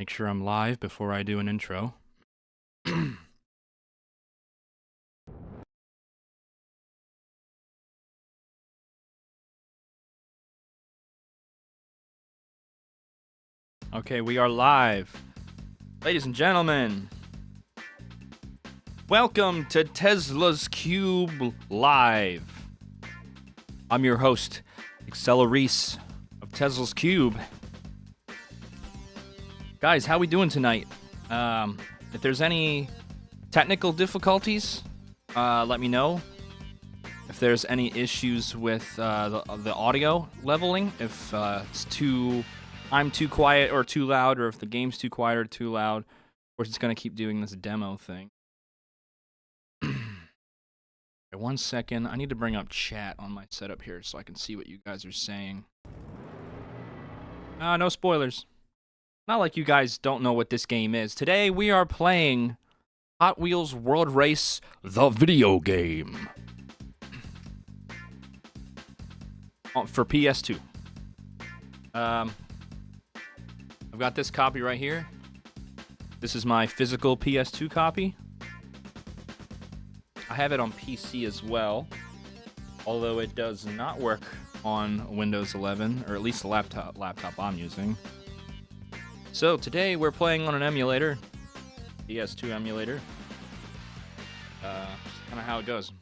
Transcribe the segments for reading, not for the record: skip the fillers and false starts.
Make sure I'm live before I do an intro. Okay, we are live. Ladies and gentlemen, welcome to Tesla's Cube Live. I'm your host, AcceleReece of Tesla's Cube. Guys, how we doing tonight? If there's any technical difficulties, let me know. If there's any issues with the audio leveling, if I'm too quiet or too loud, or if the game's too quiet or too loud, we're just gonna keep doing this demo thing. Okay, 1 second. I need to bring up chat on my setup here so I can see what you guys are saying. No spoilers. Not like you guys don't know what this game is. Today we are playing Hot Wheels World Race, the video game. For PS2. I've got this copy right here. This is my physical PS2 copy. I have it on PC as well, although it does not work on Windows 11, or at least the laptop I'm using. So today we're playing on an emulator, PS2 emulator. Just kind of how it goes.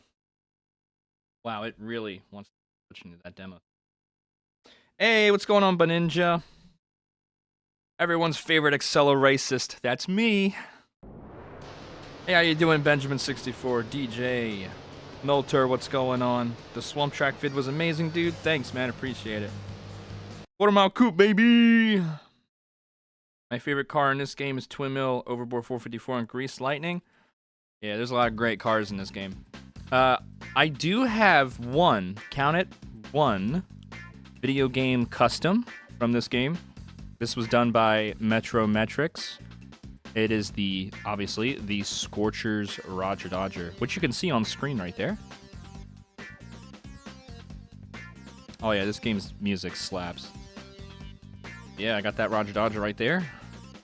Wow, it really wants to switch into that demo. Hey, what's going on, Baninja? Everyone's favorite AcceleRacist. That's me. Hey, how you doing, Benjamin64, DJ, Milter? What's going on? The Swamp Track vid was amazing, dude. Thanks, man. Appreciate it. Quarter-mile coupe, baby. My favorite car in this game is Twin Mill, Overboard 454, and Grease Lightning. Yeah, there's a lot of great cars in this game. I do have one, count it, one video game custom from this game. This was done by Metrometrics. It is obviously, the Scorchers Roger Dodger, which you can see on screen right there. Oh yeah, this game's music slaps. Yeah, I got that Roger Dodger right there.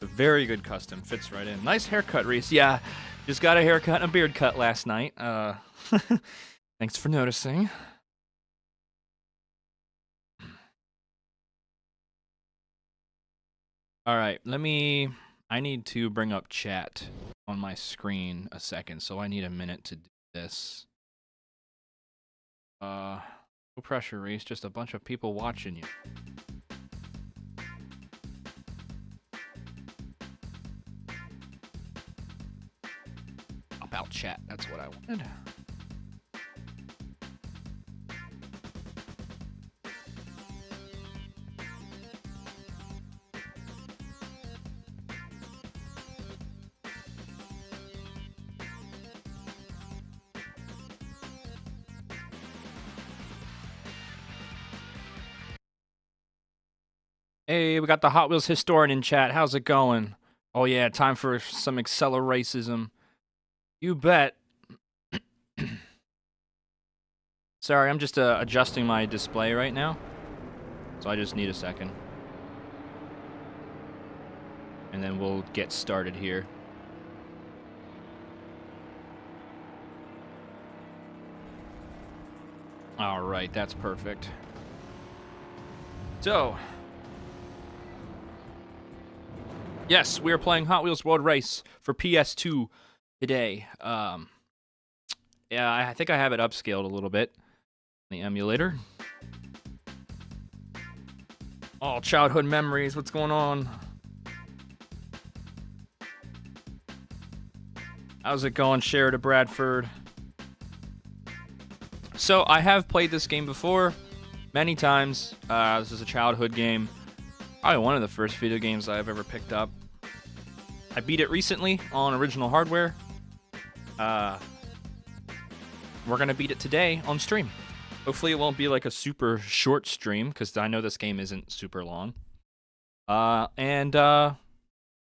A very good custom, fits right in. Nice haircut, Reese. Yeah, just got a haircut and a beard cut last night. Thanks for noticing. All right, I need to bring up chat on my screen a second, so I need a minute to do this. No pressure, Reese, just a bunch of people watching you. About chat, that's what I wanted. Hey, we got the Hot Wheels historian in chat. How's it going? Oh yeah, time for some AcceleRacism. You bet. Sorry, I'm just adjusting my display right now. So I just need a second. And then we'll get started here. Alright, that's perfect. So, yes, we are playing Hot Wheels World Race for PS2 today. Yeah, I think I have it upscaled a little bit. The emulator. Oh, childhood memories. What's going on? How's it going, Share to Bradford? So, I have played this game before many times. This is a childhood game. Probably one of the first video games I've ever picked up. I beat it recently on original hardware. We're going to beat it today on stream. Hopefully it won't be like a super short stream, because I know this game isn't super long. And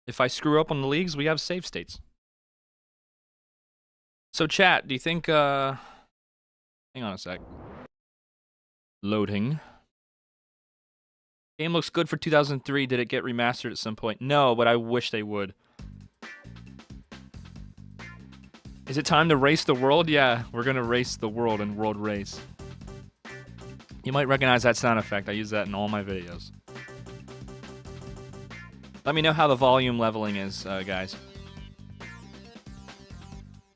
if I screw up on the leagues, we have save states. So chat, do you think... hang on a sec. Loading. Game looks good for 2003. Did it get remastered at some point? No, but I wish they would. Is it time to race the world? Yeah, we're gonna race the world in World Race. You might recognize that sound effect. I use that in all my videos. Let me know how the volume leveling is, guys.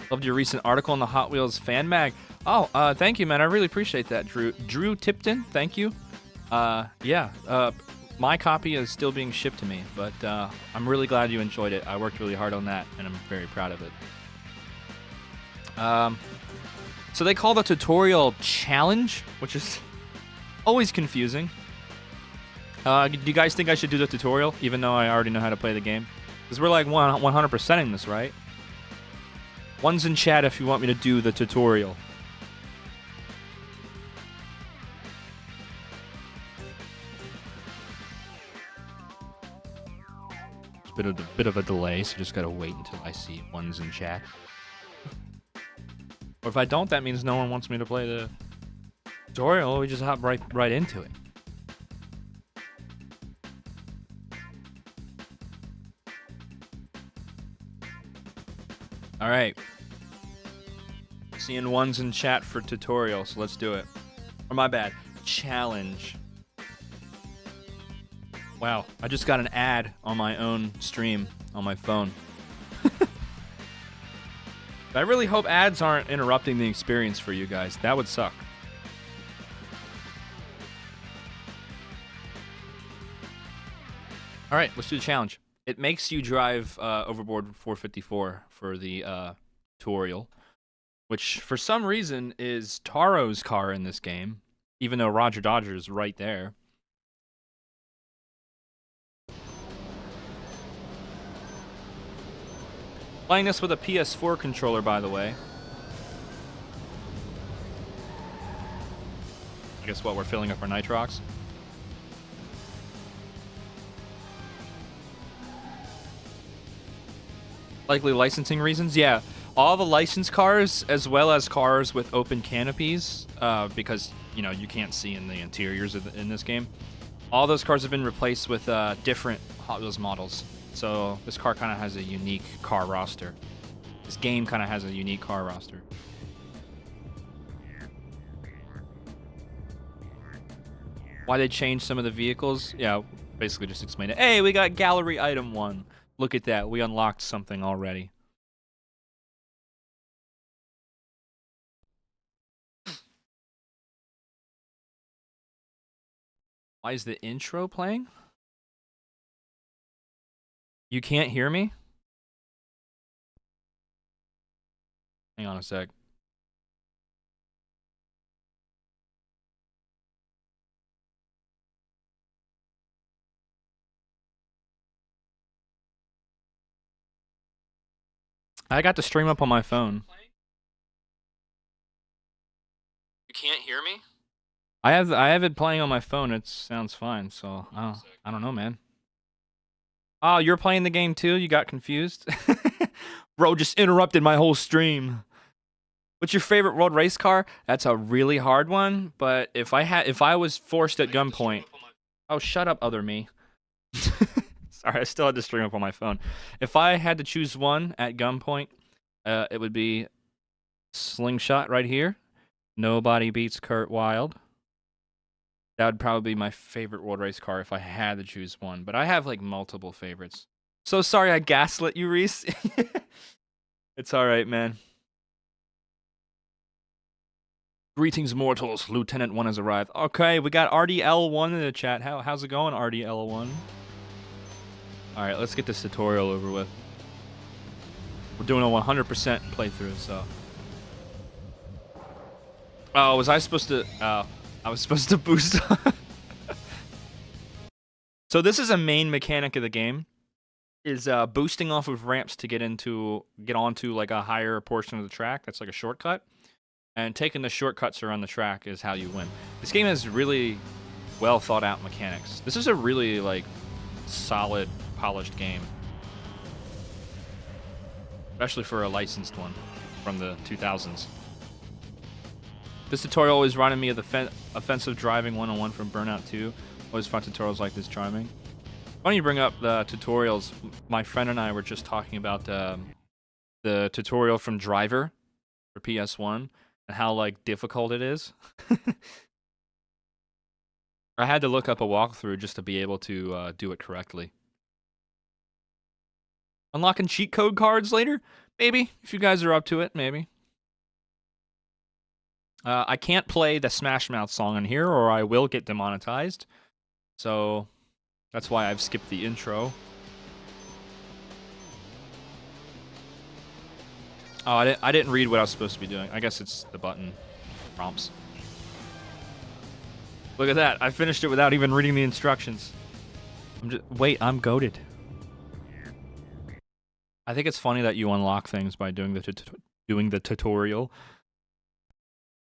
Loved your recent article on the Hot Wheels fan mag. Oh, thank you, man. I really appreciate that, Drew. Drew Tipton, thank you. Yeah, my copy is still being shipped to me, but I'm really glad you enjoyed it. I worked really hard on that, and I'm very proud of it. So they call the tutorial challenge, which is always confusing. Do you guys think I should do the tutorial, even though I already know how to play the game? Because we're like 100%ing this, right? One's in chat if you want me to do the tutorial. There's a bit of a delay, so just gotta wait until I see one's in chat. Or if I don't, that means no one wants me to play the tutorial. We just hop right into it. All right. Seeing ones in chat for tutorial, so let's do it. Or my bad, challenge. Wow, I just got an ad on my own stream on my phone. I really hope ads aren't interrupting the experience for you guys. That would suck. All right, let's do the challenge. It makes you drive Overboard 454 for the tutorial, which for some reason is Taro's car in this game, even though Roger Dodger is right there. Playing this with a PS4 controller, by the way. I guess what, we're filling up our nitrox. Likely licensing reasons? Yeah. All the licensed cars, as well as cars with open canopies, because, you know, you can't see in the interiors in this game. All those cars have been replaced with different Hot Wheels models. So this car kind of has a unique car roster. This game kind of has a unique car roster. Why they changed some of the vehicles? Yeah, basically just explain it. Hey, we got gallery item 1. Look at that. We unlocked something already. Why is the intro playing? You can't hear me? Hang on a sec. I got the stream up on my phone. You can't hear me? I have it playing on my phone. It sounds fine, so I don't know, man. Oh, you're playing the game too? You got confused? Bro just interrupted my whole stream. What's your favorite road race car? That's a really hard one, but if I was forced at gunpoint. Oh, shut up, other me. Sorry, I still had to stream up on my phone. If I had to choose one at gunpoint, it would be Slingshot right here. Nobody beats Kurt Wilde. That would probably be my favorite road race car if I had to choose one. But I have like multiple favorites. So sorry I gaslit you, Reese. It's all right, man. Greetings, mortals. Lieutenant 1 has arrived. Okay, we got RDL1 in the chat. How's it going, RDL1? All right, let's get this tutorial over with. We're doing a 100% playthrough, so. Oh, was I supposed to? I was supposed to boost. So this is a main mechanic of the game, is boosting off of ramps to get onto like a higher portion of the track. That's like a shortcut, and taking the shortcuts around the track is how you win. This game has really well thought out mechanics. This is a really like solid, polished game, especially for a licensed one from the 2000s. This tutorial always reminded me of the offensive driving 101 from Burnout 2. Always found tutorials like this charming. Funny you bring up the tutorials. My friend and I were just talking about the tutorial from Driver for PS1 and how like difficult it is. I had to look up a walkthrough just to be able to do it correctly. Unlocking cheat code cards later? Maybe. If you guys are up to it, maybe. I can't play the Smash Mouth song on here or I will get demonetized. So that's why I've skipped the intro. Oh, I didn't read what I was supposed to be doing. I guess it's the button prompts. Look at that. I finished it without even reading the instructions. Wait, I'm goated. I think it's funny that you unlock things by doing the tutorial.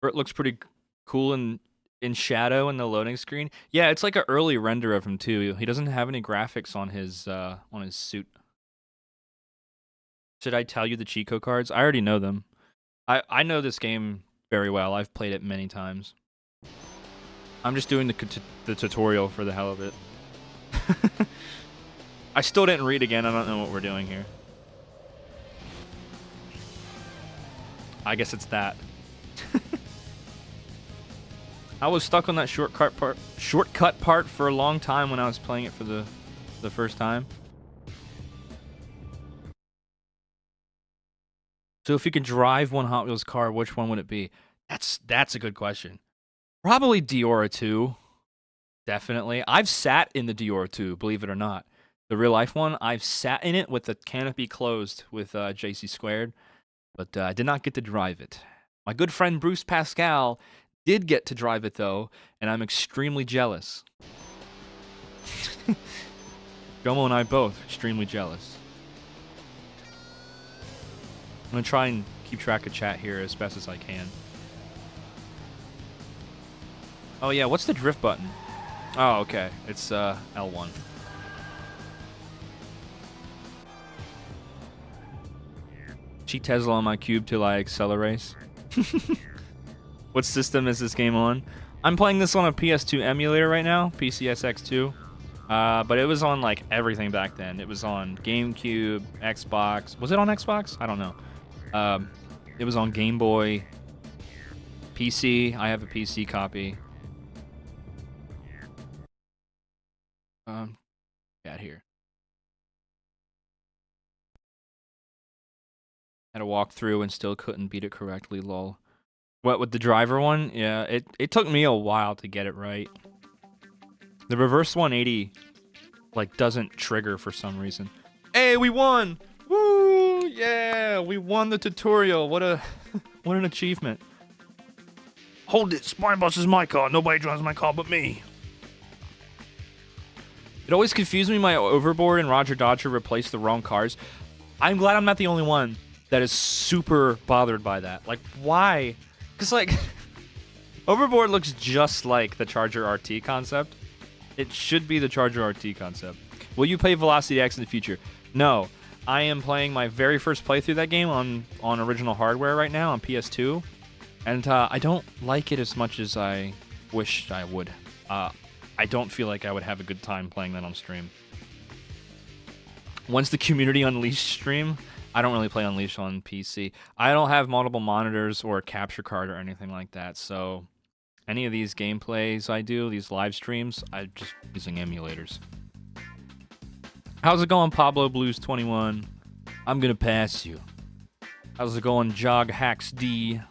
It looks pretty cool in shadow in the loading screen. Yeah, it's like an early render of him too. He doesn't have any graphics on his suit. Should I tell you the cheat code cards? I already know them. I know this game very well. I've played it many times. I'm just doing the tutorial for the hell of it. I still didn't read again. I don't know what we're doing here. I guess it's that. I was stuck on that shortcut part for a long time when I was playing it for the first time. So if you could drive one Hot Wheels car, which one would it be? That's a good question. Probably Diora 2. Definitely. I've sat in the Diora 2, believe it or not. The real life one, I've sat in it with the canopy closed with JC Squared, but I did not get to drive it. My good friend Bruce Pascal did get to drive it though, and I'm extremely jealous. Jomo and I both extremely jealous. I'm gonna try and keep track of chat here as best as I can. Oh yeah, what's the drift button? Oh, okay. It's L1. Cheat Tesla on my cube till I AcceleReece. What system is this game on? I'm playing this on a PS2 emulator right now, PCSX2. But it was on like everything back then. It was on GameCube, Xbox. Was it on Xbox? I don't know. It was on Game Boy, PC. I have a PC copy. Got here. Had to walk through and still couldn't beat it correctly, lol. What, with the driver one? Yeah, it took me a while to get it right. The reverse 180, like, doesn't trigger for some reason. Hey, we won! Woo! Yeah, we won the tutorial. What an achievement. Hold it, Spine Boss is my car. Nobody drives my car but me. It always confused me my Overboard and Roger Dodger replaced the wrong cars. I'm glad I'm not the only one that is super bothered by that. Like, why? Because, like, Overboard looks just like the Charger RT concept. It should be the Charger RT concept. Will you play Velocity X in the future? No. I am playing my very first playthrough of that game on original hardware right now on PS2. And I don't like it as much as I wished I would. I don't feel like I would have a good time playing that on stream. Once the Community Unleashed stream, I don't really play Unleashed on PC. I don't have multiple monitors or a capture card or anything like that, so any of these gameplays I do, these live streams, I'm just using emulators. How's it going, Pablo Blues 21? I'm gonna pass you. How's it going, Jog Hacks D?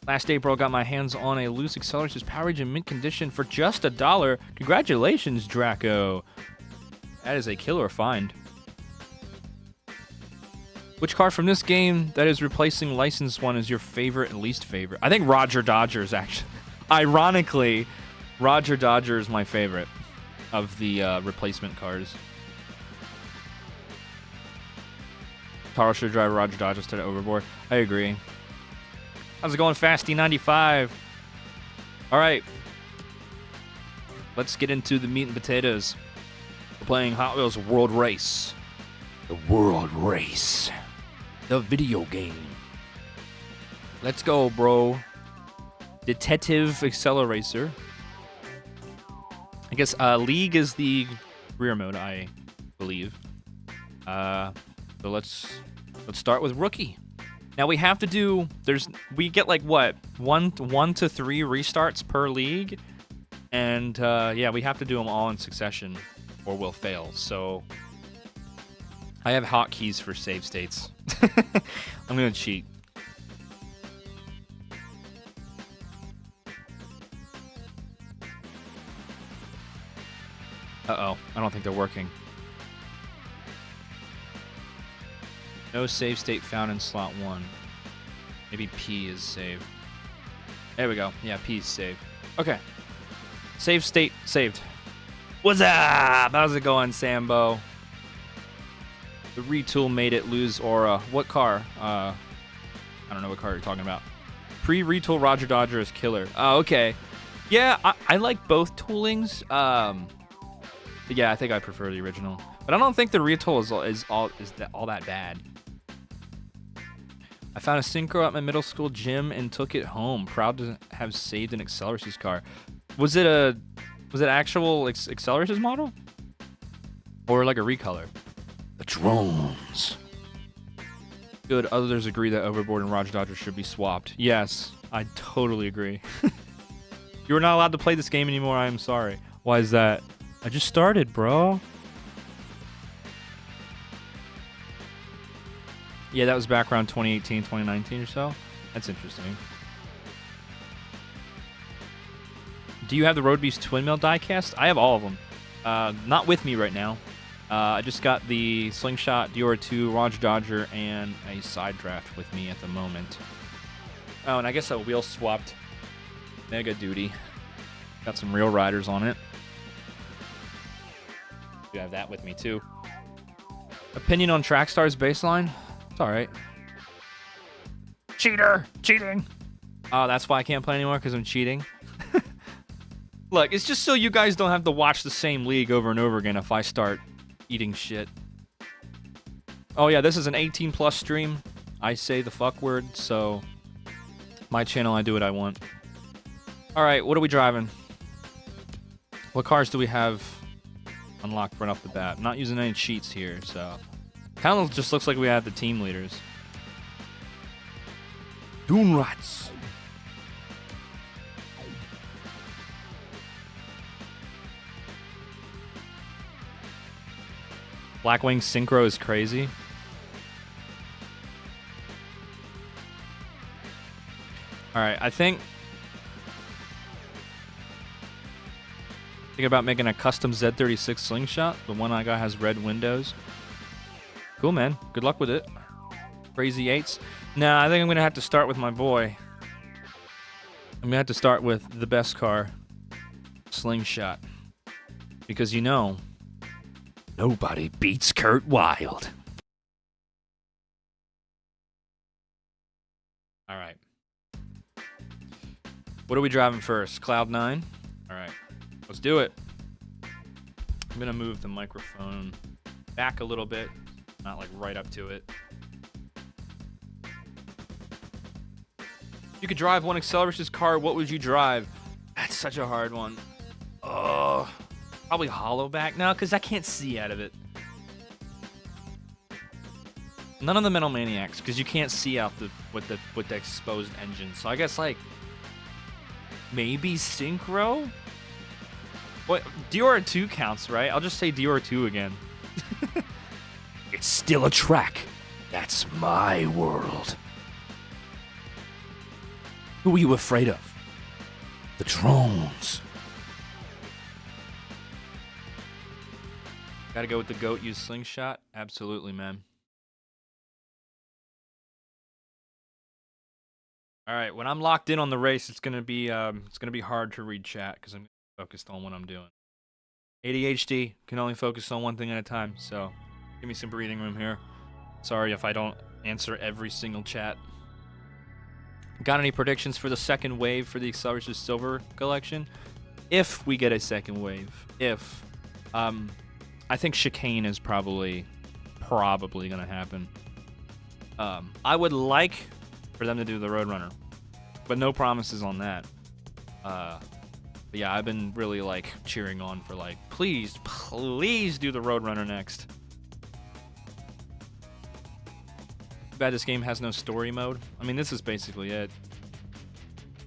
Last April, got my hands on a loose AcceleReece Power Rage in mint condition for just $1. Congratulations, Draco. That is a killer find. Which car from this game that is replacing licensed one is your favorite and least favorite? I think Roger Dodger is actually... Ironically, Roger Dodger is my favorite of the replacement cars. Taro should drive Roger Dodger instead of Overboard. I agree. How's it going, Fasty95? All right. Let's get into the meat and potatoes. We're playing Hot Wheels World Race. The World Race. The video game. Let's go, bro. Detective AcceleRecer. I guess League is the career mode, I believe. So let's start with Rookie. Now we have to do. We get like what 1 to 3 restarts per league, and yeah, we have to do them all in succession, or we'll fail. So I have hotkeys for save states. I'm gonna cheat. Uh-oh, I don't think they're working. No save state found in slot 1. Maybe P is saved. There we go. Yeah, P is saved. Okay. Save state saved. What's up? How's it going, Sambo? The retool made it lose aura. What car? I don't know what car you're talking about. Pre-retool Roger Dodger is killer. Oh, okay. Yeah, I like both toolings. Yeah, I think I prefer the original, but I don't think the retool is all that bad. I found a synchro at my middle school gym and took it home. Proud to have saved an AcceleReece car. Was it actual AcceleReece model, or like a recolor? The drones. Good. Others agree that Overboard and Roger Dodger should be swapped. Yes, I totally agree. You're not allowed to play this game anymore. I am sorry. Why is that? I just started, bro. Yeah, that was back around 2018, 2019 or so. That's interesting. Do you have the Road Beast Twin Mill diecast? I have all of them. Not with me right now. I just got the Slingshot, Dior 2, Roger Dodger, and a side draft with me at the moment. Oh, and I guess a wheel swapped Mega Duty. Got some real riders on it. You have that with me too. Opinion on Trackstar's baseline? It's alright. Cheater! Cheating! Oh, that's why I can't play anymore, because I'm cheating? Look, it's just so you guys don't have to watch the same league over and over again if I start eating shit. Oh yeah, this is an 18+ stream. I say the fuck word, so my channel, I do what I want. Alright, what are we driving? What cars do we have unlocked right off the bat? I'm not using any cheats here, so kind of just looks like we have the team leaders. Dune Rats. Blackwing Synchro is crazy. Alright, I think thinking about making a custom Z36 Slingshot. The one I got has red windows. Cool, man. Good luck with it. Crazy 8s. Nah, I think I'm going to have to start with my boy. I'm going to have to start with the best car, Slingshot. Because you know, nobody beats Kurt Wilde. All right. What are we driving first? Cloud9? All right. Let's do it. I'm going to move the microphone back a little bit, not like right up to it. If you could drive one AcceleReece's car, what would you drive? That's such a hard one. Oh, probably Hollowback now, because I can't see out of it. None of the Metal Maniacs, because you can't see out with the exposed engine. So I guess like maybe Synchro. What, Dior 2 counts, right? I'll just say Dior 2 again. It's still a track. That's my world. Who are you afraid of? The drones. Gotta go with the GOAT, use Slingshot? Absolutely, man. Alright, when I'm locked in on the race, it's gonna be hard to read chat, because I'm focused on what I'm doing. ADHD, can only focus on one thing at a time, so give me some breathing room here. Sorry if I don't answer every single chat. Got any predictions for the second wave for the AcceleReece Silver collection? If we get a second wave. If. I think Chicane is probably gonna happen. I would like for them to do the Roadrunner, but no promises on that. But yeah, I've been really like cheering on for like, please do the Roadrunner next. Too bad this game has no story mode. I mean, this is basically it.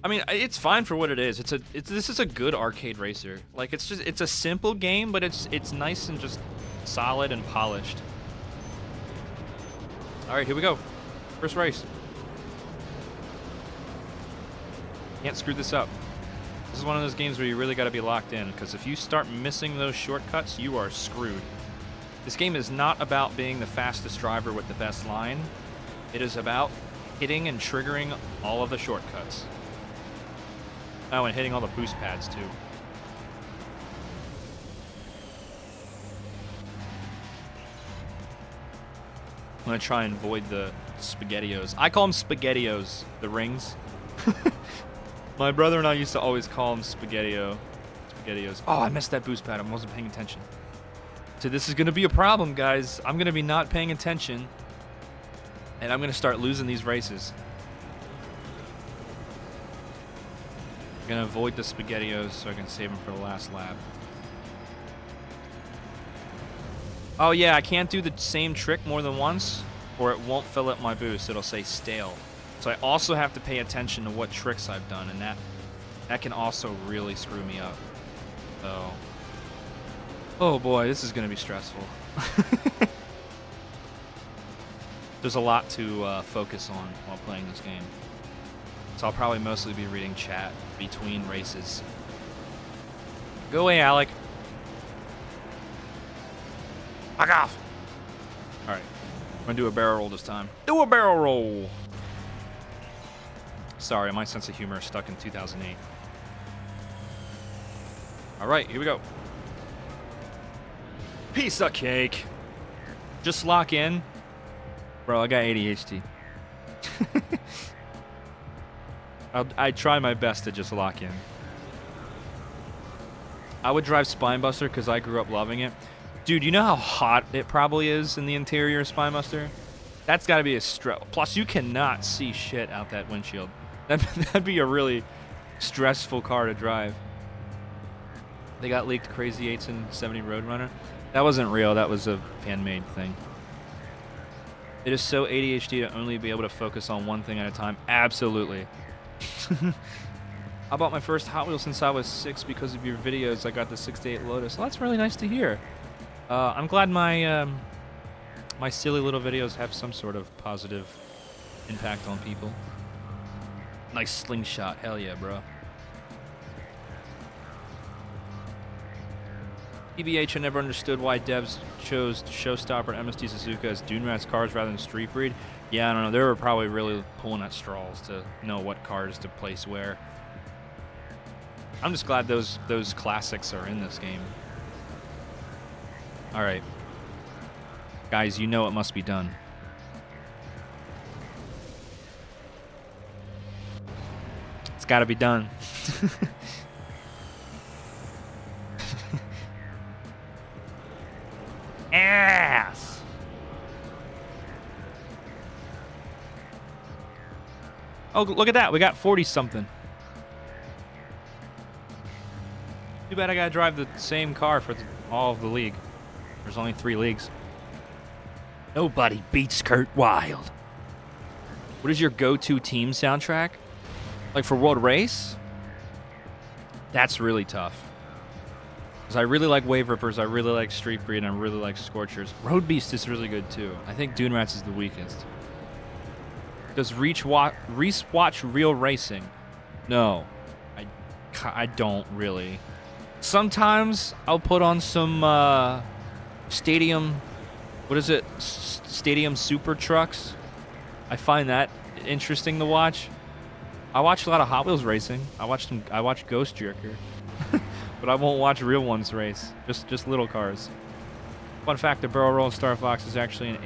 I mean, it's fine for what it is. This is a good arcade racer. Like, it's a simple game, but it's nice and just solid and polished. All right, here we go. First race. Can't screw this up. This is one of those games where you really got to be locked in, because if you start missing those shortcuts, you are screwed. This game is not about being the fastest driver with the best line. It is about hitting and triggering all of the shortcuts. Oh, and hitting all the boost pads, too. I'm going to try and avoid the SpaghettiOs. I call them SpaghettiOs, the rings. My brother and I used to always call them SpaghettiOs. Oh, I missed that boost pad. I wasn't paying attention. So this is going to be a problem, guys. I'm going to be not paying attention, and I'm going to start losing these races. I'm going to avoid the SpaghettiOs so I can save them for the last lap. Oh, yeah, I can't do the same trick more than once, or it won't fill up my boost. It'll say stale. So I also have to pay attention to what tricks I've done, and that can also really screw me up. So, oh boy, this is going to be stressful. There's a lot to focus on while playing this game. So I'll probably mostly be reading chat between races. Go away, Alec. Fuck off. All right, I'm going to do a barrel roll this time. Do a barrel roll. Sorry, my sense of humor is stuck in 2008. All right, here we go. Piece of cake. Just lock in. Bro, I got ADHD. I try my best to just lock in. I would drive Spinebuster because I grew up loving it. Dude, you know how hot it probably is in the interior of Spinebuster? That's got to be a stress. Plus, you cannot see shit out that windshield. That'd be a really stressful car to drive. They got leaked Crazy 8s and 70 Roadrunner. That wasn't real. That was a fan-made thing. It is so ADHD to only be able to focus on one thing at a time. Absolutely. I bought my first Hot Wheels since I was 6 because of your videos. I got the 68 Lotus. Well, that's really nice to hear. I'm glad my my silly little videos have some sort of positive impact on people. Nice slingshot. Hell yeah, bro. PBH, I never understood why devs chose Showstopper and MST Suzuka as Dune Rats cars rather than Street Breed. Yeah, I don't know. They were probably really pulling at straws to know what cars to place where. I'm just glad those classics are in this game. All right. Guys, you know it must be done. It's got to be done. Ass. Oh, look at that. We got 40-something. Too bad I got to drive the same car for all of the league. There's only 3 leagues. Nobody beats Kurt Wilde. What is your go-to team soundtrack? Like for World Race? That's really tough. Because I really like Wave Rippers, I really like Street Breed, and I really like Scorchers. Road Beast is really good too. I think Dune Rats is the weakest. Does Reese watch Real Racing? No. I don't really. Sometimes I'll put on some Stadium... What is it? Stadium Super Trucks. I find that interesting to watch. I watch a lot of Hot Wheels racing. I watch Ghost Jerker. But I won't watch real ones race. Just little cars. Fun fact, the barrel roll in Star Fox is actually an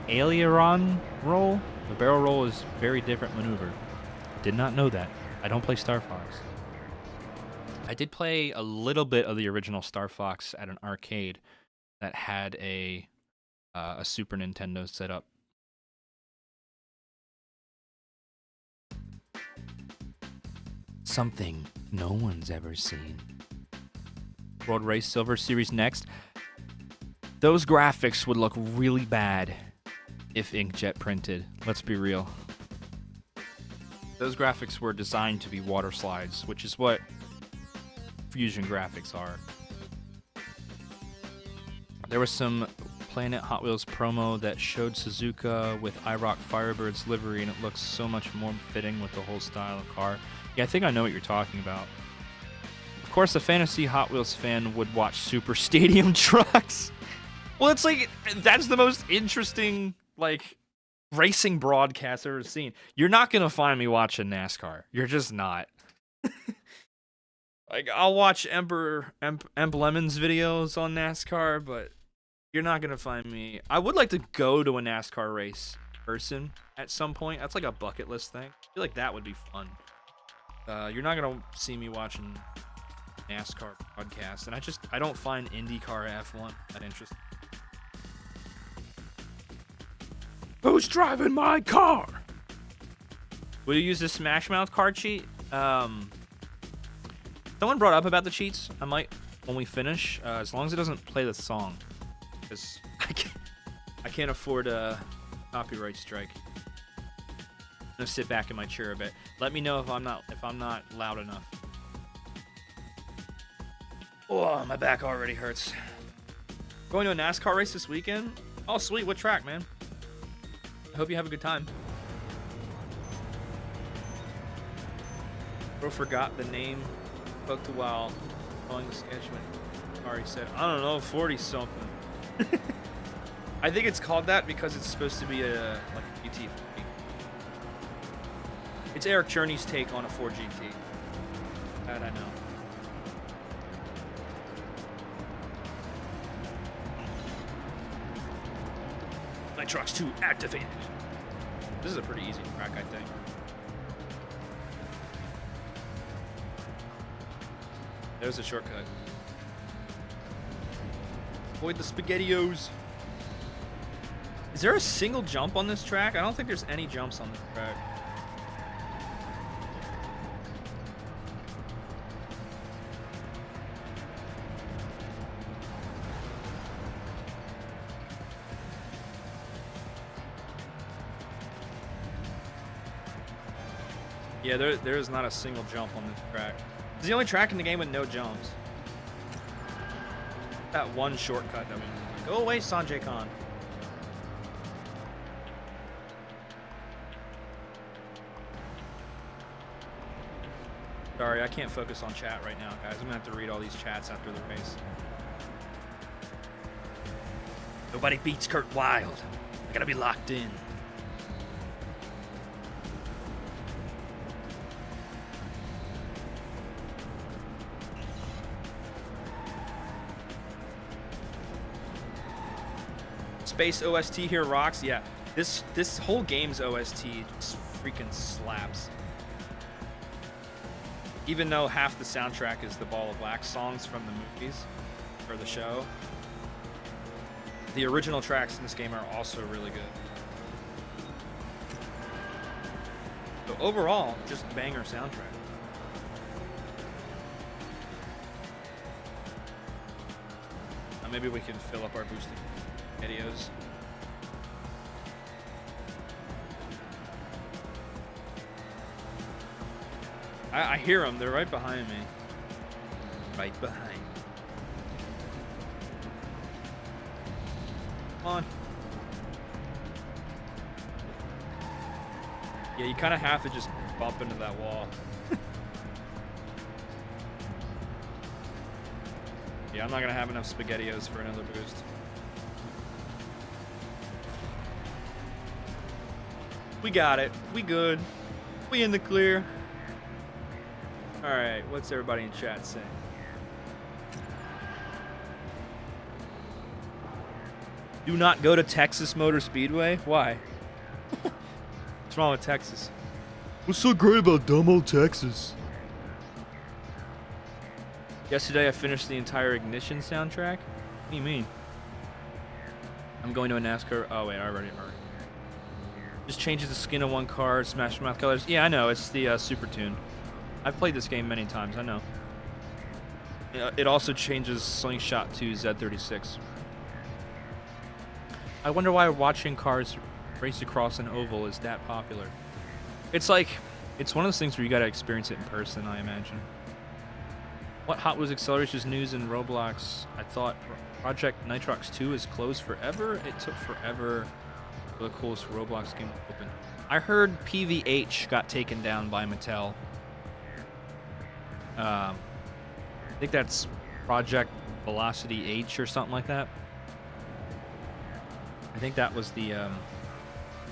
aileron roll. The barrel roll is a very different maneuver. Did not know that. I don't play Star Fox. I did play a little bit of the original Star Fox at an arcade that had a Super Nintendo set up. Something no one's ever seen. World Race Silver Series next. Those graphics would look really bad if inkjet printed. Let's be real. Those graphics were designed to be water slides, which is what Fusion graphics are. There was some Planet Hot Wheels promo that showed Suzuka with IROC Firebird's livery, and it looks so much more fitting with the whole style of car. Yeah, I think I know what you're talking about. Of course, a fantasy Hot Wheels fan would watch Super Stadium trucks. Well, it's like, that's the most interesting, like, racing broadcast I've ever seen. You're not going to find me watching NASCAR. You're just not. Like, I'll watch Emp Lemon's videos on NASCAR, but you're not going to find me. I would like to go to a NASCAR race person at some point. That's like a bucket list thing. I feel like that would be fun. You're not going to see me watching NASCAR broadcast, and I don't find IndyCar F1 that interesting. Who's driving my car? Will you use the Smash Mouth card cheat? Someone brought up about the cheats. I might when we finish, as long as it doesn't play the song, because I can't afford a copyright strike. I'm gonna sit back in my chair a bit. Let me know if I'm not loud enough. Oh, my back already hurts. Going to a NASCAR race this weekend? Oh, sweet. What track, man? I hope you have a good time. Bro forgot the name. Booked a while. Following the sketch when Ari said, I don't know, 40 something. I think it's called that because it's supposed to be a like a GT. It's Eric Cherney's take on a 4 GT. That I know. Nitrox 2 activated. This is a pretty easy track, I think. There's a shortcut. Avoid the SpaghettiOs. Is there a single jump on this track? I don't think there's any jumps on this track. Yeah, there is not a single jump on this track. It's the only track in the game with no jumps. That one shortcut that we go away, Sanjay Khan. Sorry, I can't focus on chat right now, guys. I'm gonna have to read all these chats after the race. Nobody beats Kurt Wilde. I gotta be locked in. Space OST here rocks. Yeah, this whole game's OST just freaking slaps. Even though half the soundtrack is the Ball of Wax songs from the movies or the show, the original tracks in this game are also really good. So overall, just banger soundtrack. Now maybe we can fill up our boosting videos. I hear them. They're right behind me. Right behind. Come on. Yeah, you kind of have to just bump into that wall. Yeah, I'm not going to have enough SpaghettiOs for another boost. We got it. We good. We in the clear. Alright, what's everybody in chat saying? Do not go to Texas Motor Speedway? Why? What's wrong with Texas? What's so great about dumb old Texas? Yesterday I finished the entire Ignition soundtrack. What do you mean? I'm going to a NASCAR. Oh wait, I already. Just changes the skin of one car, Smash Mouth colors. Yeah, I know. It's the Super Tune. I've played this game many times, I know. It also changes Slingshot to Z36. I wonder why watching cars race across an oval is that popular. It's like, it's one of those things where you gotta experience it in person, I imagine. What Hot Wheels AcceleReece's news in Roblox? I thought Project Nitrox 2 is closed forever. It took forever for the coolest Roblox game to open. I heard PVH got taken down by Mattel. I think that's Project Velocity H or something like that. I think that was the...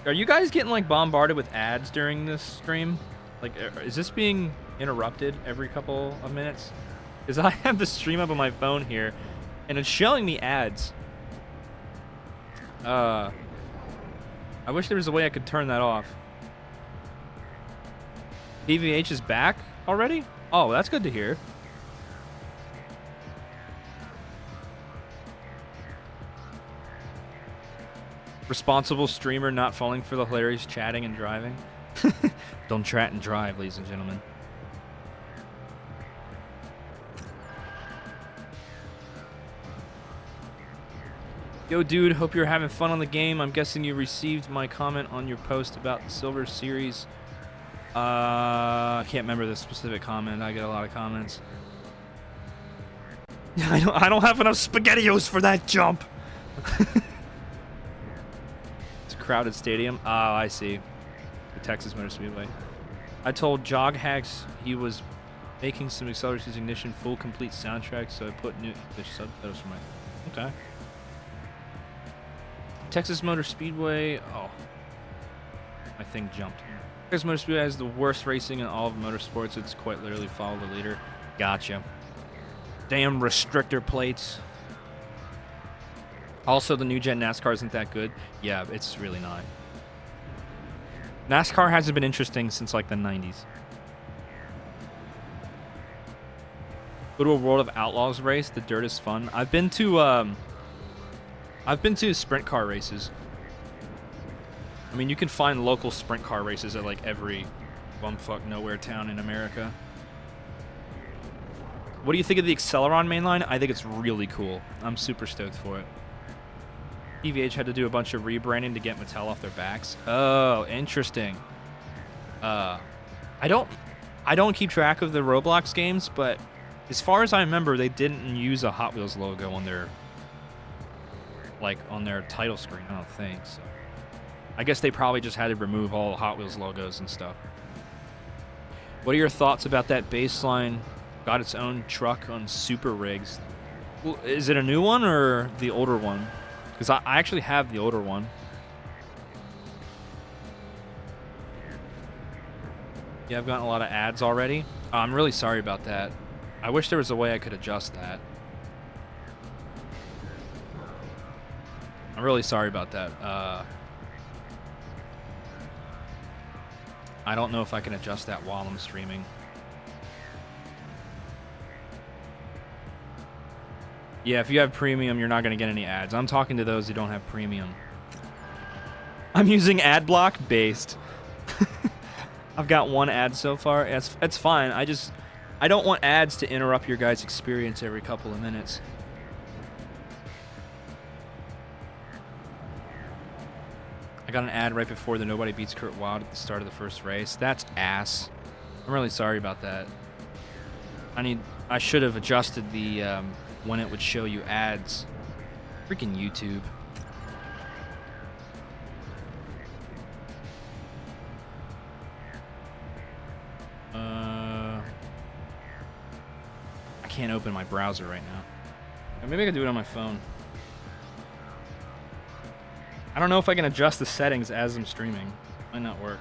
Are you guys getting, like, bombarded with ads during this stream? Like, is this being interrupted every couple of minutes? Because I have the stream up on my phone here, and it's showing me ads. I wish there was a way I could turn that off. PVH is back already? Oh, that's good to hear. Responsible streamer not falling for the hilarious chatting and driving. Don't chat and drive, ladies and gentlemen. Yo, dude, hope you're having fun on the game. I'm guessing you received my comment on your post about the Silver Series. I can't remember the specific comment. I get a lot of comments. I don't have enough SpaghettiOs for that jump. It's a crowded stadium. Oh, I see. The Texas Motor Speedway. I told Jog Hacks he was making some AcceleReece's Ignition full complete soundtrack, so I put new English subtitles for my... Okay. Texas Motor Speedway. Oh. My thing jumped. Texas Motor Speedway has the worst racing in all of motorsports. It's quite literally follow the leader. Gotcha. Damn restrictor plates. Also, the new gen NASCAR isn't that good. Yeah, it's really not. NASCAR hasn't been interesting since like the 90s. Go to a World of Outlaws race. The dirt is fun. I've been to sprint car races. I mean, you can find local sprint car races at like every bumfuck nowhere town in America. What do you think of the Acceleron mainline? I think it's really cool. I'm super stoked for it. PVH had to do a bunch of rebranding to get Mattel off their backs. Oh, interesting. I don't keep track of the Roblox games, but as far as I remember, they didn't use a Hot Wheels logo on their title screen, I don't think so. I guess they probably just had to remove all Hot Wheels logos and stuff. What are your thoughts about that baseline got its own truck on Super Rigs? Well, is it a new one or the older one? Because I actually have the older one. Yeah, I've gotten a lot of ads already. I'm really sorry about that. I wish there was a way I could adjust that. I'm really sorry about that. I don't know if I can adjust that while I'm streaming. Yeah, if you have premium, you're not going to get any ads. I'm talking to those who don't have premium. I'm using ad block based. I've got one ad so far. It's fine. I don't want ads to interrupt your guys' experience every couple of minutes. I got an ad right before the Nobody Beats Kurt Wilde at the start of the first race. That's ass. I'm really sorry about that. I should have adjusted the when it would show you ads. Freaking YouTube. I can't open my browser right now. Maybe I can do it on my phone. I don't know if I can adjust the settings as I'm streaming. Might not work.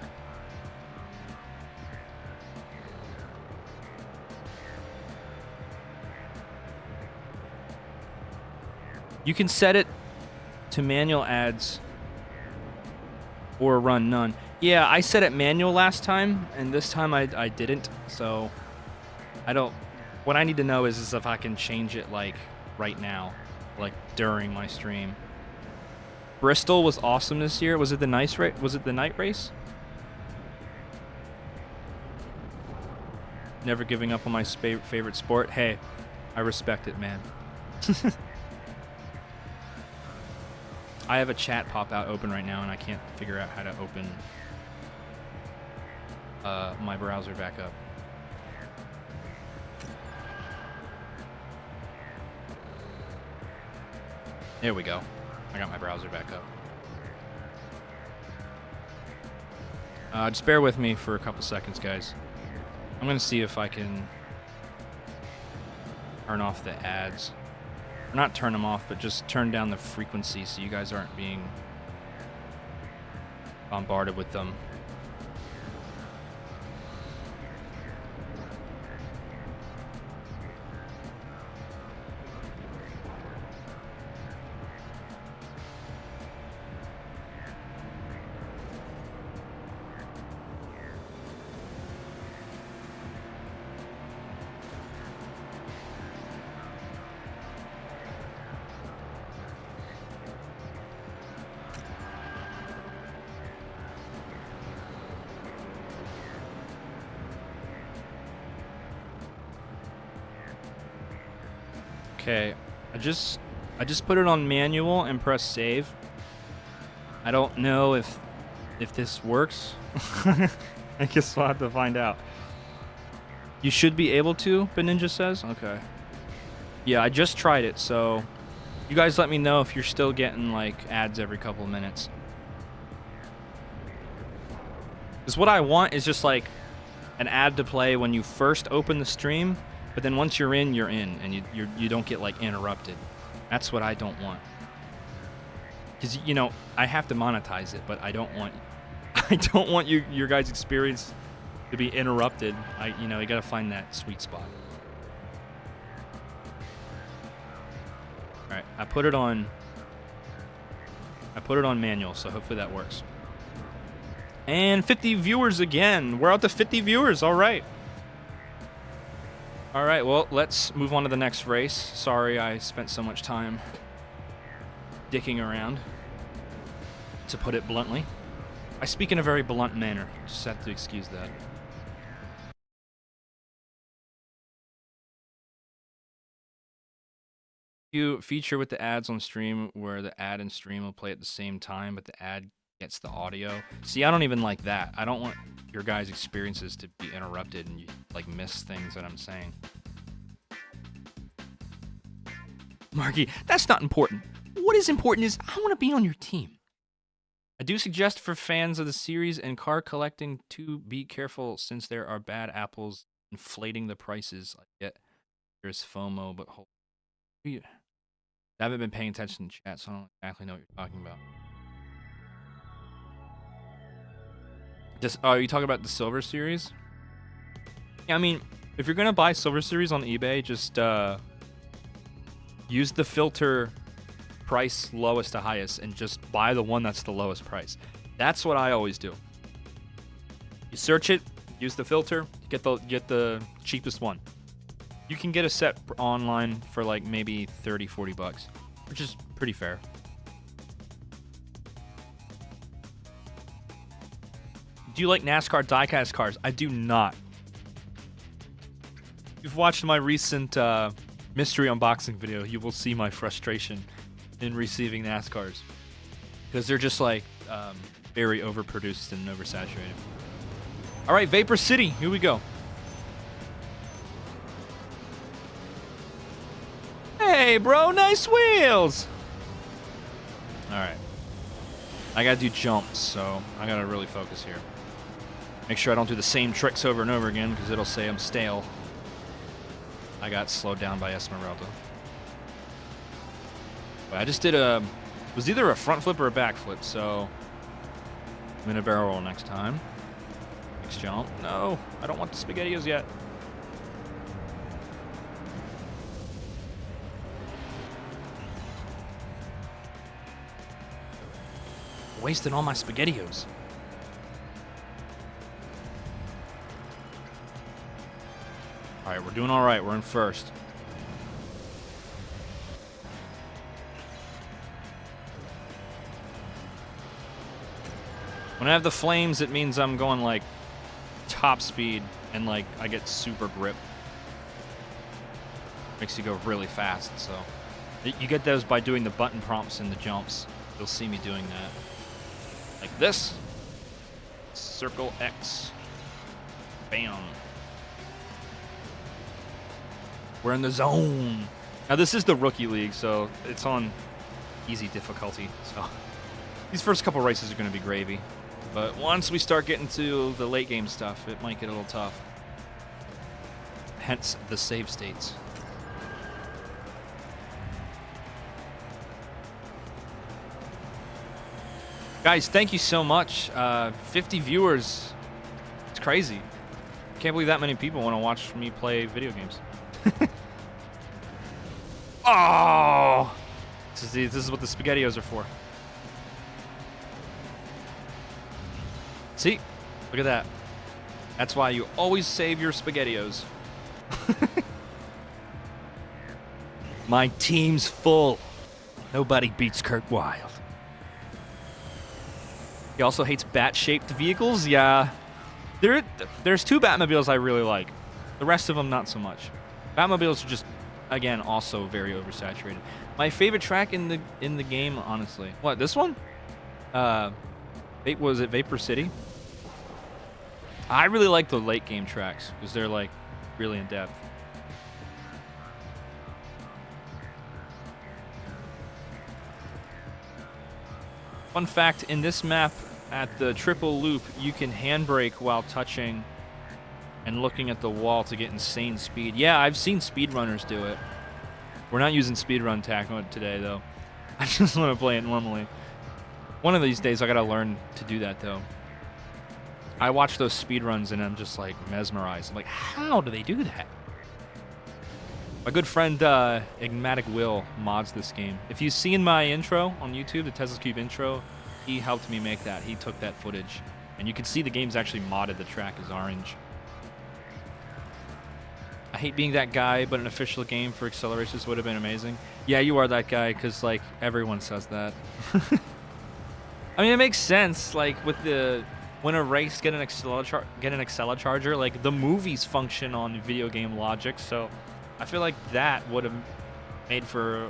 You can set it to manual ads or run none. Yeah, I set it manual last time, and this time I didn't. So I don't. What I need to know is if I can change it like right now, like during my stream. Bristol was awesome this year. Was it the night race? never giving up on my favorite sport. Hey, I respect it, man. I have a chat pop out open right now, and I can't figure out how to open my browser back up. There we go. I got my browser back up. Just bear with me for a couple seconds, guys. I'm going to see if I can turn off the ads. Or not turn them off, but just turn down the frequency so you guys aren't being bombarded with them. Okay, I just put it on manual and press save. I don't know if this works. I guess we'll have to find out. You should be able to, Beninja says. Okay. Yeah, I just tried it, so you guys let me know if you're still getting like ads every couple of minutes. Because what I want is just like an ad to play when you first open the stream. But then once you're in, and you don't get like interrupted. That's what I don't want. Because you know I have to monetize it, but I don't want your guys' experience to be interrupted. You gotta find that sweet spot. All right, I put it on manual, so hopefully that works. And 50 viewers again. We're out to 50 viewers. All right. All right, well, let's move on to the next race. Sorry I spent so much time dicking around, to put it bluntly. I speak in a very blunt manner. Just have to excuse that. You feature with the ads on stream where the ad and stream will play at the same time, but the ad gets the audio. See, I don't even like that. I don't want your guys' experiences to be interrupted and you like miss things that I'm saying. Marky, that's not important. What is important is I want to be on your team. I do suggest for fans of the series and car collecting to be careful since there are bad apples inflating the prices. I get there's FOMO, but I haven't been paying attention in chat, so I don't exactly know what you're talking about. Are you talking about the Silver Series? Yeah, I mean, if you're gonna buy Silver Series on eBay, just use the filter price lowest to highest and just buy the one that's the lowest price. That's what I always do. You search it, use the filter, get the cheapest one. You can get a set online for like maybe 30, 40 bucks, which is pretty fair. Do you like NASCAR diecast cars? I do not. If you've watched my recent mystery unboxing video, you will see my frustration in receiving NASCARs. Because they're just like very overproduced and oversaturated. All right, Vapor City, here we go. Hey, bro, nice wheels. All right. I gotta do jumps, so I gotta really focus here. Make sure I don't do the same tricks over and over again, because it'll say I'm stale. I got slowed down by Esmeralda. But I just did it was either a front flip or a back flip, so I'm in a barrel roll next time. Next jump. No, I don't want the SpaghettiOs yet. Wasting all my SpaghettiOs. All right, we're doing all right. We're in first. When I have the flames, it means I'm going like top speed. and like I get super grip. Makes you go really fast. So you get those by doing the button prompts and the jumps. You'll see me doing that. Like this. Circle X. Bam. We're in the zone. Now this is the Rookie League, so it's on easy difficulty. So these first couple races are going to be gravy. But once we start getting to the late game stuff, it might get a little tough. Hence the save states. Guys, thank you so much. 50 viewers. It's crazy. Can't believe that many people want to watch me play video games. Oh! This is what the SpaghettiOs are for. See? Look at that. That's why you always save your SpaghettiOs. My team's full. Nobody beats Kurt Wilde. He also hates bat-shaped vehicles. Yeah. There's 2 Batmobiles I really like. The rest of them, not so much. Batmobiles are just, again, also very oversaturated. My favorite track in the game, honestly. What, this one? Was it Vapor City? I really like the late game tracks because they're like really in depth. Fun fact, in this map at the triple loop, you can handbrake while touching and looking at the wall to get insane speed. Yeah, I've seen speedrunners do it. We're not using speedrun tack mode today, though. I just want to play it normally. One of these days, I gotta learn to do that, though. I watch those speedruns and I'm just like mesmerized. I'm like, how do they do that? My good friend Enigmatic Will mods this game. If you've seen my intro on YouTube, the Tesla's Cube intro, he helped me make that. He took that footage. And you can see the game's actually modded. The track is orange. I hate being that guy, but an official game for AcceleReece would have been amazing. Yeah, you are that guy, because, like, everyone says that. I mean, it makes sense, like, with the... When a race get an AcceleCharger, like, the movies function on video game logic, so I feel like that would have made for,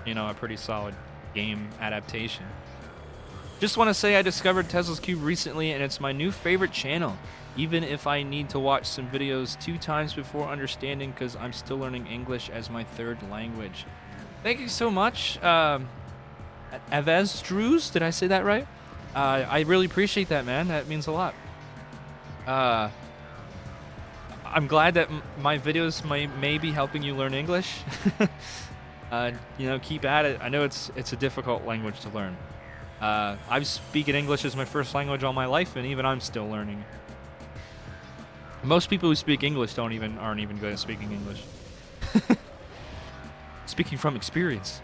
you know, a pretty solid game adaptation. Just want to say I discovered Tesla's Cube recently, and it's my new favorite channel, even if I need to watch some videos 2 times before understanding, because I'm still learning English as my 3rd language. Thank you so much, Avestruz, did I say that right? I really appreciate that, man. That means a lot. I'm glad that my videos may be helping you learn English. You know, keep at it. I know it's a difficult language to learn. I've speaking English as my first language all my life, and even I'm still learning. Most people who speak English aren't even good at speaking English. Speaking from experience.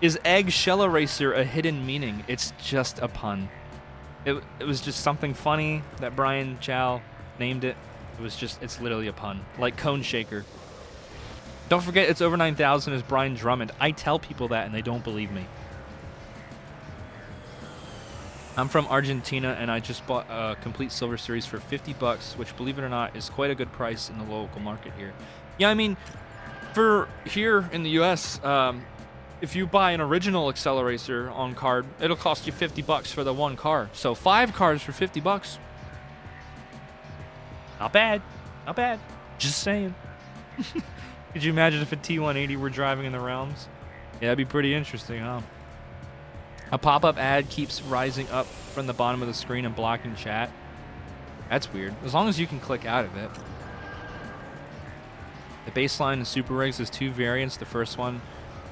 Is AcceleReece a hidden meaning? It's just a pun. It was just something funny that Brian Chow named it. It's literally a pun. Like Cone Shaker. Don't forget it's over 9,000 is Brian Drummond. I tell people that and they don't believe me. I'm from Argentina and I just bought a complete Silver Series for $50, which, believe it or not, is quite a good price in the local market here. Yeah, I mean, for here in the US, if you buy an original AcceleReece on card, it'll cost you $50 for the 1 car. So 5 cars for $50. Not bad. Not bad. Just saying. Could you imagine if a T180 were driving in the realms? Yeah, that'd be pretty interesting, huh? A pop-up ad keeps rising up from the bottom of the screen and blocking chat. That's weird. As long as you can click out of it. The baseline and Super Rigs has 2 variants. The first one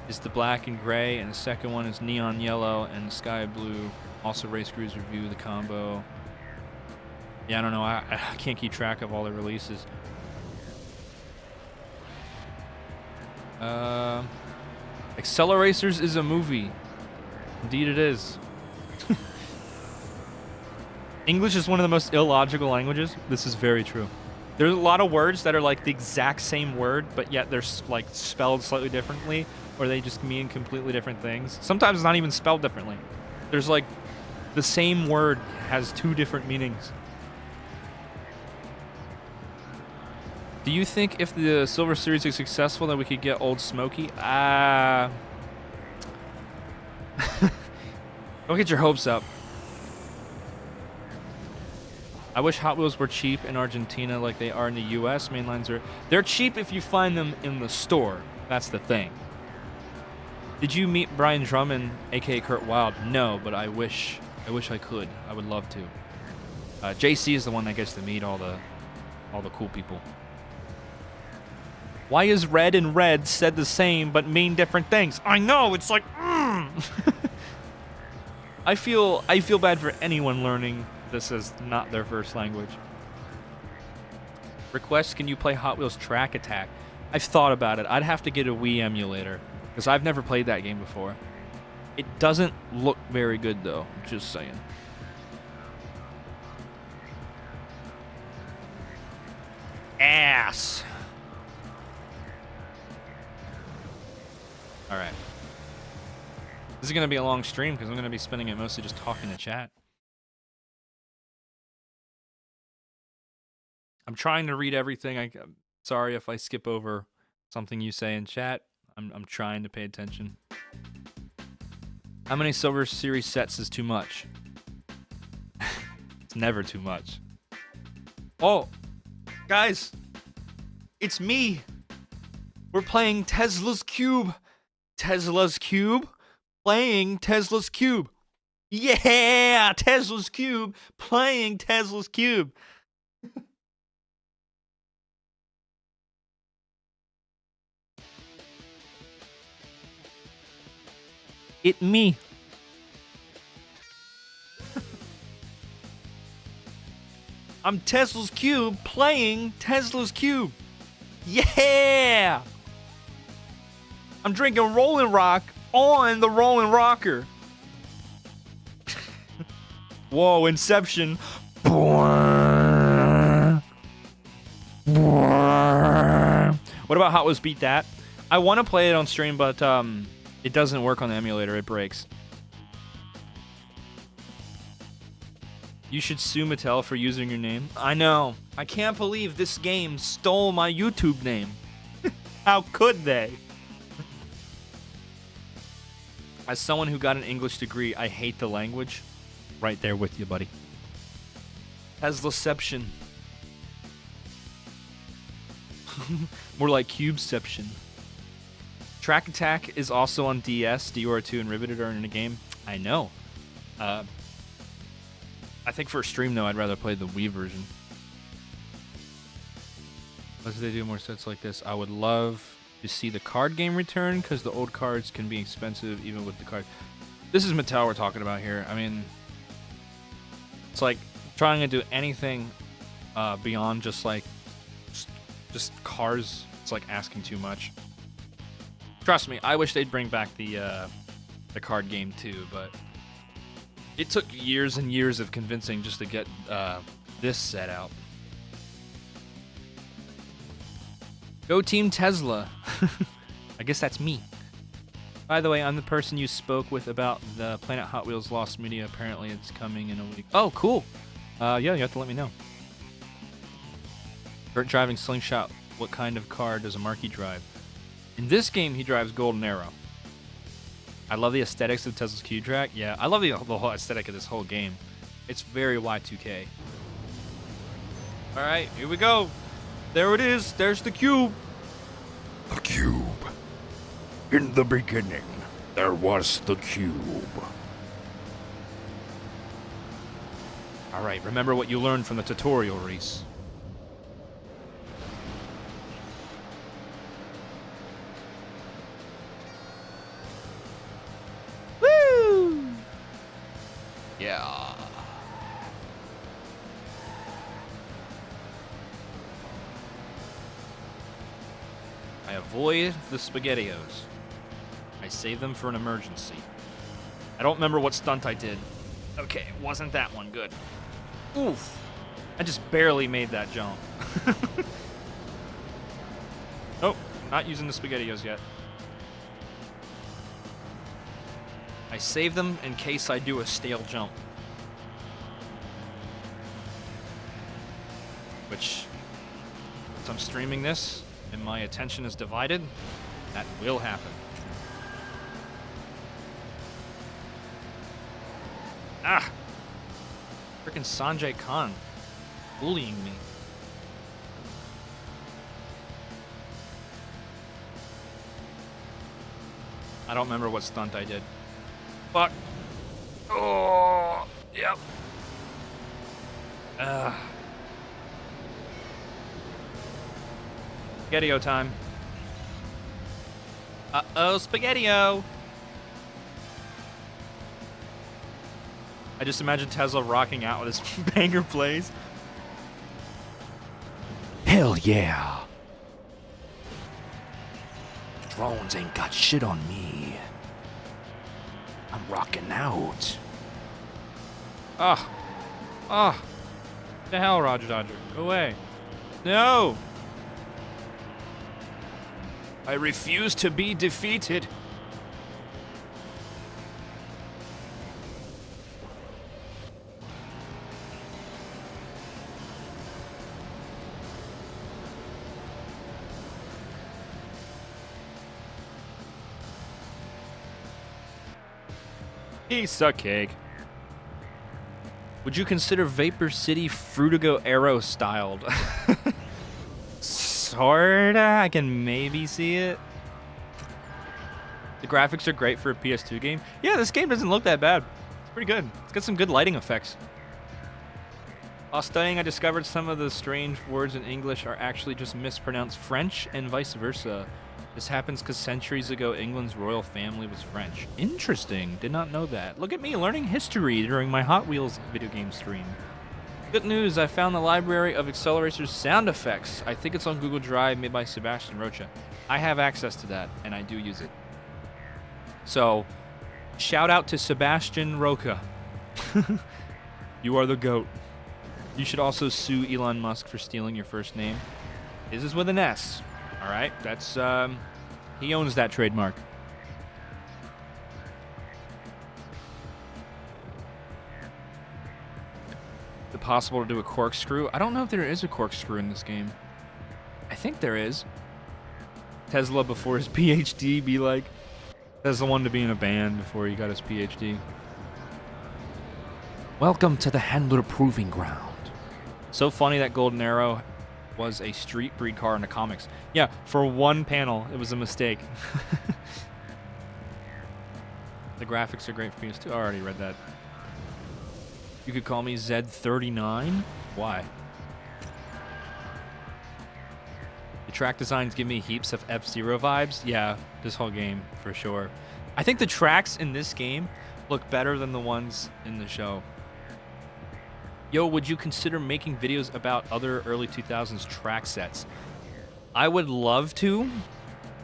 is the black and gray, and the second one is neon yellow and sky blue. Also, Race Crews review the combo. Yeah, I don't know. I can't keep track of all the releases. AcceleReece is a movie. Indeed it is. English is one of the most illogical languages. This is very true. There's a lot of words that are like the exact same word, but yet they're like spelled slightly differently, or they just mean completely different things. Sometimes it's not even spelled differently. There's like the same word has 2 different meanings. Do you think if the Silver Series is successful, that we could get Old Smoky? Don't get your hopes up. I wish Hot Wheels were cheap in Argentina like they are in the U.S. Mainlines they're cheap if you find them in the store. That's the thing. Did you meet Brian Drummond, aka Kurt Wilde? No, but I wish I could. I would love to. JC is the one that gets to meet all the cool people. Why is red and red said the same but mean different things? I know, it's like, I feel bad for anyone learning this as not their first language. Request, can you play Hot Wheels Track Attack? I've thought about it. I'd have to get a Wii emulator because I've never played that game before. It doesn't look very good though, just saying. Ass. All right. This is going to be a long stream because I'm going to be spending it mostly just talking to chat. I'm trying to read everything. I'm sorry if I skip over something you say in chat. I'm trying to pay attention. How many Silver Series sets is too much? It's never too much. Oh, guys, it's me. We're playing Tesla's Cube. Tesla's Cube? Playing Tesla's Cube. Yeah, Tesla's Cube. Playing Tesla's Cube. It me. I'm Tesla's Cube playing Tesla's Cube. Yeah! I'm drinking Rolling Rock on the Rolling Rocker. Whoa, Inception. What about Hot Wheels Beat That? I want to play it on stream, but it doesn't work on the emulator. It breaks. You should sue Mattel for using your name. I know. I can't believe this game stole my YouTube name. How could they? As someone who got an English degree, I hate the language. Right there with you, buddy. Teslaception. More like Cubeception. Track Attack is also on DS. DUR2 and Riveted are in the game. I know. I think for a stream, though, I'd rather play the Wii version. Unless they do more sets like this, I would love to see the card game return, because the old cards can be expensive even with the card. This is Mattel we're talking about here. I mean, it's like trying to do anything beyond just like just cars. It's like asking too much. Trust me, I wish they'd bring back the card game too, but it took years and years of convincing just to get this set out. Go Team Tesla. I guess that's me. By the way, I'm the person you spoke with about the Planet Hot Wheels Lost Media. Apparently it's coming in a week. Oh, cool. Yeah, you have to let me know. Kurt driving Slingshot. What kind of car does a Marky drive? In this game, he drives Golden Arrow. I love the aesthetics of Tesla's Cube Track. Yeah, I love the whole aesthetic of this whole game. It's very Y2K. All right, here we go. There it is. There's the cube. The cube. In the beginning, there was the cube. All right, remember what you learned from the tutorial, Reese. Woo! Yeah. I avoid the SpaghettiOs. I save them for an emergency. I don't remember what stunt I did. Okay, wasn't that one good. Oof. I just barely made that jump. Oh, not using the SpaghettiOs yet. I save them in case I do a stale jump. Which Since I'm streaming this and my attention is divided, that will happen. Ah! Frickin' Sanjay Khan bullying me. I don't remember what stunt I did. Fuck. Oh, yep. Spaghetti-O time. Uh-oh, Spaghetti-O. I just imagine Tesla rocking out with his banger plays. Hell yeah. Drones ain't got shit on me. I'm rocking out. Ah. Ah. The hell, Roger Dodger. Go away. No. I refuse to be defeated. Piece of cake. Would you consider Vapor City Fruitigo Arrow styled? Sorta. I can maybe see it. The graphics are great for a PS2 game. Yeah, this game doesn't look that bad. It's pretty good. It's got some good lighting effects. While studying, I discovered some of the strange words in English are actually just mispronounced French and vice versa. This happens because centuries ago, England's royal family was French. Interesting. Did not know that. Look at me learning history during my Hot Wheels video game stream. Good news, I found the library of AcceleReece's sound effects. I think it's on Google Drive, made by Sebastian Rocha. I have access to that, and I do use it. So, shout out to Sebastian Rocha. You are the GOAT. You should also sue Elon Musk for stealing your first name. His is with an S. All right, that's, he owns that trademark. Is it possible to do a corkscrew? I don't know if there is a corkscrew in this game. I think there is. Tesla before his PhD be like, Tesla wanted to be in a band before he got his PhD. Welcome to the Handler Proving Ground. So funny that Golden Arrow was a street breed car in the comics. Yeah, for one panel, it was a mistake. The graphics are great for PS2. I already read that. You could call me Z39? Why? The track designs give me heaps of F-Zero vibes. Yeah, this whole game, for sure. I think the tracks in this game look better than the ones in the show. Yo, would you consider making videos about other early 2000s track sets? I would love to.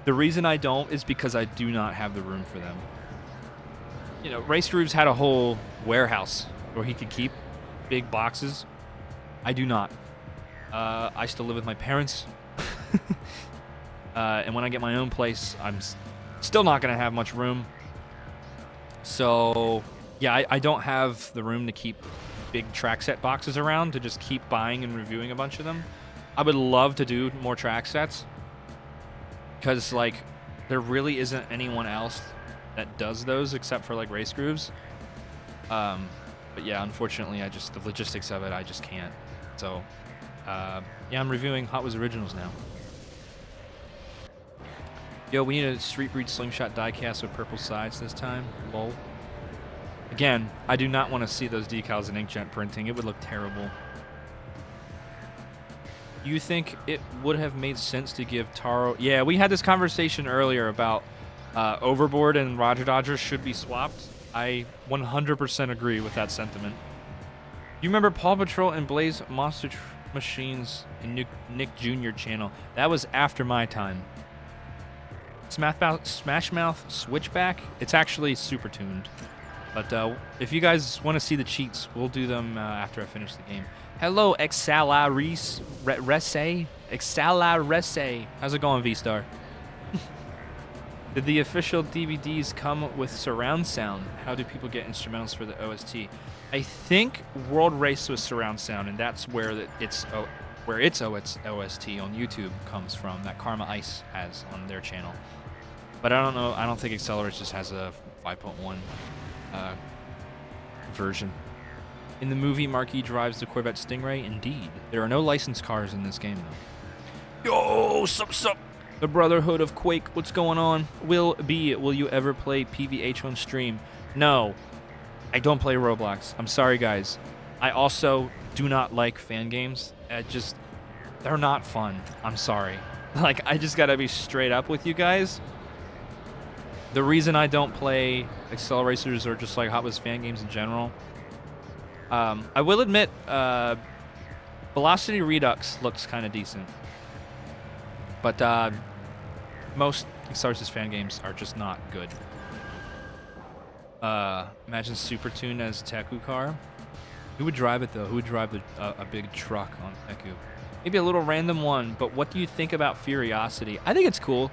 The reason I don't is because I do not have the room for them. You know, Race Grooves had a whole warehouse where he could keep big boxes. I do not. I still live with my parents. And when I get my own place, I'm still not going to have much room. So, yeah, I don't have the room to keep big track set boxes around to just keep buying and reviewing a bunch of them. I would love to do more track sets because, like, there really isn't anyone else that does those except for, like, Race Grooves. But yeah, unfortunately, the logistics of it, I just can't. So, yeah, I'm reviewing Hot Wheels Originals now. Yo, we need a Street Breed Slingshot diecast with purple sides this time. Lol. Again, I do not want to see those decals in inkjet printing. It would look terrible. You think it would have made sense to give Taro... Yeah, we had this conversation earlier about Overboard and Roger Dodger should be swapped. I 100% agree with that sentiment. You remember Paw Patrol and Blaze Monster Machines and Nick Jr. channel? That was after my time. Smash Mouth Switchback? It's actually super tuned. But if you guys want to see the cheats, we'll do them after I finish the game. Hello, AcceleReece. AcceleReece. How's it going, V-Star? Did the official DVDs come with surround sound? How do people get instrumentals for the OST? I think World Race was surround sound, and that's where it's where its OST on YouTube comes from, that Karma Ice has on their channel. But I don't know. I don't think AcceleReece just has a 5.1 version. In the movie, Marquis drives the Corvette Stingray. Indeed, there are no licensed cars in this game, though. Yo, sup? The Brotherhood of Quake. What's going on? Will you ever play PVH on stream? No, I don't play Roblox. I'm sorry, guys. I also do not like fan games. They're not fun. I'm sorry. Like, I just gotta be straight up with you guys. The reason I don't play AcceleRacers or just like Hot Wheels fan games in general, I will admit, Velocity Redux looks kind of decent, but most AcceleRacers fan games are just not good. Imagine Super Tune as Teku car. Who would drive it though? Who would drive a big truck on Teku? Maybe a little random one, but what do you think about Furiosity? I think it's cool.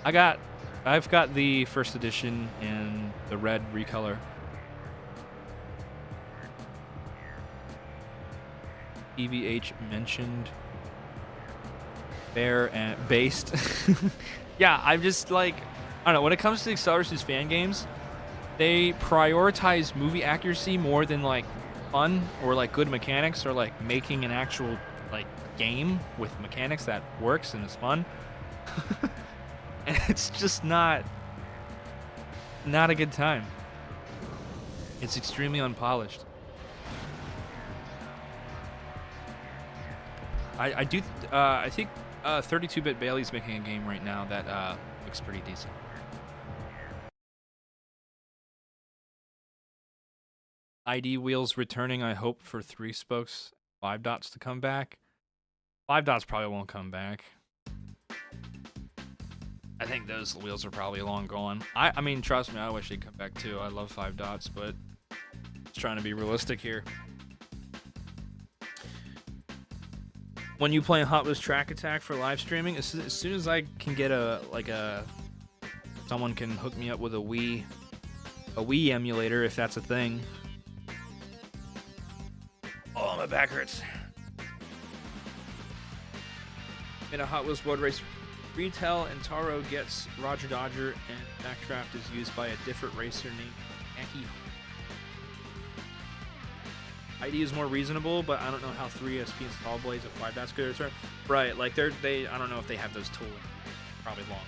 I've got the first edition in the red recolor. EVH mentioned Bear and Based. Yeah, I'm just like, I don't know, when it comes to the AcceleReece fan games, they prioritize movie accuracy more than like fun or like good mechanics or like making an actual like game with mechanics that works and is fun. And it's just not a good time. It's extremely unpolished. I think 32-bit Bailey's making a game right now that looks pretty decent. ID wheels returning, I hope, for 3 spokes, 5 dots to come back. 5 dots probably won't come back. I think those wheels are probably long gone. I mean, trust me, I wish they'd come back too. I love 5 dots, but just trying to be realistic here. When you play Hot Wheels Track Attack for live streaming, as soon as I can get someone can hook me up with a Wii emulator, if that's a thing. Oh, my back hurts. In a Hot Wheels Road Race retail, and Taro gets Roger Dodger, and Backdraft is used by a different racer named Aki. ID is more reasonable, but I don't know how 3 SP install blades at 5 dots could return. Right, like they I don't know if they have those tools. Probably long.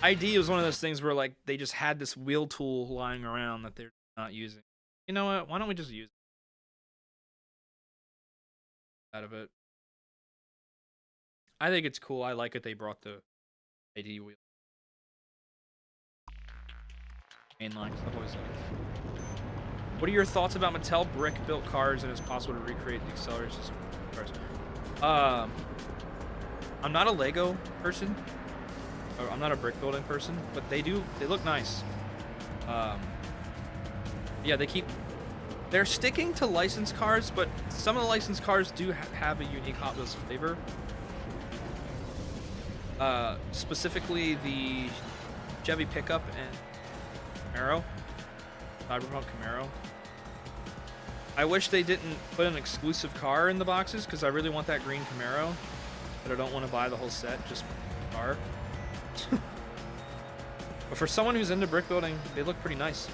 ID was one of those things where like they just had this wheel tool lying around that they're not using. You know what? Why don't we just use it out of it? I think it's cool. I like it. They brought the ID wheel. Mainline stuff always like. What are your thoughts about Mattel brick-built cars and it's possible to recreate the AcceleReece cars? I'm not a Lego person. Or I'm not a brick building person, but they look nice. Yeah, they're sticking to licensed cars, but some of the licensed cars do have a unique Hot Wheels flavor. Specifically the Chevy pickup and Camaro, Cyberpunk Camaro. I wish they didn't put an exclusive car in the boxes because I really want that green Camaro, but I don't want to buy the whole set just for the car. But for someone who's into brick building, they look pretty nice.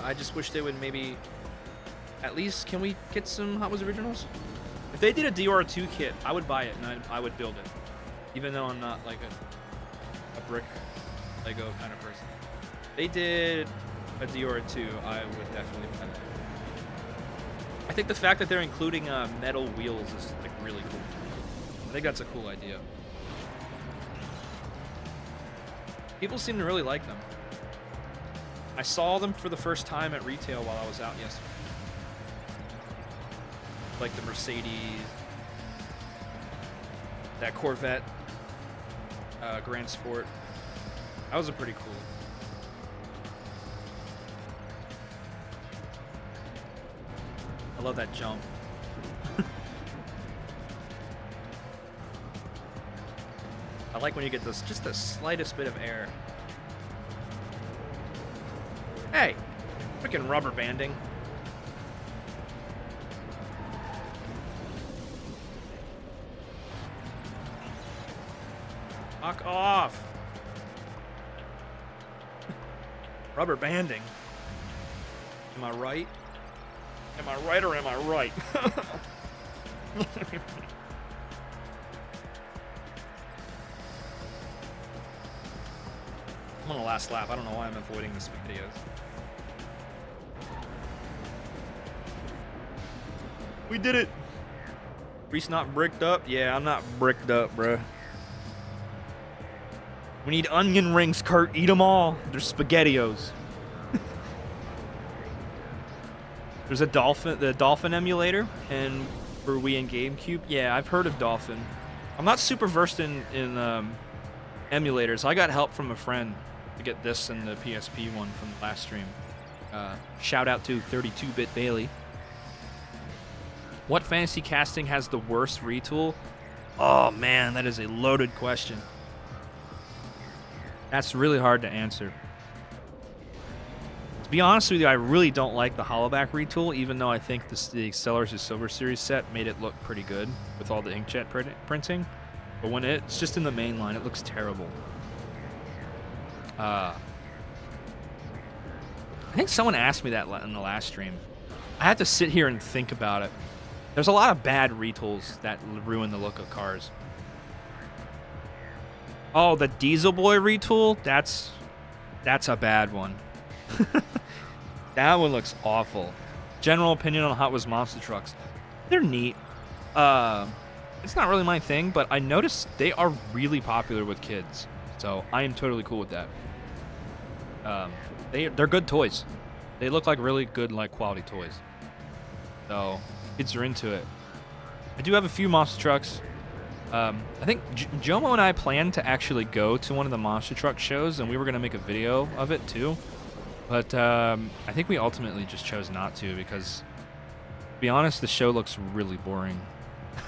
I just wish they would maybe, at least, can we get some Hot Wheels Originals? If they did a Dior 2 kit, I would buy it and I would build it. Even though I'm not like a brick Lego kind of person. If they did a Dior 2, I would definitely buy that. I think the fact that they're including metal wheels is like really cool. I think that's a cool idea. People seem to really like them. I saw them for the first time at retail while I was out yesterday. Like the Mercedes, that Corvette, Grand Sport. That was a pretty cool. I love that jump. I like when you get this, just the slightest bit of air. Hey, freaking rubber banding. Knock off. Rubber banding. Am I right? Am I right or am I right? I'm on the last lap. I don't know why I'm avoiding the spaghettios. We did it. Reese not bricked up? Yeah, I'm not bricked up, bruh. We need onion rings, Kurt. Eat them all. There's spaghettios. There's a Dolphin, the Dolphin emulator, and for Wii and GameCube. Yeah, I've heard of Dolphin. I'm not super versed in emulators. I got help from a friend to get this and the PSP one from the last stream. Shout out to 32-Bit Bailey. What fantasy casting has the worst retool? Oh man, that is a loaded question. That's really hard to answer. To be honest with you, I really don't like the Hollowback retool, even though I think the AcceleReece Silver Series set made it look pretty good with all the inkjet printing. But when it's just in the main line, it looks terrible. I think someone asked me that in the last stream. I had to sit here and think about it. There's a lot of bad retools that ruin the look of cars. Oh, the Diesel Boy retool? That's a bad one. That one looks awful. General opinion on Hot Wheels monster trucks. They're neat. It's not really my thing, but I noticed they are really popular with kids. So I am totally cool with that. They're good toys. They look like really good, like, quality toys. So kids are into it. I do have a few monster trucks. I think Jomo and I planned to actually go to one of the monster truck shows, and we were going to make a video of it too. But I think we ultimately just chose not to because, to be honest, the show looks really boring.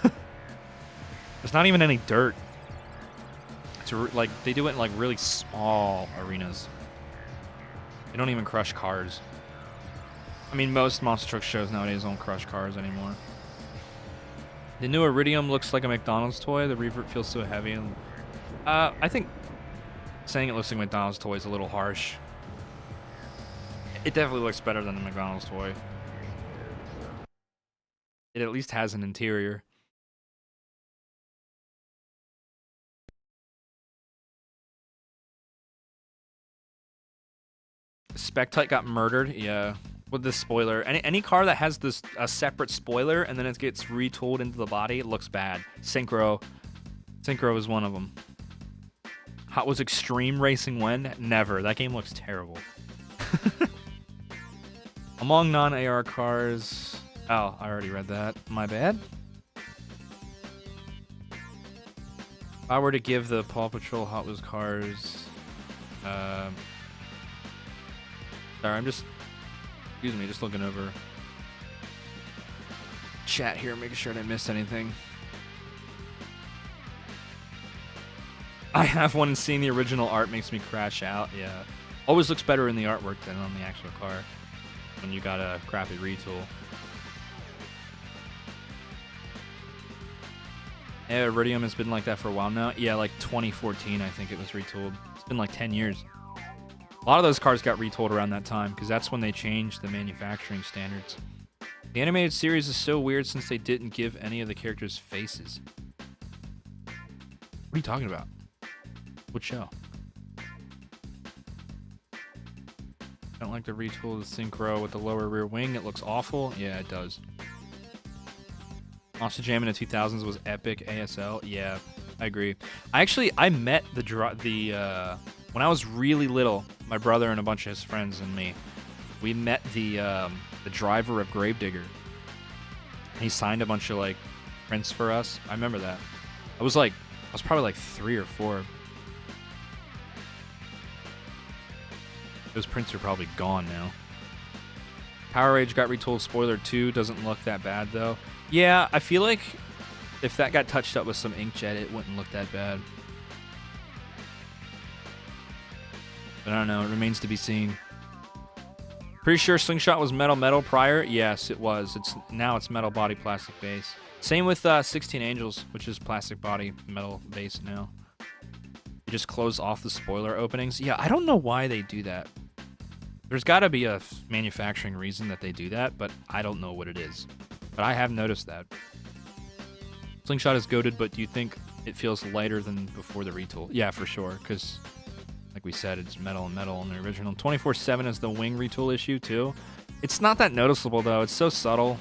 There's not even any dirt. It's like they do it in like really small arenas. They don't even crush cars. I mean, most monster truck shows nowadays don't crush cars anymore. The new Iridium looks like a McDonald's toy. The revert feels so heavy. And, I think saying it looks like a McDonald's toy is a little harsh. It definitely looks better than the McDonald's toy. It at least has an interior. Spectite got murdered. Yeah. With this spoiler. Any car that has this a separate spoiler and then it gets retooled into the body, it looks bad. Synchro is one of them. Hot Wheels Extreme Racing when? Never. That game looks terrible. Among non-AR cars... Oh, I already read that. My bad. If I were to give the Paw Patrol Hot Wheels cars... Sorry, I'm just... Excuse me, just looking over chat here, making sure I didn't miss anything. I have one and seeing the original art makes me crash out. Yeah. Always looks better in the artwork than on the actual car when you got a crappy retool. Yeah, Iridium has been like that for a while now. Yeah, like 2014, I think it was retooled. It's been like 10 years. A lot of those cars got retooled around that time because that's when they changed the manufacturing standards. The animated series is so weird since they didn't give any of the characters faces. What are you talking about? What show? I don't like the retool of the Synchro with the lower rear wing. It looks awful. Yeah, it does. Monster Jam in the 2000s was epic ASL. Yeah, I agree. I met when I was really little, my brother and a bunch of his friends and me, we met the driver of Gravedigger. He signed a bunch of like prints for us. I remember that. I was probably like 3 or 4. Those prints are probably gone now. Power Rage got retooled. Spoiler 2 doesn't look that bad though. Yeah, I feel like if that got touched up with some inkjet, it wouldn't look that bad. But I don't know. It remains to be seen. Pretty sure Slingshot was metal prior. Yes, it was. Now it's metal body, plastic base. Same with 16 Angels, which is plastic body, metal base now. You just close off the spoiler openings. Yeah, I don't know why they do that. There's got to be a manufacturing reason that they do that, but I don't know what it is. But I have noticed that. Slingshot is goated, but do you think it feels lighter than before the retool? Yeah, for sure, because like we said, it's metal and metal on the original. 24/7 is the wing retool issue, too. It's not that noticeable, though. It's so subtle.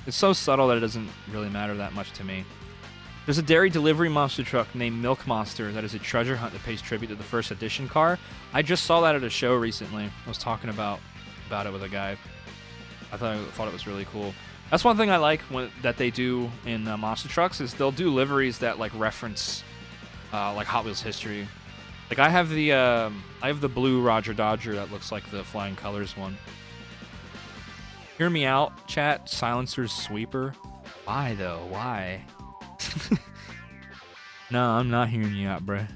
It's so subtle that it doesn't really matter that much to me. There's a dairy delivery monster truck named Milk Monster that is a treasure hunt that pays tribute to the first edition car. I just saw that at a show recently. I was talking about it with a guy. I thought it was really cool. That's one thing I like that they do in monster trucks is they'll do liveries that like reference like Hot Wheels history. Like I have the blue Roger Dodger that looks like the Flying Colors one. Hear me out, chat. Silencer's sweeper. Why though? Why? No, I'm not hearing you out, bruh.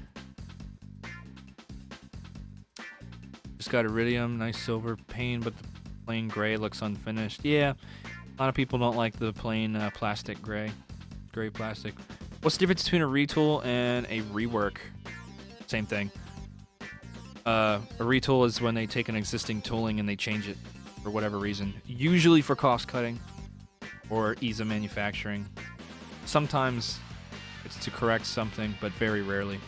Just got iridium, nice silver paint, but the plain gray looks unfinished. Yeah, a lot of people don't like the plain plastic gray plastic. What's the difference between a retool and a rework? Same thing. A retool is when they take an existing tooling and they change it for whatever reason. Usually for cost cutting or ease of manufacturing. Sometimes it's to correct something, but very rarely.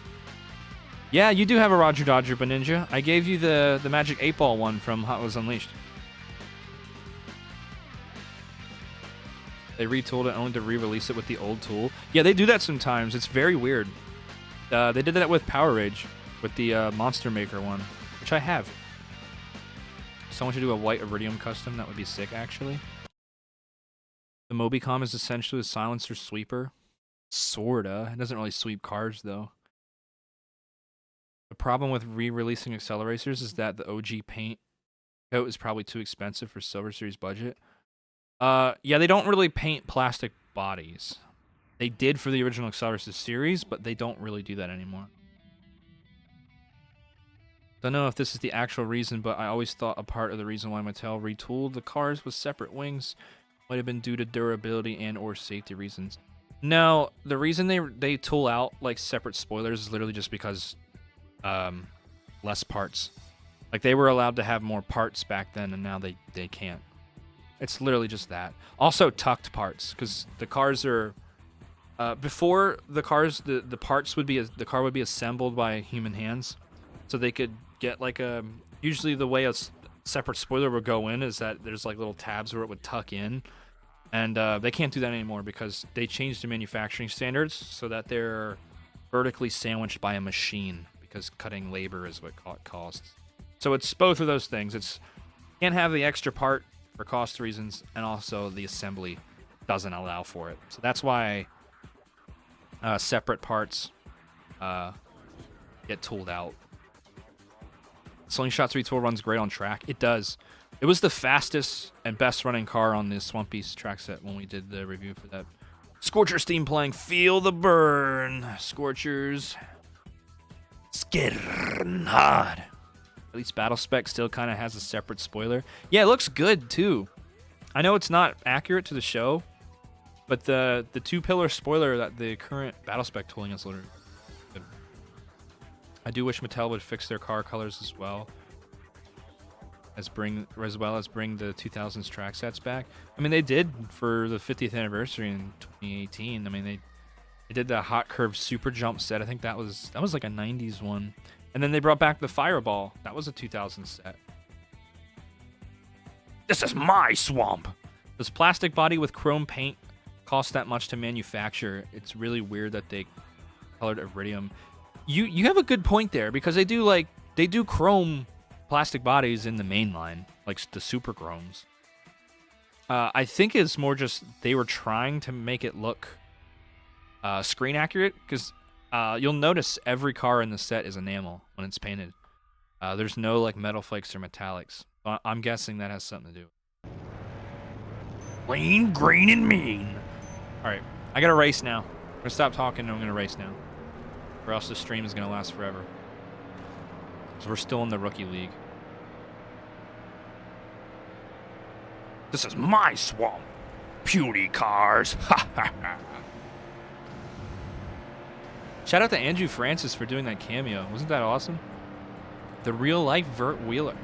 Yeah, you do have a Roger Dodger, Ninja. I gave you the Magic 8-Ball one from Hot Wheels Unleashed. They retooled it only to re-release it with the old tool. Yeah, they do that sometimes. It's very weird. They did that with Power Rage, with the Monster Maker one, which I have. Someone should do a white Iridium custom. That would be sick, actually. The Mobicom is essentially a silencer sweeper. Sorta. It doesn't really sweep cars, though. The problem with re-releasing AcceleRacers is that the OG paint coat is probably too expensive for Silver Series budget. Yeah, they don't really paint plastic bodies. They did for the original AcceleRacers series, but they don't really do that anymore. Don't know if this is the actual reason, but I always thought a part of the reason why Mattel retooled the cars with separate wings might have been due to durability and or safety reasons. No, the reason they tool out like separate spoilers is literally just because less parts. Like they were allowed to have more parts back then, and now they can't. It's literally just that. Also tucked parts, because the cars are before the cars the parts would be the car would be assembled by human hands, so they could get like a usually the way a separate spoiler would go in is that there's like little tabs where it would tuck in. And they can't do that anymore because they changed the manufacturing standards so that they're vertically sandwiched by a machine because cutting labor is what costs. So it's both of those things. It's can't have the extra part for cost reasons, and also the assembly doesn't allow for it. So that's why separate parts get tooled out. Slingshot's retool runs great on track. It does. It was the fastest and best running car on the Swamp Beast track set when we did the review for that. Scorcher's theme playing. Feel the burn. Scorchers. Skidding hard. At least Battle Spec still kind of has a separate spoiler. Yeah, it looks good too. I know it's not accurate to the show, but the two-pillar spoiler that the current Battle Spec tooling is literally good. I do wish Mattel would fix their car colors as well. As well as bring the 2000s track sets back. I mean, they did for the 50th anniversary in 2018. I mean, they did the Hot Curve Super Jump set. I think that was like a 90s one. And then they brought back the Fireball. That was a 2000 set. This is my swamp. Does plastic body with chrome paint cost that much to manufacture? It's really weird that they colored iridium. You have a good point there because they do chrome plastic bodies in the main line, like the Super Chromes. I think it's more just they were trying to make it look screen accurate, because you'll notice every car in the set is enamel when it's painted. There's no like metal flakes or metallics. I'm guessing that has something to do. Clean, green, and mean. All right, I gotta race now. I'm gonna stop talking and I'm gonna race now, or else the stream is gonna last forever. So we're still in the rookie league. This is my swamp. Puny cars. Ha ha ha. Shout out to Andrew Francis for doing that cameo. Wasn't that awesome? The real life Vert Wheeler.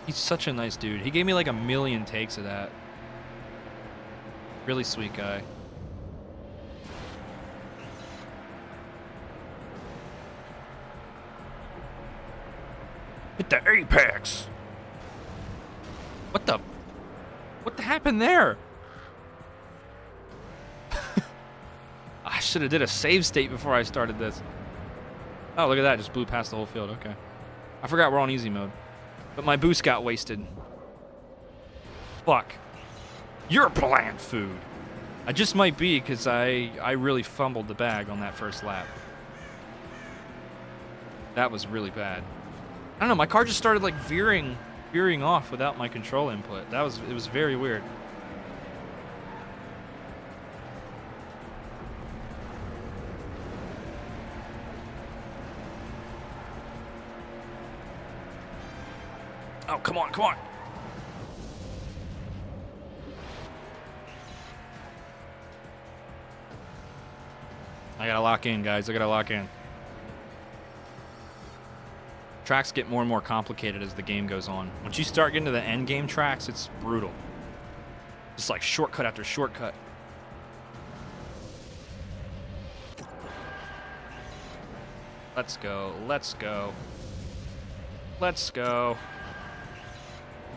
He's such a nice dude. He gave me like 1,000,000 takes of that. Really sweet guy. Hit the apex. What the happened there? I should have did a save state before I started this. Oh, look at that. Just blew past the whole field. Okay. I forgot we're on easy mode. But my boost got wasted. Fuck. You're plant food. I just might be because I really fumbled the bag on that first lap. That was really bad. I don't know. My car just started like veering off without my control input. It was very weird. Oh, come on, come on. I gotta lock in, guys. I gotta lock in. Tracks get more and more complicated as the game goes on. Once you start getting to the end game tracks, it's brutal. Just like shortcut after shortcut. Let's go. Let's go. Let's go.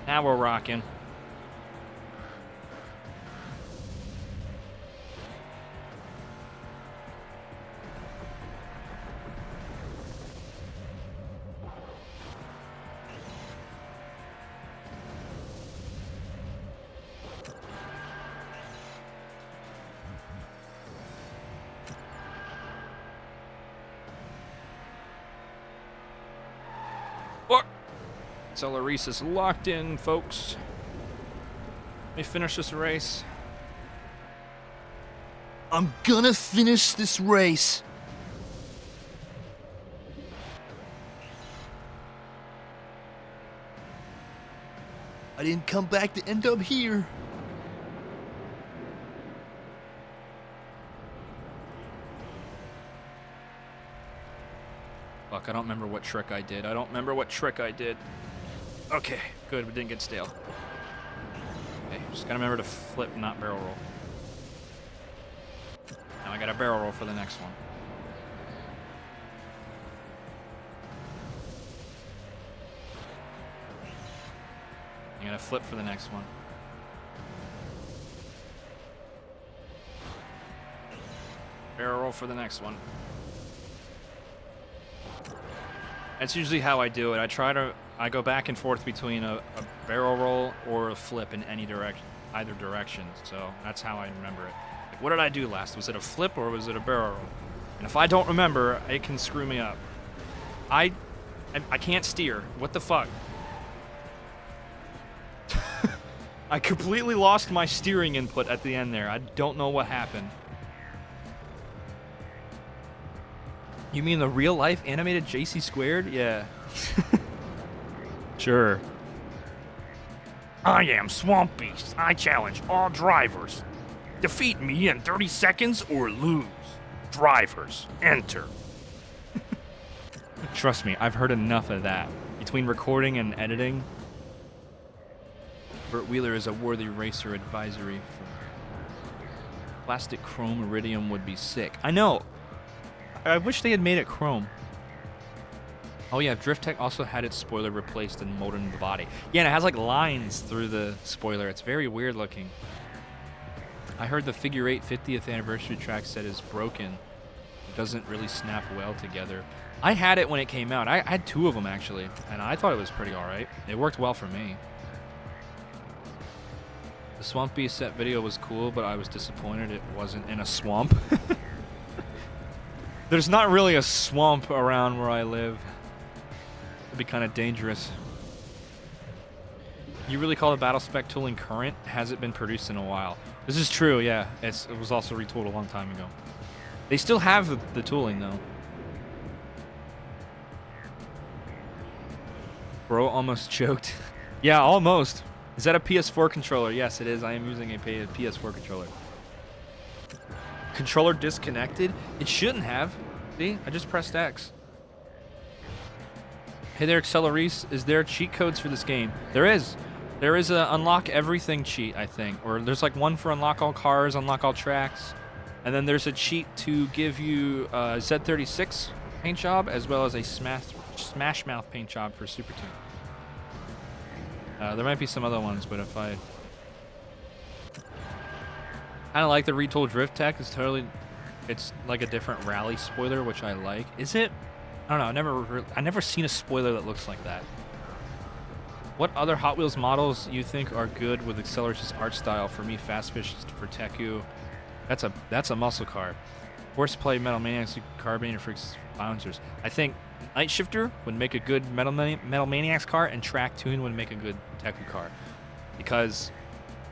Now we're rocking. What? AcceleReece is locked in, folks. Let me finish this race. I'm gonna finish this race. I didn't come back to end up here. Fuck, I don't remember what trick I did. Okay, good, we didn't get stale. Okay, just gotta remember to flip, not barrel roll. Now I got a barrel roll for the next one. I'm gonna flip for the next one. Barrel roll for the next one. That's usually how I do it. I go back and forth between a barrel roll or a flip in either direction. So that's how I remember it. Like, what did I do last? Was it a flip or was it a barrel roll? And if I don't remember, it can screw me up. I can't steer. What the fuck? I completely lost my steering input at the end there. I don't know what happened. You mean the real life animated JC Squared? Yeah. Sure. I am Swamp Beast. I challenge all drivers. Defeat me in 30 seconds or lose. Drivers, enter. Trust me, I've heard enough of that. Between recording and editing, Burt Wheeler is a worthy racer advisory. Plastic chrome iridium would be sick. I know. I wish they had made it chrome. Oh yeah, Drift Tech also had its spoiler replaced and molded in the body. Yeah, and it has like lines through the spoiler. It's very weird looking. I heard the Figure 8 50th anniversary track set is broken. It doesn't really snap well together. I had it when it came out. I had 2 of them actually, and I thought it was pretty alright. It worked well for me. The Swamp Beast set video was cool, but I was disappointed it wasn't in a swamp. There's not really a swamp around where I live. It'd be kind of dangerous. You really call the battle spec tooling current? Hasn't been produced in a while. This is true, yeah. It was also retooled a long time ago. They still have the tooling, though. Bro almost choked. Yeah, almost. Is that a PS4 controller? Yes, it is. I am using a PS4 controller. controller disconnected? It shouldn't have. See, I just pressed X. Hey there, AcceleReece. Is there cheat codes for this game? There is. There is a unlock everything cheat, I think. Or there's like one for unlock all cars, unlock all tracks. And then there's a cheat to give you a Z36 paint job as well as a Smash Mouth paint job for Super Tune. There might be some other ones, but if I... kind of like the retool drift tech. It's like a different rally spoiler, which I like. Is it? I don't know. I never seen a spoiler that looks like that. What other Hot Wheels models you think are good with AcceleReece's art style? For me, Fast Fish for Teku. That's a muscle car. Horseplay Metal Maniacs, Carbine for Bouncers. I think Night Shifter would make a good Metal Maniacs car, and Track Tune would make a good Teku car. Because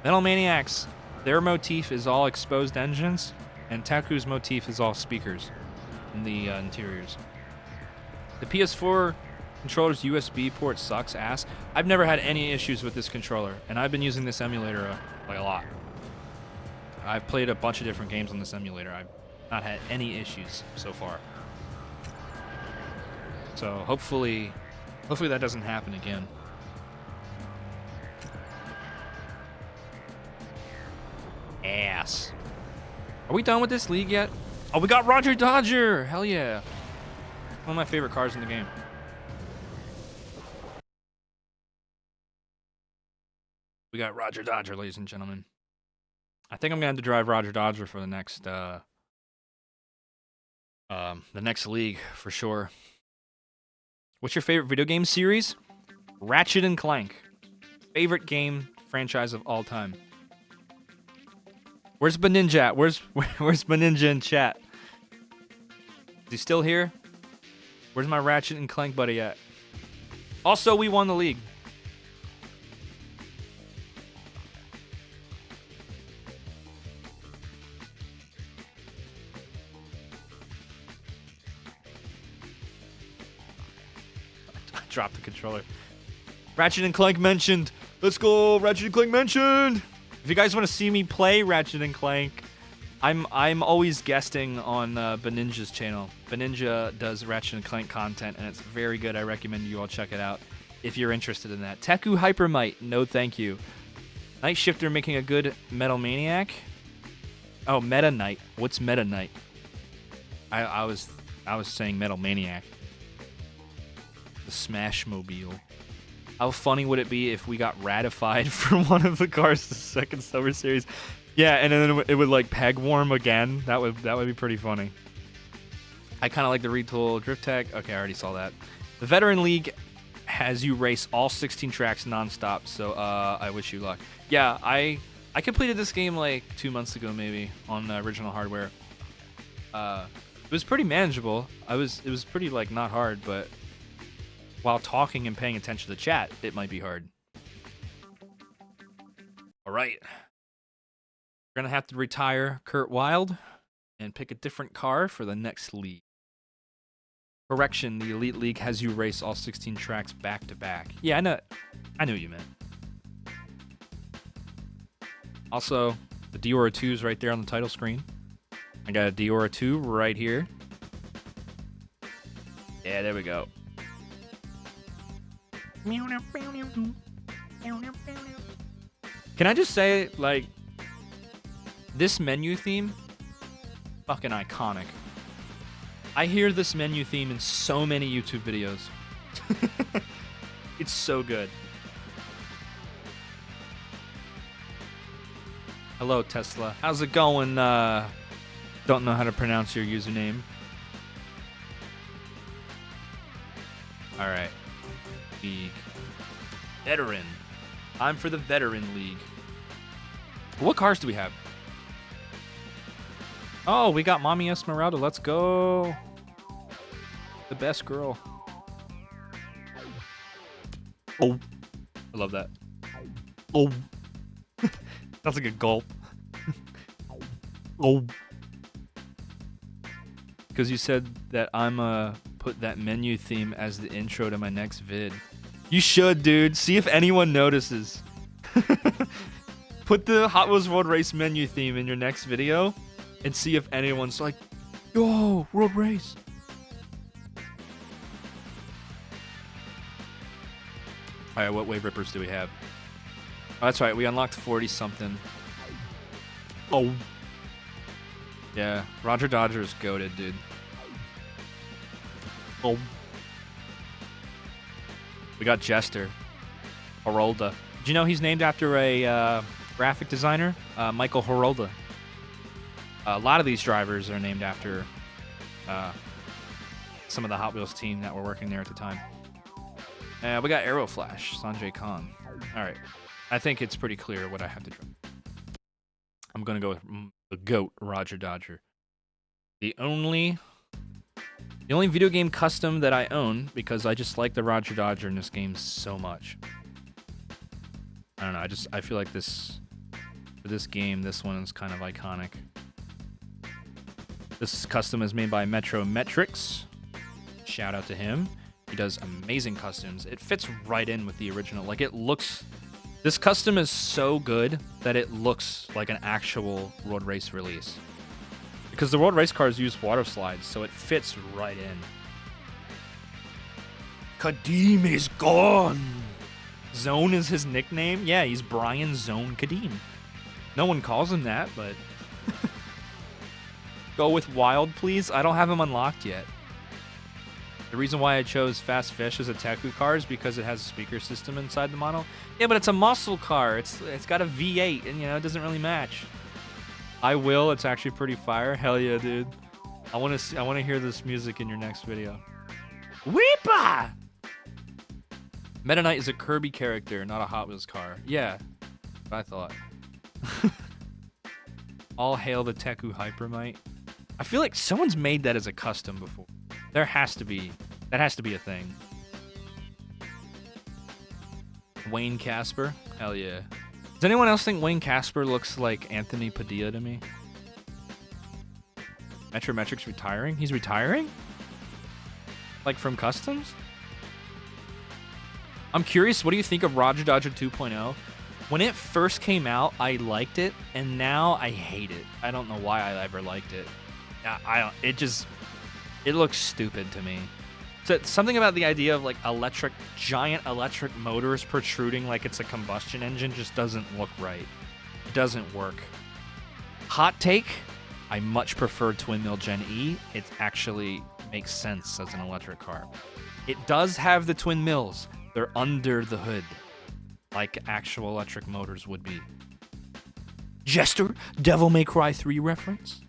Metal Maniacs, their motif is all exposed engines, and Teku's motif is all speakers in the interiors. The PS4 controller's USB port sucks ass. I've never had any issues with this controller, and I've been using this emulator like a lot. I've played a bunch of different games on this emulator. I've not had any issues so far. So hopefully that doesn't happen again. Ass. Are we done with this league yet? Oh, we got Roger Dodger! Hell yeah. One of my favorite cars in the game. We got Roger Dodger, ladies and gentlemen. I think I'm gonna have to drive Roger Dodger for the next league for sure. What's your favorite video game series? Ratchet and Clank. Favorite game franchise of all time. Where's Beninja at? Where's Beninja in chat? Is he still here? Where's my Ratchet and Clank buddy at? Also, we won the league. I dropped the controller. Ratchet and Clank mentioned. Let's go, Ratchet and Clank mentioned. If you guys want to see me play Ratchet and Clank, I'm always guesting on Beninja's channel. Beninja does Ratchet and Clank content, and it's very good. I recommend you all check it out if you're interested in that. Teku Hypermite, no thank you. Night Shifter making a good Metal Maniac. Oh, Meta Knight. What's Meta Knight? I was saying Metal Maniac. The Smash Mobile. How funny would it be if we got ratified for one of the cars the second Summer Series? Yeah, and then it would like peg warm again. That would be pretty funny. I kind of like the retool drift tech. Okay, I already saw that. The Veteran League has you race all 16 tracks nonstop. So I wish you luck. Yeah, I completed this game like 2 months ago maybe on the original hardware. It was pretty manageable. It was pretty like not hard, but while talking and paying attention to the chat, it might be hard. All right. We're going to have to retire Kurt Wilde and pick a different car for the next league. Correction, the Elite League has you race all 16 tracks back to back. Yeah, I knew what you meant. Also, the Diora 2 is right there on the title screen. I got a Diora 2 right here. Yeah, there we go. Can I just say, like, this menu theme, fucking iconic. I hear this menu theme in so many YouTube videos. It's so good. Hello, Tesla. How's it going? Don't know how to pronounce your username. All right. League. Veteran. I'm for the Veteran League. What cars do we have? Oh, we got Mommy Esmeralda. Let's go. The best girl. Oh. I love that. Oh. That's like a gulp. Oh. Because you said that I'm put that menu theme as the intro to my next vid. You should, dude. See if anyone notices. Put the Hot Wheels World Race menu theme in your next video. and see if anyone's like, yo, World Race. All right, what wave rippers do we have? Oh, that's right, we unlocked 40-something. Oh. Yeah, Roger Dodger is goated, dude. Oh. We got Jester. Horolda. Did you know he's named after a graphic designer? Michael Horolda. A lot of these drivers are named after some of the Hot Wheels team that were working there at the time. We got Aeroflash, Sanjay Khan. All right. I think it's pretty clear what I have to draw. I'm going to go with the GOAT, Roger Dodger. The only video game custom that I own, because I just like the Roger Dodger in this game so much. I don't know, I feel like for this game, this one is kind of iconic. This custom is made by Metro Metrics. Shout out to him. He does amazing customs. It fits right in with the original. Like, it looks... This custom is so good that it looks like an actual Road Race release. Because the Road Race cars use water slides, so it fits right in. Kadeem is gone! Zone is his nickname? Yeah, he's Brian Zone Kadeem. No one calls him that, but... Go with Wild, please? I don't have him unlocked yet. The reason why I chose Fast Fish as a Teku car is because it has a speaker system inside the model. Yeah, but it's a muscle car. It's got a V8, and, you know, it doesn't really match. I will. It's actually pretty fire. Hell yeah, dude. I want to hear this music in your next video. Weepa! Meta Knight is a Kirby character, not a Hot Wheels car. Yeah, what I thought. All hail the Teku Hypermite. I feel like someone's made that as a custom before. There has to be. That has to be a thing. Wayne Casper. Hell yeah. Does anyone else think Wayne Casper looks like Anthony Padilla to me? Metrometrics retiring? He's retiring? Like from customs? I'm curious, what do you think of Roger Dodger 2.0? When it first came out, I liked it, and now I hate it. I don't know why I ever liked it. It looks stupid to me. So something about the idea of like giant electric motors protruding like it's a combustion engine just doesn't look right. It doesn't work. Hot take, I much prefer Twin Mill Gen E. It actually makes sense as an electric car. It does have the twin mills. They're under the hood, like actual electric motors would be. Jester, Devil May Cry 3 reference.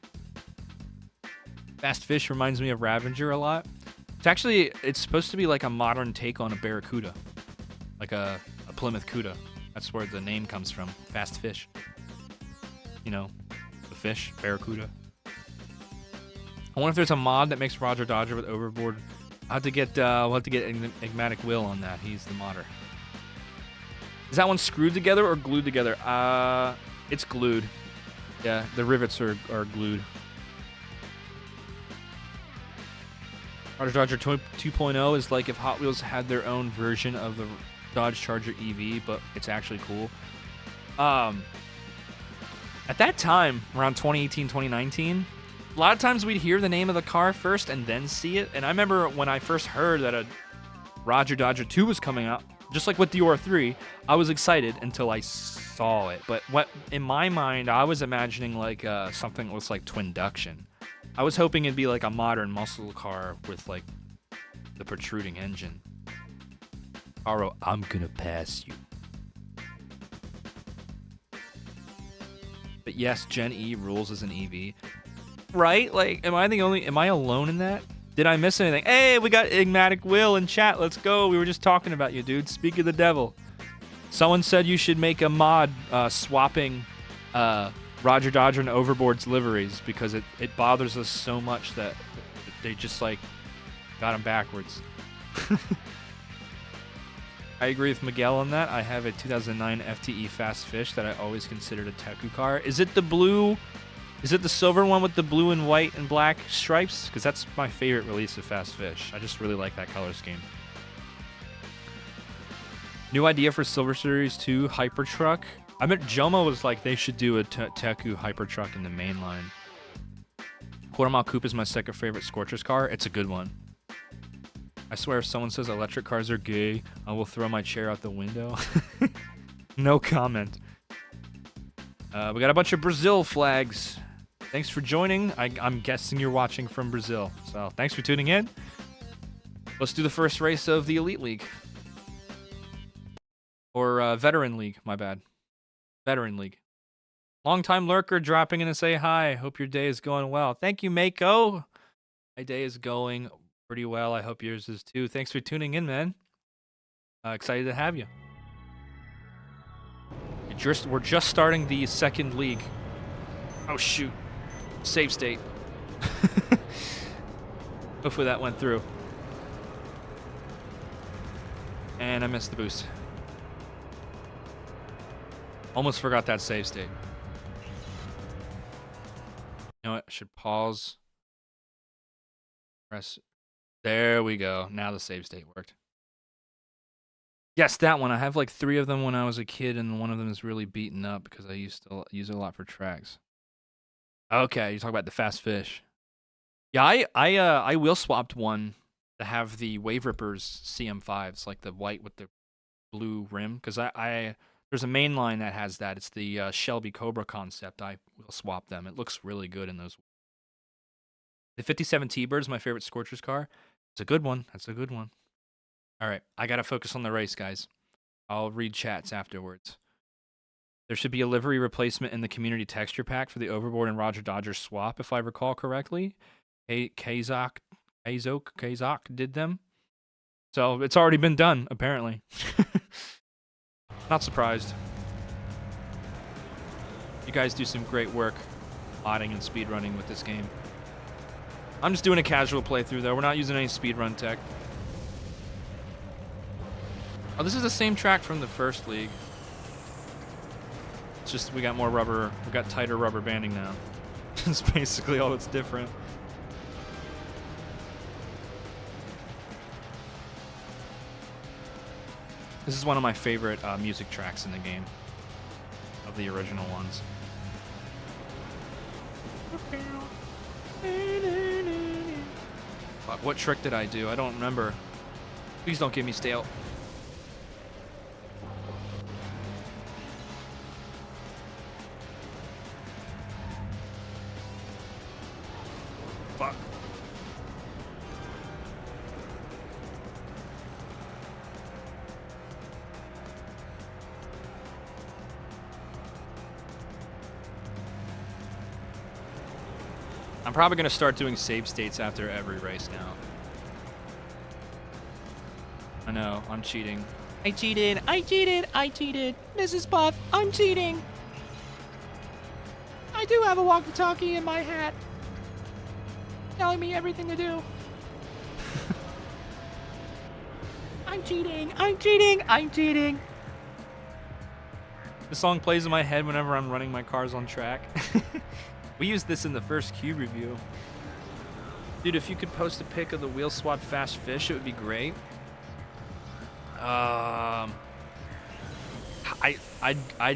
Fast Fish reminds me of Ravager a lot. It's supposed to be like a modern take on a Barracuda. Like a Plymouth Cuda. That's where the name comes from. Fast Fish. You know, the fish, Barracuda. I wonder if there's a mod that makes Roger Dodger with overboard. We'll have to get Enigmatic Will on that. He's the modder. Is that one screwed together or glued together? It's glued. Yeah, the rivets are glued. Roger Dodger 2.0 is like if Hot Wheels had their own version of the Dodge Charger EV, but it's actually cool. At that time, around 2018, 2019, a lot of times we'd hear the name of the car first and then see it. And I remember when I first heard that a Roger Dodger 2 was coming out, just like with the Dior 3, I was excited until I saw it. But in my mind, I was imagining like something that was like Twinduction. I was hoping it'd be like a modern muscle car with like the protruding engine. Aro, I'm gonna pass you. But yes, Gen E rules as an EV. Right? Like, am I alone in that? Did I miss anything? Hey, we got Enigmatic Will in chat. Let's go. We were just talking about you, dude. Speak of the devil. Someone said you should make a mod swapping Roger Dodger and Overboard's liveries because it bothers us so much that they just like got them backwards. I agree with Miguel on that. I have a 2009 FTE Fast Fish that I always considered a Teku car. Is it the blue? Is it the silver one with the blue and white and black stripes? Because that's my favorite release of Fast Fish. I just really like that color scheme. New idea for Silver Series 2 Hypertruck. I mean, Joma was like they should do a Teku Hypertruck in the main line. Quarter Mile Coupe is my second favorite Scorchers car. It's a good one. I swear if someone says electric cars are gay, I will throw my chair out the window. No comment. We got a bunch of Brazil flags. Thanks for joining. I'm guessing you're watching from Brazil. So thanks for tuning in. Let's do the first race of the Elite League. Or Veteran League, my bad. Veteran League. Long-time lurker dropping in to say hi. Hope your day is going well. Thank you, Mako. My day is going pretty well. I hope yours is too. Thanks for tuning in, man. Excited to have you. We're just starting the second league. Oh, shoot. Save state. Hopefully that went through. And I missed the boost. Almost forgot that save state. You know what? I should pause. Press. There we go. Now the save state worked. Yes, that one. I have like 3 of them when I was a kid, and one of them is really beaten up because I used to use it a lot for tracks. Okay, you talk about the fast fish. Yeah, I wheel swapped one to have the Wave Rippers CM5s, like the white with the blue rim, because there's a main line that has that. It's the Shelby Cobra concept. I wheel swap them. It looks really good in those. The 57 T-Bird is my favorite Scorchers car. It's a good one. That's a good one. All right, I got to focus on the race, guys. I'll read chats afterwards. There should be a livery replacement in the community texture pack for the Overboard and Roger Dodger swap, if I recall correctly. Kazak did them. So it's already been done, apparently. Not surprised. You guys do some great work modding and speedrunning with this game. I'm just doing a casual playthrough, though. We're not using any speedrun tech. Oh, this is the same track from the first league. It's just we got more rubber. We got tighter rubber banding now. That's basically all that's different. This is one of my favorite music tracks in the game. Of the original ones. What trick did I do? I don't remember. Please don't get me stale. Fuck. I'm probably going to start doing save states after every race now. I know, I'm cheating. I cheated, I cheated, I cheated. Mrs. Puff, I'm cheating. I do have a walkie-talkie in my hat. Telling me everything to do. I'm cheating, I'm cheating, I'm cheating. The song plays in my head whenever I'm running my cars on track. We used this in the first Cube review. Dude, if you could post a pic of the wheel swap fast fish, it would be great. I'd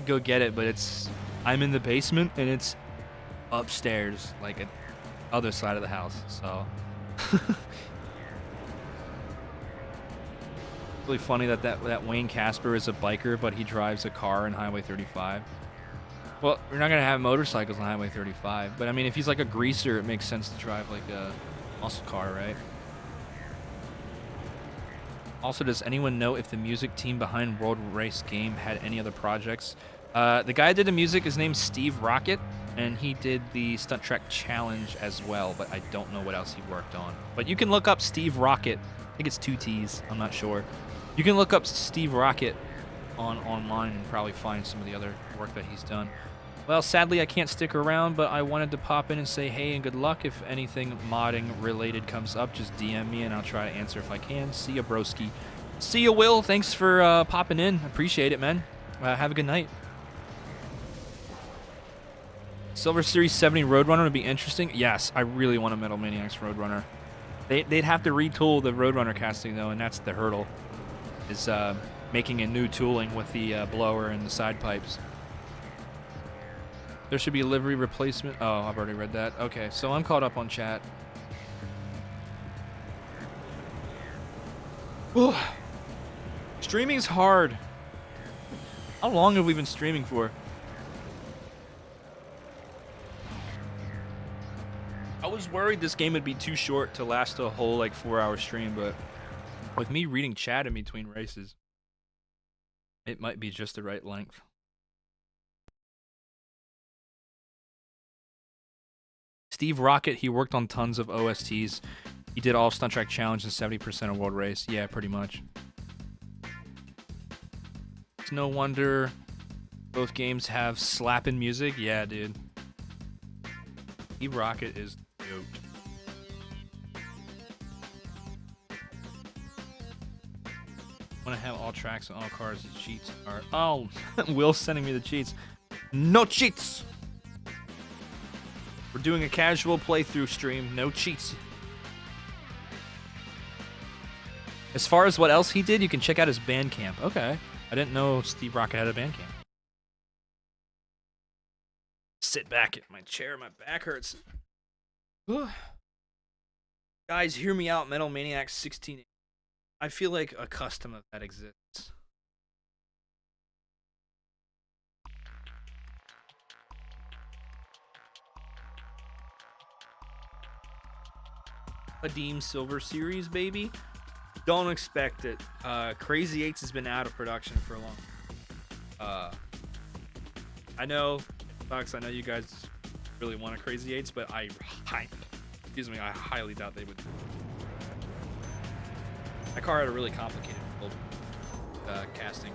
go get it, but I'm in the basement and it's upstairs, like at the other side of the house. So really funny that Wayne Casper is a biker, but he drives a car in Highway 35. Well, we're not gonna have motorcycles on Highway 35, but I mean, if he's like a greaser, it makes sense to drive like a muscle car, right? Also, does anyone know if the music team behind World Race Game had any other projects? The guy that did the music is named Steve Rocket, and he did the Stunt Track Challenge as well, but I don't know what else he worked on. But you can look up Steve Rocket. I think it's 2 T's. I'm not sure. You can look up Steve Rocket online and probably find some of the other work that he's done. Well, sadly, I can't stick around, but I wanted to pop in and say hey and good luck. If anything modding related comes up, just DM me and I'll try to answer if I can. See ya, broski. See ya, Will. Thanks for popping in. Appreciate it, man. Have a good night. Silver Series 70 Roadrunner would be interesting. Yes, I really want a Metal Maniacs Roadrunner. They'd have to retool the Roadrunner casting, though, and that's the hurdle, is making a new tooling with the blower and the side pipes. There should be a livery replacement. Oh, I've already read that. Okay, so I'm caught up on chat. Streaming's hard. How long have we been streaming for? I was worried this game would be too short to last a whole like 4-hour stream, but with me reading chat in between races, it might be just the right length. Steve Rocket, he worked on tons of OSTs. He did all of Stunt Track Challenge and 70% of World Race. Yeah, pretty much. It's no wonder both games have slapping music. Yeah, dude. Steve Rocket is dope. Want to have all tracks and all cars as cheats are. Oh, Will's sending me the cheats. No cheats! We're doing a casual playthrough stream. No cheats. As far as what else he did, you can check out his Bandcamp. Okay. I didn't know Steve Rocket had a Bandcamp. Sit back in my chair. My back hurts. Guys, hear me out. Metal Maniac 16. I feel like a custom of that exists. Adeem Silver Series, baby. Don't expect it. Crazy Eights has been out of production for a long. I know, Fox. I know you guys really want a Crazy Eights, but I highly doubt they would. My car had a really complicated build, casting.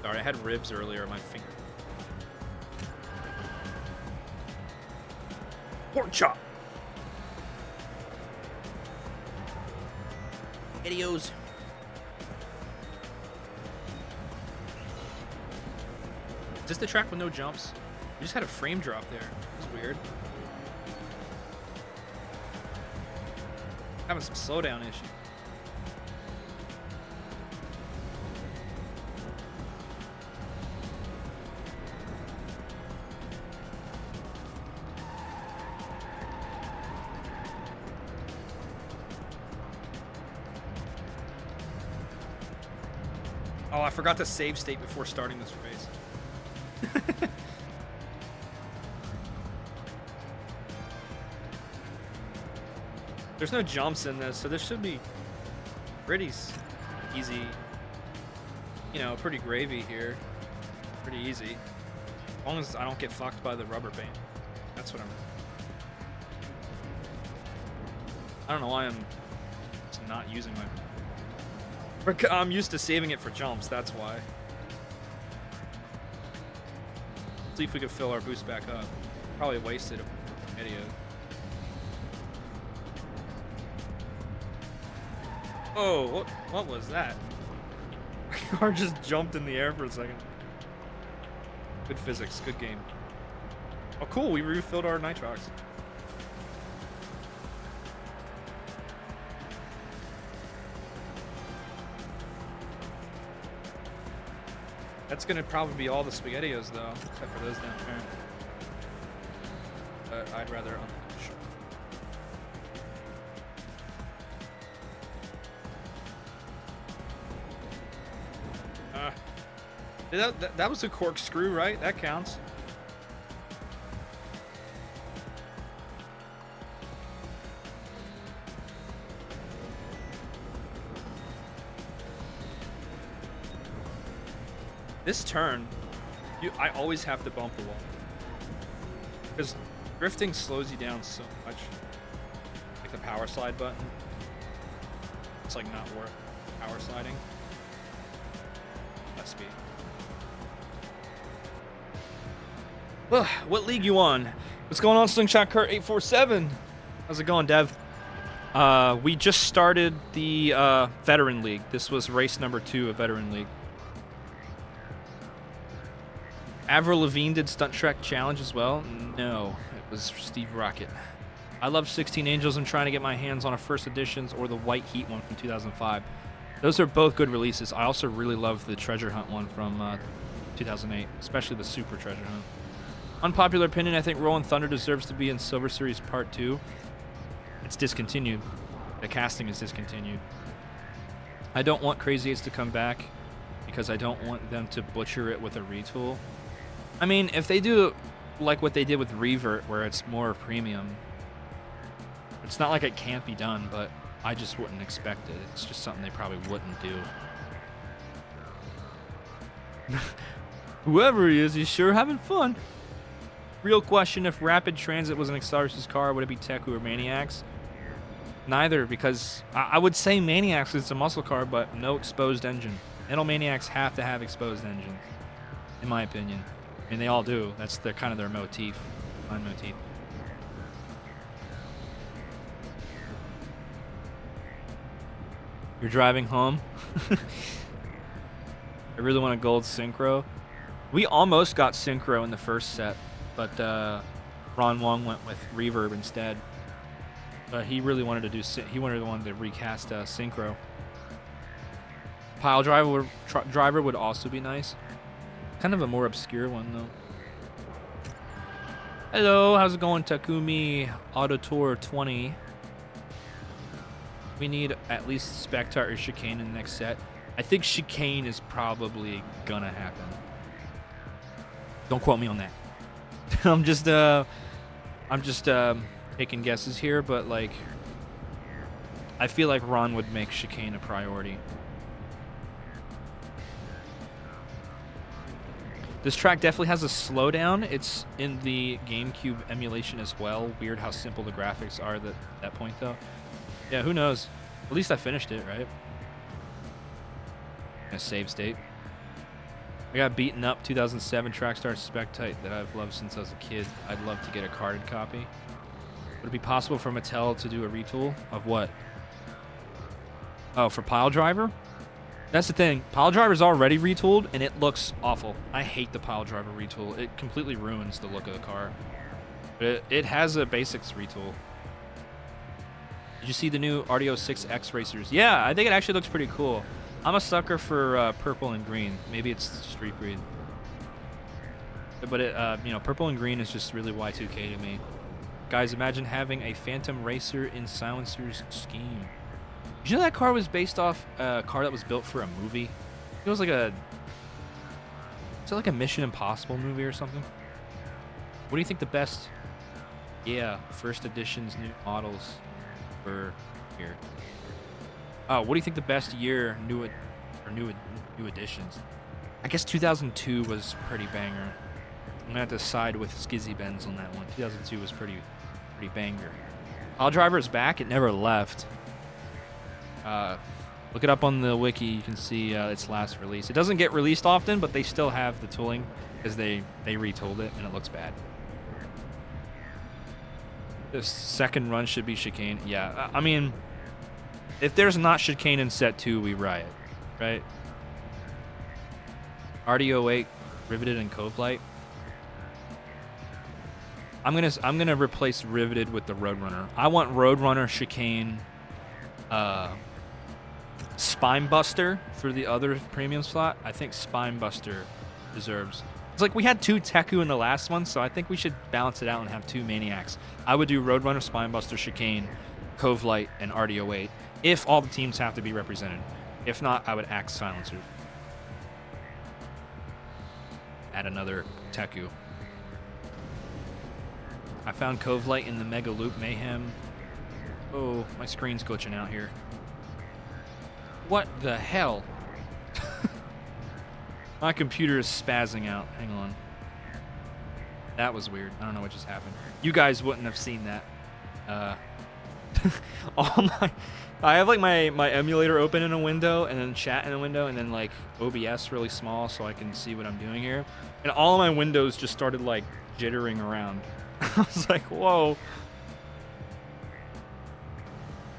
Sorry, I had ribs earlier. My finger. Pork chop. Videos. Is this the track with no jumps? We just had a frame drop there. It's weird. Having some slowdown issue. Oh, I forgot to save state before starting this race. There's no jumps in this, so this should be pretty easy. You know, pretty gravy here. Pretty easy. As long as I don't get fucked by the rubber band. That's what I don't know why I'm just not using my... I'm used to saving it for jumps, that's why. See if we can fill our boost back up. Probably wasted a video. Oh, what was that? My car just jumped in the air for a second. Good physics, good game. Oh cool, we refilled our nitrox. That's gonna probably be all the SpaghettiOs though, except for those down there. But I'd rather that was a corkscrew, right? That counts. This turn, I always have to bump the wall. Because drifting slows you down so much. Like the power slide button. It's like not worth power sliding. Less speed. Well, what league you on? What's going on, Slingshot Kurt 847? How's it going, Dev? We just started the Veteran League. This was race number 2 of Veteran League. Avril Lavigne did Stunt Track Challenge as well? No, it was Steve Rocket. I love 16 Angels. I'm trying to get my hands on a first editions or the White Heat one from 2005. Those are both good releases. I also really love the Treasure Hunt one from 2008, especially the Super Treasure Hunt. Unpopular opinion, I think Rolling Thunder deserves to be in Silver Series Part 2. It's discontinued. The casting is discontinued. I don't want Crazy 8s to come back because I don't want them to butcher it with a retool. I mean, if they do like what they did with Revert, where it's more premium, it's not like it can't be done, but I just wouldn't expect it. It's just something they probably wouldn't do. Whoever he is, he's sure having fun. Real question, if Rapid Transit was an AcceleReece's car, would it be Teku or Maniacs? Neither, because I would say Maniacs is a muscle car, but no exposed engine. Maniacs have to have exposed engines, in my opinion. I mean, they all do. That's kind of their motif, line motif. You're driving home? I really want a gold synchro. We almost got synchro in the first set, but Ron Wong went with reverb instead. But he really wanted to do. He wanted to recast synchro. Pile driver would also be nice. Kind of a more obscure one though. Hello, how's it going, Takumi Auto Tour 20? We need at least Spectre or Chicane in the next set. I think Chicane is probably gonna happen. Don't quote me on that. I'm just taking guesses here, but like, I feel like Ron would make Chicane a priority. This track definitely has a slowdown. It's in the GameCube emulation as well. Weird how simple the graphics are at that point, though. Yeah, who knows? At least I finished it, right? A save state. I got beaten up 2007 Trackstar Spectite that I've loved since I was a kid. I'd love to get a carded copy. Would it be possible for Mattel to do a retool of what? Oh, for Pile Driver? That's the thing. Pile Driver's already retooled, and it looks awful. I hate the Pile Driver retool. It completely ruins the look of the car. But it has a basics retool. Did you see the new RDO 6X racers? Yeah, I think it actually looks pretty cool. I'm a sucker for purple and green. Maybe it's street breed. But you know, purple and green is just really Y2K to me. Guys, imagine having a Phantom Racer in Silencer's scheme. Did you know that car was based off a car that was built for a movie? It was like a... Is it like a Mission Impossible movie or something? What do you think the best... Yeah, first edition's new models were here. Oh, what do you think the best year new editions? I guess 2002 was pretty banger. I'm gonna have to side with Skizzy Benz on that one. 2002 was pretty banger. Pile Driver is back. It never left. Look it up on the wiki. You can see its last release. It doesn't get released often, but they still have the tooling because they retooled it and it looks bad. The second run should be Chicane. Yeah, I mean, if there's not Chicane in set 2, we riot, right? RDO8, Riveted, and Cove Light. I'm gonna replace Riveted with the Roadrunner. I want Roadrunner, Chicane, Spinebuster for the other premium slot. I think Spinebuster deserves. It's like we had 2 Teku in the last one, so I think we should balance it out and have 2 Maniacs. I would do Roadrunner, Spinebuster, Chicane, Cove Light, and RDO8 if all the teams have to be represented. If not, I would axe Silencer. Add another Teku. I found Cove Light in the Mega Loop Mayhem. Oh, my screen's glitching out here. What the hell? My computer is spazzing out. Hang on. That was weird. I don't know what just happened. You guys wouldn't have seen that. I have like my emulator open in a window and then chat in a window and then like OBS really small so I can see what I'm doing here. And all of my windows just started like jittering around. I was like, whoa.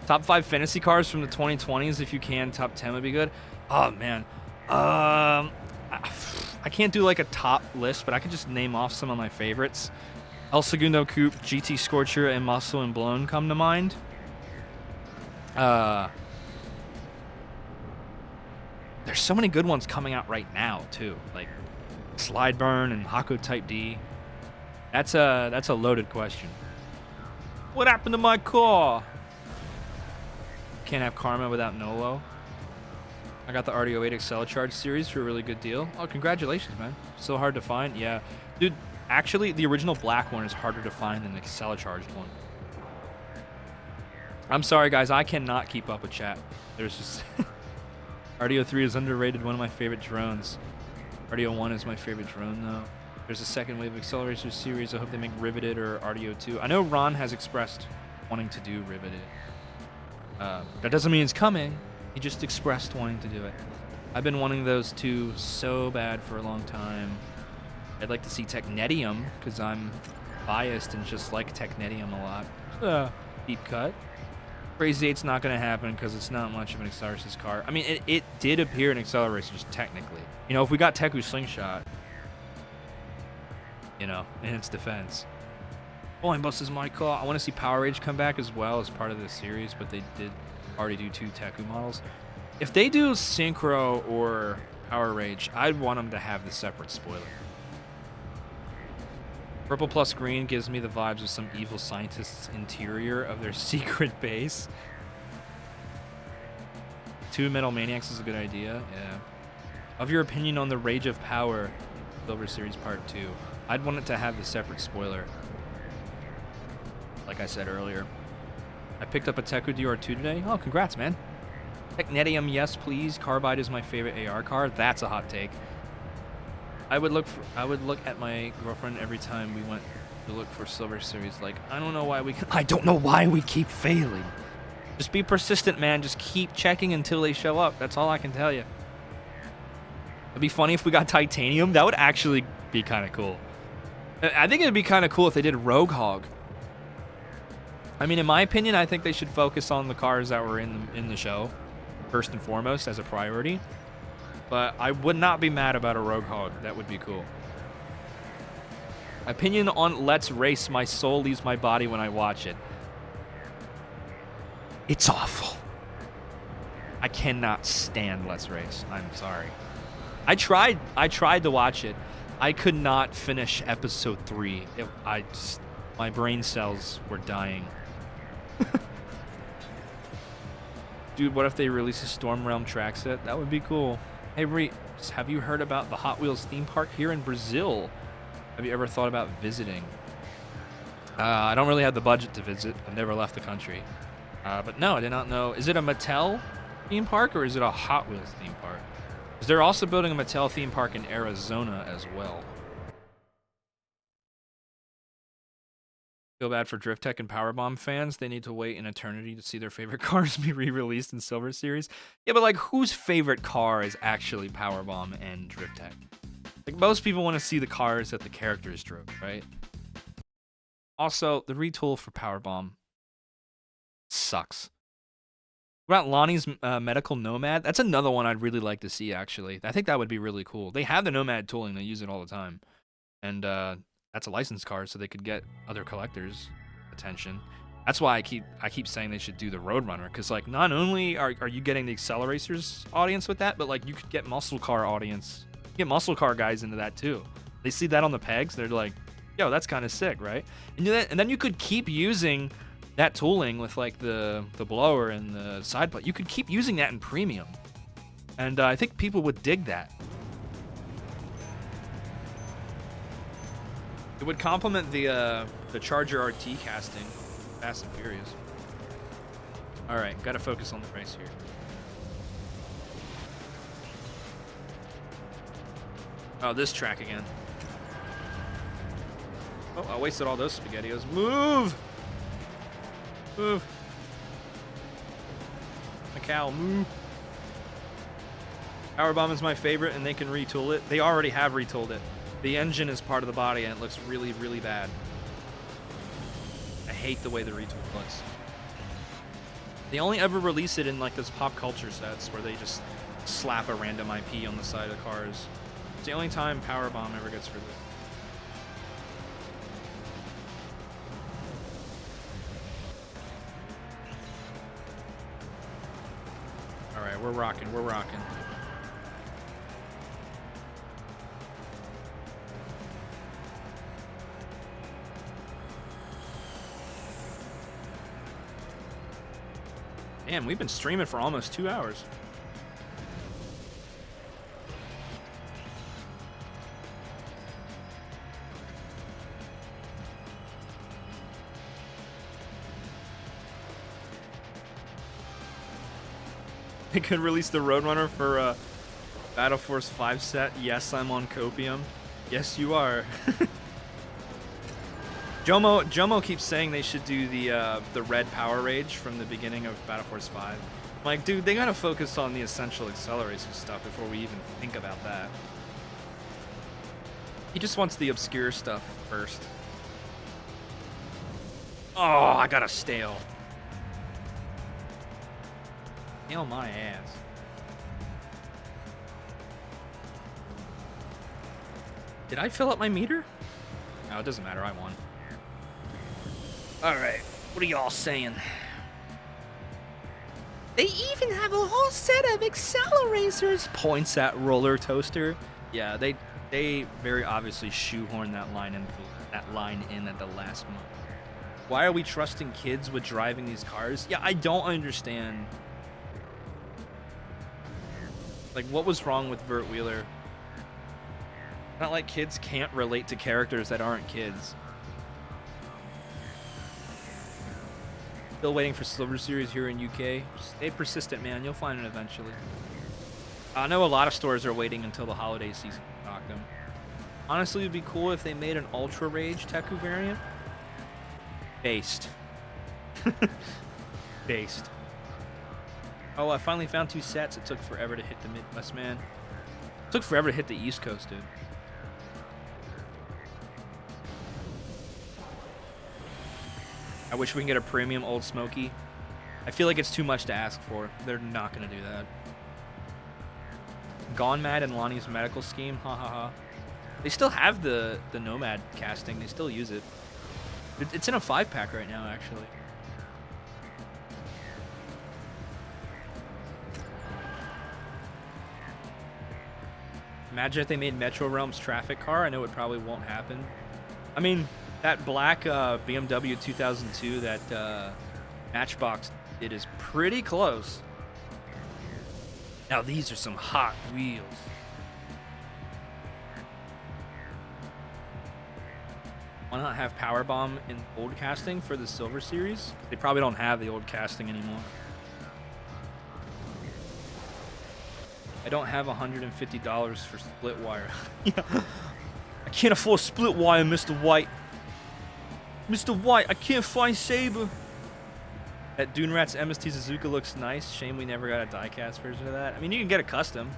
Top 5 fantasy cars from the 2020s, if you can. Top 10 would be good. Oh, man. I can't do like a top list, but I can just name off some of my favorites. El Segundo Coupe, GT Scorcher, and Muscle and Blown come to mind. There's so many good ones coming out right now too, like Slide Burn and Haku Type D. That's a loaded question. What happened to my car? Can't have Karma without Nolo. I got the RDO8 AcceleCharge series for a really good deal. Oh, congratulations, man. So hard to find. Yeah. Dude, actually, the original black one is harder to find than the AcceleCharged one. I'm sorry, guys. I cannot keep up with chat. There's just... RDO3 is underrated, one of my favorite drones. RDO1 is my favorite drone, though. There's a second wave of AcceleReece series. I hope they make Riveted or RDO2. I know Ron has expressed wanting to do Riveted. That doesn't mean it's coming. He just expressed wanting to do it. I've been wanting those two so bad for a long time. I'd like to see Technetium, because I'm biased and just like Technetium a lot. Deep cut. Crazy 8's not going to happen because it's not much of an AcceleReece car. I mean, it did appear in AcceleReece just technically. You know, if we got Teku Slingshot, you know, in its defense. Boing Bus is my call. I want to see Power Rage come back as well as part of this series, but they did already do 2 Teku models. If they do Synchro or Power Rage, I'd want them to have the separate spoiler. Purple plus green gives me the vibes of some evil scientist's interior of their secret base. 2 Metal Maniacs is a good idea, yeah. Of your opinion on the Rage of Power, Silver Series Part 2, I'd want it to have the separate spoiler. Like I said earlier. I picked up a Teku DR2 today. Oh, congrats, man. Technetium, yes, please. Carbide is my favorite AR car. That's a hot take. I would look at my girlfriend every time we went to look for Silver Series. Like, I don't know why we keep failing. Just be persistent, man. Just keep checking until they show up. That's all I can tell you. It'd be funny if we got Titanium. That would actually be kind of cool. I think it'd be kind of cool if they did Rogue Hog. I mean, in my opinion, I think they should focus on the cars that were in the show, first and foremost, as a priority. But I would not be mad about a Rogue Hog. That would be cool. Opinion on Let's Race. My soul leaves my body when I watch it. It's awful. I cannot stand Let's Race. I'm sorry. I tried to watch it. I could not finish episode 3. My brain cells were dying. Dude, what if they release a Storm Realm track set? That would be cool. Hey, Reese, have you heard about the Hot Wheels theme park here in Brazil? Have you ever thought about visiting? I don't really have the budget to visit. I've never left the country. But no, I did not know. Is it a Mattel theme park or is it a Hot Wheels theme park? Because they're also building a Mattel theme park in Arizona as well. Feel bad for Drift Tech and Powerbomb fans. They need to wait an eternity to see their favorite cars be re-released in Silver Series. Yeah, but like, whose favorite car is actually Powerbomb and Drift Tech? Like, most people want to see the cars that the characters drove, right? Also, the retool for Powerbomb sucks. What about Lonnie's Medical Nomad? That's another one I'd really like to see, actually. I think that would be really cool. They have the Nomad tooling. They use it all the time. And, that's a licensed car, so they could get other collectors' attention. That's why I keep saying they should do the Roadrunner, because like, not only are you getting the AcceleRacers audience with that, but like, you could get muscle car audience, get muscle car guys into that too. They see that on the pegs, they're like, yo, that's kind of sick, right? And then you could keep using that tooling with like the blower and the side plate. You could keep using that in premium, and I think people would dig that. It would complement the Charger RT casting, Fast and Furious. All right, gotta focus on the race here. Oh, this track again. Oh, I wasted all those SpaghettiOs. Move! Move. Macau, move. Powerbomb is my favorite, and they can retool it. They already have retooled it. The engine is part of the body, and it looks really, really bad. I hate the way the retool looks. They only ever release it in like those pop culture sets where they just slap a random IP on the side of the cars. It's the only time Powerbomb ever gets released. All right, we're rocking. We're rocking. Damn, we've been streaming for almost 2 hours. They could release the Roadrunner for Battle Force 5 set. Yes, I'm on copium. Yes, you are. Jomo keeps saying they should do the red Power Rage from the beginning of Battle Force 5. I'm like, dude, they gotta focus on the essential AcceleReece stuff before we even think about that. He just wants the obscure stuff first. Oh, I got a stale. Nail my ass. Did I fill up my meter? No, it doesn't matter. I won. Alright. What are y'all saying? They even have a whole set of AcceleRacers. Points at Roller Toaster. Yeah, they very obviously shoehorned that line in at the last moment. Why are we trusting kids with driving these cars? Yeah, I don't understand. Like, what was wrong with Vert Wheeler? Not like kids can't relate to characters that aren't kids. Still waiting for Silver Series here in UK. Stay persistent, man. You'll find it eventually. I know a lot of stores are waiting until the holiday season to stock them. Honestly, it would be cool if they made an Ultra Rage Teku variant. Based. Based. Oh, I finally found 2 sets. It took forever to hit the Midwest, man. It took forever to hit the East Coast, dude. I wish we can get a premium Old Smoky. I feel like it's too much to ask for. They're not going to do that. Gone Mad and Lonnie's medical scheme. Ha ha ha. They still have the Nomad casting. They still use it. It's in a 5-pack right now, actually. Imagine if they made Metro Realms traffic car. I know it probably won't happen. I mean, that black BMW 2002 that Matchbox did is pretty close. Now these are some hot wheels. Why not have Powerbomb in old casting for the Silver Series? They probably don't have the old casting anymore. I don't have $150 for split wire. Yeah. I can't afford split wire, Mr. White. Mr. White, I can't find Saber. That Dune Rat's MST Suzuka looks nice. Shame we never got a diecast version of that. I mean, you can get a custom.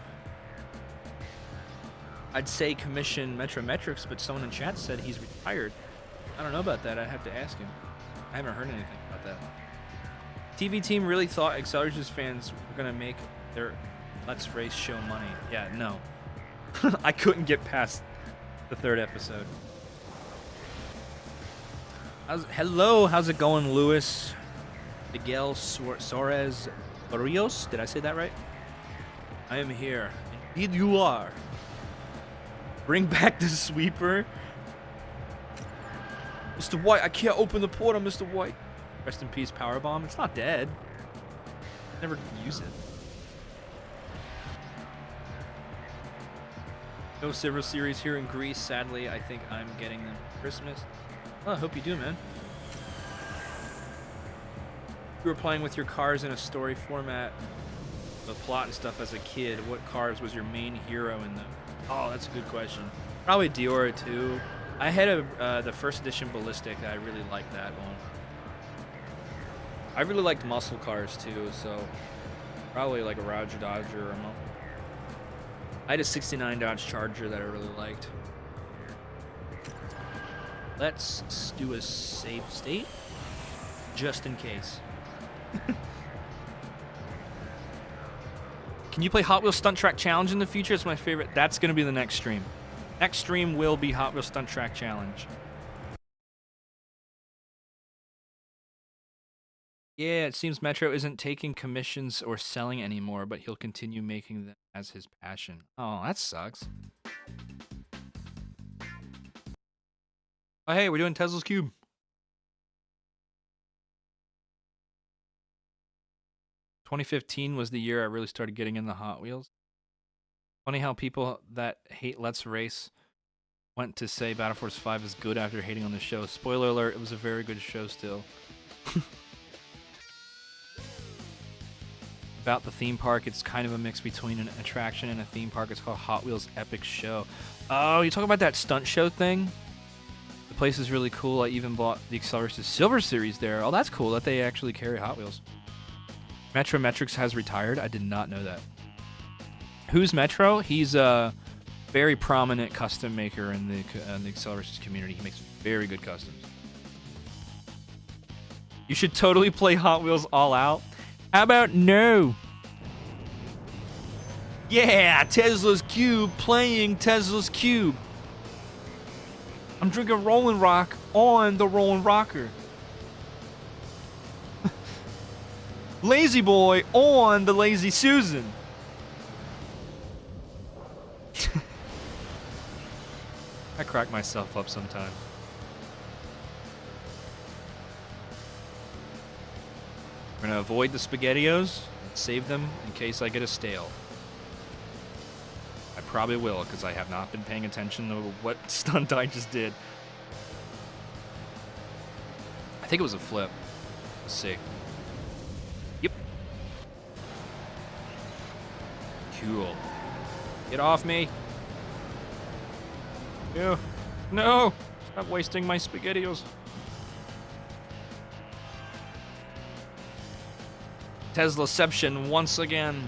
I'd say commission Metrometrics, but someone in chat said he's retired. I don't know about that. I'd have to ask him. I haven't heard anything about that. TV team really thought AcceleReece fans were going to make their Let's Race show money. Yeah, no. I couldn't get past the 3rd episode. Hello, how's it going, Luis? Miguel Suarez Barrios? Did I say that right? I am here. Indeed you are. Bring back the sweeper. Mr. White, I can't open the portal, Mr. White. Rest in peace, Powerbomb. It's not dead. Never use it. No Silver Series here in Greece. Sadly, I think I'm getting them for Christmas. Well, I hope you do, man. You were playing with your cars in a story format, the plot and stuff as a kid. What cars was your main hero in them? Oh, that's a good question. Probably Dior 2. I had the 1st edition Ballistic. I really liked that one. I really liked muscle cars too, so probably like a Roger Dodger or a muscle. I had a 69 Dodge Charger that I really liked. Let's do a save state, just in case. Can you play Hot Wheels Stunt Track Challenge in the future? It's my favorite. That's going to be the next stream. Next stream will be Hot Wheels Stunt Track Challenge. Yeah, it seems Metro isn't taking commissions or selling anymore, but he'll continue making them as his passion. Oh, that sucks. Oh, hey, we're doing Tesla's Cube. 2015 was the year I really started getting into Hot Wheels. Funny how people that hate Let's Race went to say Battle Force 5 is good after hating on the show. Spoiler alert, it was a very good show still. About the theme park, it's kind of a mix between an attraction and a theme park. It's called Hot Wheels Epic Show. Oh, you talk about that stunt show thing? The place is really cool. I even bought the AcceleReece Silver Series there. Oh, that's cool that they actually carry Hot Wheels. Metrometrics has retired. I did not know that. Who's Metro? He's a very prominent custom maker in the AcceleReece community. He makes very good customs. You should totally play Hot Wheels All Out. How about no? Yeah, Tesla's Cube playing Tesla's Cube. I'm drinking Rolling Rock on the Rolling Rocker. Lazy Boy on the Lazy Susan. I crack myself up sometimes. We're gonna avoid the SpaghettiOs and save them in case I get a stale. I probably will, because I have not been paying attention to what stunt I just did. I think it was a flip. Let's see. Yep. Cool. Get off me. Yeah. No! Stop wasting my SpaghettiOs. Teslaception once again.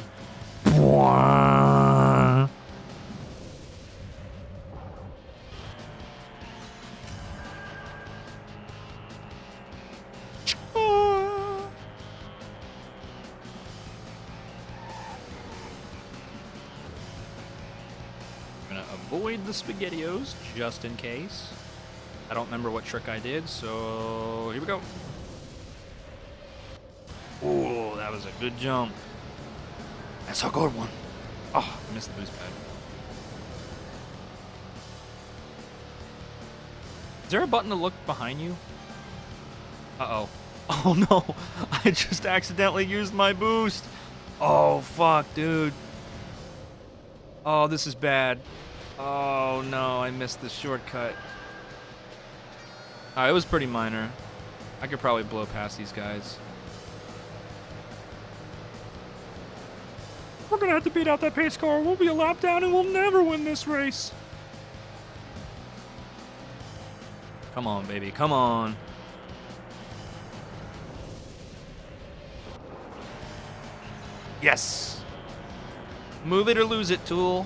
Avoid the SpaghettiOs just in case. I don't remember what trick I did, so here we go. Oh, that was a good jump. That's a good one. Oh, I missed the boost pad. Is there a button to look behind you? Uh-oh. Oh no, I just accidentally used my boost. Oh fuck, dude. Oh, this is bad. Oh no, I missed the shortcut. It was pretty minor. I could probably blow past these guys. We're gonna have to beat out that pace car. We'll be a lap down and we'll never win this race. Come on, baby, come on. Yes. Move it or lose it, Tool.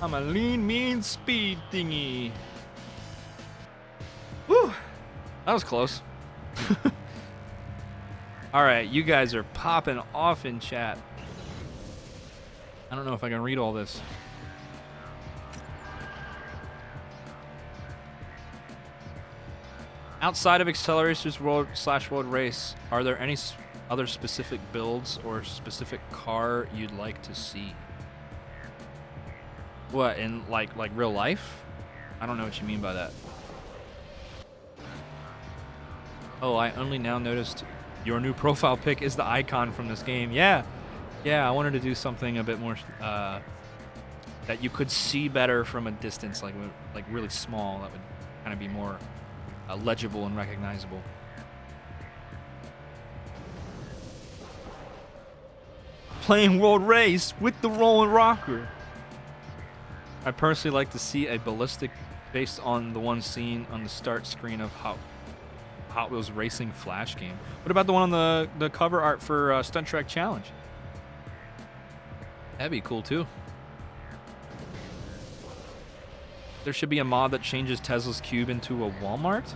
I'm a lean, mean speed thingy. Woo! That was close. Alright, you guys are popping off in chat. I don't know if I can read all this. Outside of AcceleReece's World Race, are there any other specific builds or specific car you'd like to see? What, in like real life? I don't know what you mean by that. Oh, I only now noticed your new profile pic is the icon from this game. Yeah, I wanted to do something a bit more that you could see better from a distance, like really small. That would kind of be more legible and recognizable. Playing World Race with the Rolling Rocker. I personally like to see a ballistic based on the one seen on the start screen of Hot Wheels Racing Flash game. What about the one on the cover art for Stunt Track Challenge? That'd be cool too. There should be a mod that changes Tesla's Cube into a Walmart?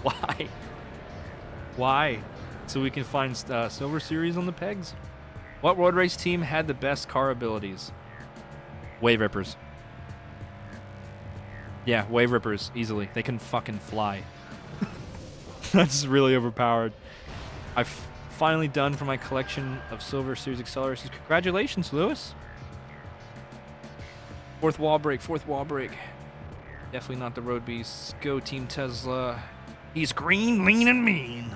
Why? Why? So we can find Silver Series on the pegs? What road race team had the best car abilities? Wave Rippers. Yeah, Wave Rippers, easily. They can fucking fly. That's really overpowered. I've finally done for my collection of Silver Series AcceleReece. Congratulations, Lewis. Fourth wall break. Definitely not the Road Beasts. Go Team Tesla. He's green, lean, and mean.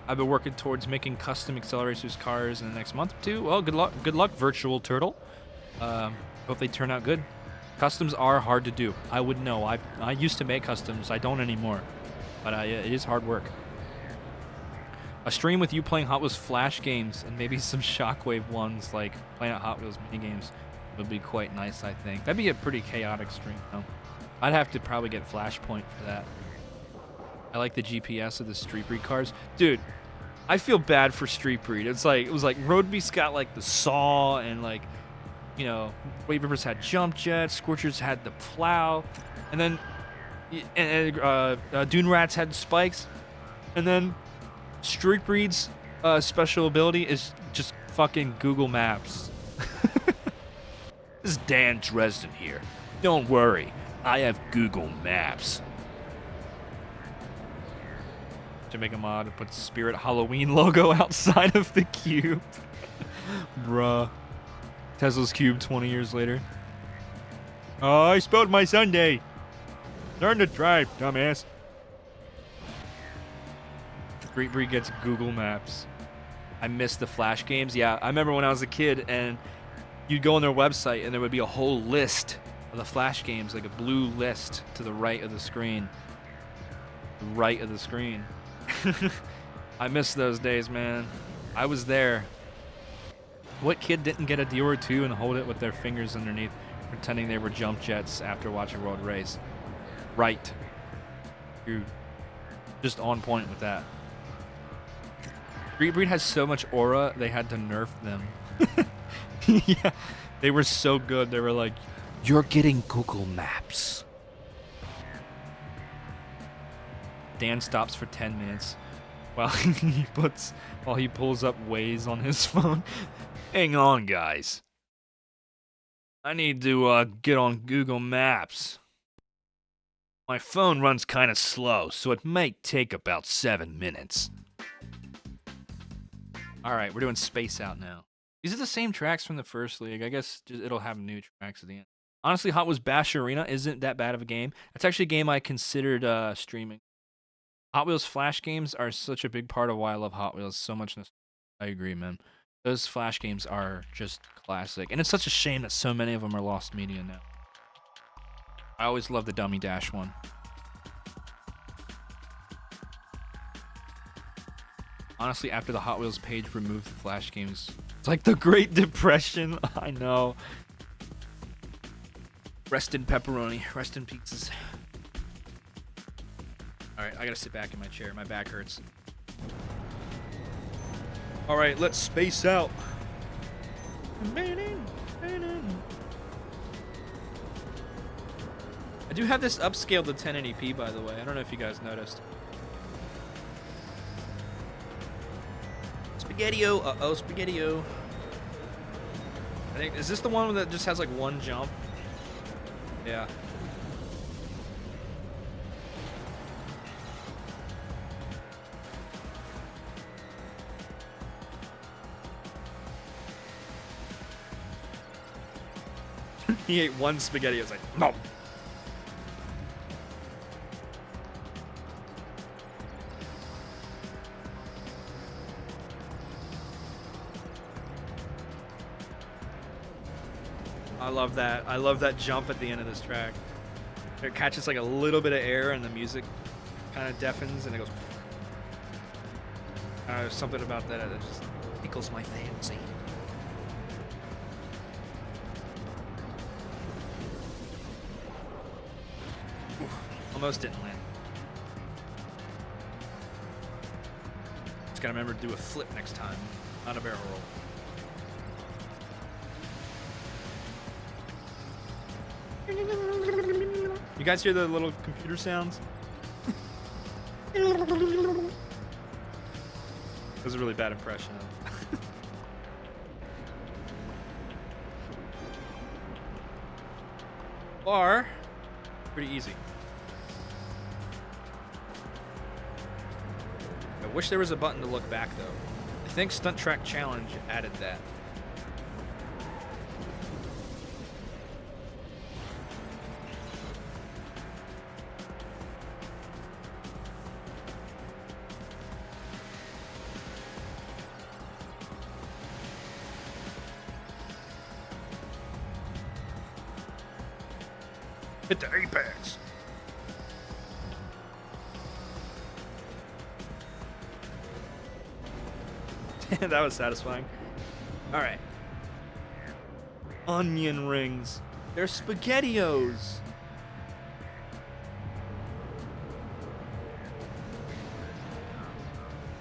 I've been working towards making custom AcceleReece cars in the next month or two. Well, good luck, Virtual Turtle. Hope they turn out good. Customs are hard to do. I would know. I used to make customs. I don't anymore. But it is hard work. A stream with you playing Hot Wheels Flash games and maybe some Shockwave ones, like playing at Hot Wheels minigames, would be quite nice, I think. That'd be a pretty chaotic stream, though. I'd have to probably get Flashpoint for that. I like the GPS of the Street Breed cars. Dude, I feel bad for Street Breed. It was like Road Beast got like the saw, and like, you know, Wave Rippers had jump jets, Scorchers had the plow, and then Dune Rats had spikes, and then Street Breed's special ability is just fucking Google Maps. This is Dan Dresden here. Don't worry, I have Google Maps. To make a mod and put Spirit Halloween logo outside of the cube. Bruh. Tesla's cube 20 years later. Oh, I spilled my sundae. Learn to drive, dumbass. Street Breed gets Google Maps. I miss the Flash games. Yeah, I remember when I was a kid and you'd go on their website and there would be a whole list of the Flash games, like a blue list to the right of the screen. The right of the screen. I miss those days, man. I was there. What kid didn't get a deal or two and hold it with their fingers underneath, pretending they were jump jets after watching World Race? Right. You're just on point with that. Street Breed has so much aura, they had to nerf them. Yeah, they were so good. They were like, you're getting Google Maps. Dan stops for 10 minutes while he pulls up Waze on his phone. Hang on, guys. I need to get on Google Maps. My phone runs kind of slow, so it might take about 7 minutes. All right, we're doing Space Out now. These are the same tracks from the first league. I guess it'll have new tracks at the end. Honestly, Hot Wheels Bash Arena isn't that bad of a game. It's actually a game I considered streaming. Hot Wheels Flash games are such a big part of why I love Hot Wheels so much. I agree, man. Those Flash games are just classic. And it's such a shame that so many of them are lost media now. I always loved the Dummy Dash one. Honestly, after the Hot Wheels page removed the Flash games, it's like the Great Depression. I know. Rest in pepperoni. Rest in pizzas. Alright, I gotta sit back in my chair. My back hurts. Alright, let's space out. I do have this upscaled to 1080p, by the way. I don't know if you guys noticed. Spaghetti-O. Uh-oh, Spaghetti-O. I think, is this the one that just has like one jump? Yeah. He ate one spaghetti. I was like, no. I love that. I love that jump at the end of this track. It catches like a little bit of air and the music kind of deafens and it goes. There's something about that that just tickles my fancy. Almost didn't land. Just gotta remember to do a flip next time, not a barrel roll. You guys hear the little computer sounds? That was a really bad impression of it. Bar, pretty easy. I wish there was a button to look back though. I think Stunt Track Challenge added that. Hit the apex. That was satisfying. All right. Onion rings. They're SpaghettiOs.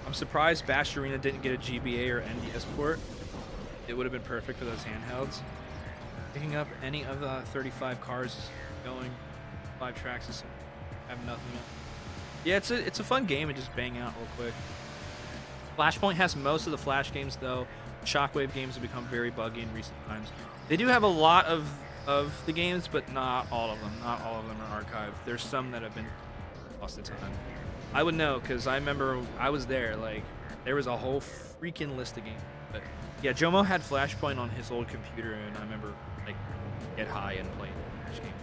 I'm surprised Bash Arena didn't get a GBA or NDS port. It would have been perfect for those handhelds. Picking up any of the 35 cars going 5 tracks is have nothing else. Yeah, it's a fun game to just bang out real quick. Flashpoint has most of the Flash games though. Shockwave games have become very buggy in recent times. They do have a lot of the games, but not all of them. Not all of them are archived. There's some that have been lost to time. I would know because I remember I was there. Like there was a whole freaking list of games. But yeah, Jomo had Flashpoint on his old computer, and I remember like get high and play Flash game.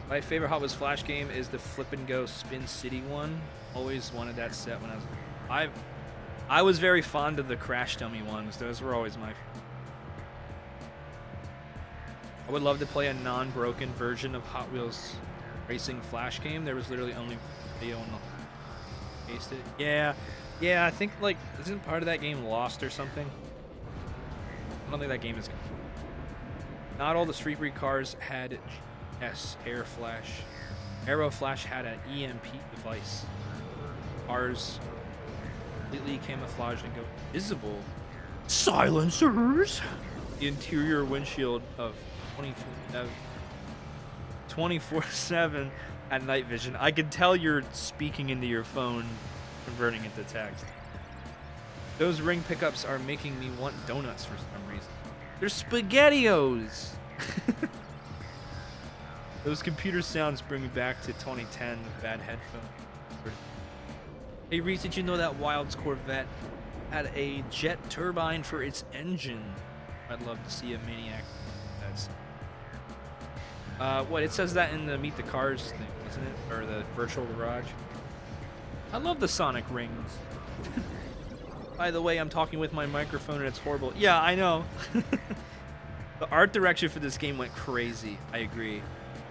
My favorite Hot Wheels Flash game is the Flip and Go Spin City one. Always wanted that set when I was very fond of the Crash Dummy ones. Those were always my. I would love to play a non-broken version of Hot Wheels Racing Flash game. There was literally only video on the pasted. Yeah, I think like isn't part of that game lost or something? I don't think that game is. Not all the Street Breed cars had Aero Flash had an EMP device. Cars completely camouflaged and go visible. Silencers. The interior windshield of 24/7 at night vision. I can tell you're speaking into your phone, converting it to text. Those ring pickups are making me want donuts for some reason. They're SpaghettiOs. Those computer sounds bring me back to 2010 with bad headphones. Hey Reese, did you know that Wild's Corvette had a jet turbine for its engine? I'd love to see a Maniac. What, it says that in the Meet the Cars thing, isn't it? Or the virtual garage. I love the Sonic rings. By the way, I'm talking with my microphone and it's horrible. Yeah, I know. The art direction for this game went crazy. I agree.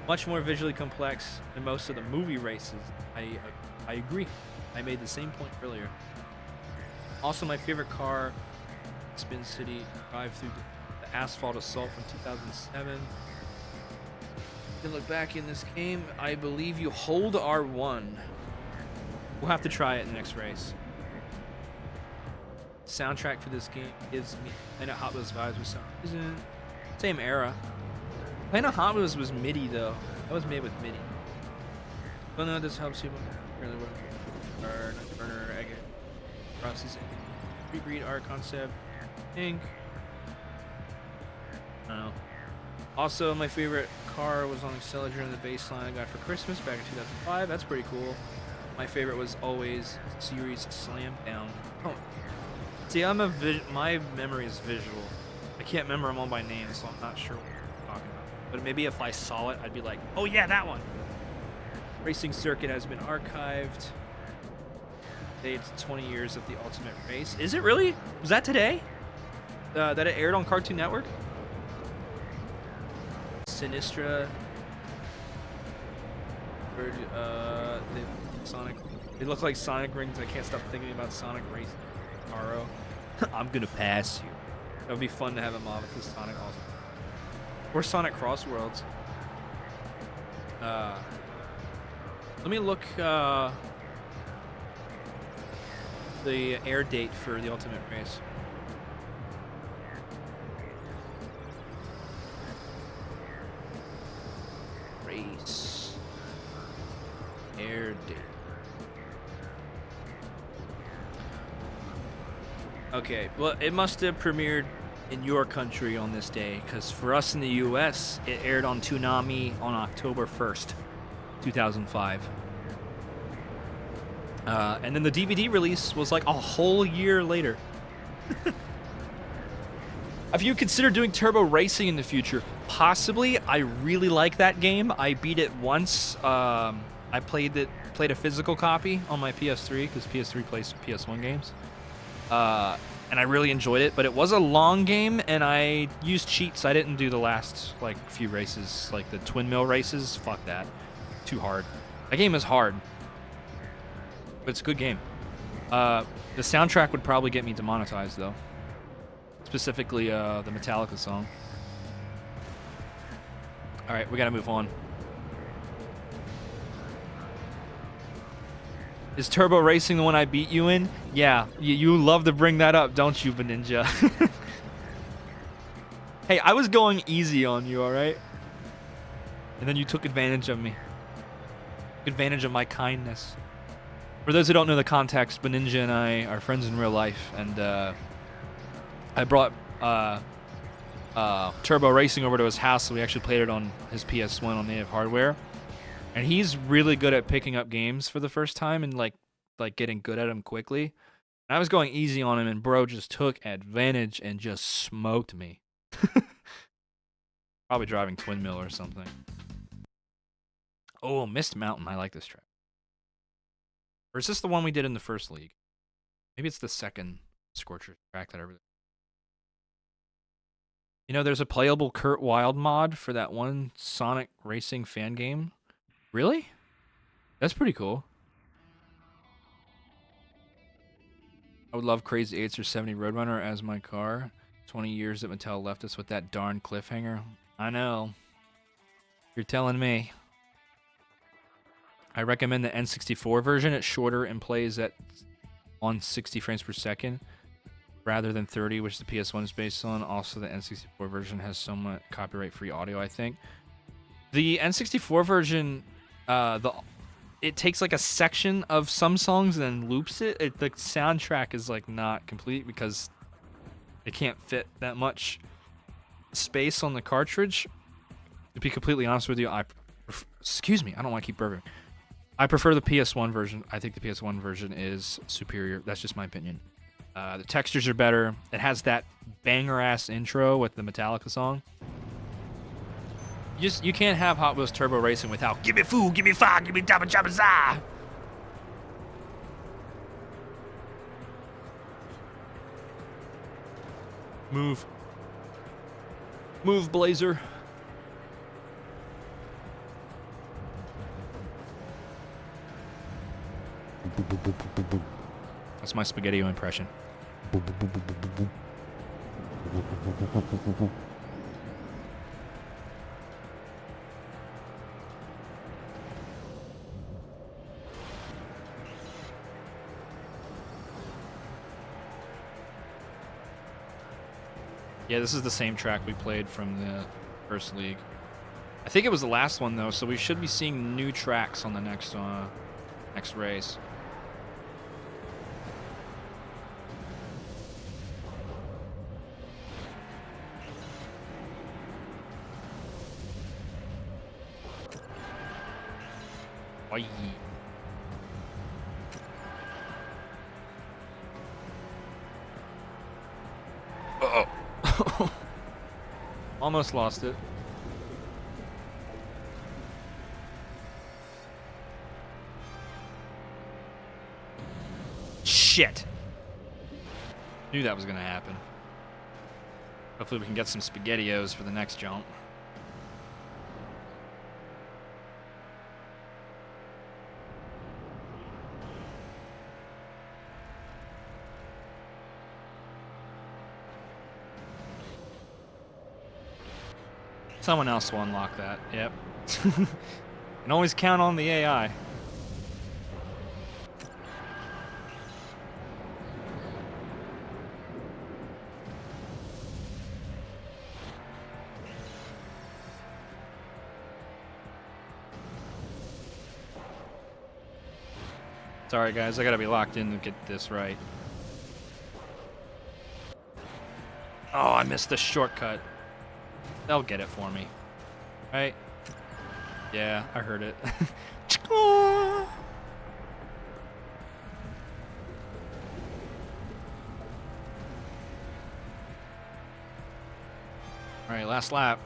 Much more visually complex than most of the movie races. I agree. I made the same point earlier. Also, my favorite car, Spin City Drive through the Asphalt Assault from 2007. You can look back in this game. I believe you hold R1. We'll have to try it in the next race. Soundtrack for this game gives me Planet Hot Wheels vibes with some reason. Same era. Planet Hot Wheels was MIDI though. That was made with MIDI. But no, this helps you really well. Burner, egg, processing, pre-breed art concept, ink. I don't know. Also, my favorite car was on AcceleReece in the baseline I got for Christmas back in 2005. That's pretty cool. My favorite was always Series Slam Down. Oh, see, my memory is visual. I can't remember them all by name, so I'm not sure what I'm talking about. But maybe if I saw it, I'd be like, oh yeah, that one. Racing Circuit has been archived. Today it's 20 years of the Ultimate Race. Is it really? Was that today? That it aired on Cartoon Network? Sinistra. Sonic. They look like Sonic rings. I can't stop thinking about Sonic Racing. Aro. I'm gonna pass you. That would be fun to have a mod with Sonic also. Or Sonic Crossworlds. Let me look the air date for the Ultimate Race. Race. Air date. Okay, well, it must have premiered in your country on this day, because for us in the US, it aired on Toonami on October 1st, 2005. And then the DVD release was like a whole year later. Have you considered doing turbo racing in the future? Possibly. I really like that game. I beat it once. I played a physical copy on my PS3 because PS3 plays PS1 games. and I really enjoyed it. But it was a long game, and I used cheats. I didn't do the last like few races, like the twin mill races. Fuck that, too hard. That game is hard, but it's a good game. The soundtrack would probably get me demonetized though, specifically the Metallica song. All right, we gotta move on. Is Turbo Racing the one I beat you in? Yeah, you love to bring that up, don't you, Ninja? Hey, I was going easy on you, all right? And then you took advantage of me. Took advantage of my kindness. For those who don't know the context, Ninja and I are friends in real life, and I brought Turbo Racing over to his house, so we actually played it on his PS1 on native hardware. And he's really good at picking up games for the first time and like getting good at them quickly. And I was going easy on him, and bro just took advantage and just smoked me. Probably driving Twin Mill or something. Oh, Mist Mountain. I like this track. Or is this the one we did in the first league? Maybe it's the second Scorcher track that I really... You know, there's a playable Kurt Wild mod for that one Sonic Racing fan game. Really? That's pretty cool. I would love Crazy 8s or 70 Roadrunner as my car. 20 years that Mattel left us with that darn cliffhanger. I know. You're telling me. I recommend the N64 version. It's shorter and plays at on 60 frames per second rather than 30, which the PS1 is based on. Also, the N64 version has so much copyright-free audio, I think. The N64 version... it takes like a section of some songs and then loops it. The soundtrack is like not complete because it can't fit that much space on the cartridge. To be completely honest with you, excuse me, I don't want to keep burping. I prefer the PS1 version. I think the PS1 version is superior. That's just my opinion. The textures are better. It has that banger ass intro with the Metallica song. You can't have Hot Wheels Turbo Racing without "Give me food, give me fire, give me dabba jabba za." Move. Move, Blazer. That's my Spaghetti-O impression. Yeah, this is the same track we played from the first league. I think it was the last one though, so we should be seeing new tracks on the next race. Oi. Uh-oh. Almost lost it. Shit. Knew that was gonna happen. Hopefully we can get some SpaghettiOs for the next jump. Someone else will unlock that. Yep. Can always count on the AI. Sorry guys, I gotta be locked in to get this right. Oh, I missed the shortcut. They'll get it for me. Right? Yeah, I heard it. Alright, last lap.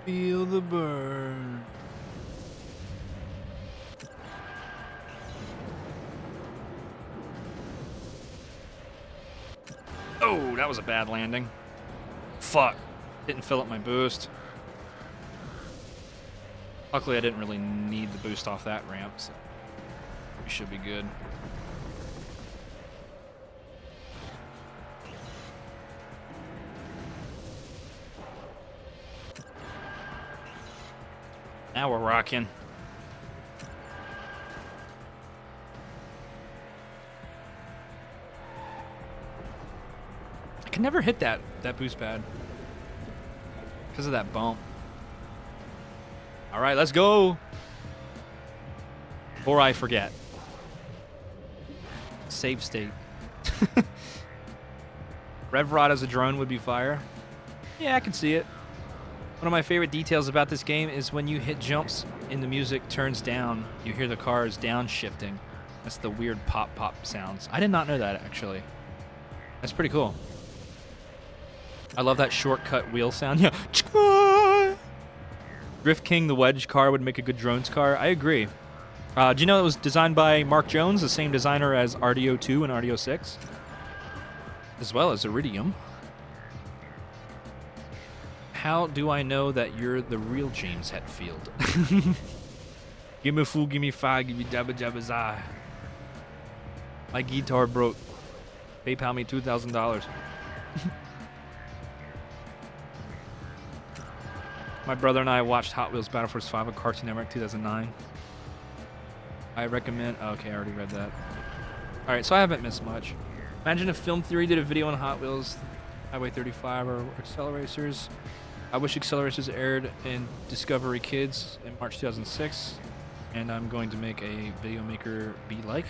Feel the burn. Oh, that was a bad landing. Fuck. Didn't fill up my boost. Luckily, I didn't really need the boost off that ramp, so we should be good. Now we're rocking. I can never hit that boost pad because of that bump. All right, let's go. Before I forget. Save state. Rev Rod as a drone would be fire. Yeah, I can see it. One of my favorite details about this game is when you hit jumps and the music turns down, you hear the cars downshifting. That's the weird pop sounds. I did not know that, actually. That's pretty cool. I love that shortcut wheel sound. Yeah. Drift King, the Wedge car, would make a good drones car. I agree. Do you know it was designed by Mark Jones, the same designer as RDO2 and RDO6? As well as Iridium. How do I know that you're the real James Hetfield? Give me fool, give me five, give me jabba jabba zah. My guitar broke. PayPal me $2,000. My brother and I watched Hot Wheels Battle Force 5 on Cartoon Network 2009. I recommend... Okay, I already read that. Alright, so I haven't missed much. Imagine if Film Theory did a video on Hot Wheels, Highway 35, or AcceleRacers. I wish AcceleRacers aired in Discovery Kids in March 2006, and I'm going to make a video maker be like.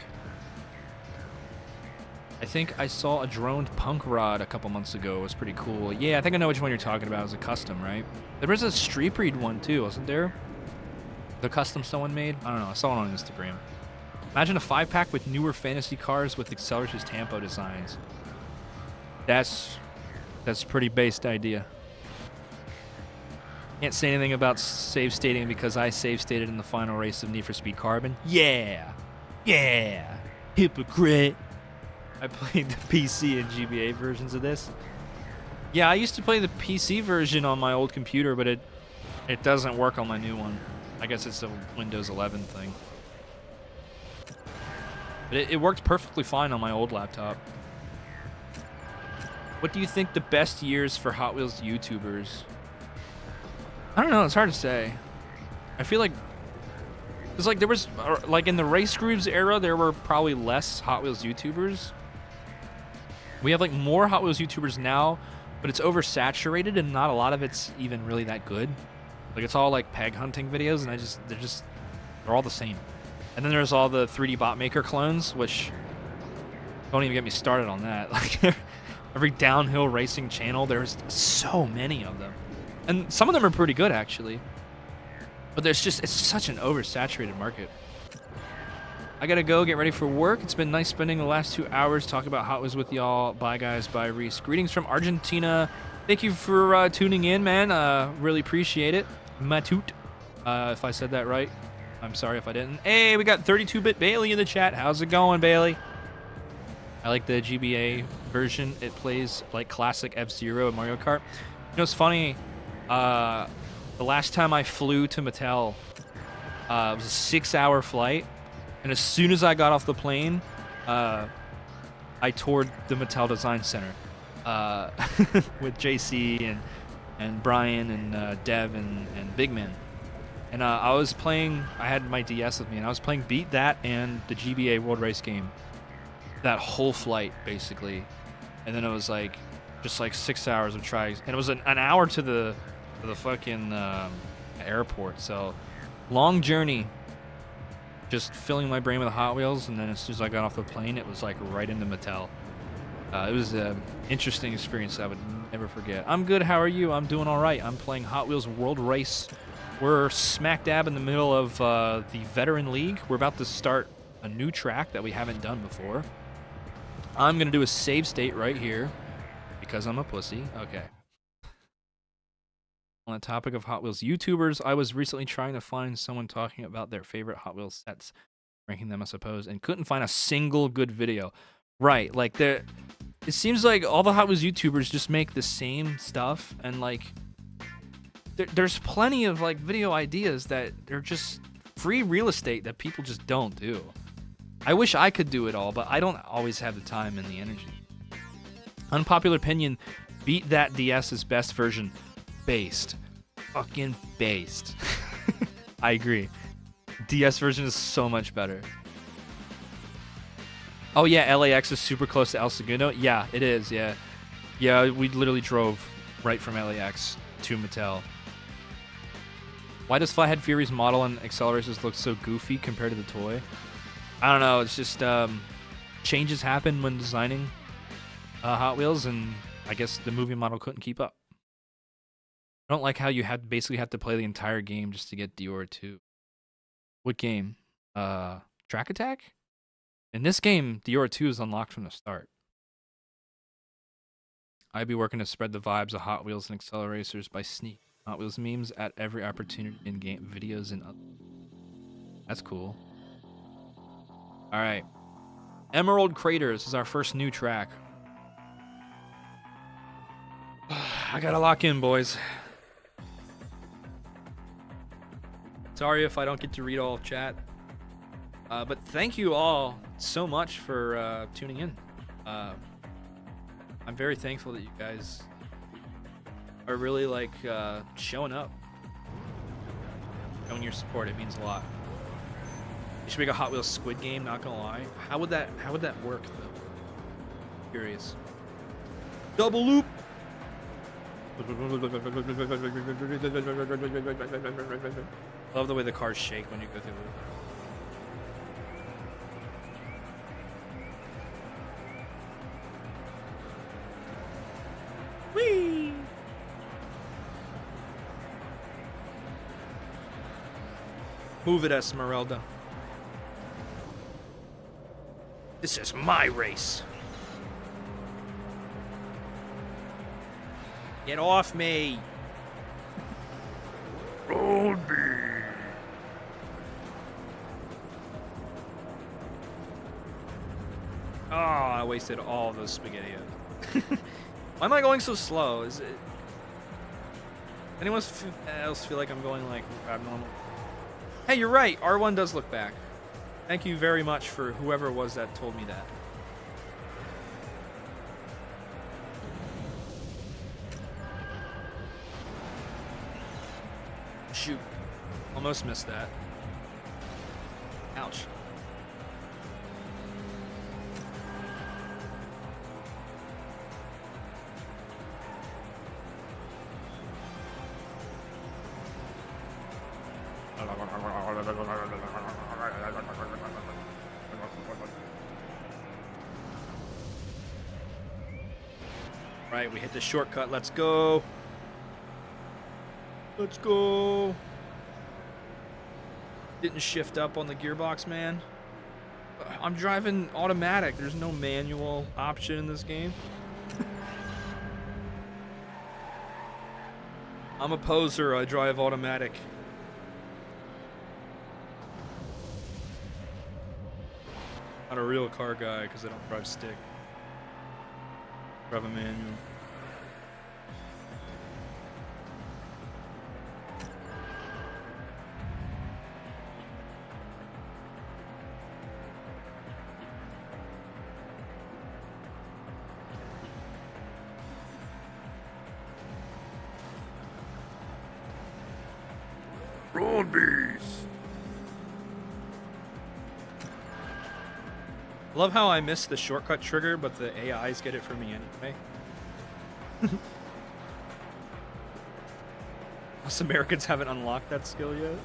I think I saw a droned punk rod a couple months ago. It was pretty cool. Yeah, I think I know which one you're talking about. It was a custom, right? There was a Street Breed one too, wasn't there? The custom someone made? I don't know. I saw it on Instagram. Imagine a 5-pack with newer fantasy cars with AcceleReece's Tampo designs. That's pretty based idea. Can't say anything about save stating because I save stated in the final race of Need for Speed Carbon. Yeah! Yeah! Hypocrite! I played the PC and GBA versions of this. Yeah, I used to play the PC version on my old computer, but it doesn't work on my new one. I guess it's a Windows 11 thing. But it worked perfectly fine on my old laptop. What do you think the best years for Hot Wheels YouTubers? I don't know, it's hard to say. I feel like... Because, like, there was... Like, in the Race Grooves era, there were probably less Hot Wheels YouTubers. We have, like, more Hot Wheels YouTubers now, but it's oversaturated and not a lot of it's even really that good. Like, it's all, like, peg hunting videos, and they're all the same. And then there's all the 3D bot maker clones, which... Don't even get me started on that. Like, every downhill racing channel, there's so many of them. And some of them are pretty good, actually. But it's such an oversaturated market. I gotta go get ready for work. It's been nice spending the last 2 hours talking about Hot Wheels with y'all. Bye, guys. Bye, Reese. Greetings from Argentina. Thank you for tuning in, man. Really appreciate it. Matut, if I said that right. I'm sorry if I didn't. Hey, we got 32-bit Bailey in the chat. How's it going, Bailey? I like the GBA version. It plays like classic F-Zero and Mario Kart. You know, it's funny. The last time I flew to Mattel, it was a 6-hour flight. And as soon as I got off the plane, I toured the Mattel Design Center with JC and Brian and Dev and Big Man. And I was playing, I had my DS with me, and I was playing Beat That and the GBA World Race game. That whole flight, basically. And then it was like, just like 6 hours of tries. And it was an hour to the fucking airport. So, long journey. Just filling my brain with Hot Wheels, and then as soon as I got off the plane, it was like right into Mattel. It was an interesting experience I would never forget. I'm good, how are you? I'm doing all right. I'm playing Hot Wheels World Race. We're smack dab in the middle of the Veteran League. We're about to start a new track that we haven't done before. I'm going to do a save state right here, because I'm a pussy. Okay. On the topic of Hot Wheels YouTubers, I was recently trying to find someone talking about their favorite Hot Wheels sets, ranking them, I suppose, and couldn't find a single good video. Right, like there, it seems like all the Hot Wheels YouTubers just make the same stuff, and like there's plenty of like video ideas that are just free real estate that people just don't do. I wish I could do it all, but I don't always have the time and the energy. Unpopular opinion, beat that DS's best version. Based. Fucking based. I agree. DS version is so much better. Oh yeah, LAX is super close to El Segundo. Yeah, it is, yeah. Yeah, we literally drove right from LAX to Mattel. Why does Flathead Fury's model and AcceleReece look so goofy compared to the toy? I don't know, it's just changes happen when designing Hot Wheels, and I guess the movie model couldn't keep up. I don't like how you basically have to play the entire game just to get Dior 2. What game? Track Attack? In this game, Dior 2 is unlocked from the start. I'd be working to spread the vibes of Hot Wheels and AcceleRacers by sneaking Hot Wheels memes at every opportunity in game videos and other. That's cool. Alright. Emerald Craters is our first new track. I gotta lock in, boys. Sorry if I don't get to read all of chat. But thank you all so much for tuning in. I'm very thankful that you guys are really like showing up. Showing your support, it means a lot. You should make a Hot Wheels Squid Game, not gonna lie. How would that work though? Curious. Double loop! I love the way the cars shake when you go through the... Whee! Move it, Esmeralda. This is my race. Get off me. Roll me. Oh, I wasted all those spaghetti. Why am I going so slow? Is it... Anyone else feel like I'm going like abnormal? Hey, you're right. R1 does look back. Thank you very much for whoever it was that told me that. Shoot. Almost missed that. Ouch. Right, we hit the shortcut. Let's go. Let's go. Didn't shift up on the gearbox, man. I'm driving automatic. There's no manual option in this game. I'm a poser. I drive automatic. Not a real car guy because I don't drive stick. Drive a manual. Road bees. Love how I missed the shortcut trigger, but the AIs get it for me anyway. Us Americans haven't unlocked that skill yet.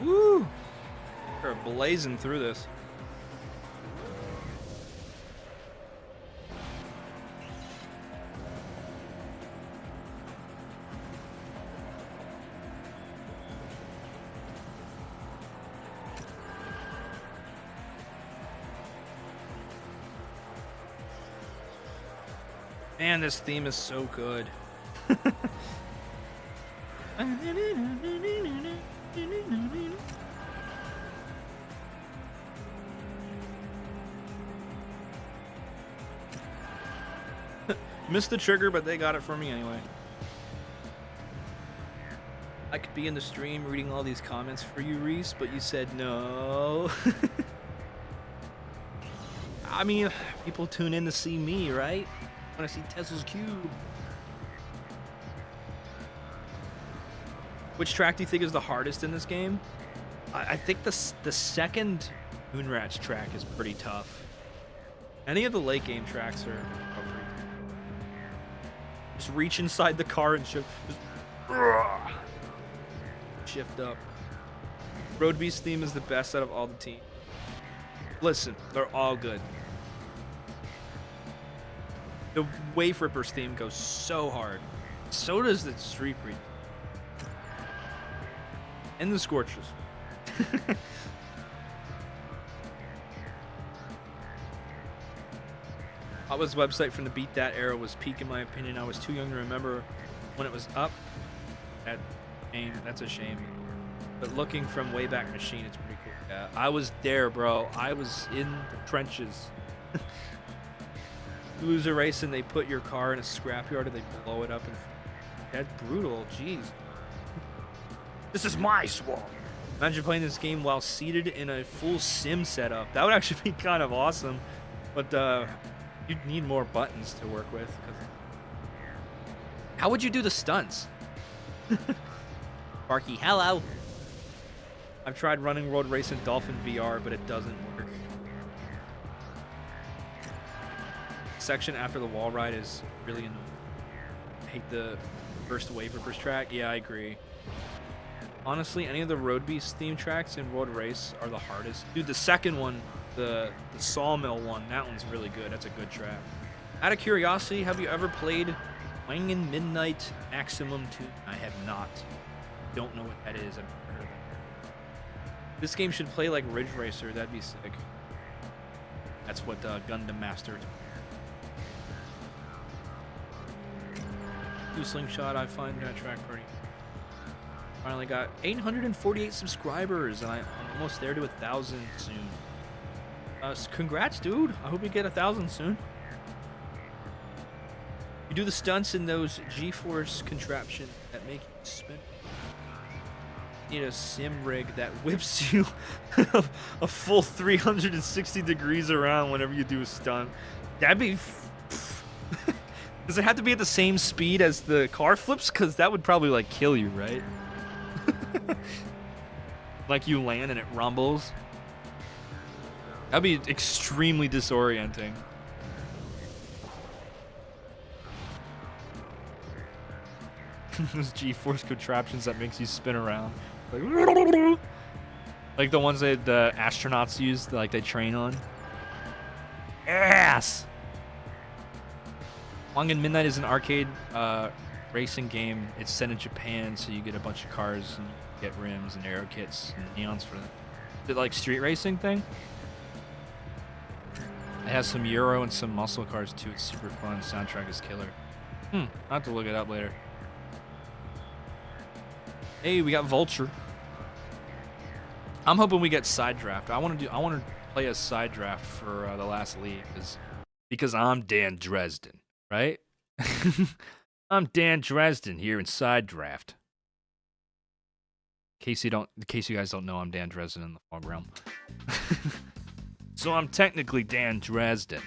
Woo! We're blazing through this. Man, this theme is so good. Missed the trigger, but they got it for me anyway. I could be in the stream reading all these comments for you, Reese, but you said no. I mean, people tune in to see me, right? When I see Tesla's Cube. Which track do you think is the hardest in this game? I think the second Moonrats track is pretty tough. Any of the late game tracks are pretty tough. Just reach inside the car and shift. Shift up. Road Beast theme is the best out of all the teams. Listen, they're all good. The Wave Rippers theme goes so hard. So does the Street Breed. And the Scorchers. Papa's website from the Beat That era was peak in my opinion. I was too young to remember when it was up. That's a shame. But looking from Wayback Machine, it's pretty cool. Yeah, I was there, bro. I was in the trenches. You lose a race and they put your car in a scrapyard and they blow it up. And that's brutal. Jeez. This is my swamp. Imagine playing this game while seated in a full sim setup. That would actually be kind of awesome. But you'd need more buttons to work with. How would you do the stunts? Barky, hello. I've tried running Road Race in Dolphin VR, but it doesn't work. Section after the wall ride is really annoying. I hate the first Wave Rippers track. Yeah, I agree. Honestly, any of the Road Beast theme tracks in Road Race are the hardest. Dude, the second one, the Sawmill one, that one's really good. That's a good track. Out of curiosity, have you ever played Wangen Midnight Maximum 2? I have not. Don't know what that is. I've never heard of that. This game should play like Ridge Racer. That'd be sick. That's what Gundam Master. Do Slingshot. I find that track pretty. Finally got 848 subscribers, and I'm almost there to 1,000 soon. Congrats, dude. I hope you get 1,000 soon. You do the stunts in those G-Force contraptions that make you spin. You need a sim rig that whips you a full 360 degrees around whenever you do a stunt. That'd be... Does it have to be at the same speed as the car flips? Because that would probably, like, kill you, right? Like you land and it rumbles. That'd be extremely disorienting. Those G-force contraptions that makes you spin around, like the ones that the astronauts use, like they train on. Yes. Wangen Midnight is an arcade racing game. It's set in Japan, so you get a bunch of cars and you get rims and aero kits and neons for them. Is it like street racing thing? It has some Euro and some muscle cars too. It's super fun. Soundtrack is killer. I'll have to look it up later. Hey, we got Vulture. I'm hoping we get side draft. I want to play a side draft for the last league because I'm Dan Dresden, right? I'm Dan Dresden here in side draft. In case you guys don't know, I'm Dan Dresden in the Fog Realm. So I'm technically Dan Dresden.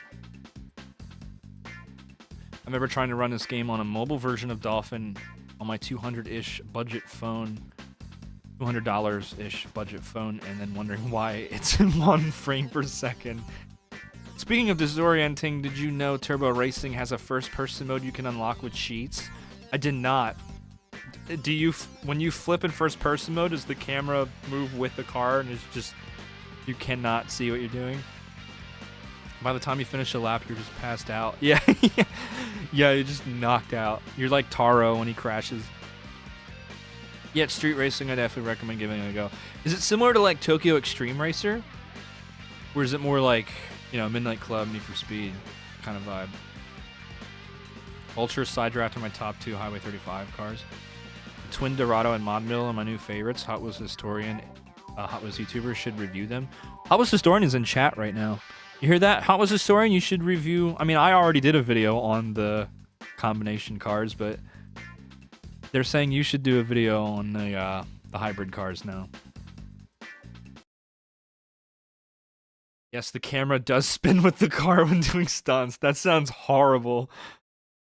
I remember trying to run this game on a mobile version of Dolphin on my $200-ish budget phone, $200-ish budget phone, and then wondering why it's in 1 frame per second. Speaking of disorienting, did you know Turbo Racing has a first-person mode you can unlock with cheats? I did not. Do you, when you flip in first-person mode, does the camera move with the car and it's just, you cannot see what you're doing? By the time you finish a lap, you're just passed out. Yeah, yeah, you're just knocked out. You're like Taro when he crashes. Yeah, street racing, I definitely recommend giving it a go. Is it similar to like Tokyo Extreme Racer? Or is it more like, you know, Midnight Club, Need for Speed kind of vibe? Ultra Side Draft are my top 2 Highway 35 cars. Twin Dorado and Mod Mill are my new favorites. Hot Wheels Historian, Hot Wheels YouTuber should review them. Hot Wheels Historian is in chat right now. You hear that? Hot Wheels Historian, you should review. I mean, I already did a video on the combination cars, but they're saying you should do a video on the hybrid cars now. Yes, the camera does spin with the car when doing stunts. That sounds horrible.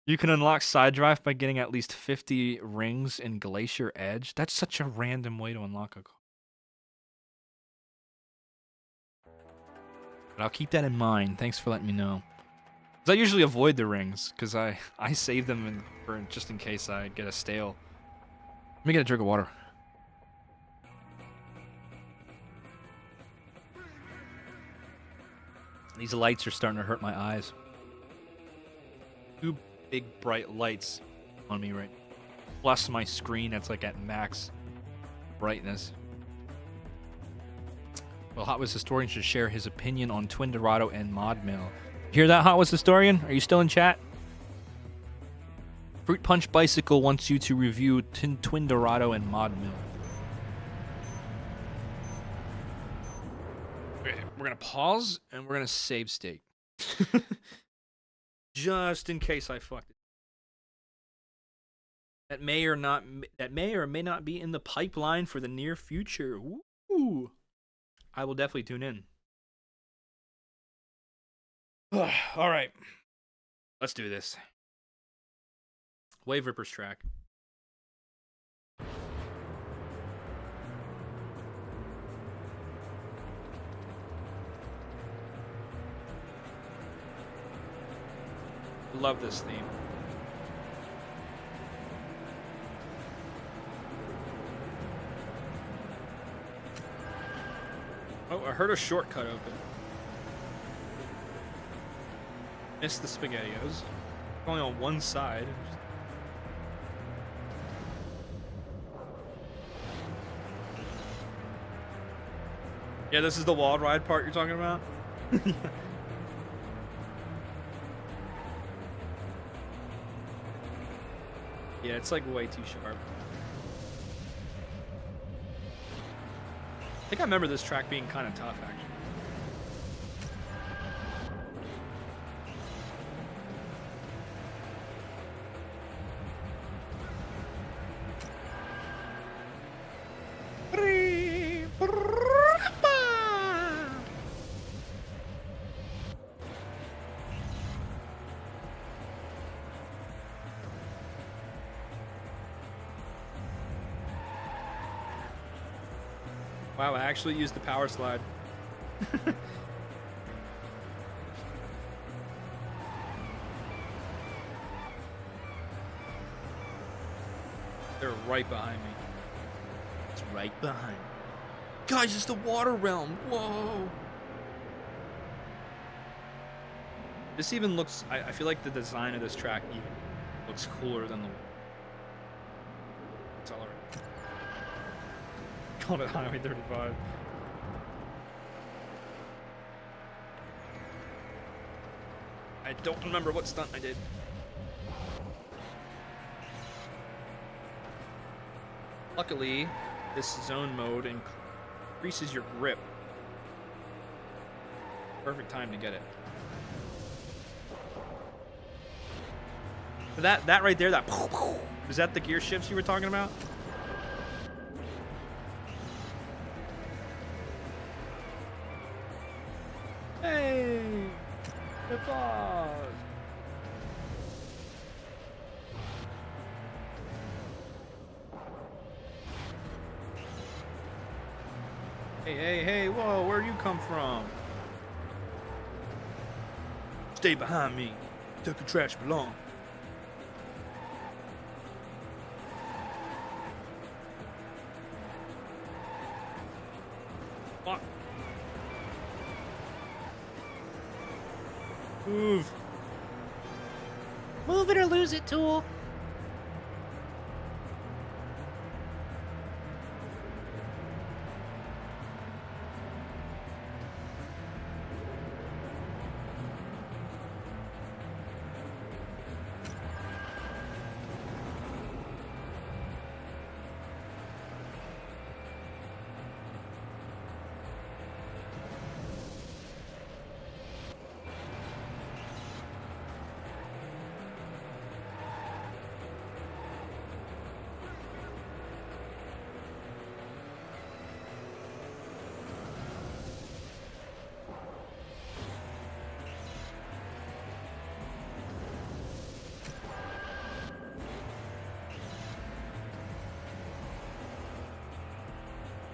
You can unlock side drive by getting at least 50 rings in Glacier Edge. That's such a random way to unlock a car. But I'll keep that in mind. Thanks for letting me know. Because I usually avoid the rings, because I save them for just in case I get a stale. Let me get a drink of water. These lights are starting to hurt my eyes. Two big bright lights on me right now. Plus my screen that's like at max brightness. Well, Hot Wheels Historian should share his opinion on Twin Dorado and Mod Mill. Hear that, Hot Wheels Historian? Are you still in chat? Fruit Punch Bicycle wants you to review Twin Dorado and Mod Mill. Okay, we're gonna pause and we're gonna save state. Just in case I fucked it. That may or may not be in the pipeline for the near future. Woo! I will definitely tune in. All right, let's do this. Wave Rippers track. Love this theme. Oh, I heard a shortcut open. Missed the SpaghettiOs. Only on one side. Yeah, this is the wall ride part you're talking about? Yeah, it's like way too sharp. I think I remember this track being kind of tough, actually. Wow, I actually used the power slide. They're right behind me. It's right behind me. Guys, it's the water realm. Whoa. This even looks, I feel like the design of this track even looks cooler than the AcceleReece. Called it Highway 35. I don't remember what stunt I did. Luckily, this zone mode increases your grip. Perfect time to get it. That right there, is that the gear shifts you were talking about? Hey! Applause! Hey, whoa, where'd you come from? Stay behind me. Tuck your trash belong. Fuck. Move. Move it or lose it, Tool.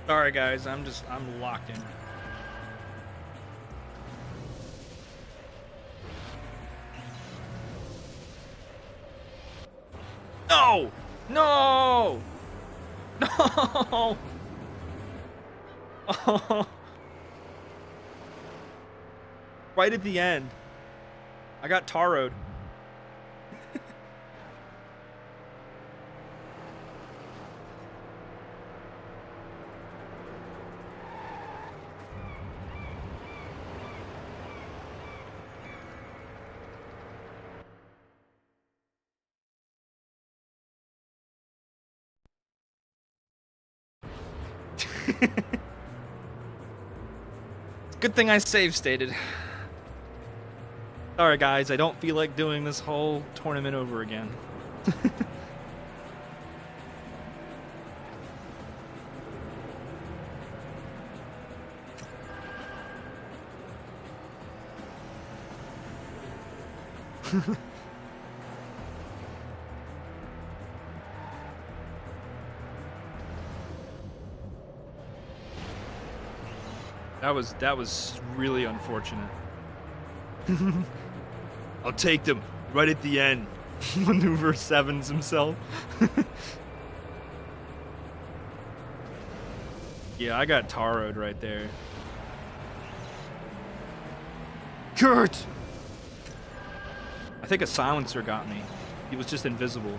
Sorry, guys. I'm locked in. No! No! No! Oh. Right at the end. I got taroed. Good thing I save stated. Sorry, guys. I don't feel like doing this whole tournament over again. That was really unfortunate. I'll take them right at the end. Maneuver sevens himself. Yeah, I got taroed right there. Kurt! I think a silencer got me. He was just invisible.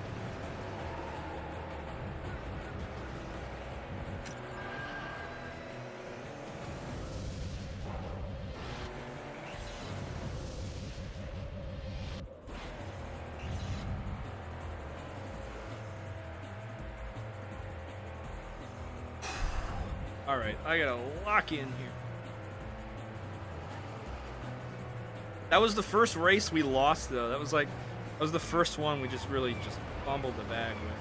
All right, I gotta lock in here. That was the first race we lost, though. That was the first one we just really just fumbled the bag with.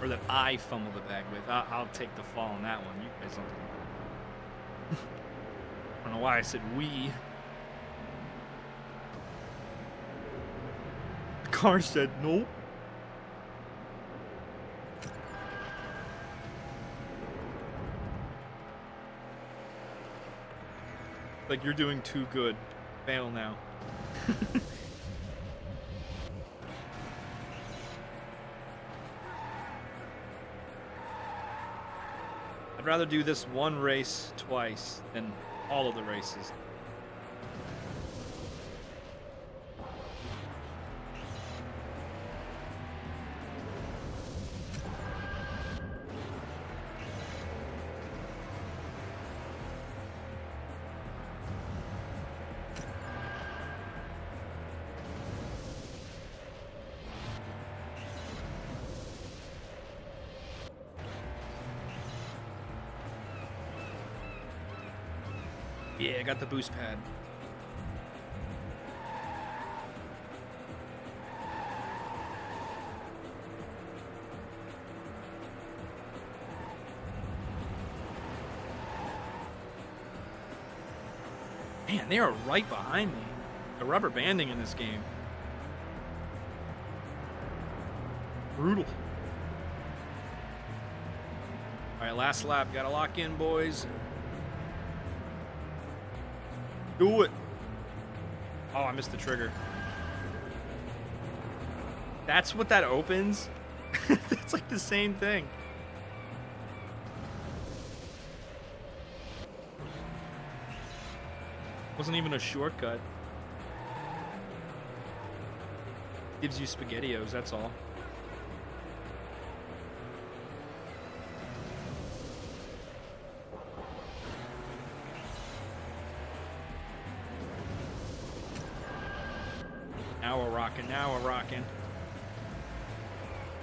Or that I fumbled the bag with. I'll take the fall on that one. You guys don't. I don't know why I said we. The car said nope. Like, you're doing too good. Fail now. I'd rather do this one race twice than all of the races. Yeah, I got the boost pad. Man, they are right behind me. The rubber banding in this game. Brutal. All right, last lap. Gotta lock in, boys. Do it. Oh, I missed the trigger. That's what that opens? It's like the same thing. Wasn't even a shortcut. Gives you SpaghettiOs, that's all. Now we're rocking, now we're rocking.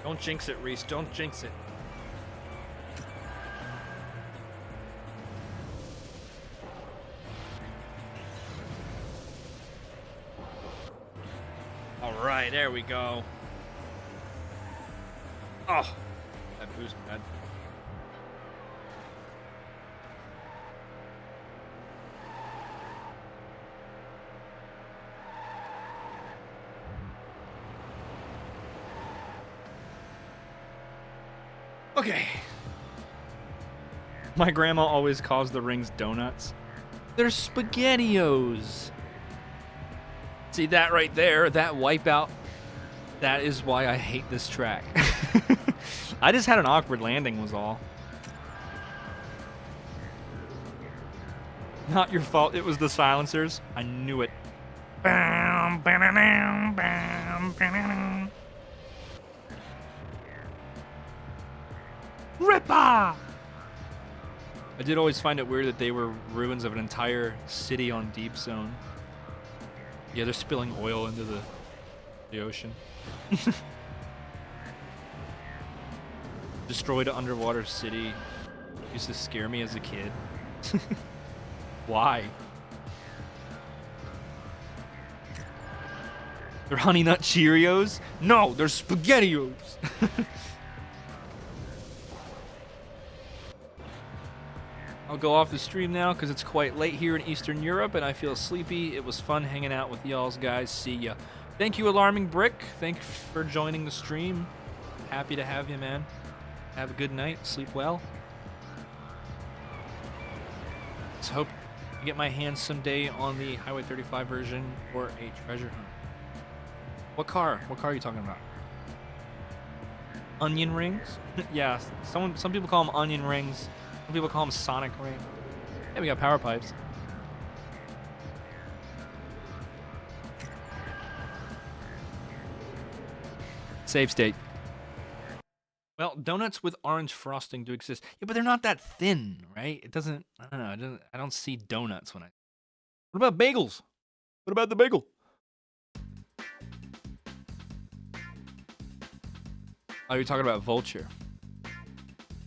Don't jinx it, Reese, don't jinx it. All right, there we go. Oh, that boost pad. Okay. My grandma always calls the rings donuts. They're SpaghettiOs. See that right there? That wipeout. That is why I hate this track. I just had an awkward landing was all. Not your fault. It was the silencers. I knew it. Ripper! I did always find it weird that they were ruins of an entire city on Deep Zone. Yeah, they're spilling oil into the ocean. Destroyed an underwater city. Used to scare me as a kid. Why? They're Honey Nut Cheerios? No, they're SpaghettiOs. I'll go off the stream now because it's quite late here in Eastern Europe and I feel sleepy. It was fun hanging out with y'all's guys. See ya. Thank you, Alarming Brick. Thanks for joining the stream. Happy to have you, man. Have a good night. Sleep well. Let's hope I get my hands someday on the Highway 35 version for a treasure hunt. What car? What car are you talking about? Onion rings? Yeah, some people call them onion rings. Some people call them Sonic rings. Yeah, we got power pipes. Save state. Well, donuts with orange frosting do exist. Yeah, but they're not that thin, right? It doesn't. I don't know. I don't see donuts when I. What about bagels? What about the bagel? Oh, you're talking about Vulture.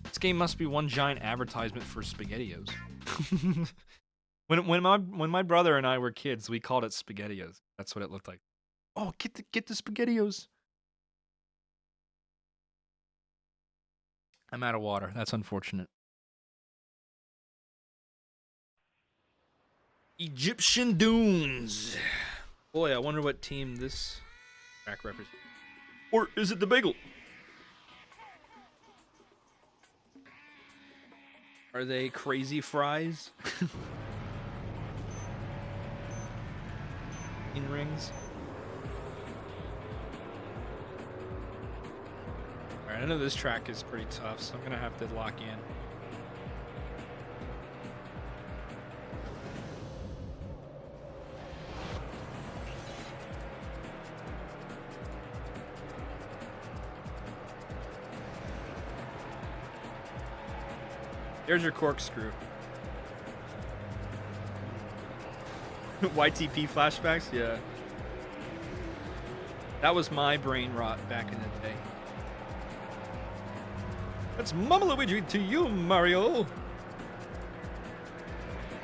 This game must be one giant advertisement for SpaghettiOs. when my brother and I were kids, we called it SpaghettiOs. That's what it looked like. Oh, get the SpaghettiOs. I'm out of water. That's unfortunate. Egyptian Dunes. Boy, I wonder what team this track represents. Or is it the bagel? Are they crazy fries? In rings? Alright, I know this track is pretty tough, so I'm gonna have to lock in. There's your corkscrew. YTP flashbacks? Yeah. That was my brain rot back in the day. That's Mama Luigi to you, Mario.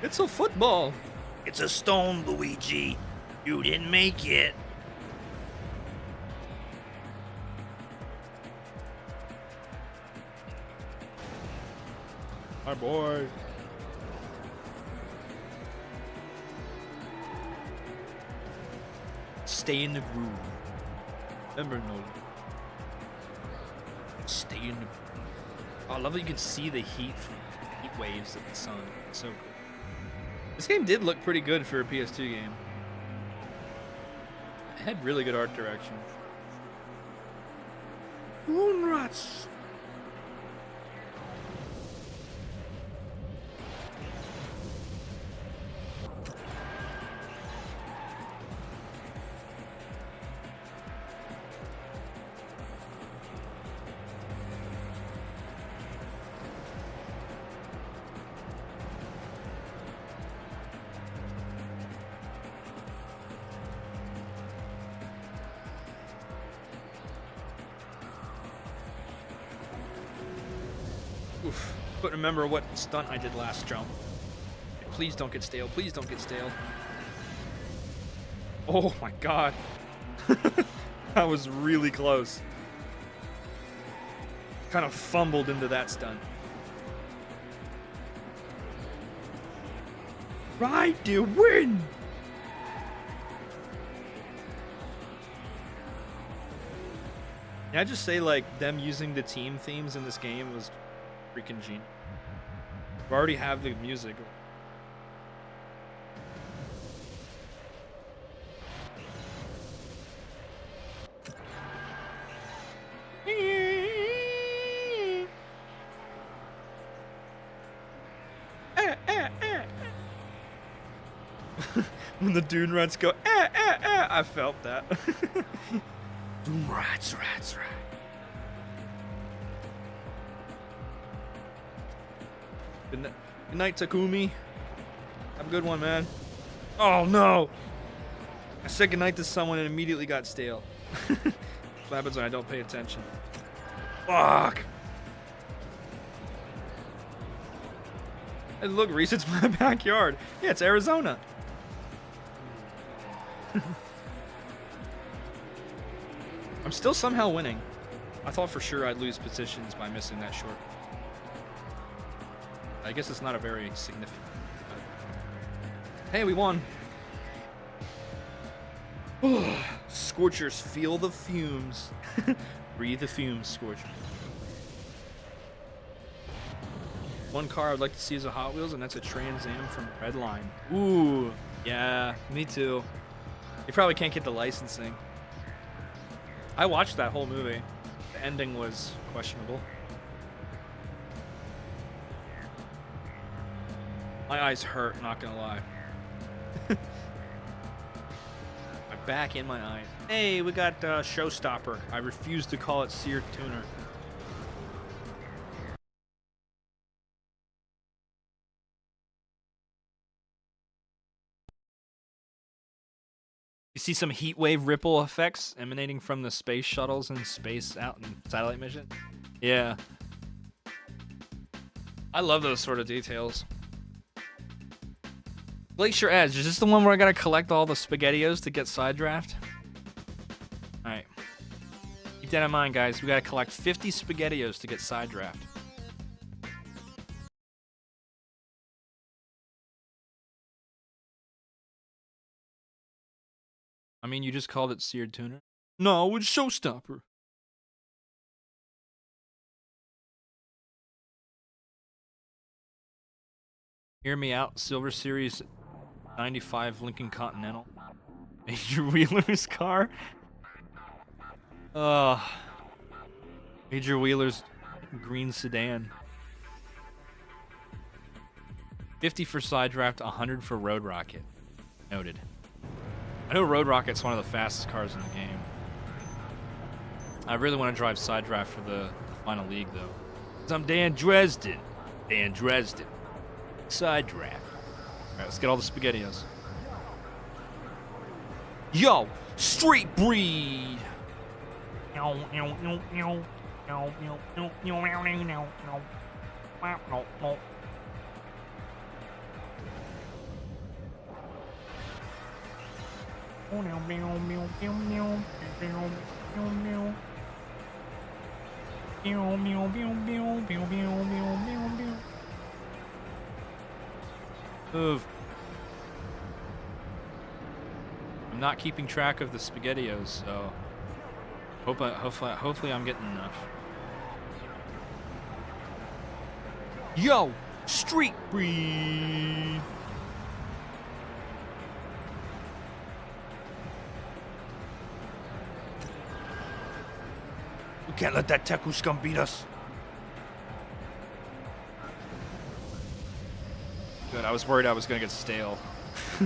It's a football. It's a stone, Luigi. You didn't make it. Our boy. Stay in the groove. Remember, no. Stay in the groove. Oh, I love that you can see the heat from heat waves of the sun. It's so cool. This game did look pretty good for a PS2 game. It had really good art direction. Moonrats. Oof. Couldn't remember what stunt I did last jump. Please don't get stale. Please don't get stale. Oh my god. That was really close. Kind of fumbled into that stunt. Ride to win! Can I just say, like, them using the team themes in this game was freaking genius. We already have the music. When the dune rats go, I felt that. Dune rats. Good night, Takumi. Have a good one, man. Oh, no. I said goodnight to someone and immediately got stale. That's what happens when I don't pay attention. Fuck. Hey, look, Reese, it's my backyard. Yeah, it's Arizona. I'm still somehow winning. I thought for sure I'd lose positions by missing that short. I guess it's not a very significant. Hey, we won. Scorchers, feel the fumes. Breathe the fumes, Scorchers. One car I'd like to see is a Hot Wheels, and that's a Trans Am from Redline. Ooh, yeah, me too. You probably can't get the licensing. I watched that whole movie. The ending was questionable. My eyes hurt, not gonna lie. My back and my eyes. Hey, we got Showstopper. I refuse to call it Seared Tuner. You see some heat wave ripple effects emanating from the space shuttles and space out in satellite mission? Yeah. I love those sort of details. Glacier Edge, is this the one where I gotta collect all the SpaghettiOs to get side draft? Alright. Keep that in mind, guys. We gotta collect 50 SpaghettiOs to get side draft. I mean, you just called it Seared Tuner? No, it's Showstopper. Hear me out, Silver Series 95 Lincoln Continental. Major Wheeler's car? Major Wheeler's green sedan. 50 for side draft, 100 for Road Rocket. Noted. I know Road Rocket's one of the fastest cars in the game. I really want to drive side draft for the final league, though. 'Cause I'm Dan Dresden. Dan Dresden. Side draft. Alright, let's get all the SpaghettiOs. Yo! Street breed! Move. I'm not keeping track of the SpaghettiOs, so hopefully I'm getting enough. Yo, street breed. We can't let that Teku scum beat us. Good, I was worried I was gonna get stale. I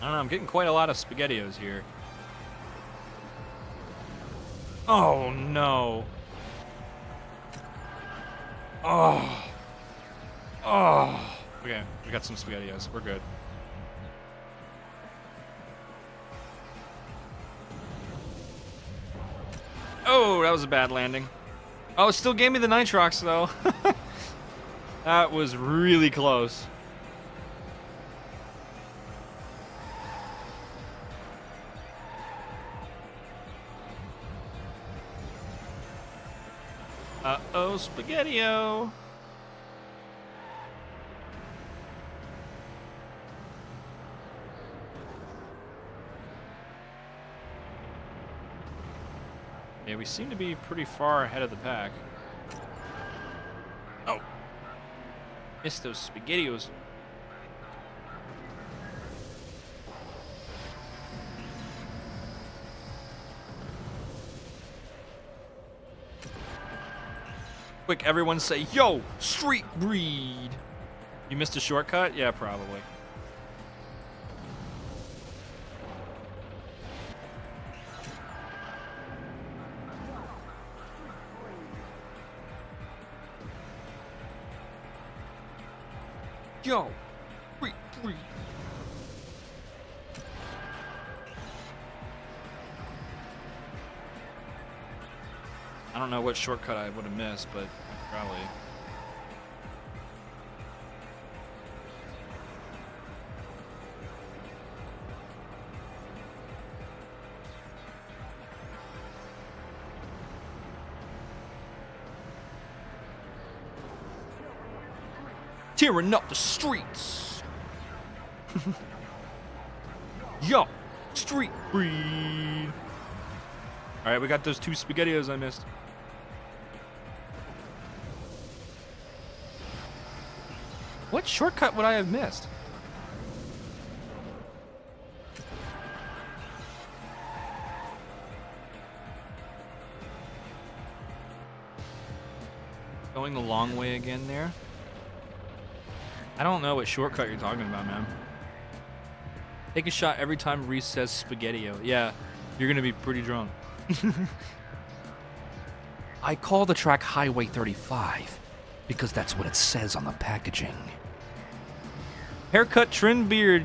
don't know, I'm getting quite a lot of SpaghettiOs here. Oh no. Oh. Oh. Okay, we got some SpaghettiOs. We're good. Oh, that was a bad landing. Oh, it still gave me the Nitrox, though. That was really close. Uh-oh, SpaghettiO. Yeah, we seem to be pretty far ahead of the pack. Oh! Missed those SpaghettiOs. Quick, everyone say, yo, street breed. You missed a shortcut? Yeah, probably. Yo, street breed. I don't know what shortcut I would have missed, but probably. Tearing up the streets. Yo, street breed. All right, we got those 2 SpaghettiOs I missed. What shortcut would I have missed? Going the long way again there? I don't know what shortcut you're talking about, man. Take a shot every time Reese says SpaghettiO. Yeah, you're gonna be pretty drunk. I call the track Highway 35 because that's what it says on the packaging. Haircut, trim, beard.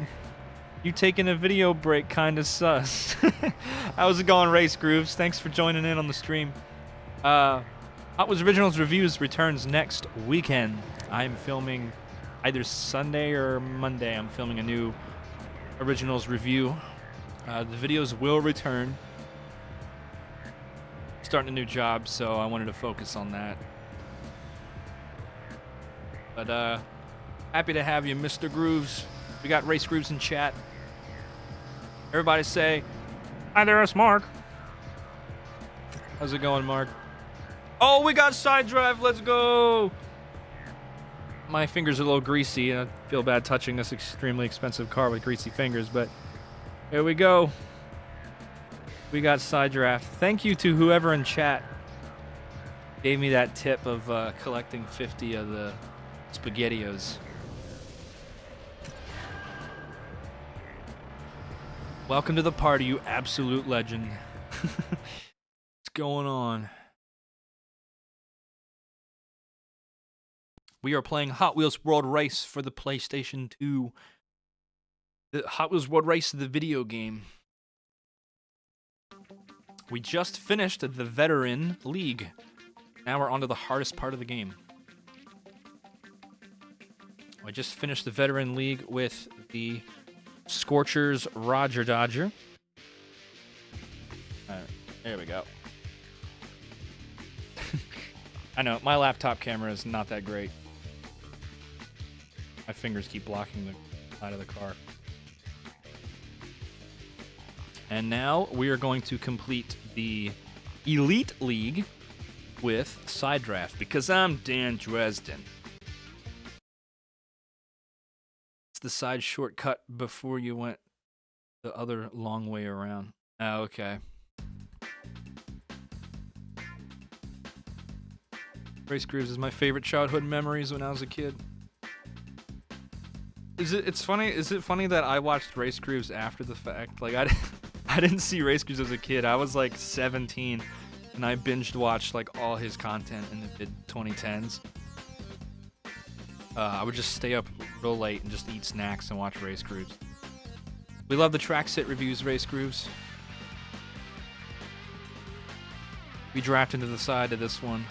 You taking a video break, kinda sus. How's it going, Race Grooves? Thanks for joining in on the stream. Hot Wheels Originals Reviews returns next weekend. I'm filming either Sunday or Monday. I'm filming a new Originals review. The videos will return. Starting a new job, so I wanted to focus on that. But happy to have you, Mr. Grooves. We got Race Grooves in chat. Everybody say, hi there, it's Mark. How's it going, Mark? Oh, we got side drive. Let's go. My fingers are a little greasy, and I feel bad touching this extremely expensive car with greasy fingers, but here we go. We got side draft. Thank you to whoever in chat gave me that tip of collecting 50 of the SpaghettiOs. Welcome to the party, you absolute legend. What's going on? We are playing Hot Wheels World Race for the PlayStation 2. The Hot Wheels World Race, the video game. We just finished the Veteran League. Now we're on to the hardest part of the game. I just finished the Veteran League with the Scorchers Roger Dodger. Alright, there we go. I know, my laptop camera is not that great. My fingers keep blocking the side of the car. And now we are going to complete the Elite League with Side Draft because I'm Dan Dresden. It's the side shortcut before you went the other long way around. Oh, okay. Race Grooves is my favorite childhood memories when I was a kid. Is it funny that I watched Race Grooves after the fact? Like I didn't see Race Grooves as a kid. I was like 17 and I binged watched like all his content in the mid 2010s. I would just stay up real late and just eat snacks and watch Race Grooves. We love the track sit reviews, Race Grooves. We draft into the side of this one.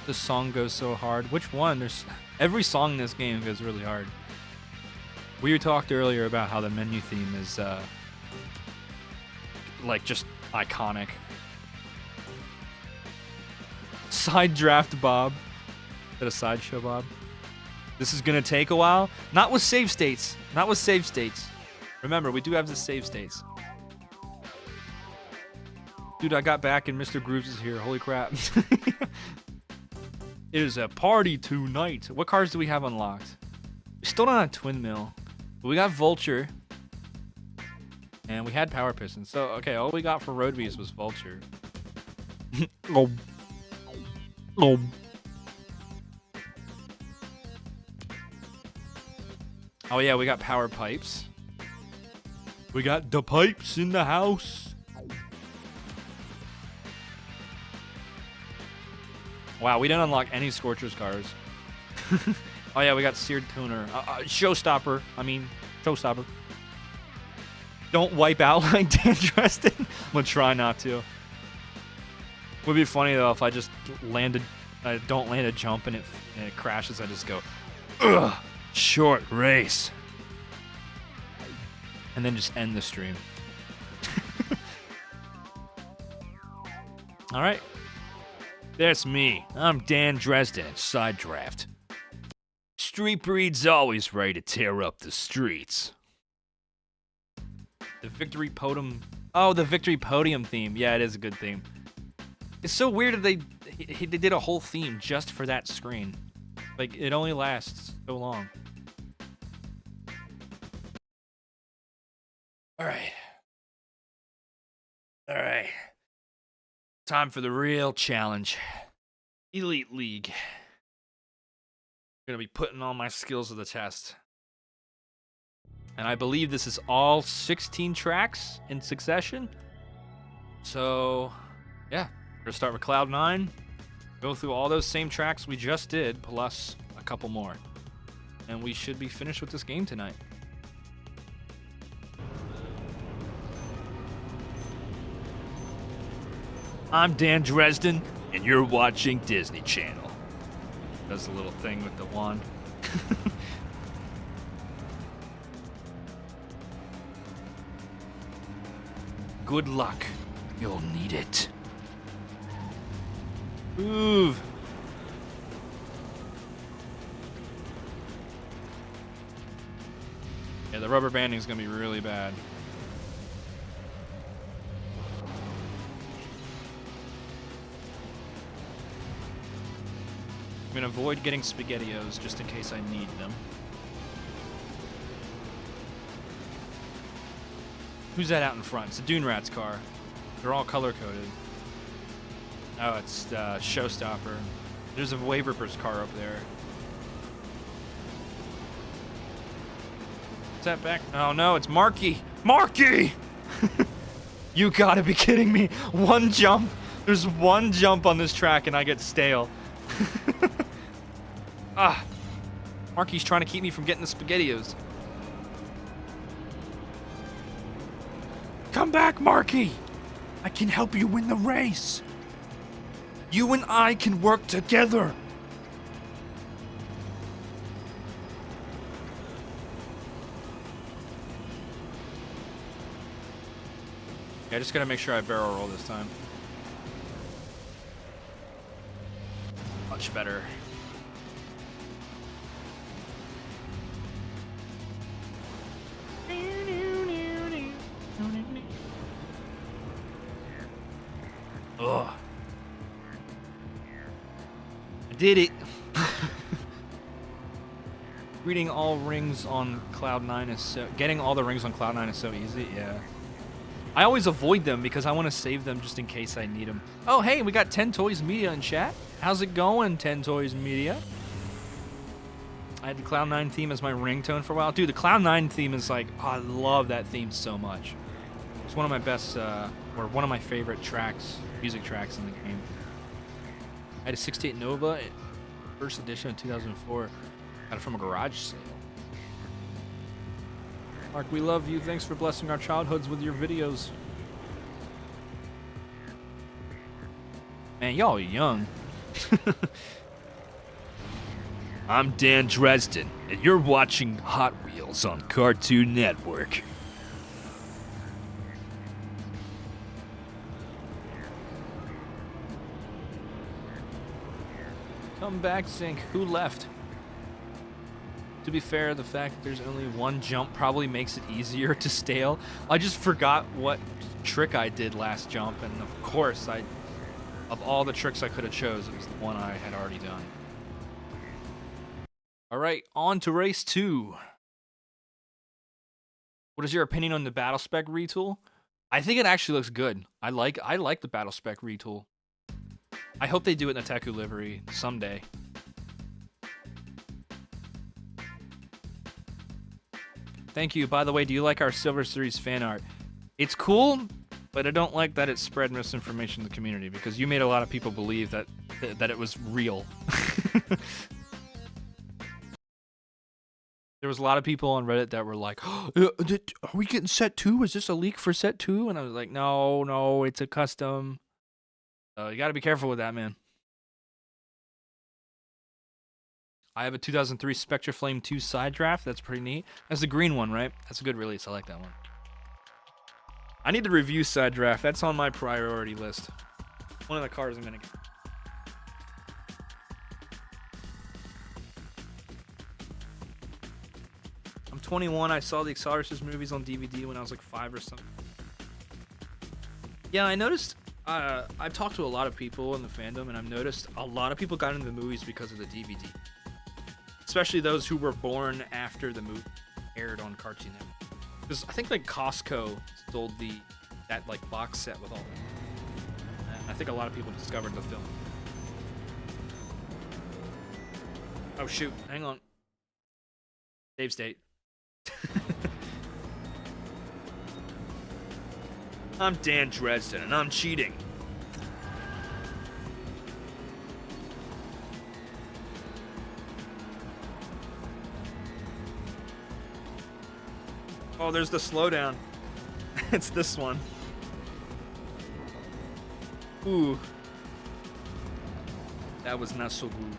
This song goes so hard. Which one? There's every song in this game goes really hard. We talked earlier about how the menu theme is like just iconic. Side draft Bob. Is that a sideshow Bob? This is gonna take a while. Not with save states. Not with save states. Remember, we do have the save states. Dude, I got back and Mr. Grooves is here. Holy crap. It is a party tonight. What cars do we have unlocked? We still don't have Twin Mill. But we got Vulture. And we had Power Piston. So, okay, all we got for Road Beast was Vulture. Oh. Oh. Oh, yeah, we got Power Pipes. We got the pipes in the house. Wow, we didn't unlock any Scorcher's cars. Oh yeah, we got Seared Tuner. Showstopper. Showstopper. Don't wipe out like Dan Dresden. I'm gonna try not to. Would be funny though if I just landed, I don't land a jump and it crashes. I just go, ugh, short race. And then just end the stream. All right. That's me. I'm Dan Dresden at Side Draft. Street Breed's always ready to tear up the streets. The Victory Podium. Oh, the Victory Podium theme. Yeah, it is a good theme. It's so weird that they did a whole theme just for that screen. Like, it only lasts so long. All right. Time for the real challenge. Elite League. I'm gonna be putting all my skills to the test. And I believe this is all 16 tracks in succession. So, yeah. We're gonna start with Cloud 9. Go through all those same tracks we just did, plus a couple more. And we should be finished with this game tonight. I'm Dan Dresden, and you're watching Disney Channel. Does the little thing with the wand. Good luck. You'll need it. Move. Yeah, the rubber banding is gonna be really bad. I'm gonna avoid getting SpaghettiOs just in case I need them. Who's that out in front? It's a Dune Rat's car. They're all color-coded. Oh, it's Showstopper. There's a Waverper's car up there. Is that back? Oh no, it's Marky! Marky! You gotta be kidding me. One jump. There's one jump on this track and I get stale. Ah. Marky's trying to keep me from getting the SpaghettiOs. Come back, Marky! I can help you win the race. You and I can work together. Yeah, I just gotta make sure I barrel roll this time. Much better. Ugh. I did it. Reading all rings on Cloud 9 is so... Getting all the rings on Cloud 9 is so easy, yeah. I always avoid them because I want to save them just in case I need them. Oh, hey, we got 10 Toys Media in chat. How's it going, 10 Toys Media? I had the Cloud 9 theme as my ringtone for a while. Dude, the Cloud 9 theme is like... Oh, I love that theme so much. It's one of my best, or one of my favorite tracks, music tracks in the game. I had a 68 Nova, first edition in 2004. Got it from a garage sale. Mark, we love you. Thanks for blessing our childhoods with your videos. Man, y'all are young. I'm Dan Dresden, and you're watching Hot Wheels on Cartoon Network. Come back, Sync. Who left? To be fair, the fact that there's only one jump probably makes it easier to stale. I just forgot what trick I did last jump, and of course, of all the tricks I could have chose, it was the one I had already done. All right, on to race 2. What is your opinion on the battle spec retool? I think it actually looks good. I like the battle spec retool. I hope they do it in the Teku livery someday. Thank you. By the way, do you like our Silver Series fan art? It's cool, but I don't like that it spread misinformation in the community because you made a lot of people believe that it was real. There was a lot of people on Reddit that were like, oh, are we getting set 2? Is this a leak for set 2? And I was like, no, it's a custom. You got to be careful with that, man. I have a 2003 Spectra Flame 2 side draft. That's pretty neat. That's the green one, right? That's a good release. I like that one. I need to review side draft. That's on my priority list. One of the cars I'm going to get. I'm 21. I saw the AcceleReece movies on DVD when I was like 5 or something. Yeah, I noticed. I've talked to a lot of people in the fandom, and I've noticed a lot of people got into the movies because of the DVD. Especially those who were born after the movie aired on Cartoon Network. Because I think like Costco sold that like box set with all that. And I think a lot of people discovered the film. Oh shoot, hang on. Save state. I'm Dan Dresden, and I'm cheating. Oh, there's the slowdown. It's this one. Ooh. That was not so good.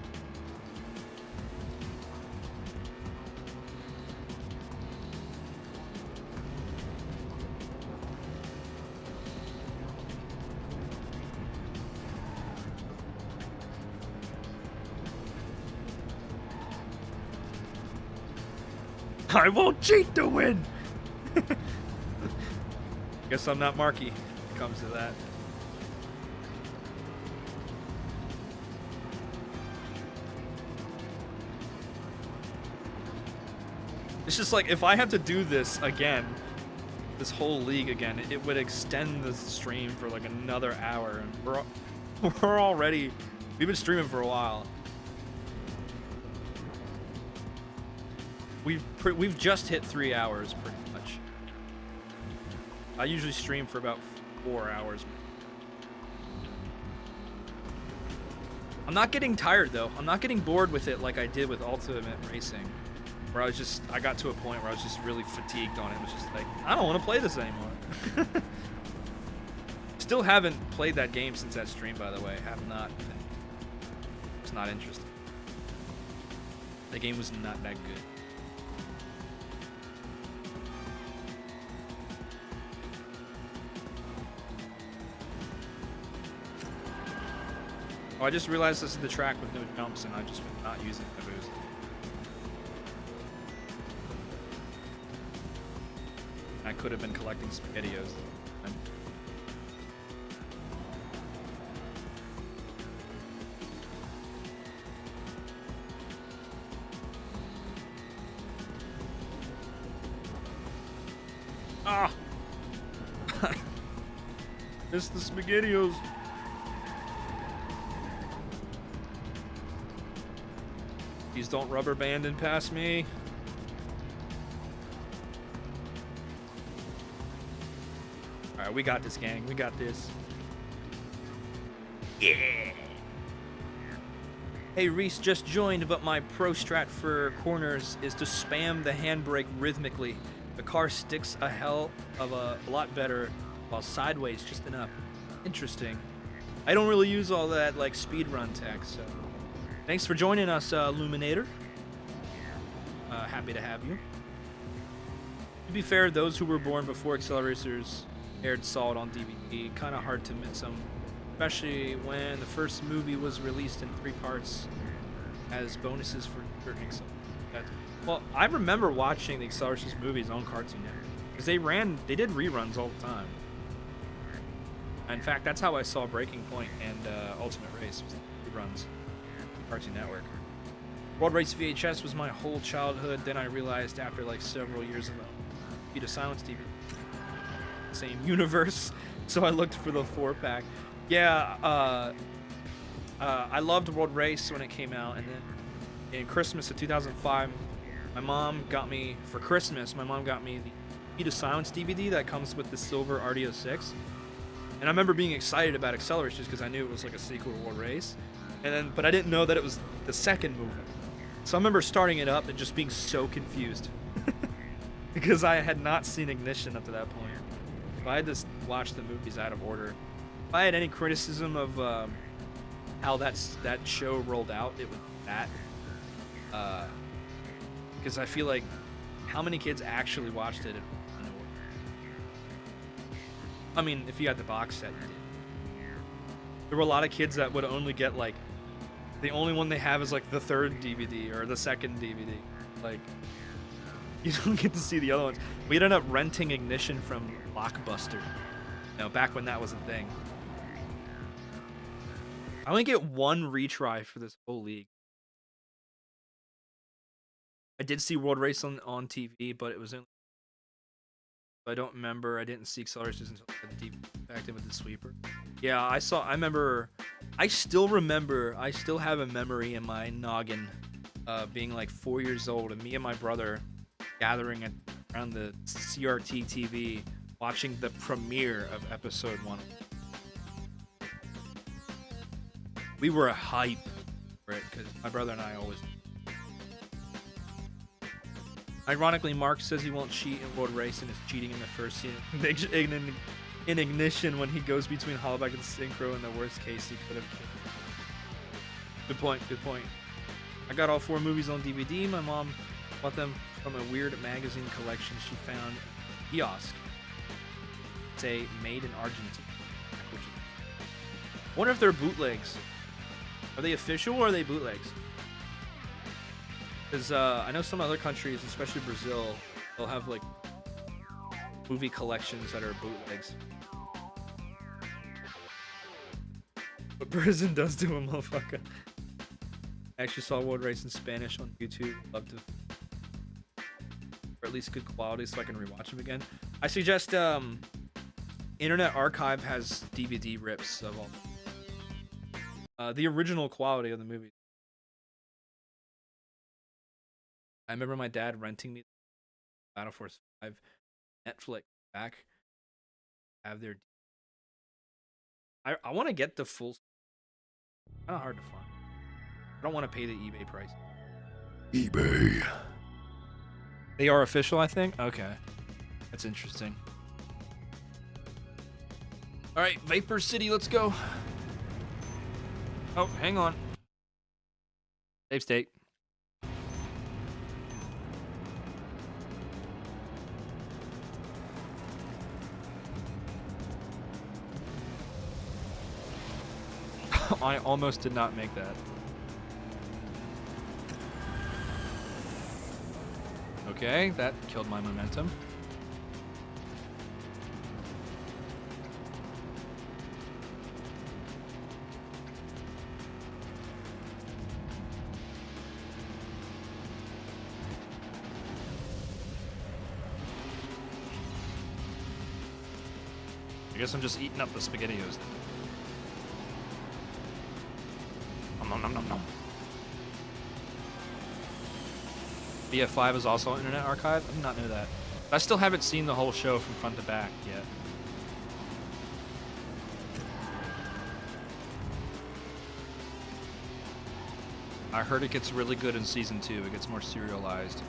I won't cheat to win! Guess I'm not Marky when it comes to that. It's just like, if I have to do this again, this whole league again, it would extend the stream for like another hour. And we're already, we've been streaming for a while. We've just hit 3 hours pretty much. I usually stream for about 4 hours. I'm not getting tired though. I'm not getting bored with it like I did with Ultimate Racing, where I got to a point where I was just really fatigued on it. It was just like, I don't want to play this anymore. Still haven't played that game since that stream, by the way. Have not. It's not interesting. The game was not that good. Oh, I just realized this is the track with no jumps, and I've just been not using the boost. I could have been collecting SpaghettiOs. Ah! It's the SpaghettiOs. Please don't rubber band and pass me. Alright, we got this, gang. We got this. Yeah! Hey, Reese just joined, but my pro strat for corners is to spam the handbrake rhythmically. The car sticks a hell of a lot better, while sideways just enough. Interesting. I don't really use all that, like, speed run tech, so... Thanks for joining us, Luminator. Happy to have you. To be fair, those who were born before AcceleReece aired saw it on DVD. Kind of hard to miss them, especially when the first movie was released in 3 parts as bonuses for certain Accelerators. Well, I remember watching the AcceleReece movies on Cartoon Network because they did reruns all the time. In fact, that's how I saw Breaking Point and Ultimate Race, was reruns, Cartoon Network. World Race VHS was my whole childhood. Then I realized after like several years of Beat of Silence TV, same universe, so I looked for the 4-pack. Yeah, I loved World Race when it came out, and then in Christmas of 2005, my mom got me the Beat of Silence DVD that comes with the silver RDO6. And I remember being excited about AcceleReece just because I knew it was like a sequel to World Race. But I didn't know that it was the second movie. So I remember starting it up and just being so confused. Because I had not seen Ignition up to that point. So I had to watch the movies out of order. If I had any criticism of how that show rolled out, it was that. Because I feel like how many kids actually watched it in order? I mean, if you had the box set, you did. There were a lot of kids that would only get like, the only one they have is like the third DVD or the second DVD. Like, you don't get to see the other ones. We ended up renting Ignition from Blockbuster, back when that was a thing. I only get one retry for this whole league. I did see World Race on TV, but it was in. I don't remember. I didn't see AcceleReece until the DVD active with the sweeper. Yeah, I still remember. I still have a memory in my noggin, being like 4 years old, and me and my brother gathering around the CRT TV, watching the premiere of episode 1. We were hype for it because my brother and I always. Ironically, Mark says he won't cheat in World Race and is cheating in the first scene in Ignition when he goes between Hollaback and Synchro. In the worst case, he could have killed. Good point. I got all 4 movies on DVD. My mom bought them from a weird magazine collection she found in a kiosk. Say made in Argentina. I wonder if they're bootlegs. Are they official or are they bootlegs? Because I know some other countries, especially Brazil, they'll have like movie collections that are bootlegs. What prison does to a motherfucker. I actually saw World Race in Spanish on YouTube. Love to, or at least good quality, so I can rewatch them again. I suggest Internet Archive has DVD rips of all the original quality of the movie. I remember my dad renting me Battle Force 5 Netflix back. Have their. I want to get the full. Kind of hard to find. I don't want to pay the eBay price. eBay. They are official, I think. Okay, that's interesting. All right, Vapor City, let's go. Oh, hang on. Save state. I almost did not make that. Okay, that killed my momentum. I guess I'm just eating up the SpaghettiOs. Nom. BF5 is also on Internet Archive? I did not know that. I still haven't seen the whole show from front to back yet. I heard it gets really good in season 2. It gets more serialized.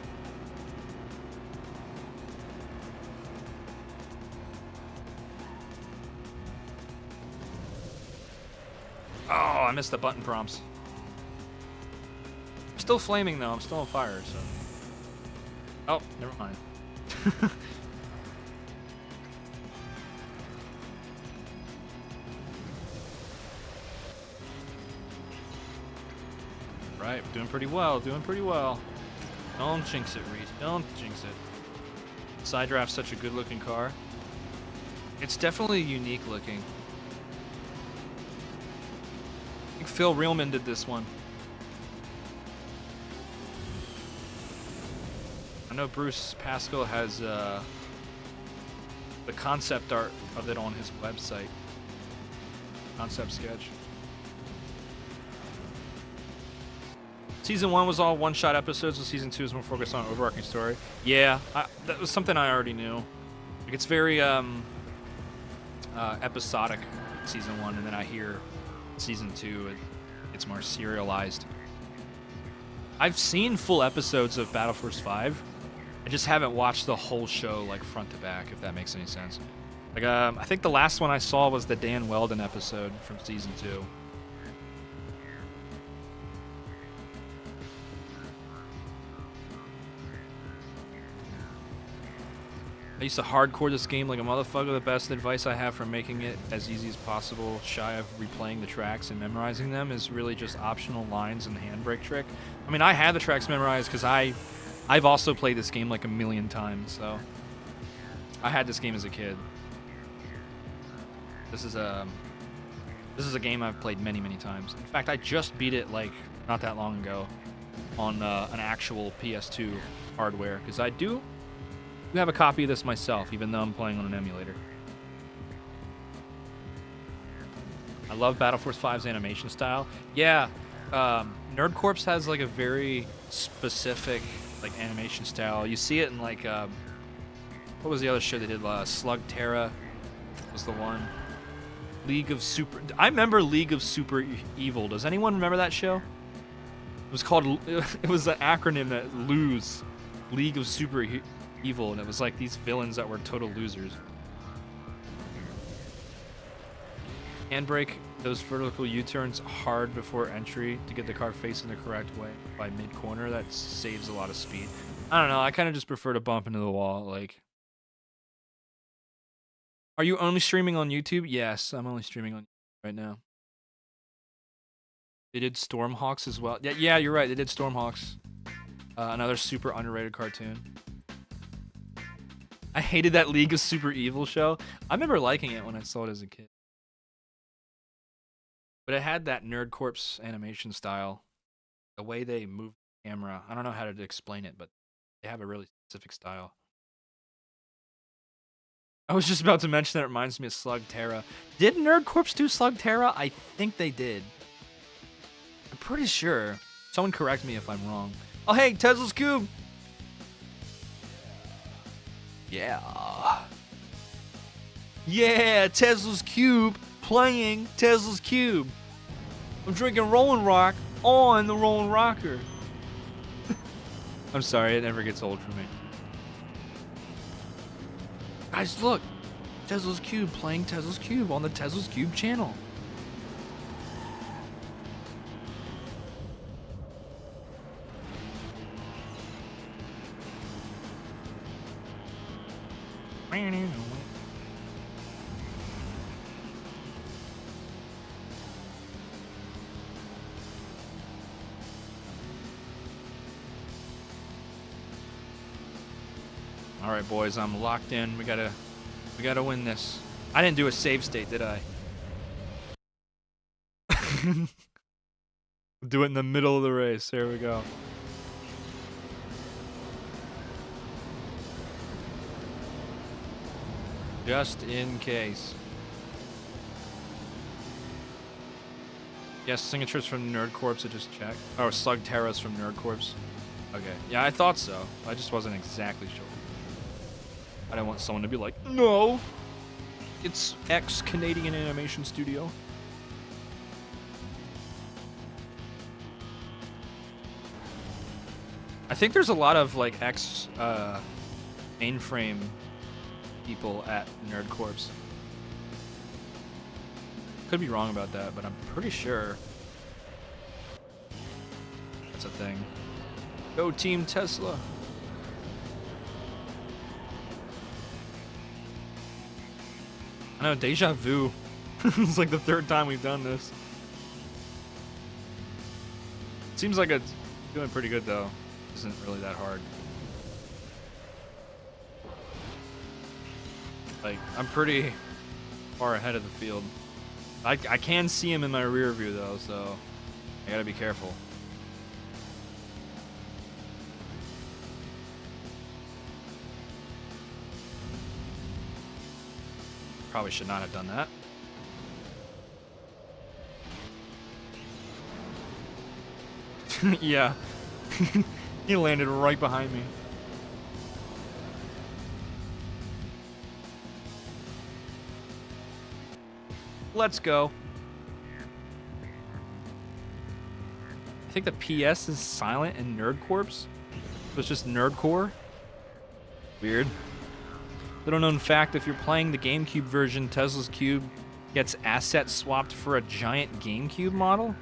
Oh, I missed the button prompts. I'm still flaming though. I'm still on fire, so. Oh, never mind. Right, doing pretty well. Don't jinx it, Reese. Don't jinx it. Side Draft's such a good looking car. It's definitely unique looking. think Phil Reelman did this one. I know Bruce Pascal has the concept art of it on his website. Concept sketch. Season 1 was all one-shot episodes, so Season 2 is more focused on an overarching story. Yeah, that was something I already knew. Like, it's very episodic, Season 1, and then I hear Season 2, it's more serialized. I've seen full episodes of Battle Force 5. I just haven't watched the whole show, like, front to back, if that makes any sense. Like, I think the last one I saw was the Dan Weldon episode from Season 2. I used to hardcore this game like a motherfucker. The best advice I have for making it as easy as possible, shy of replaying the tracks and memorizing them, is really just optional lines and handbrake trick. I mean, I had the tracks memorized because I've also played this game like a million times, so I had this game as a kid. This is a game I've played many, many times. In fact, I just beat it like not that long ago on an actual PS2 hardware, because I do have a copy of this myself, even though I'm playing on an emulator. I love Battle Force 5's animation style. Yeah, Nerd Corps has like a very specific like animation style. You see it in like what was the other show they did? Slug Terra was the one. League of Super. I remember League of Super Evil. Does anyone remember that show? It was called. It was an acronym that LOSE, League of Super Evil, and it was like these villains that were total losers. Handbrake those vertical U-turns hard before entry to get the car facing the correct way by mid-corner. That saves a lot of speed. I don't know. I kind of just prefer to bump into the wall. Like, are you only streaming on YouTube? Yes, I'm only streaming on YouTube right now. They did Stormhawks as well. Yeah, you're right. They did Stormhawks. Another super underrated cartoon. I hated that League of Super Evil show. I remember liking it when I saw it as a kid. But it had that Nerd Corps animation style. The way they move the camera. I don't know how to explain it, but they have a really specific style. I was just about to mention that it reminds me of Slug Terra. Did Nerd Corps do Slug Terra? I think they did. I'm pretty sure. Someone correct me if I'm wrong. Oh, hey, Tesla's Cube! Yeah. Yeah, Tesla's Cube playing Tesla's Cube. I'm drinking Rolling Rock on the Rolling Rocker. I'm sorry, it never gets old for me. Guys, look. Tesla's Cube playing Tesla's Cube on the Tesla's Cube channel. All right, boys, I'm locked in. We gotta win this. I didn't do a save state, did I? Do it in the middle of the race. There we go. Just in case. Yes, signatures from Nerd Corps. I just checked. Oh, Slug Terra's from Nerd Corps. Okay. Yeah, I thought so. I just wasn't exactly sure. I didn't want someone to be like, no, it's X Canadian Animation Studio. I think there's a lot of like X mainframe people at Nerd Corps. Could be wrong about that, but I'm pretty sure that's a thing. Go Team Tesla. I know, deja vu. It's like the third time we've done this. Seems like it's doing pretty good though. Isn't really that hard. Like, I'm pretty far ahead of the field. I can see him in my rear view though, so I gotta be careful. Probably should not have done that. Yeah. He landed right behind me. Let's go. I think the PS is silent in Nerd Corps. It's just Nerdcore. Weird. Little known fact, if you're playing the GameCube version, Tesla's Cube gets asset swapped for a giant GameCube model?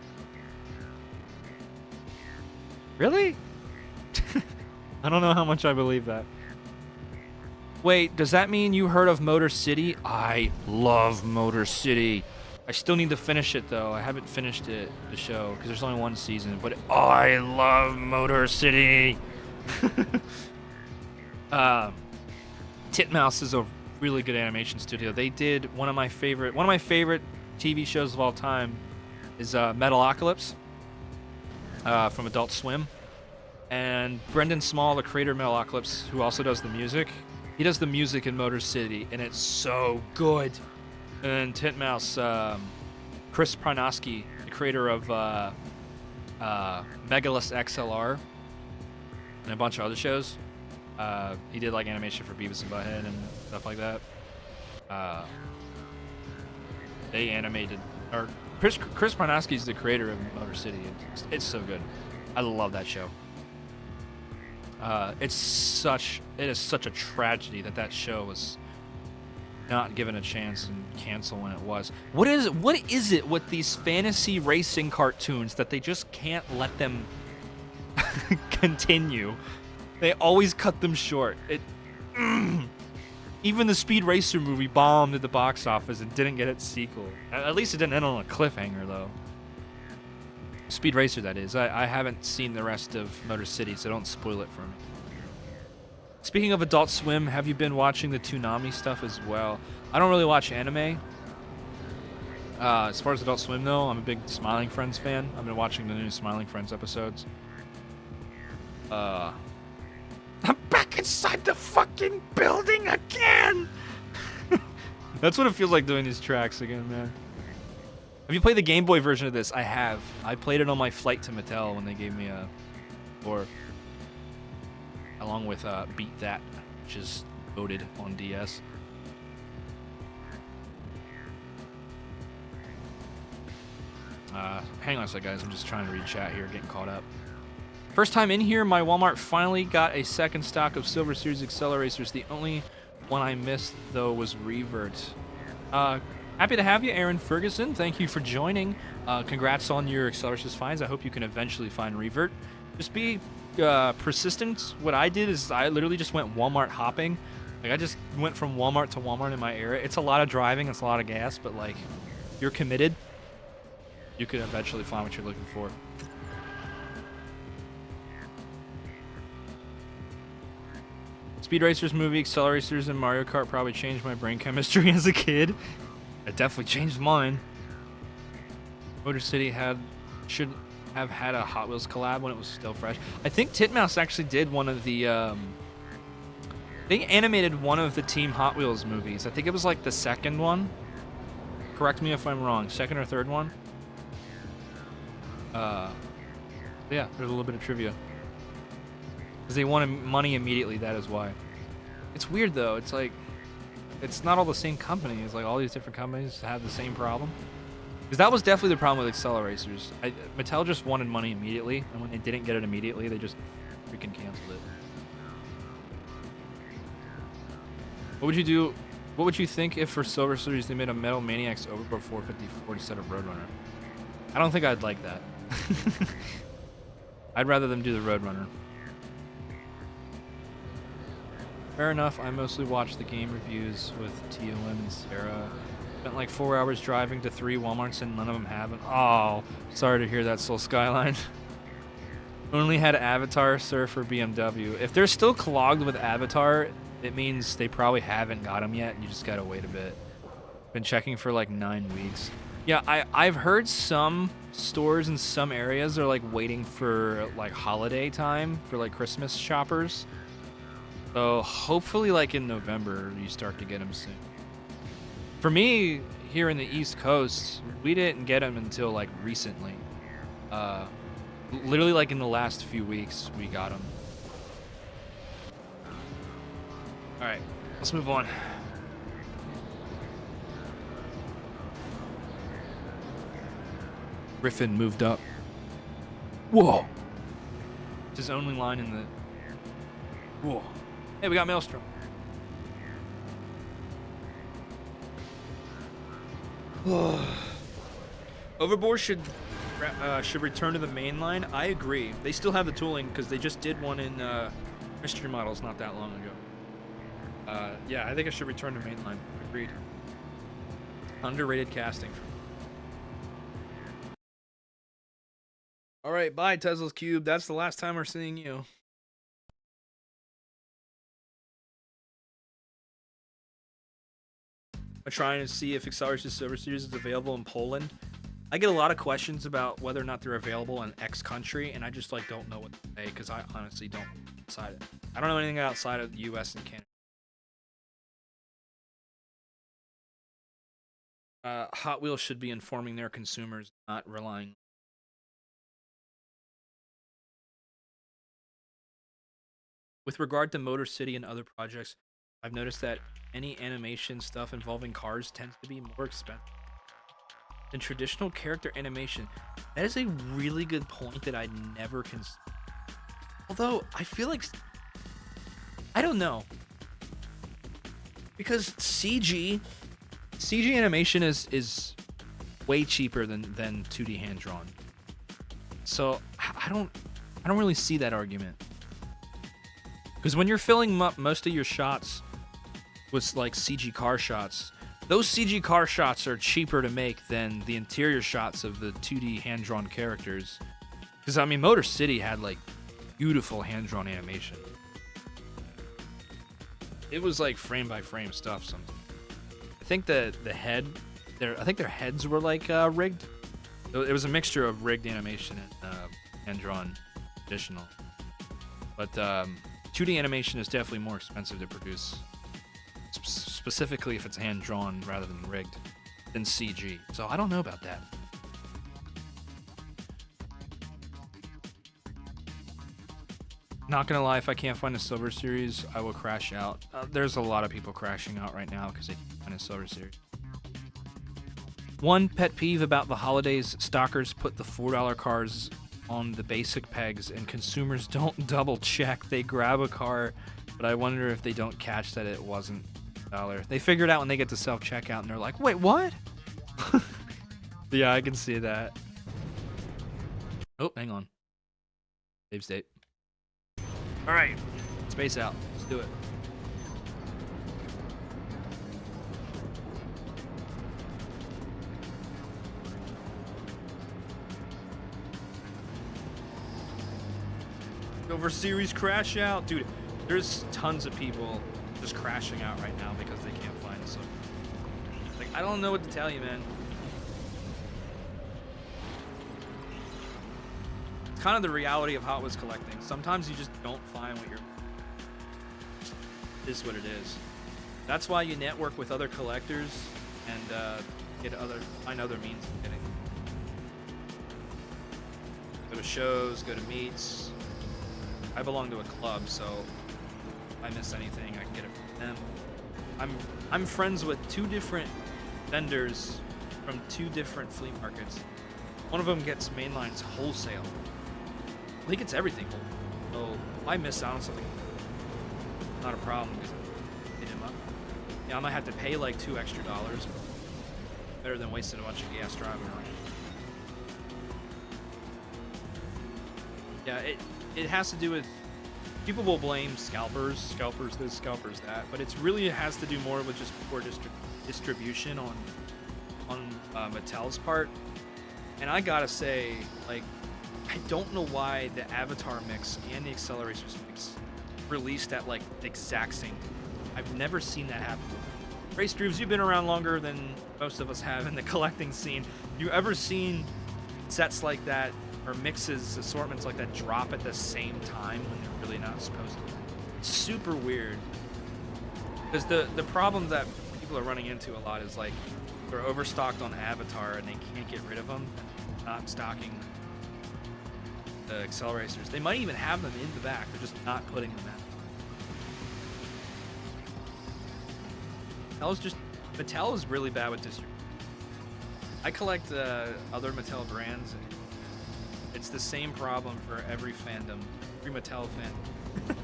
Really? I don't know how much I believe that. Wait, does that mean you heard of Motor City? I love Motor City. I still need to finish it though. I haven't finished it, the show, because there's only one season. But I love Motor City. Titmouse is a really good animation studio. They did one of my favorite TV shows of all time is Metalocalypse from Adult Swim. And Brendan Small, the creator of Metalocalypse, who also does the music, he does the music in Motor City, and it's so good. And Titmouse, Chris Parnowski, the creator of Megalus XLR and a bunch of other shows. He did like animation for Beavis and Butthead and stuff like that. They animated, or Chris Parnowski is the creator of Motor City. It's so good. I love that show. It is such a tragedy that show was not given a chance and canceled when it was. What is it with these fantasy racing cartoons that they just can't let them continue? They always cut them short. Even the Speed Racer movie bombed at the box office and didn't get its sequel. At least it didn't end on a cliffhanger, though. Speed Racer, that is. I haven't seen the rest of Motor City, so don't spoil it for me. Speaking of Adult Swim, have you been watching the Toonami stuff as well? I don't really watch anime. As far as Adult Swim, though, I'm a big Smiling Friends fan. I've been watching the new Smiling Friends episodes. I'm back inside the fucking building again! That's what it feels like doing these tracks again, man. Have you played the Game Boy version of this? I have. I played it on my flight to Mattel when they gave me a... Or... Along with Beat That, which is voted on DS. Hang on a sec, guys. I'm just trying to read chat here, getting caught up. First time in here, my Walmart finally got a second stock of Silver Series AcceleReecers. The only one I missed, though, was Revert. Happy to have you, Aaron Ferguson. Thank you for joining. Congrats on your AcceleReecers finds. I hope you can eventually find Revert. Just be persistent. What I did is I literally just went Walmart hopping. Like, I just went from Walmart to Walmart in my area. It's a lot of driving. It's a lot of gas. But, like, if you're committed, you can eventually find what you're looking for. Speed Racers movie, AcceleReecers, and Mario Kart probably changed my brain chemistry as a kid. It definitely changed mine. Motor City should have had a Hot Wheels collab when it was still fresh. I think Titmouse actually did one of the... they animated one of the Team Hot Wheels movies. I think it was like the second one. Correct me if I'm wrong. Second or third one. Yeah, there's a little bit of trivia. Because they wanted money immediately, that is why. It's weird though, it's like, it's not all the same company. It's like all these different companies have the same problem. Because that was definitely the problem with AcceleReecers. Mattel just wanted money immediately, and when they didn't get it immediately, they just freaking canceled it. What would you do? What would you think if for Silver Series they made a Metal Maniacs Overboard 454 instead of Roadrunner? I don't think I'd like that. I'd rather them do the Roadrunner. Fair enough, I mostly watch the game reviews with TOM and Sarah. Spent like 4 hours driving to 3 Walmarts and none of them have it. Oh, sorry to hear that, Soul Skyline. Only had Avatar, Surf, or BMW. If they're still clogged with Avatar, it means they probably haven't got them yet and you just gotta wait a bit. Been checking for like 9 weeks. Yeah, I've heard some stores in some areas are like waiting for like holiday time for like Christmas shoppers. So hopefully like in November you start to get them soon. For me, here in the East Coast, we didn't get them until like recently. Literally like in the last few weeks we got them. All right, let's move on. Griffin moved up. Whoa. It's his only line in the... Whoa. Hey, we got Maelstrom. Overboard should return to the main line. I agree. They still have the tooling because they just did one in Mystery Models not that long ago. Yeah, I think it should return to mainline. Agreed. Underrated casting. All right, bye Tesla's Cube. That's the last time we're seeing you. I'm trying to see if AcceleReece Silver Series is available in Poland. I get a lot of questions about whether or not they're available in X country, and I just like don't know what to say because I honestly don't outside it. I don't know anything outside of the U.S. and Canada. Hot Wheels should be informing their consumers, not relying. With regard to Motor City and other projects, I've noticed that any animation stuff involving cars tends to be more expensive than traditional character animation. That is a really good point that I never considered. Although, I feel like... I don't know. Because CG animation is way cheaper than 2D hand-drawn. So, I don't really see that argument. Because when you're filling up most of your shots with like CG car shots, those CG car shots are cheaper to make than the interior shots of the 2D hand-drawn characters. Because I mean, Motor City had like beautiful hand-drawn animation. It was like frame by frame stuff. Sometimes I think the head, I think their heads were like rigged. It was a mixture of rigged animation and hand-drawn traditional. But 2D animation is definitely more expensive to produce, specifically if it's hand-drawn rather than rigged, than CG. So I don't know about that. Not gonna lie, if I can't find a Silver Series, I will crash out. There's a lot of people crashing out right now because they can't find a Silver Series. One pet peeve about the holidays, stockers put the $4 cars on the basic pegs and consumers don't double check. They grab a car, but I wonder if they don't catch that it wasn't $1. They figure it out when they get to self-checkout and they're like, wait, what? Yeah, I can see that. Oh, hang on. Save state. All right, space out. Let's do it. Over series crash out, dude. There's tons of people just crashing out right now because they can't find it. So, like, I don't know what to tell you, man. It's kind of the reality of Hot Wheels collecting. Sometimes you just don't find what you're. This is what it is. That's why you network with other collectors and find other means of getting. Go to shows, go to meets. I belong to a club, so if I miss anything, I can get it from them. I'm friends with 2 different vendors from 2 different flea markets. One of them gets mainlines wholesale. He gets everything. So if I miss out on something, not a problem because I hit him up. Yeah, I might have to pay like $2 extra. Better than wasting a bunch of gas driving around. Yeah, it has to do with, people will blame scalpers this, scalpers that, but it has to do more with just poor distribution on Mattel's part. And I gotta say, like, I don't know why the Avatar mix and the AcceleReece mix released at like the exact same time. I've never seen that happen before. Race Grooves, you've been around longer than most of us have in the collecting scene. You ever seen sets like that or mixes, assortments like that drop at the same time when they're really not supposed to? It's super weird. Because the problem that people are running into a lot is like they're overstocked on Avatar and they can't get rid of them. Not stocking the AcceleRacers. They might even have them in the back. They're just not putting them out. Mattel is really bad with distribution. I collect other Mattel brands. It's the same problem for every fandom. Every Mattel fan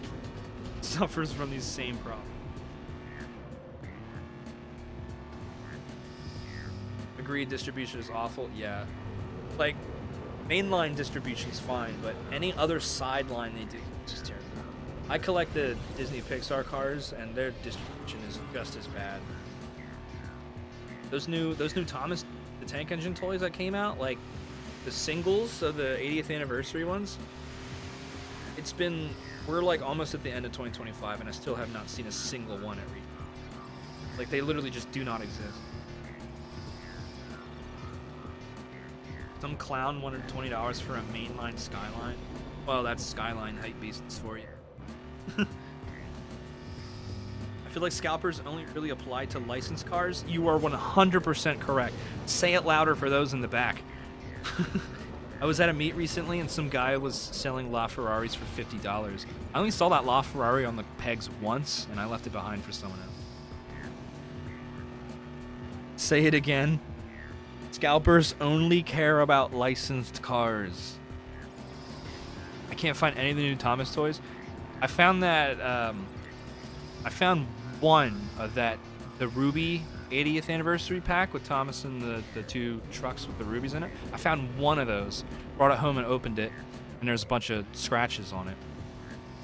suffers from these same problems. Agreed, distribution is awful. Yeah, like mainline distribution is fine, but any other sideline they do is just terrible. I collect the Disney Pixar cars, and their distribution is just as bad. Those new Thomas the Tank Engine toys that came out, like the singles of the 80th anniversary ones. We're like almost at the end of 2025, and I still have not seen a single one at retail. Like they literally just do not exist. Some clown wanted $20 for a mainline Skyline. Well, that's Skyline hype beasts for you. I feel like scalpers only really apply to licensed cars. You are 100% correct. Say it louder for those in the back. I was at a meet recently and some guy was selling LaFerraris for $50. I only saw that LaFerrari on the pegs once and I left it behind for someone else. Say it again. Scalpers only care about licensed cars. I can't find any of the new Thomas toys. I found that I found one of the Ruby 80th anniversary pack with Thomas and the two trucks with the rubies in it. I found one of those, brought it home and opened it, and there's a bunch of scratches on it.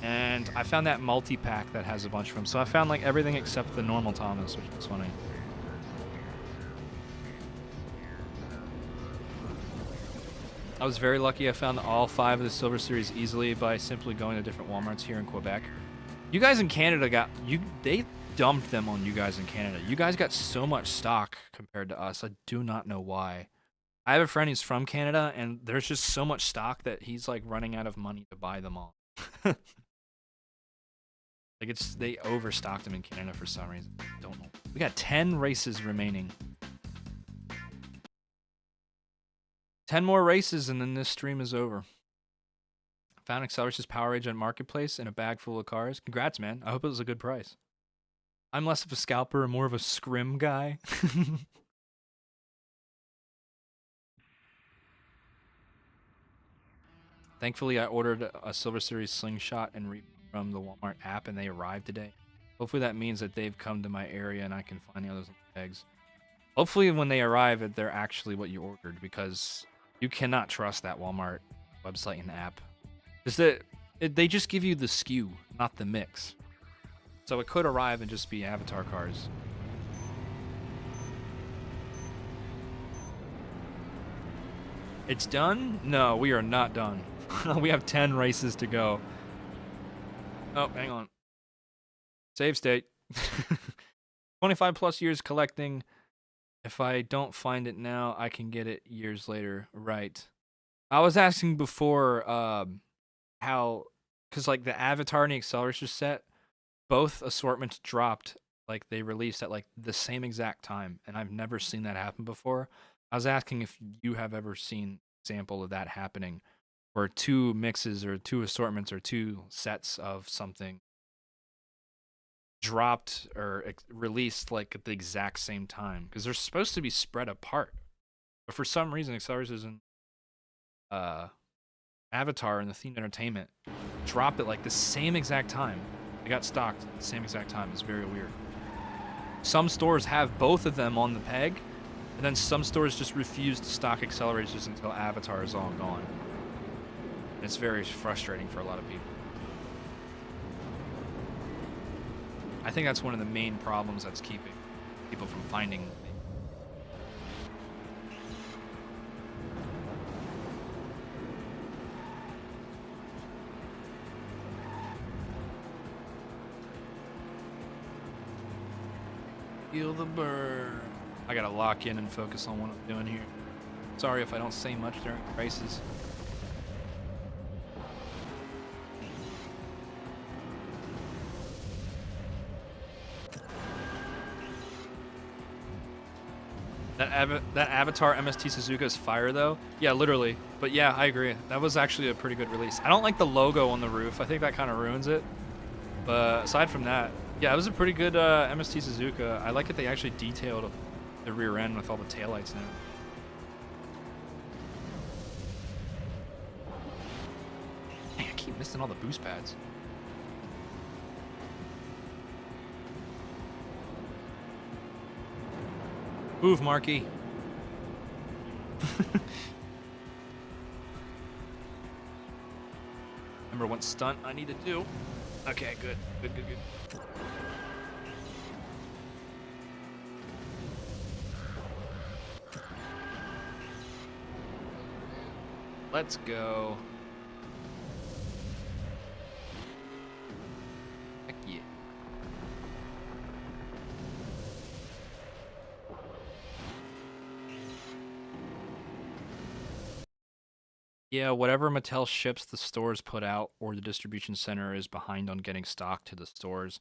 And I found that multi-pack that has a bunch of them. So I found like everything except the normal Thomas, which is funny. I was very lucky. I found all 5 of the Silver Series easily by simply going to different Walmarts here in Quebec. You guys in Canada they dumped them on you guys in Canada. You guys got so much stock compared to us. I do not know why. I have a friend who's from Canada, and there's just so much stock that he's like running out of money to buy them all. Like they overstocked them in Canada for some reason. I don't know. We got 10 races remaining. 10 more races and then this stream is over. Found AcceleReece's Power Agent Marketplace in a bag full of cars. Congrats, man. I hope it was a good price. I'm less of a scalper and more of a scrim guy. Thankfully, I ordered a Silver Series Slingshot and Reap from the Walmart app and they arrived today. Hopefully that means that they've come to my area and I can find the others on the pegs. Hopefully when they arrive, they're actually what you ordered, because you cannot trust that Walmart website and app. They just give you the SKU, not the mix. So it could arrive and just be Avatar cars. It's done? No, we are not done. We have 10 races to go. Oh, hang on. Save state. 25 plus years collecting. If I don't find it now, I can get it years later. Right. I was asking before how, because like the Avatar and the AcceleReece set, both assortments dropped, like they released at like the same exact time, and I've never seen that happen before. I was asking if you have ever seen an example of that happening, where 2 mixes or 2 assortments or 2 sets of something dropped or released like at the exact same time, because they're supposed to be spread apart, but for some reason AcceleReece isn't. Avatar and the themed entertainment dropped at like the same exact time. They got stocked at the same exact time. It's very weird. Some stores have both of them on the peg, and then some stores just refuse to stock AcceleReece until Avatar is all gone. And it's very frustrating for a lot of people. I think that's one of the main problems that's keeping people from finding. Feel the burn. I gotta lock in and focus on what I'm doing here. Sorry if I don't say much during races. That Avatar MST Suzuka is fire though. Yeah, literally. But yeah, I agree. That was actually a pretty good release. I don't like the logo on the roof. I think that kind of ruins it. But aside from that, yeah, it was a pretty good MST Suzuka. I like that they actually detailed the rear end with all the taillights now. Dang, I keep missing all the boost pads. Move, Marky. Remember what stunt I need to do? Okay, good. Good. Let's go. Heck yeah. Yeah, whatever Mattel ships the stores put out or the distribution center is behind on getting stock to the stores.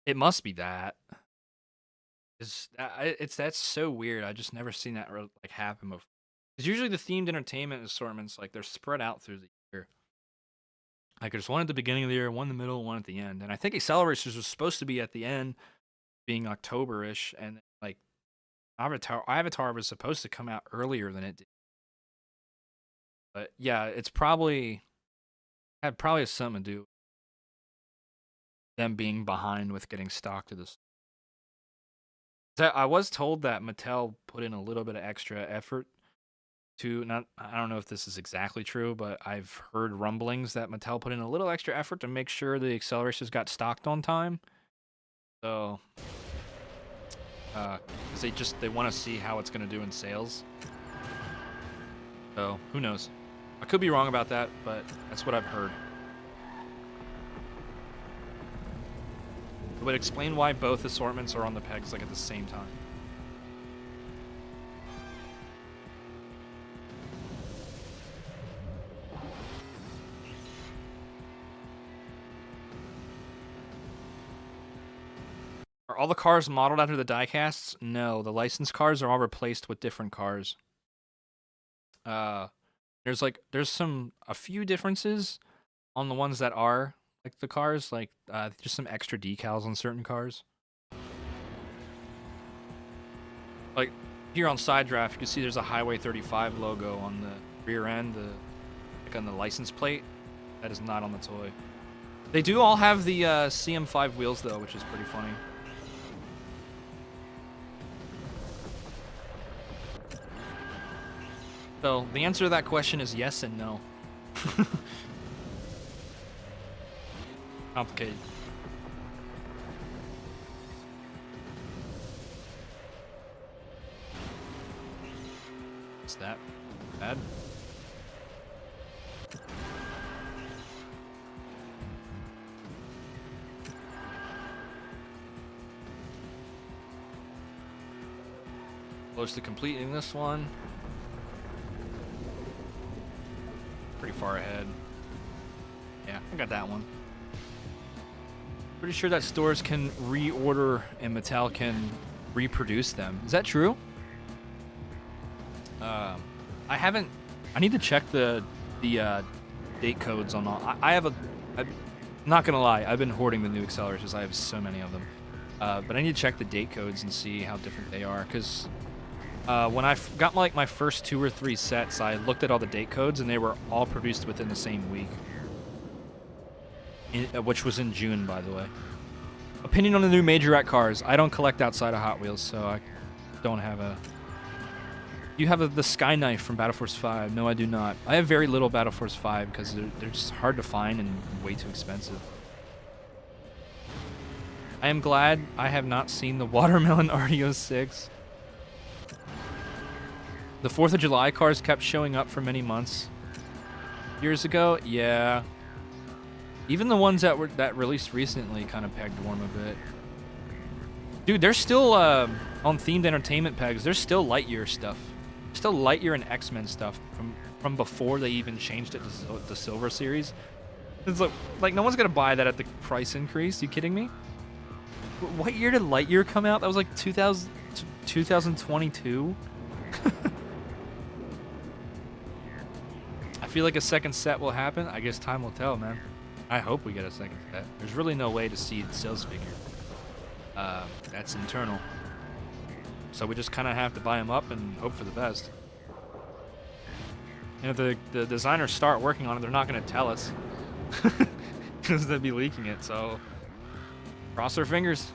It must be that. That's so weird. I just never seen that like happen before. Because usually the themed entertainment assortments, like they're spread out through the year. Like there's one at the beginning of the year, one in the middle, one at the end. And I think AcceleReece was supposed to be at the end, being October-ish, and like Avatar was supposed to come out earlier than it did. But yeah, it's probably has something to do with them being behind with getting stock to this. I was told that Mattel put in a little bit of extra effort to I don't know if this is exactly true, but I've heard rumblings that Mattel put in a little extra effort to make sure the AcceleReces got stocked on time. So, because they want to see how it's going to do in sales. So, who knows? I could be wrong about that, but that's what I've heard. It would explain why both assortments are on the pegs like at the same time. Are all the cars modeled after the diecasts? No, the licensed cars are all replaced with different cars. There's a few differences on the ones that are like the cars, like just some extra decals on certain cars. Like here on Side Draft, you can see there's a Highway 35 logo on the rear end, like on the license plate. That is not on the toy. They do all have the CM5 wheels though, which is pretty funny. So the answer to that question is yes and no. Complicated. What's that? Bad? Close to completing this one. Pretty far ahead. Yeah, I got that one. Pretty sure that stores can reorder and Mattel can reproduce them. Is that true? I need to check the date codes on all. I'm not gonna lie, I've been hoarding the new accelerators. I have so many of them. But I need to check the date codes and see how different they are. Because when I got my first 2 or 3 sets, I looked at all the date codes and they were all produced within the same week. Which was in June, by the way. Opinion on the new Majorette cars. I don't collect outside of Hot Wheels, so I don't have a... You have the Skyknife from Battle Force 5. No, I do not. I have very little Battle Force 5 because they're just hard to find and way too expensive. I am glad I have not seen the Watermelon RDO 6. The 4th of July cars kept showing up for many months. Years ago, yeah. Even the ones that released recently kind of pegged warm a bit. Dude, there's still on themed entertainment pegs. There's still Lightyear stuff. Still Lightyear and X-Men stuff from before they even changed it to the Silver Series. It's like no one's gonna buy that at the price increase. You kidding me? What year did Lightyear come out? That was like 2022. I feel like a second set will happen. I guess time will tell, man. I hope we get a second set. There's really no way to see the sales figure. That's internal. So we just kind of have to buy them up and hope for the best. And if the designers start working on it, they're not going to tell us. Because they'd be leaking it, so cross our fingers.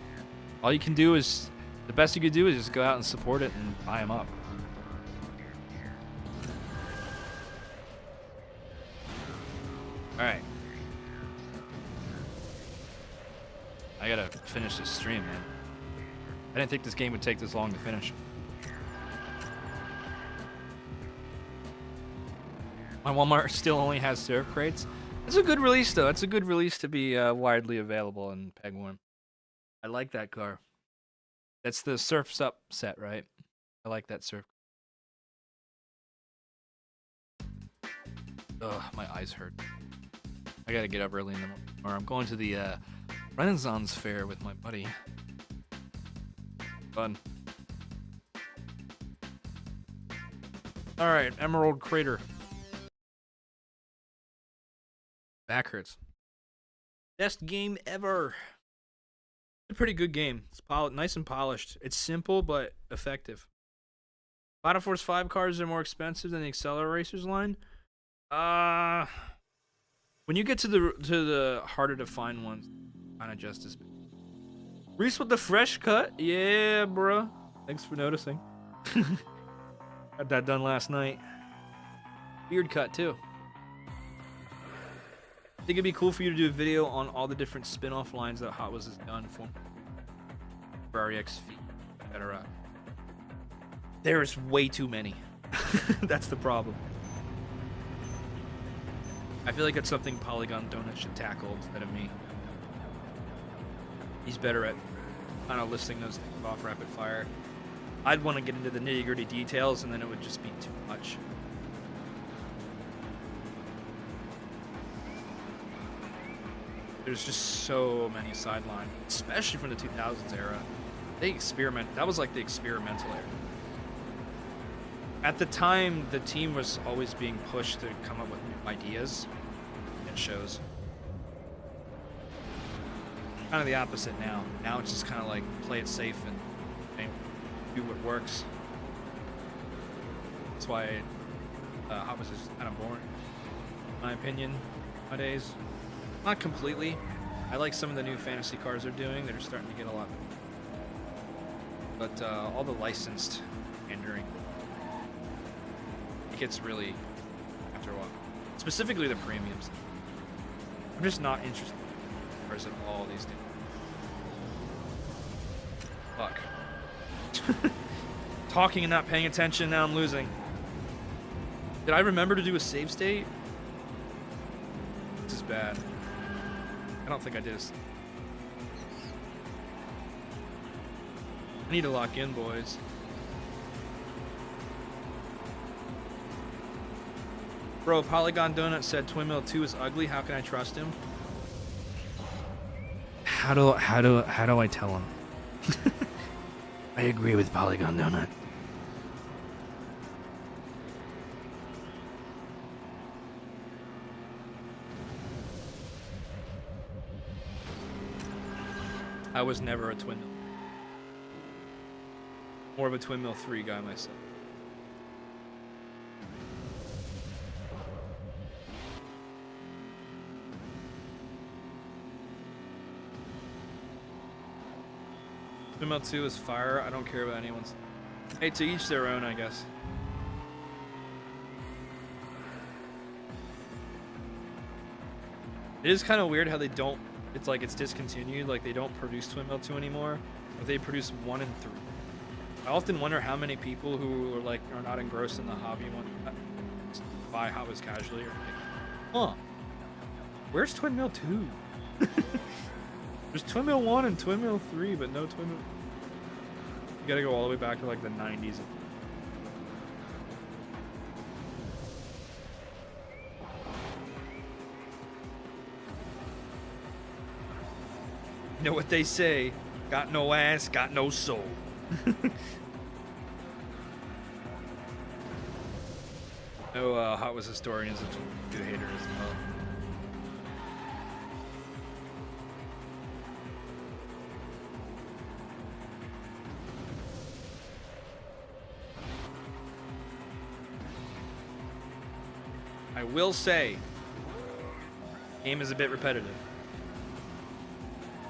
All you can do is, the best you could do is just go out and support it and buy them up. Alright. I gotta finish this stream, man. I didn't think this game would take this long to finish. My Walmart still only has surf crates. It's a good release, though. It's a good release to be widely available in Pegworm. I like that car. That's the Surf's Up set, right? I like that surf. Ugh, my eyes hurt. I gotta get up early in the morning. Or I'm going to the Renaissance Fair with my buddy. Fun. Alright, Emerald Crater. Back hurts. Best game ever. It's a pretty good game. It's nice and polished. It's simple but effective. Battle Force 5 cars are more expensive than the AcceleReece line. When you get to the harder to find ones, kind of just as big. Reese with the fresh cut, yeah, bro. Thanks for noticing. Got that done last night. Beard cut too. I think it'd be cool for you to do a video on all the different spin-off lines that Hot Wheels has done for Ferrari XV, etc. There's way too many. That's the problem. I feel like it's something Polygon Donut should tackle instead of me. He's better at kind of listing those things off rapid fire. I'd want to get into the nitty-gritty details, and then it would just be too much. There's just so many sidelines, especially from the 2000s era. They experiment. That was like the experimental era. At the time, the team was always being pushed to come up with new ideas. It shows. Kind of the opposite now. Now it's just kind of like play it safe and do what works. That's why Hot Wheels is kind of boring, in my opinion, nowadays. Not completely. I like some of the new fantasy cars they're doing. They're starting to get a lot. But all the licensed pandering, it gets really, after a while. Specifically the premiums. I'm just not interested in cars at all these days. Fuck. Talking and not paying attention, now I'm losing. Did I remember to do a save state? This is bad. I don't think I did. I need to lock in, boys. Bro, Polygon Donut said Twin Mill 2 is ugly. How can I trust him? How do I tell him? I agree with Polygon Donut. I was never a Twin Mill. More of a Twin Mill 3 guy myself. Twin Mill 2 is fire. I don't care about anyone's. Hey, to each their own, I guess. It is kind of weird how they don't. It's like it's discontinued. Like they don't produce Twin Mill 2 anymore. But they produce 1 and 3. I often wonder how many people who are not engrossed in the hobby want to buy Hot Wheels casually or huh? Where's Twin Mill 2? There's Twin Mill 1 and Twin Mill 3, but no Twin Mill. You gotta go all the way back to like the 90s. You know what they say? Got no ass, got no soul. No, Hot Wheels historian is a good hater as well. I will say, game is a bit repetitive.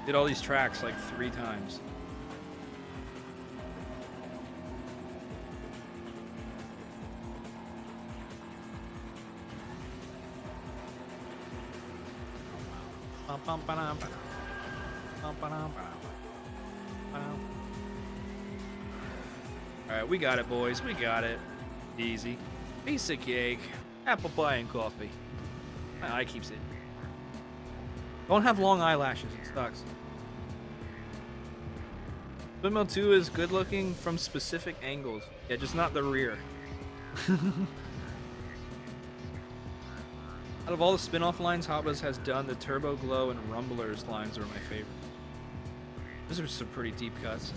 Did all these tracks like 3 times. Alright, we got it, boys. We got it. Easy. Piece of cake. Apple pie and coffee. My eye keeps it. Don't have long eyelashes. It sucks. Windmill 2 is good looking from specific angles. Yeah, just not the rear. Out of all the spin-off lines Hot Wheels has done, the Turbo Glow and Rumblers lines are my favorite. Those are some pretty deep cuts.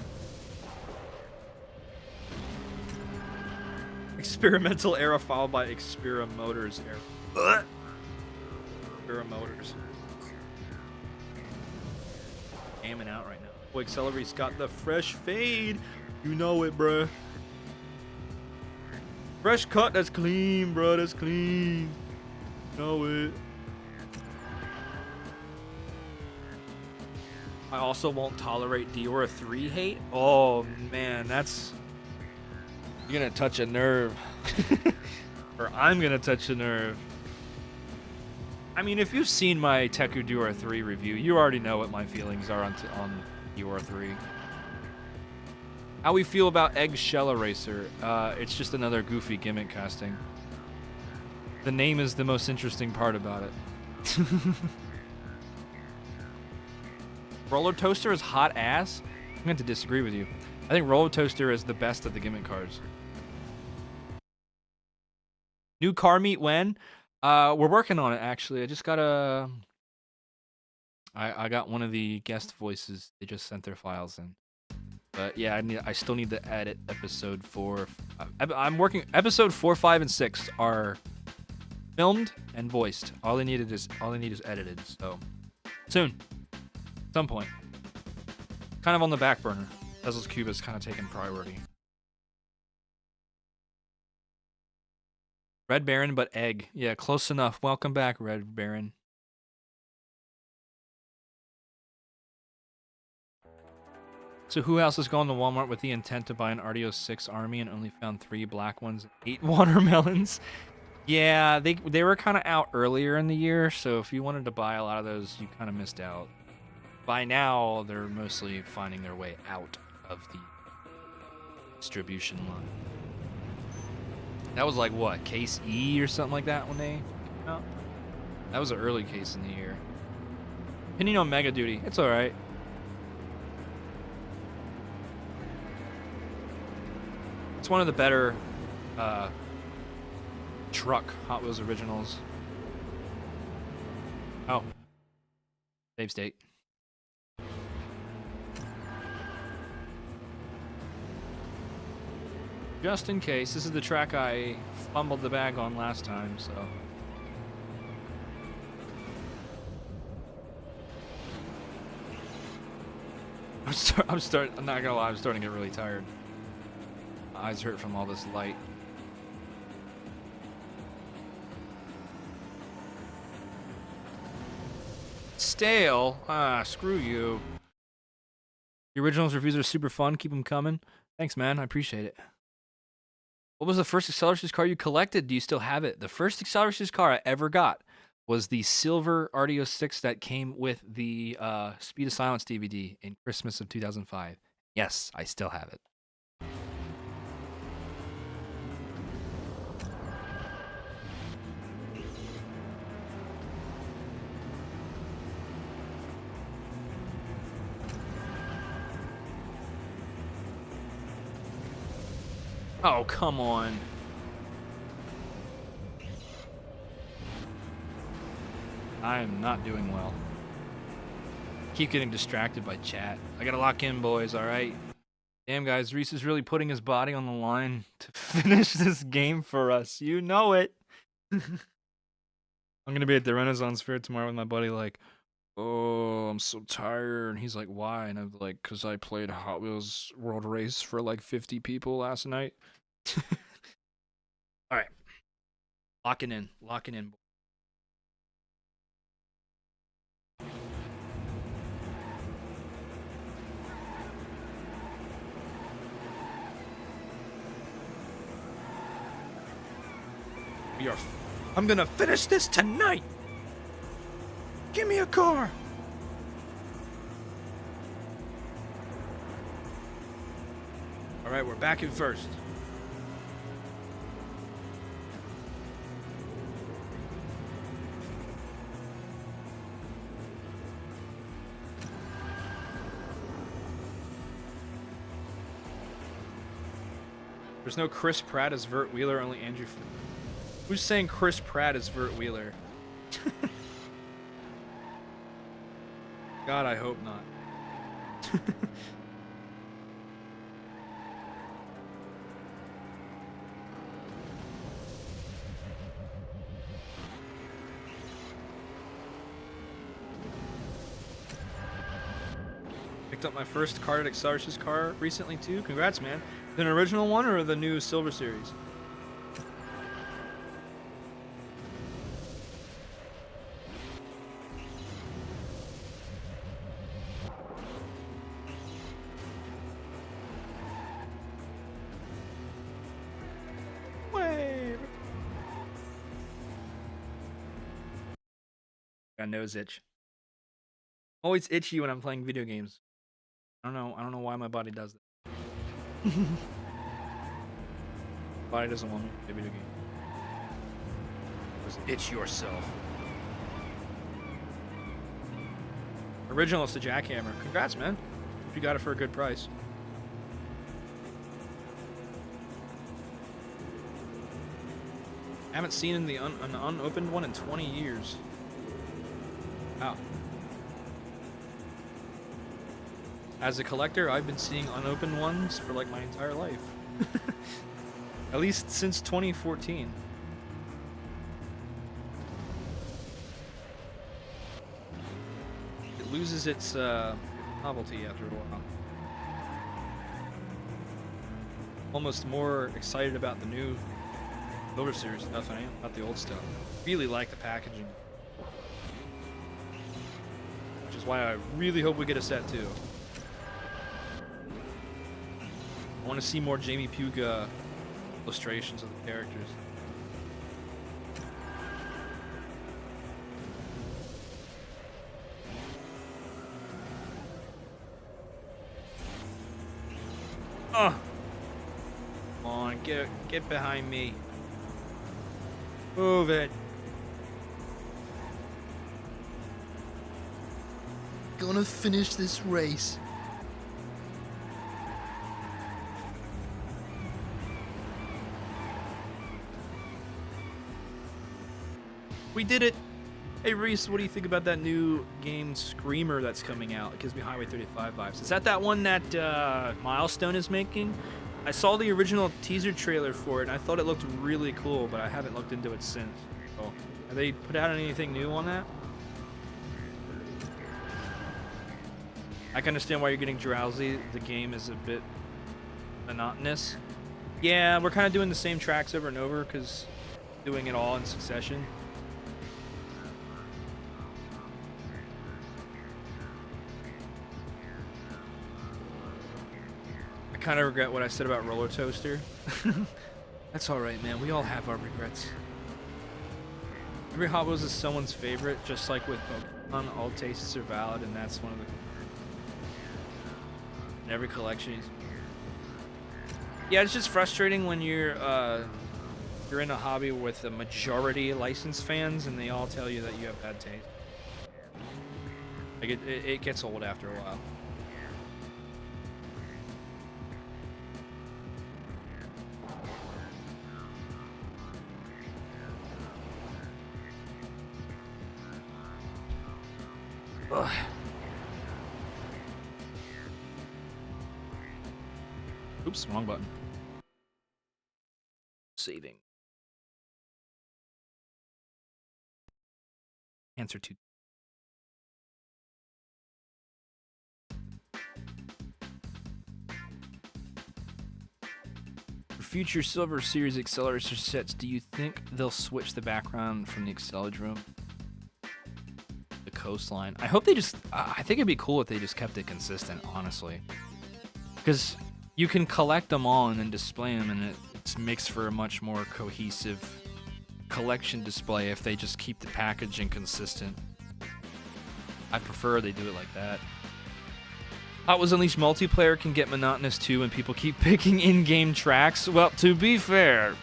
Experimental era followed by Xpera Motors era. Xpera Motors. Aiming out right now. Boy, AcceleReece got the fresh fade. You know it, bruh. Fresh cut, that's clean, bruh. That's clean. You know it. I also won't tolerate Diora 3 hate. Oh, man, that's... You're gonna touch a nerve. Or I'm gonna touch a nerve. I mean, if you've seen my Teku Diora 3 review, you already know what my feelings are on Diora 3. How we feel about Eggshell Eraser. It's just another goofy gimmick casting. The name is the most interesting part about it. Roller Toaster is hot ass? I'm going to disagree with you. I think Roller Toaster is the best of the gimmick cards. New car meet when? We're working on it, actually. I just got a... I got one of the guest voices. They just sent their files in. But yeah, I still need to edit episode 4. I'm working... Episode 4, 5, and 6 are filmed and voiced. All they need is edited. So soon, at some point. Kind of on the back burner. Puzzles Cube is kind of taking priority. Red Baron, but egg. Yeah, close enough. Welcome back, Red Baron. So who else has gone to Walmart with the intent to buy an RDO 6 army and only found 3 black ones and 8 watermelons? Yeah, they were kind of out earlier in the year, so if you wanted to buy a lot of those, you kind of missed out. By now, they're mostly finding their way out of the distribution line. That was like, what, case E or something like that when they came out? That was an early case in the year. Opinion on Mega Duty. It's alright. It's one of the better truck Hot Wheels originals. Oh. Save state. Just in case, this is the track I fumbled the bag on last time, so. I'm not gonna lie, I'm starting to get really tired. My eyes hurt from all this light. Stale? Ah, screw you. The originals reviews are super fun. Keep them coming. Thanks, man. I appreciate it. What was the first AcceleReece car you collected? Do you still have it? The first AcceleReece car I ever got was the silver RDO 6 that came with the Speed of Silence DVD in Christmas of 2005. Yes, I still have it. Oh, come on. I am not doing well. Keep getting distracted by chat. I gotta lock in, boys, alright? Damn, guys, Reese is really putting his body on the line to finish this game for us. You know it. I'm gonna be at the Renaissance Fair tomorrow with my buddy, like, oh, I'm so tired. And he's like, why? And I'm like, because I played Hot Wheels World Race for like 50 people last night. Alright. Locking in. Locking in. We are. I'm gonna finish this tonight. Give me a car. Alright, we're back in first. There's no Chris Pratt as Vert Wheeler, only Andrew. Who's saying Chris Pratt is Vert Wheeler? God, I hope not. Picked up my first card at AcceleReece's car recently too. Congrats, man. An original one or the new Silver Series? Got a nose itch. Always itchy when I'm playing video games. I don't know why my body does that. Body doesn't want me to play video games. Just itch yourself. Original is the jackhammer. Congrats, man. If you got it for a good price. Haven't seen an unopened one in 20 years. Wow. As a collector, I've been seeing unopened ones for like my entire life. At least since 2014. It loses its novelty after a while. Almost more excited about the new Silver Series stuff than I am about the old stuff. Really like the packaging. Which is why I really hope we get a set too. I want to see more Jamie Puga illustrations of the characters. Oh! Come on, get behind me. Move it. Gonna finish this race. We did it! Hey Reese, what do you think about that new game Screamer that's coming out? It gives me Highway 35 vibes. Is that one that Milestone is making? I saw the original teaser trailer for it and I thought it looked really cool, but I haven't looked into it since. So, have they put out anything new on that? I can understand why you're getting drowsy. The game is a bit monotonous. Yeah, we're kind of doing the same tracks over and over because doing it all in succession. I kind of regret what I said about Roller Toaster. That's alright, man. We all have our regrets. Every Hot Wheels is someone's favorite, just like with Pokemon. All tastes are valid, and that's one of the... In every collection. Yeah, it's just frustrating when you're in a hobby with a majority licensed fans, and they all tell you that you have bad taste. Like it gets old after a while. Ugh. Oops, wrong button. Saving. Answer to. For future Silver Series accelerator sets, do you think they'll switch the background from the accelodrome? The coastline. I hope they just. I think it'd be cool if they just kept it consistent, honestly. Because you can collect them all and then display them, and it makes for a much more cohesive collection display if they just keep the packaging consistent. I prefer they do it like that. Hot Wheels Unleashed multiplayer can get monotonous too when people keep picking in-game tracks. Well, to be fair,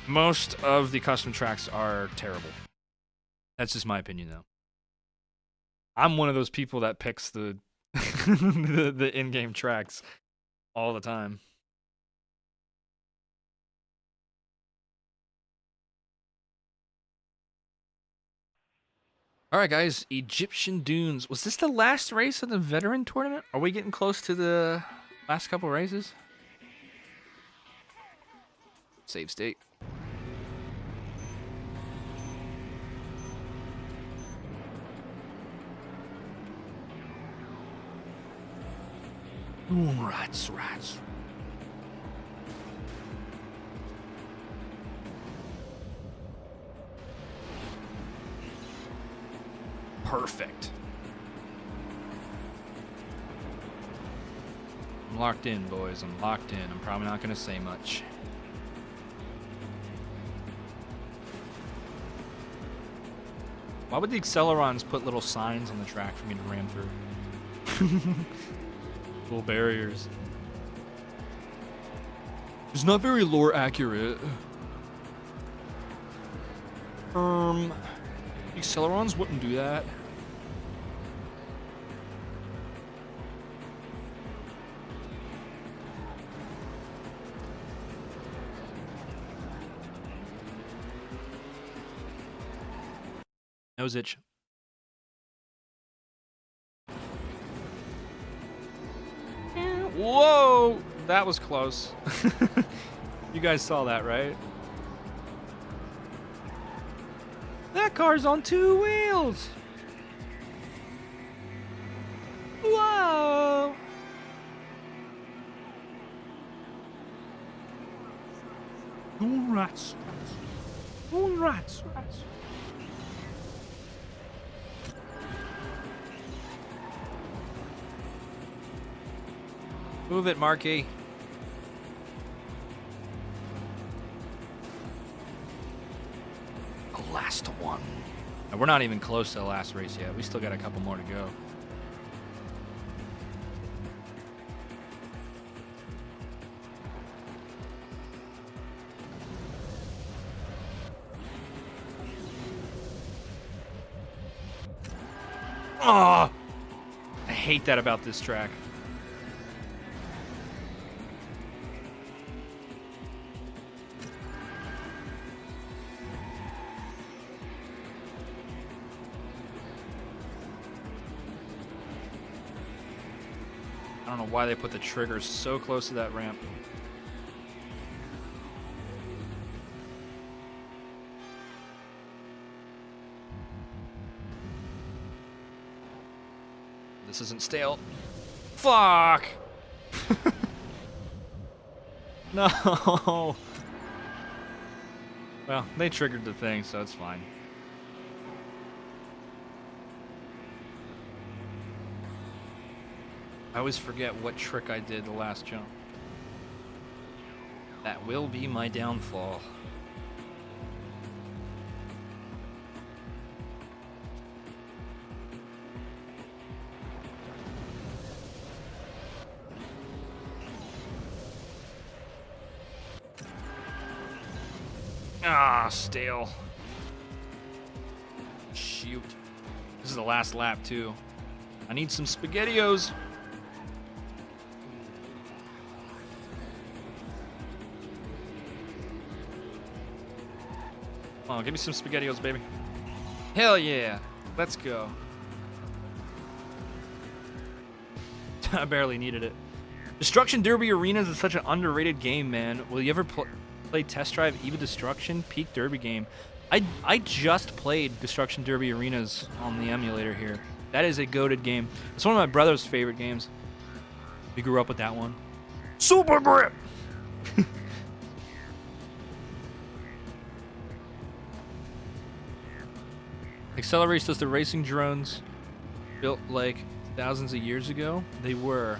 most of the custom tracks are terrible. That's just my opinion, though. I'm one of those people that picks the the in-game tracks all the time. All right, guys. Egyptian Dunes. Was this the last race of the veteran tournament? Are we getting close to the last couple races? Save state. Ooh, rats. Perfect. I'm locked in, boys. I'm locked in. I'm probably not going to say much. Why would the Accelerons put little signs on the track for me to ram through? Little barriers. It's not very lore accurate. The Accelerons wouldn't do that. Nose itch. Whoa! That was close. You guys saw that, right? That car's on 2 wheels! Whoa! Oh, rats. Oh, rats. Move it, Marky. The last one. And we're not even close to the last race yet. We still got a couple more to go. Oh, I hate that about this track. I don't know why they put the trigger so close to that ramp. This isn't stale. Fuck! No! Well, they triggered the thing, so it's fine. I always forget what trick I did the last jump. That will be my downfall. Ah, stale. Shoot. This is the last lap, too. I need some SpaghettiOs. Come on, give me some SpaghettiOs, baby. Hell yeah. Let's go. I barely needed it. Destruction Derby Arenas is such an underrated game, man. Will you ever play Test Drive Eva Destruction? Peak Derby game. I just played Destruction Derby Arenas on the emulator here. That is a goated game. It's one of my brother's favorite games. We grew up with that one. Super Grip! AcceleReece does the racing drones built like thousands of years ago. They were,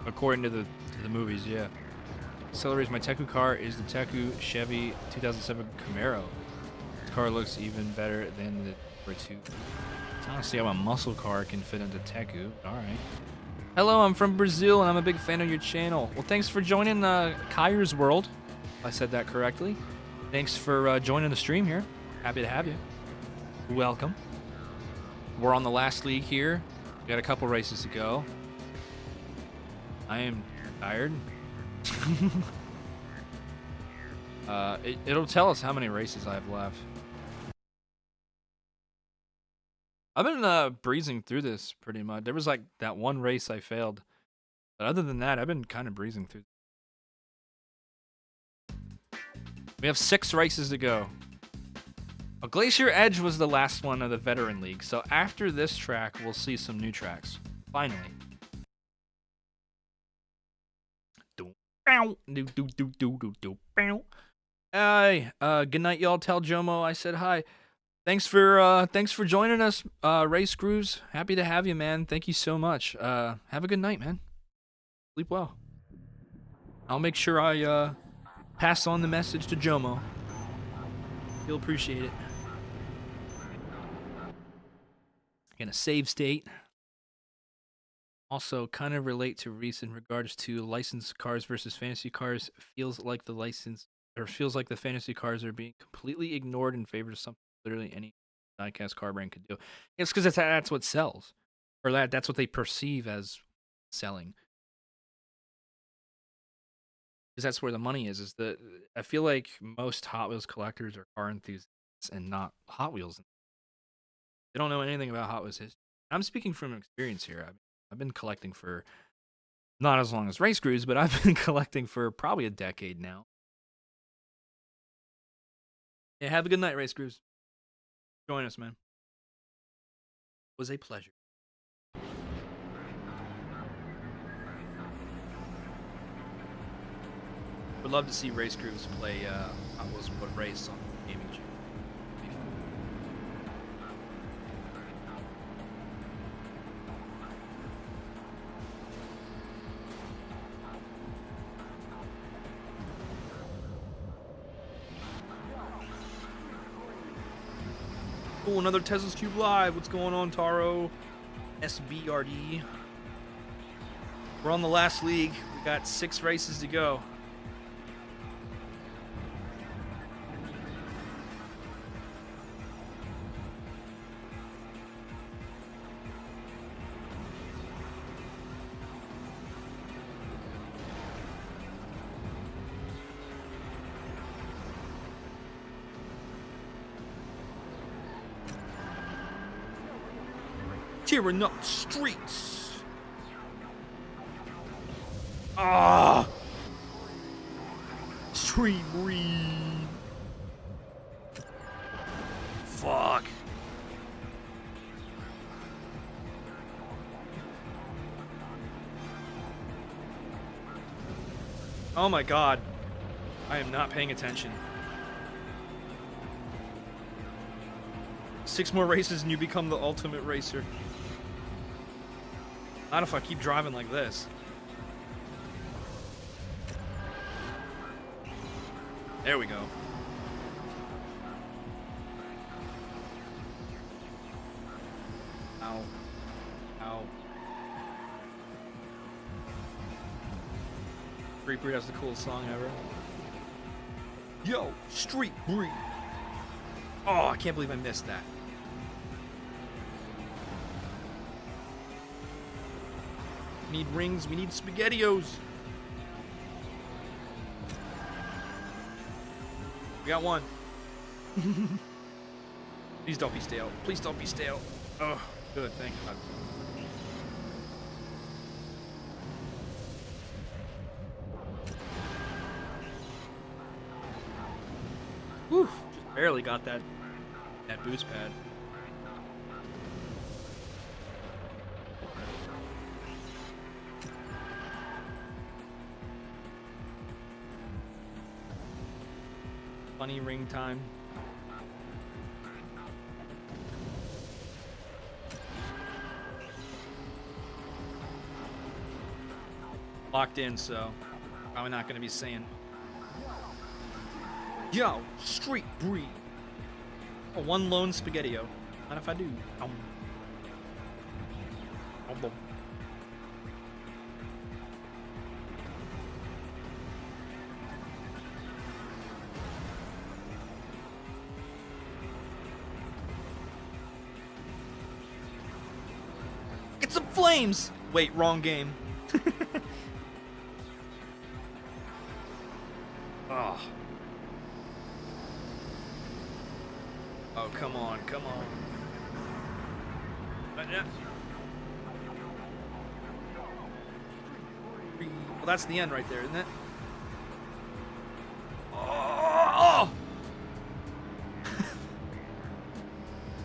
according to the movies, yeah. AcceleReece, my Teku car is the Teku Chevy 2007 Camaro. This car looks even better than the number 2. I want to see how a muscle car can fit into Teku. Alright. Hello, I'm from Brazil and I'm a big fan of your channel. Well, thanks for joining Kyre's World, if I said that correctly. Thanks for joining the stream here. Happy to have you. Welcome. We're on the last league here. We got a couple races to go. I am tired. It'll tell us how many races I have left. I've been breezing through this pretty much. There was like that one race I failed. But other than that, I've been kind of breezing through. We have 6 races to go. A Glacier Edge was the last one of the Veteran League. So after this track, we'll see some new tracks. Finally. Hi, good night, y'all. Tell Jomo I said hi. Thanks for joining us, Race Grooves. Happy to have you, man. Thank you so much. Have a good night, man. Sleep well. I'll make sure I pass on the message to Jomo. He'll appreciate it. Gonna save state. Also, kind of relate to Reese in regards to licensed cars versus fantasy cars. Feels like the fantasy cars are being completely ignored in favor of something literally any diecast car brand could do. It's because that's what sells, or that's what they perceive as selling. Because that's where the money is. I feel like most Hot Wheels collectors are car enthusiasts and not Hot Wheels. They don't know anything about Hot Wheels history. I'm speaking from experience here. I've been collecting for not as long as Race Crews, but I've been collecting for probably a decade now. Yeah, have a good night, Race Crews. Join us, man. It was a pleasure. Would love to see Race Crews play Hot Wheels Wood Race on the gaming channel. Cool, another Tesla's Cube Live. What's going on, Taro? SBRD. We're on the last league. We got 6 races to go. Tearing up the streets. Ah! Street breed. Fuck. Oh my god. I am not paying attention. 6 more races and you become the ultimate racer. Not if I keep driving like this. There we go. Ow. Ow. Street Breed has the coolest song ever. Yo, Street Breed. Oh, I can't believe I missed that. We need rings, we need SpaghettiOs. We got one. Please don't be stale. Please don't be stale. Oh, good, thank God. Barely got that boost pad. Funny ring time. Locked in, so probably not going to be saying, yo, street breed. Oh, one lone spaghetti-o. Mind if I do? Boom. Get some flames! Wait, wrong game. Oh. Oh, come on, come on. Well, that's the end right there, isn't it? Oh!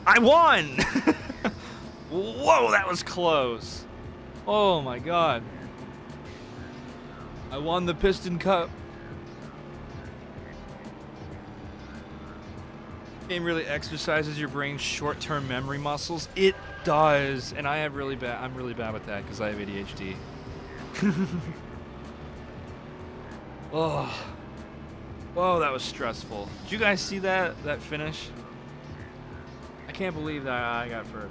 I won! Whoa, that was close. Oh my god. I won the Piston Cup. Game really exercises your brain's short-term memory muscles. It does, and I'm really bad with that because I have ADHD. Oh, whoa, that was stressful. Did you guys see that finish? I can't believe that I got for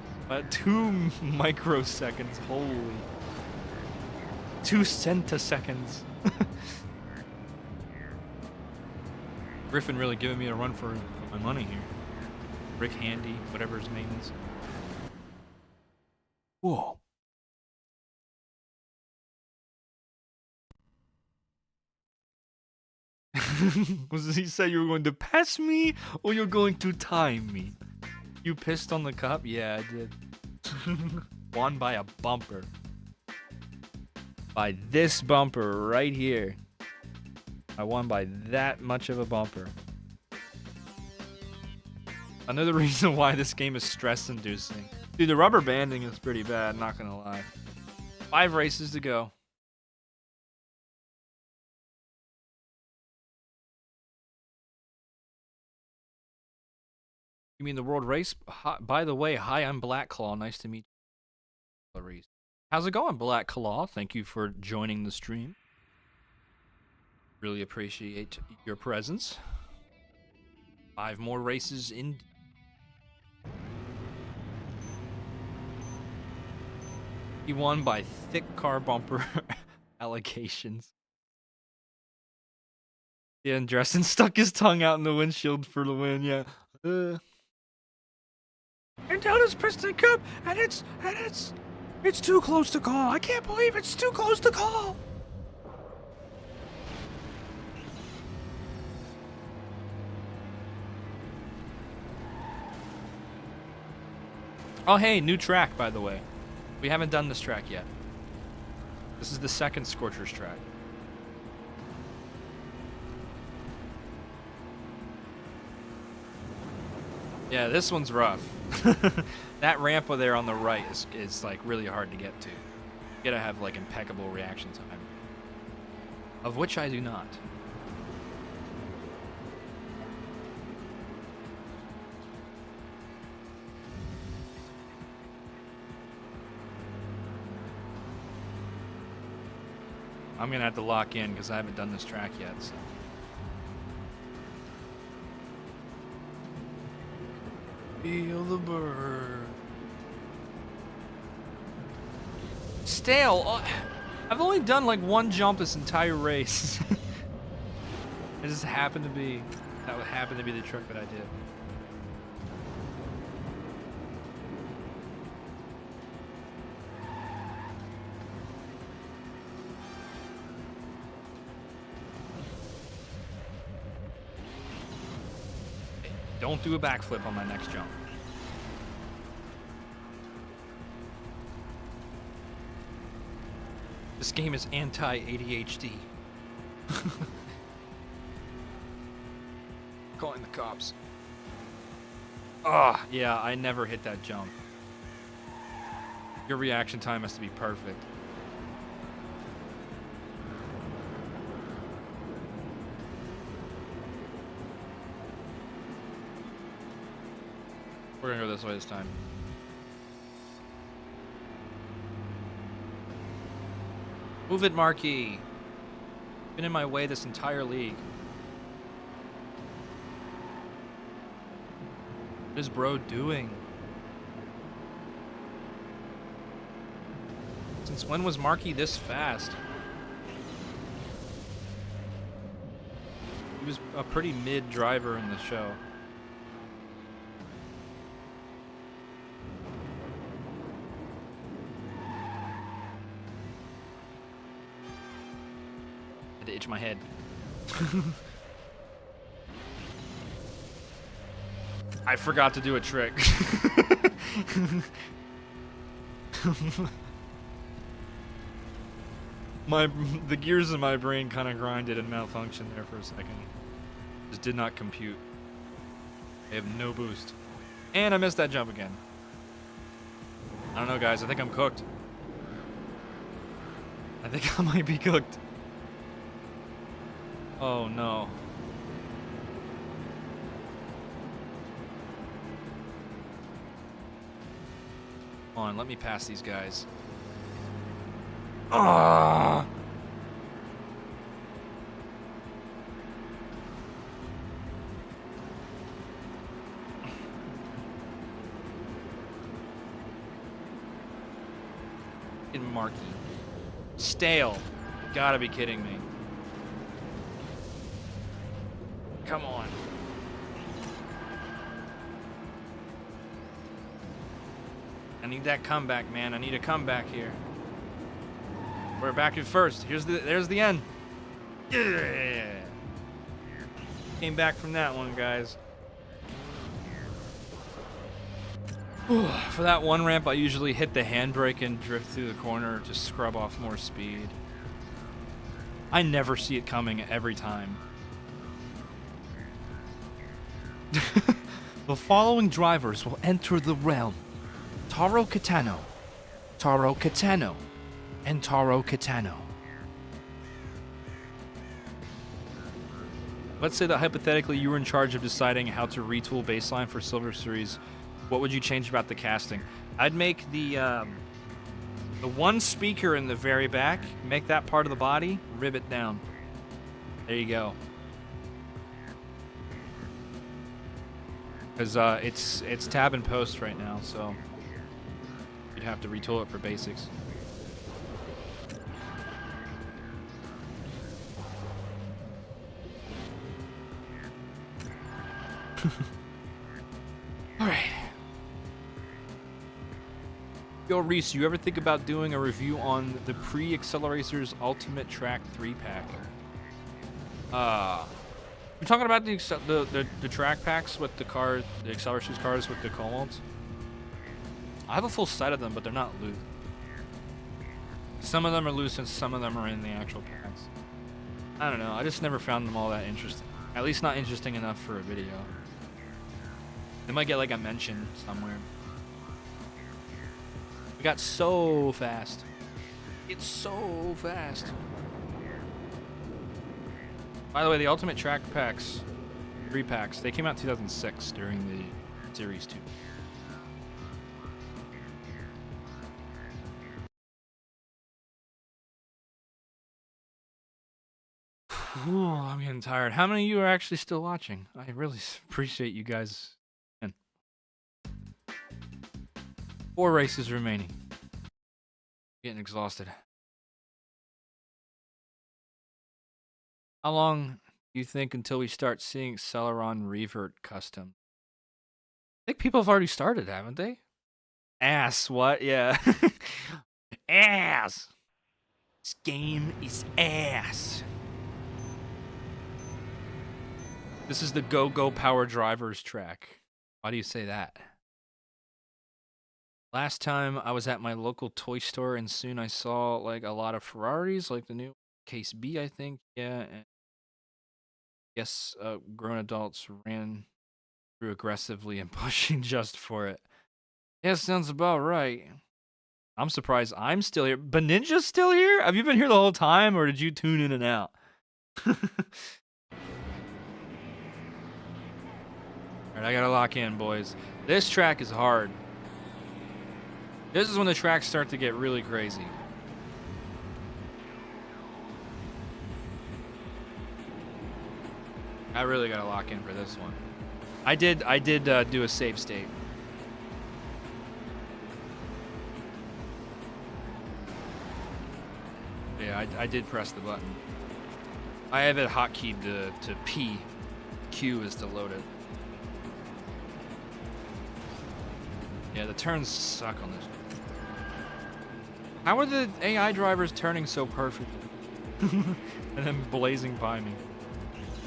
2 microseconds. Holy, 2 centiseconds. Griffin really giving me a run for my money here. Rick Handy, whatever his name is. Whoa. Does he say you were going to pass me or you're going to time me? You pissed on the cup? Yeah, I did. Won by a bumper. By this bumper right here. I won by that much of a bumper. Another reason why this game is stress-inducing. Dude, the rubber banding is pretty bad, not gonna lie. 5 races to go. You mean the world race? By the way, hi, I'm Black Claw. Nice to meet you. AcceleReece. How's it going, Black Claw? Thank you for joining the stream. Really appreciate your presence. 5 more races in. He won by thick car bumper allegations. Yeah, and Dresden stuck his tongue out in the windshield for the win, yeah. And down his Piston Cup, and it's too close to call. I can't believe it's too close to call. Oh, hey, new track, by the way. We haven't done this track yet. This is the second Scorchers track. Yeah, this one's rough. That ramp over there on the right is like really hard to get to. You gotta have like impeccable reaction time. Of which I do not. I'm gonna have to lock in because I haven't done this track yet. So. Feel the burn. Stale. Oh, I've only done like 1 jump this entire race. It just happened to be. That would happen to be the trick that I did. Don't do a backflip on my next jump. This game is anti-ADHD. Calling the cops. Ah, yeah, I never hit that jump. Your reaction time has to be perfect. We're gonna go this way this time. Move it, Marky. Been in my way this entire league. What is bro doing? Since when was Marky this fast? He was a pretty mid driver in the show. Had to itch my head. I forgot to do a trick. The gears in my brain kind of grinded and malfunctioned there for a second. Just did not compute. I have no boost. And I missed that jump again. I don't know, guys. I think I'm cooked. I think I might be cooked. Oh, no. Come on, let me pass these guys. Ah! In Marky. Stale. Gotta be kidding me. Come on. I need that comeback, man. I need a comeback here. We're back at first. There's the end. Yeah. Came back from that one, guys. For that one ramp, I usually hit the handbrake and drift through the corner to scrub off more speed. I never see it coming every time. The following drivers will enter the realm: Taro Kitano, Taro Kitano, and Taro Kitano. Let's say that hypothetically you were in charge of deciding how to retool baseline for Silver Series. What would you change about the casting? I'd make the one speaker in the very back, make that part of the body, rivet down. There you go. Because it's tab and post right now, so you'd have to retool it for basics. All right. Yo, Reese, you ever think about doing a review on the pre-AcceleReece's Ultimate Track 3-pack? You're talking about the track packs with the cars, the AcceleReece's cars with the co-molds? I have a full set of them, but they're not loose. Some of them are loose and some of them are in the actual packs. I don't know. I just never found them all that interesting. At least not interesting enough for a video. They might get like a mention somewhere. We got so fast. It's so fast. By the way, the Ultimate Track packs, 3 packs, they came out in 2006 during the Series 2. Ooh, I'm getting tired. How many of you are actually still watching? I really appreciate you guys. 4 races remaining. Getting exhausted. How long do you think until we start seeing Celeron revert custom? I think people have already started, haven't they? Ass, what? Yeah. Ass! This game is ass. This is the Go Go Power Drivers track. Why do you say that? Last time I was at my local toy store and soon I saw like a lot of Ferraris, like the new Case B, I think. Yeah. And yes, grown adults ran through aggressively and pushing just for it. Yeah, sounds about right. I'm surprised I'm still here. But Ninja's still here? Have you been here the whole time, or did you tune in and out? Alright, I gotta lock in, boys. This track is hard. This is when the tracks start to get really crazy. I really gotta lock in for this one. I did do a save state. Yeah, I did press the button. I have it hotkeyed to P. Q is to load it. Yeah, the turns suck on this. How are the AI drivers turning so perfectly? And then blazing by me.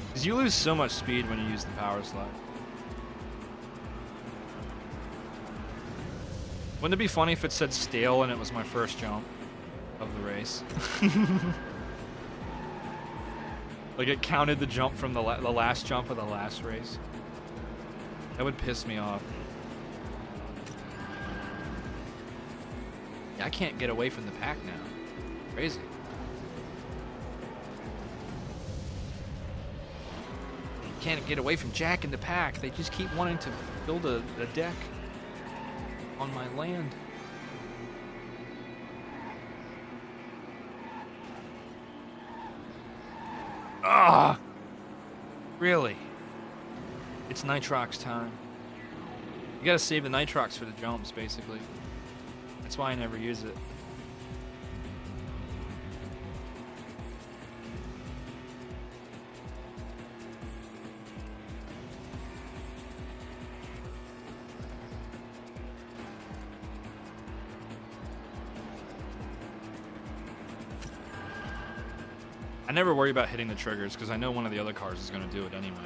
Because you lose so much speed when you use the power slide. Wouldn't it be funny if it said stale and it was my first jump of the race? Like it counted the jump from the last jump of the last race. That would piss me off. Yeah, I can't get away from the pack now. Crazy. Can't get away from Jack and the pack. They just keep wanting to build a deck on my land. Ah! Really? It's Nitrox time. You gotta save the Nitrox for the jumps, basically. That's why I never use it. I never worry about hitting the triggers because I know one of the other cars is going to do it anyway.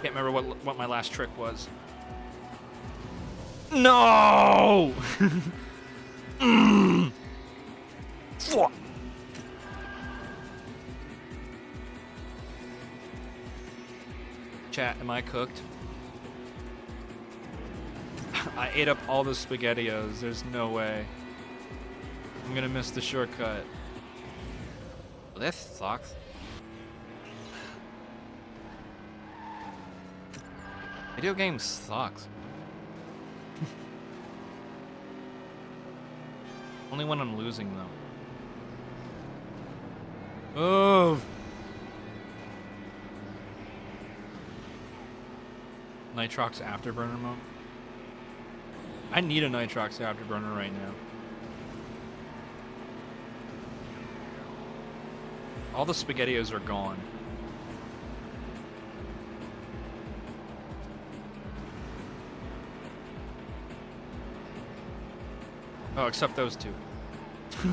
Can't remember what my last trick was. No! Fuck. Chat, am I cooked? I ate up all the SpaghettiOs. There's no way. I'm gonna miss the shortcut. Well, that sucks. Video game sucks. Only when I'm losing, though. Oh! Nitrox Afterburner mode? I need a Nitrox Afterburner right now. All the SpaghettiOs are gone. Oh, except those two.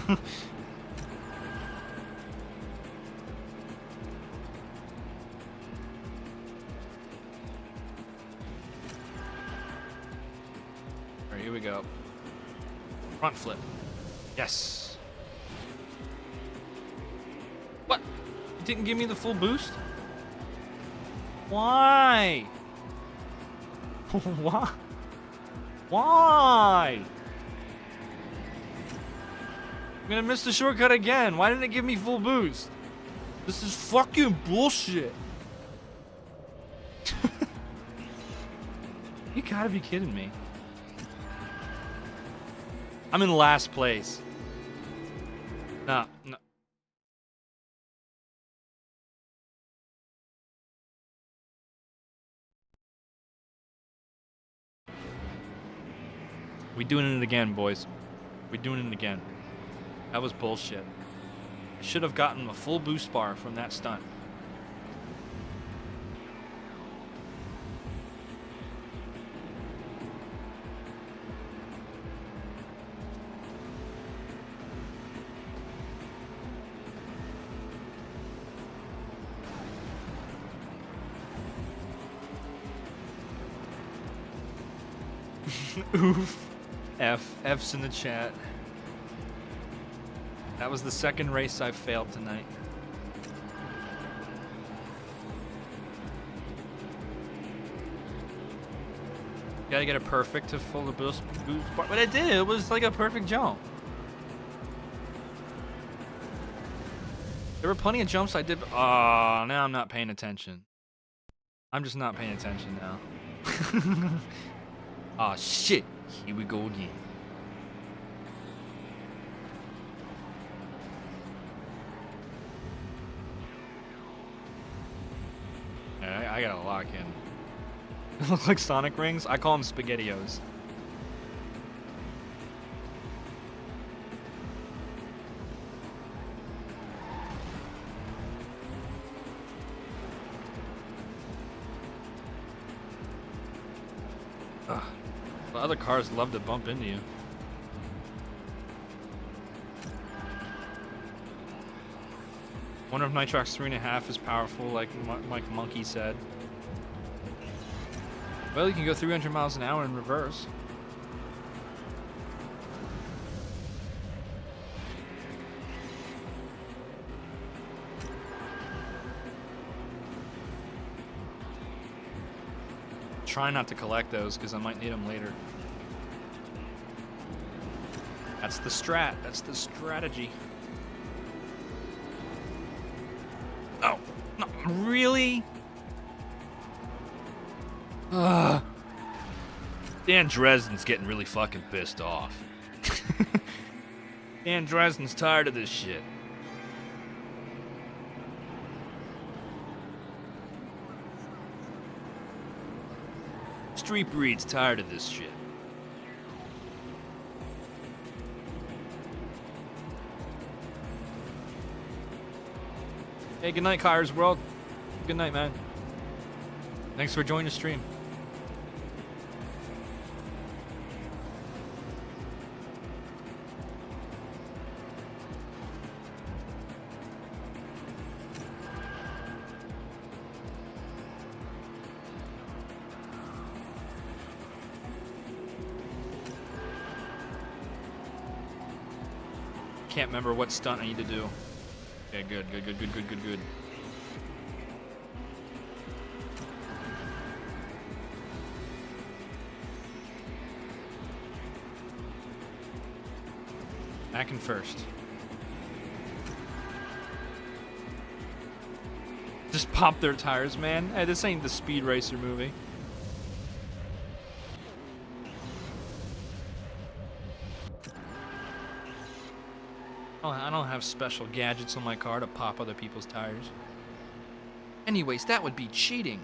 Alright, here we go. Front flip. Yes. What? It didn't give me the full boost? Why? Why? Why? I'm gonna miss the shortcut again. Why didn't it give me full boost? This is fucking bullshit. You gotta be kidding me. I'm in last place. No, no. We doing it again, boys. We doing it again. That was bullshit. I should have gotten a full boost bar from that stunt. Oof. F's in the chat. That was the second race I've failed tonight. Gotta get it perfect to full the boost bar. But it did. It was like a perfect jump. There were plenty of jumps I did. Oh, now I'm not paying attention. I'm just not paying attention now. Oh shit. Here we go again. Yeah, I gotta lock in. It looks like Sonic rings. I call them SpaghettiOs. Ugh. The other cars love to bump into you. Wonder if Nitrox 3.5 is powerful, like Monkey said. Well, you can go 300 miles an hour in reverse. Try not to collect those because I might need them later. That's the strat. That's the strategy. Oh, no, really? Dan Dresden's getting really fucking pissed off. Dan Dresden's tired of this shit. Street Breed's tired of this shit. Hey, good night, Kyers World. Good night, man. Thanks for joining the stream. Can't remember what stunt I need to do. Okay, good. Back in first. Just pop their tires, man. Hey, this ain't the Speed Racer movie. I don't have special gadgets on my car to pop other people's tires. Anyways, that would be cheating.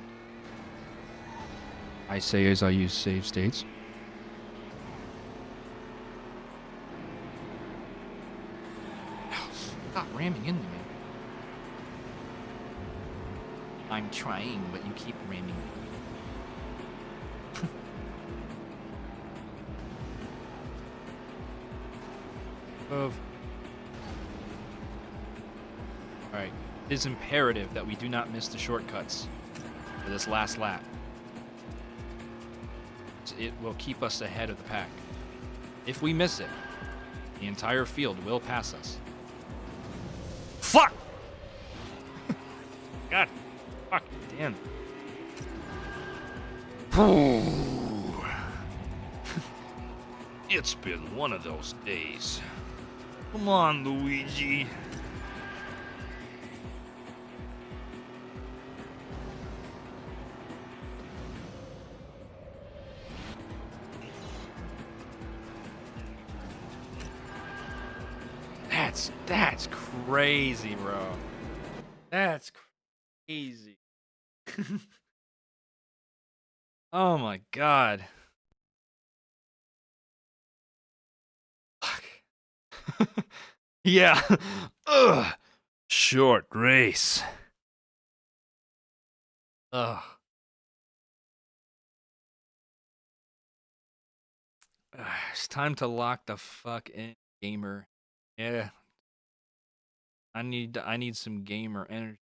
I say as I use save states. Stop ramming into me. I'm trying, but you keep ramming me. Alright, it is imperative that we do not miss the shortcuts for this last lap. It will keep us ahead of the pack. If we miss it, the entire field will pass us. Fuck! God. Fuck. Damn. It's been one of those days. Come on, Luigi. That's crazy, bro. That's crazy. Oh my god. Fuck. Yeah. Ugh. Short race. Ugh. It's time to lock the fuck in, gamer. Yeah. I need some gamer energy.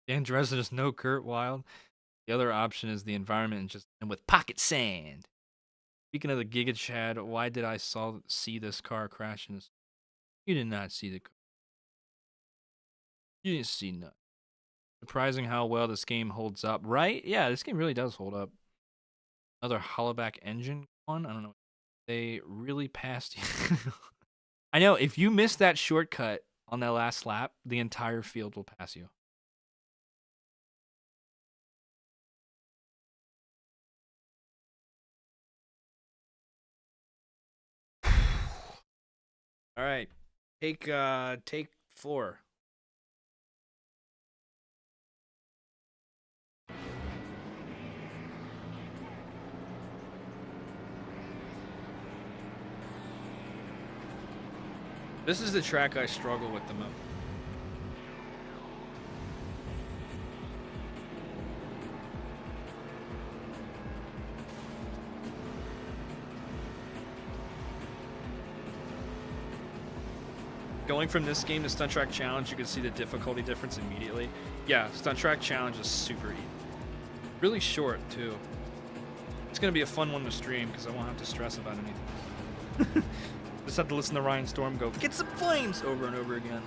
Dan Dresden is no Kurt Wild. The other option is the environment and with pocket sand. Speaking of the Giga Chad, why did I see this car crash in this? You did not see the car. You didn't see nothing. Surprising how well this game holds up, right? Yeah, this game really does hold up. Another hollowback engine one. I don't know. They really passed you. I know. If you miss that shortcut on that last lap, the entire field will pass you. All right, take 4. This is the track I struggle with the most. Going from this game to Stunt Track Challenge, you can see the difficulty difference immediately. Yeah, Stunt Track Challenge is super easy. Really short, too. It's going to be a fun one to stream because I won't have to stress about anything. Just have to listen to Ryan Storm go, "Get some flames!" over and over again.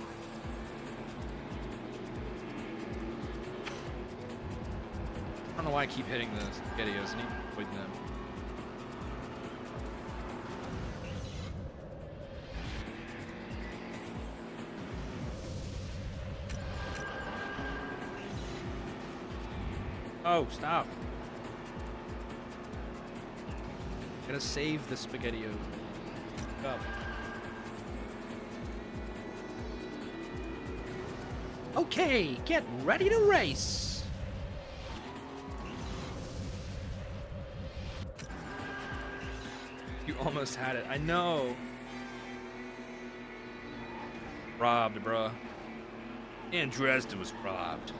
I don't know why I keep hitting the spaghettios. I need to avoid them. Oh, stop. Gotta save the spaghettios. Up. Okay, get ready to race. You almost had it. I know. Robbed, bruh. And Dresden was robbed.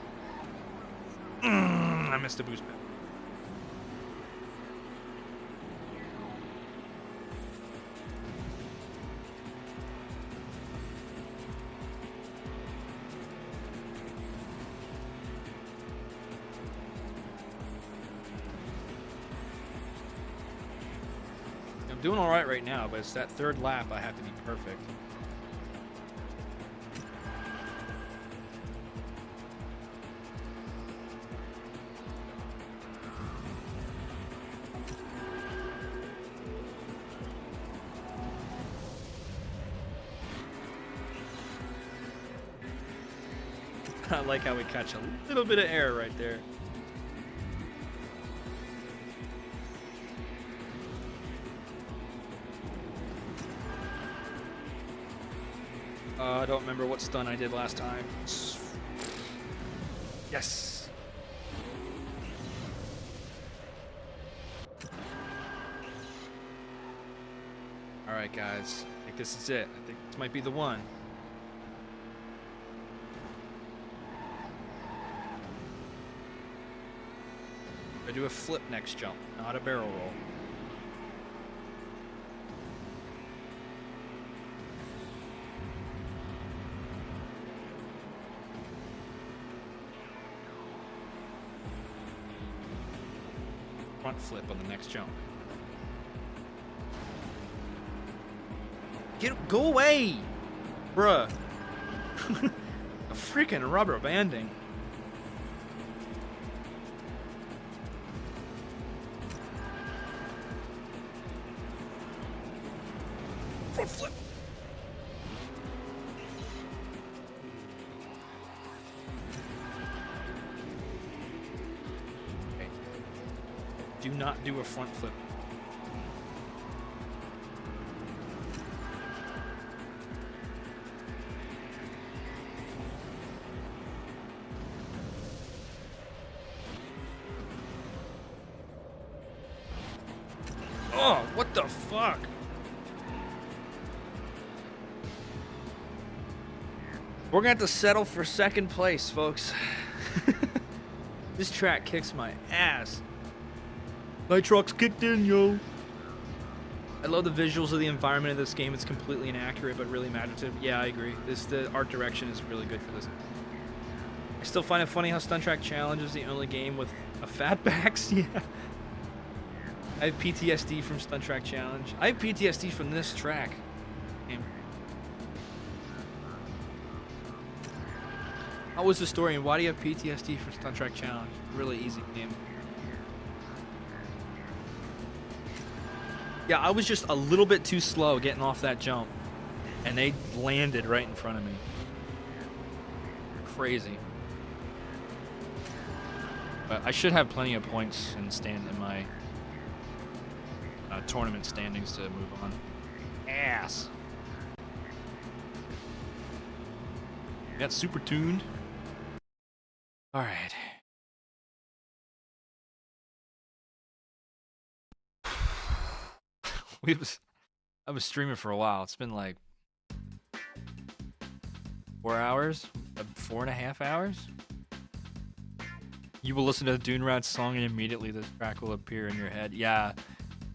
I missed a boost pad. I'm doing all right now, but it's that third lap I have to be perfect. I like how we catch a little bit of air right there. I don't remember what stunt I did last time. Yes. All right, guys. I think this is it. I think this might be the one. I do a flip next jump, not a barrel roll. Front flip on the next jump. Go away, bruh. A freaking rubber banding. Front flip. Okay. Do not do a front flip. Oh, what the fuck? We're gonna have to settle for second place, folks. This track kicks my ass. Nitrox kicked in, yo. I love the visuals of the environment of this game. It's completely inaccurate, but really imaginative. Yeah, I agree. The art direction is really good for this. I still find it funny how Stunt Track Challenge is the only game with a fatbacks. Yeah. I have PTSD from Stunt Track Challenge. I have PTSD from this track. Game. How was the story, and why do you have PTSD for Stunt Track Challenge? It's a really easy game. Yeah, I was just a little bit too slow getting off that jump, and they landed right in front of me. Crazy. But I should have plenty of points in my tournament standings to move on. Ass. Got super tuned. All right. I was streaming for a while. It's been like 4 hours, 4.5 hours. You will listen to the Dune Rat song and immediately this track will appear in your head. Yeah,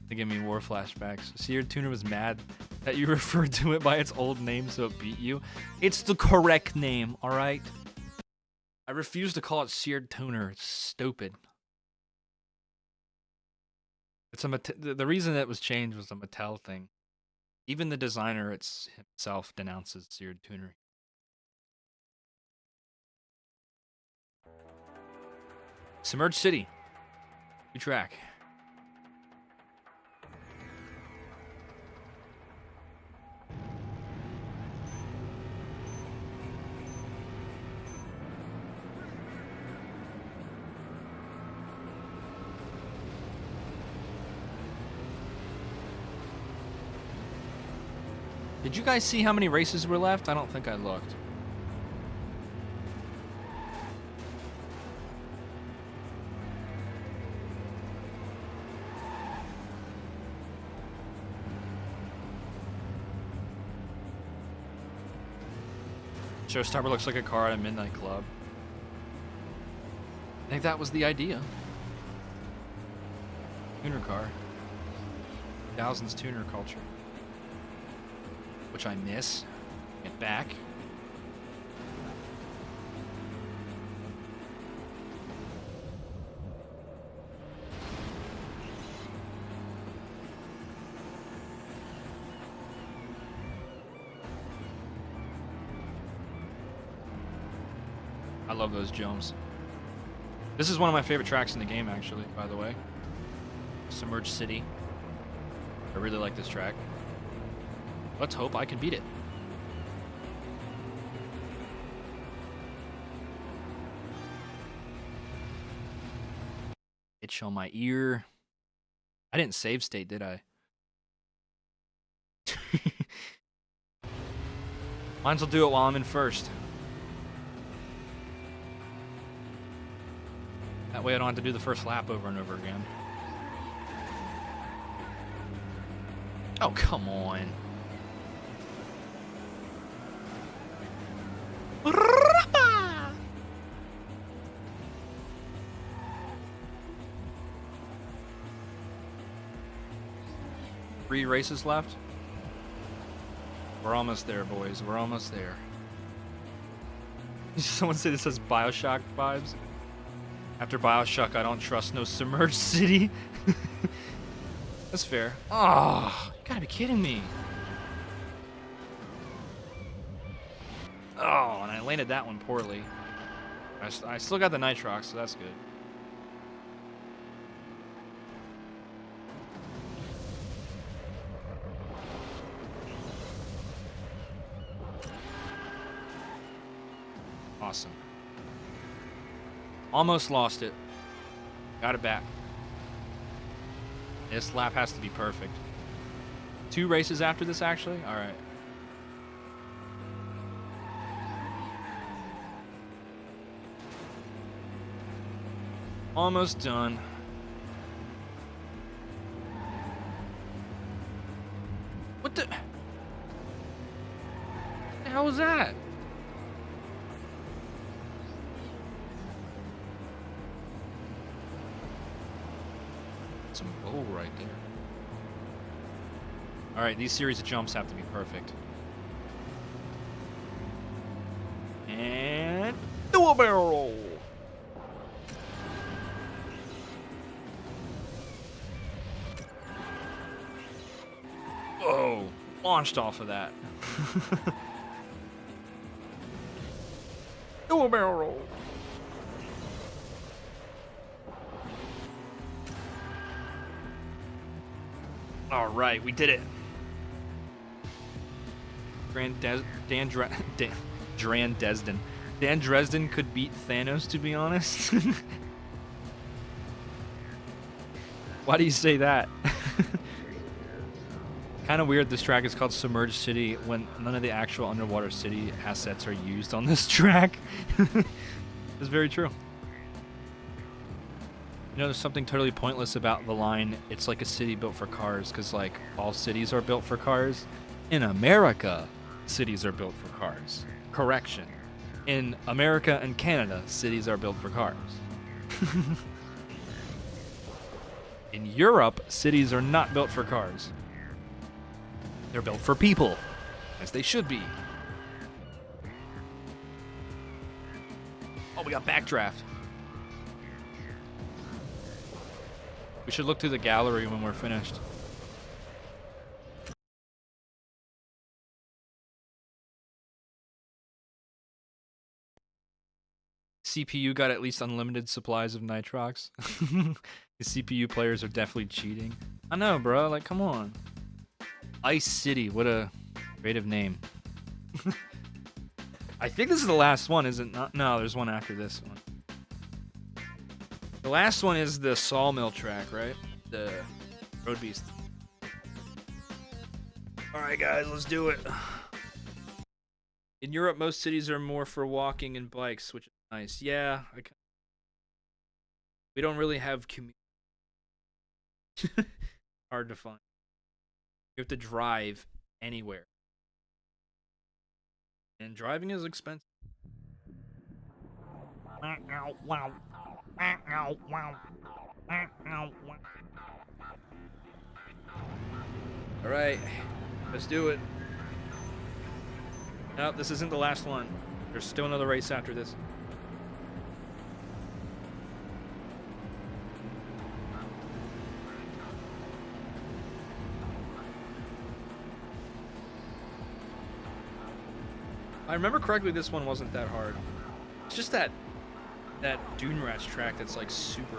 to give me war flashbacks. Seared Tuner was mad that you referred to it by its old name, so it beat you. It's the correct name, all right? I refuse to call it Seared Tuner. It's stupid. It's the reason it was changed was a Mattel thing. Even the designer himself denounces Seared Tuner. Submerged City. New track. Did you guys see how many races were left? I don't think I looked. Showstopper looks like a car at a midnight club. I think that was the idea. Tuner car. Thousands tuner culture. Which I miss. Get back. I love those jumps. This is one of my favorite tracks in the game, actually, by the way. Submerged City. I really like this track. Let's hope I can beat it. Itch on my ear. I didn't save state, did I? Might as well do it while I'm in first. That way I don't have to do the first lap over and over again. Oh, come on. Three races left. We're almost there, boys. We're almost there. Someone say this has Bioshock vibes. After Bioshock, I don't trust no submerged city. That's fair. Oh, you gotta be kidding me. Oh, and I landed that one poorly. I still got the Nitrox, so that's good. Awesome. Almost lost it. Got it back. This lap has to be perfect. 2 races after this, actually? All right. Almost done. What the hell was that? Some bull right there. All right, these series of jumps have to be perfect. And do a barrel. Whoa, launched off of that. Do a barrel roll. All right, we did it. Dan Dresden could beat Thanos, to be honest. Why do you say that? Kind of weird this track is called Submerged City when none of the actual underwater city assets are used on this track. It's very true. You know, there's something totally pointless about the line, it's like a city built for cars, because, like, all cities are built for cars. In America, cities are built for cars. Correction. In America and Canada, cities are built for cars. In Europe, cities are not built for cars. They're built for people, as they should be. Oh, we got backdraft. We should look through the gallery when we're finished. CPU got at least unlimited supplies of nitrox. The CPU players are definitely cheating. I know, bro. Like, come on. Ice City. What a creative name. I think this is the last one, is it not? No, there's one after this one. The last one is the Sawmill track, right? The Road Beast. Alright, guys, let's do it. In Europe, most cities are more for walking and bikes, which is nice. Yeah, we don't really have commute. Hard to find. You have to drive anywhere. And driving is expensive. Alright, let's do it. Nope, this isn't the last one. There's still another race after this. I remember correctly, this one wasn't that hard. It's just that Dune Rats track that's like super.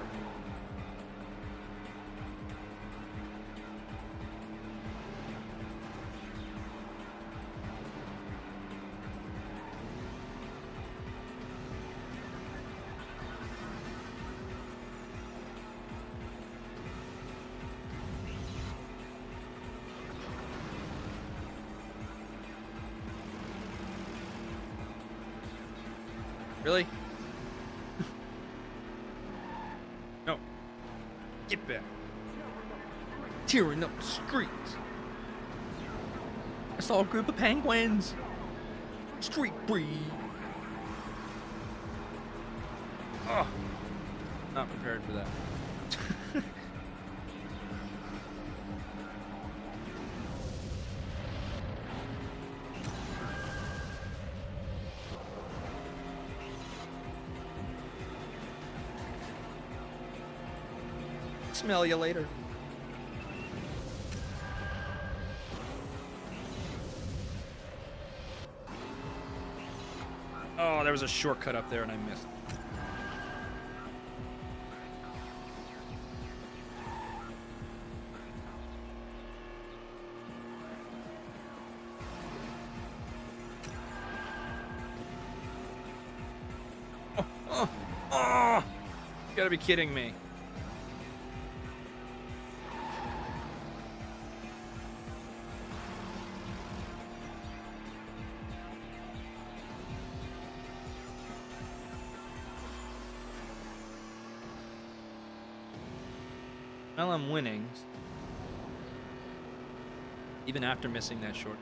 Really? No. Get back. Tearing up the streets. I saw a group of penguins. Street breed. Oh. Not prepared for that. Smell you later. Oh, there was a shortcut up there and I missed. Oh, you gotta be kidding me. Well, I'm winning. Even after missing that short.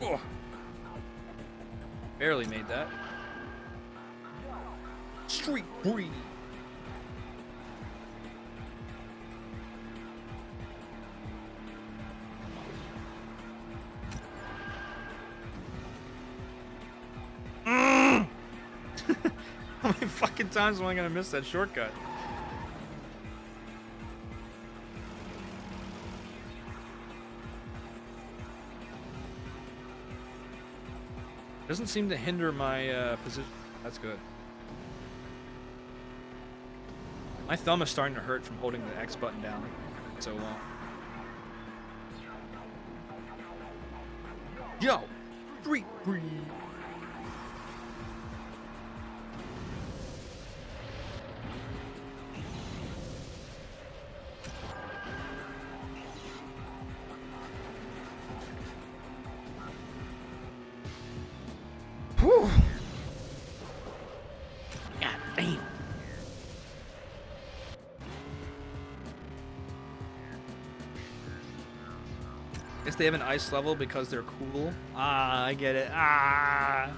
Oh. Barely made that. Street breed. How many fucking times am I gonna miss that shortcut? Doesn't seem to hinder my position. That's good. My thumb is starting to hurt from holding the X button down so long. Yo! Street breed! Whew. God damn. Guess they have an ice level because they're cool. Ah, I get it. Ah.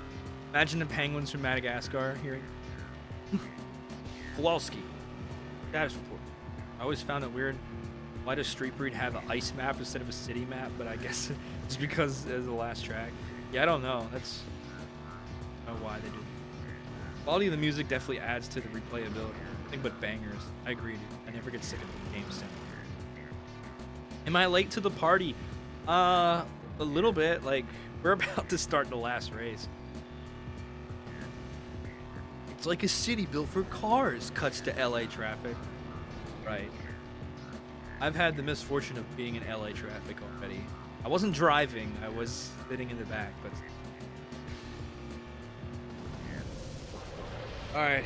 Imagine the penguins from Madagascar hearing. Kowalski. Status report. I always found it weird. Why does Street Breed have an ice map instead of a city map? But I guess it's because it's the last track. Yeah, I don't know. That's... I don't know why they do. Quality of the music definitely adds to the replayability. Nothing but bangers. I agree, dude. I never get sick of the game sound. Am I late to the party? A little bit. Like, we're about to start the last race. It's like a city built for cars. Cuts to LA traffic. Right. I've had the misfortune of being in LA traffic already. I wasn't driving. I was sitting in the back, but... Alright.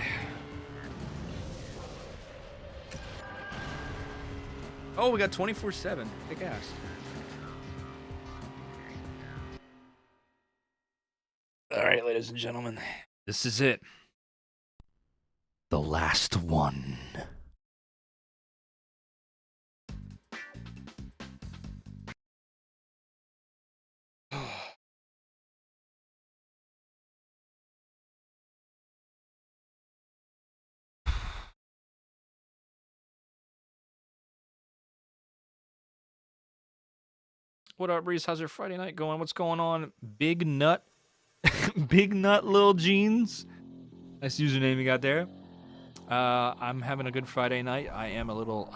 Oh, we got 24/7. Kick ass. Alright, ladies and gentlemen. This is it. The last one. What up, Reese? How's your Friday night going? What's going on? Big Nut. Big Nut Lil Jeans. Nice username you got there. I'm having a good Friday night. I am a little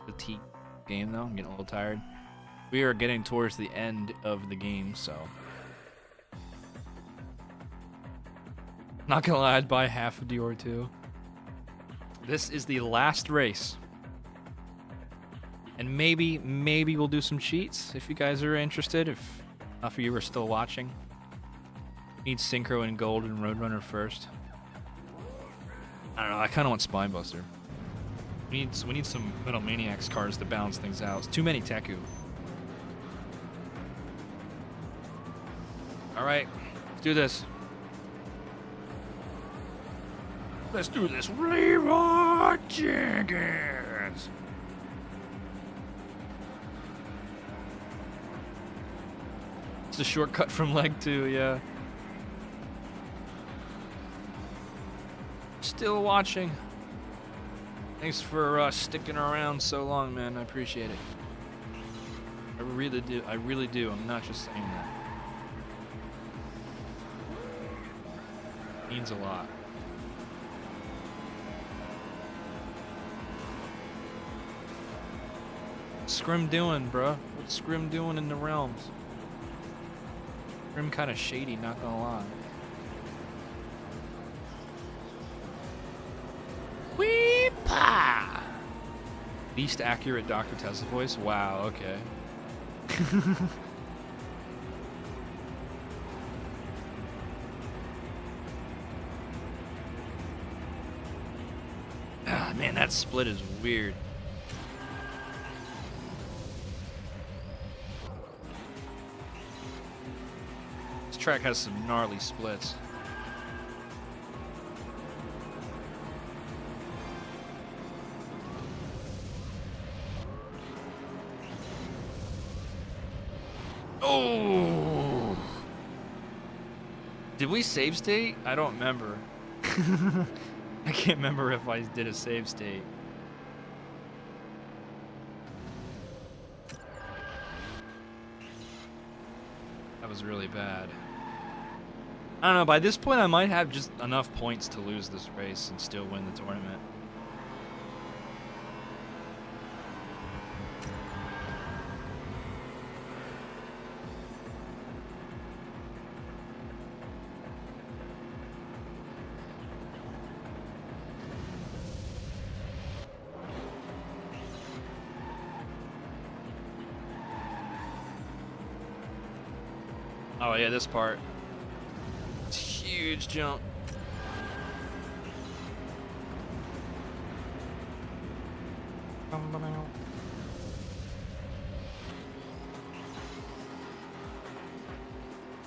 fatigued game though. I'm getting a little tired. We are getting towards the end of the game, so not gonna lie, I'd buy half a Dior too. This is the last race. And maybe we'll do some cheats if you guys are interested. If enough of you are still watching. Need Synchro and Gold and Roadrunner first. I don't know. I kind of want Spinebuster. We need some Metal Maniacs cars to balance things out. It's too many Teku. All right, let's do this. Let's do this. Leroy Jenkins. It's a shortcut from leg 2, yeah. Still watching. Thanks for sticking around so long, man. I appreciate it. I really do. I really do. I'm not just saying that. It means a lot. What's Scrim doing, bruh? What's Scrim doing in the realms? Scrim kind of shady, not gonna lie. Weepa! Least accurate Dr. Tesla voice? Wow, okay. Ah, man, that split is weird. This track has some gnarly splits. Oh! Did we save state? I don't remember. I can't remember if I did a save state. That was really bad. I don't know, by this point I might have just enough points to lose this race and still win the tournament. Oh yeah, this part. It's a huge jump.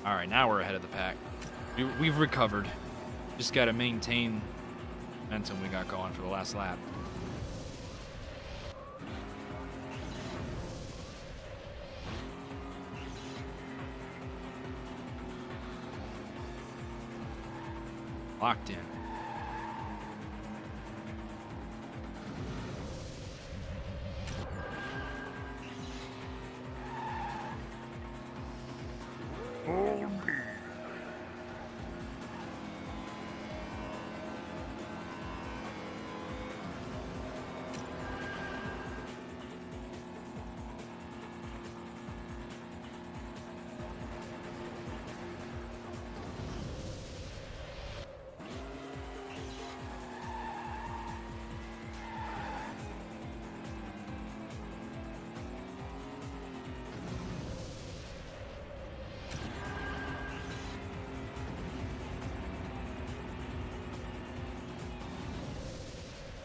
All right, now we're ahead of the pack. We've recovered. Just got to maintain momentum we got going for the last lap. Locked in.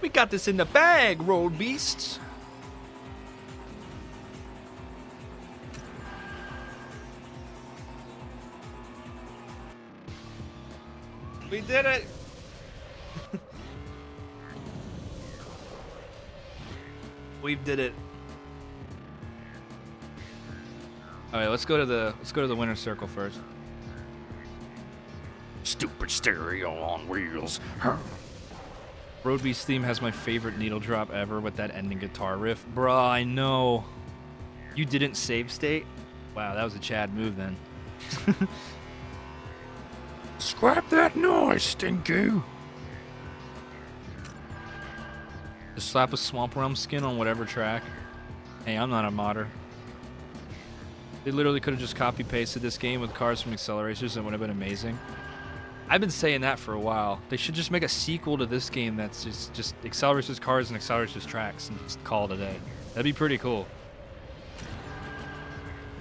We got this in the bag, road beasts. We did it. We did it. All right, let's go to the winner's circle first. Stupid stereo on wheels. Road Beast theme has my favorite needle drop ever with that ending guitar riff. Bruh, I know. You didn't save state? Wow, that was a Chad move then. Scrap that noise, Stinky. Just slap a Swamp Realm skin on whatever track. Hey, I'm not a modder. They literally could have just copy-pasted this game with cars from AcceleReece and it would have been amazing. I've been saying that for a while. They should just make a sequel to this game that's just AcceleReece's cars and AcceleReece's tracks and just call it a day. That'd be pretty cool.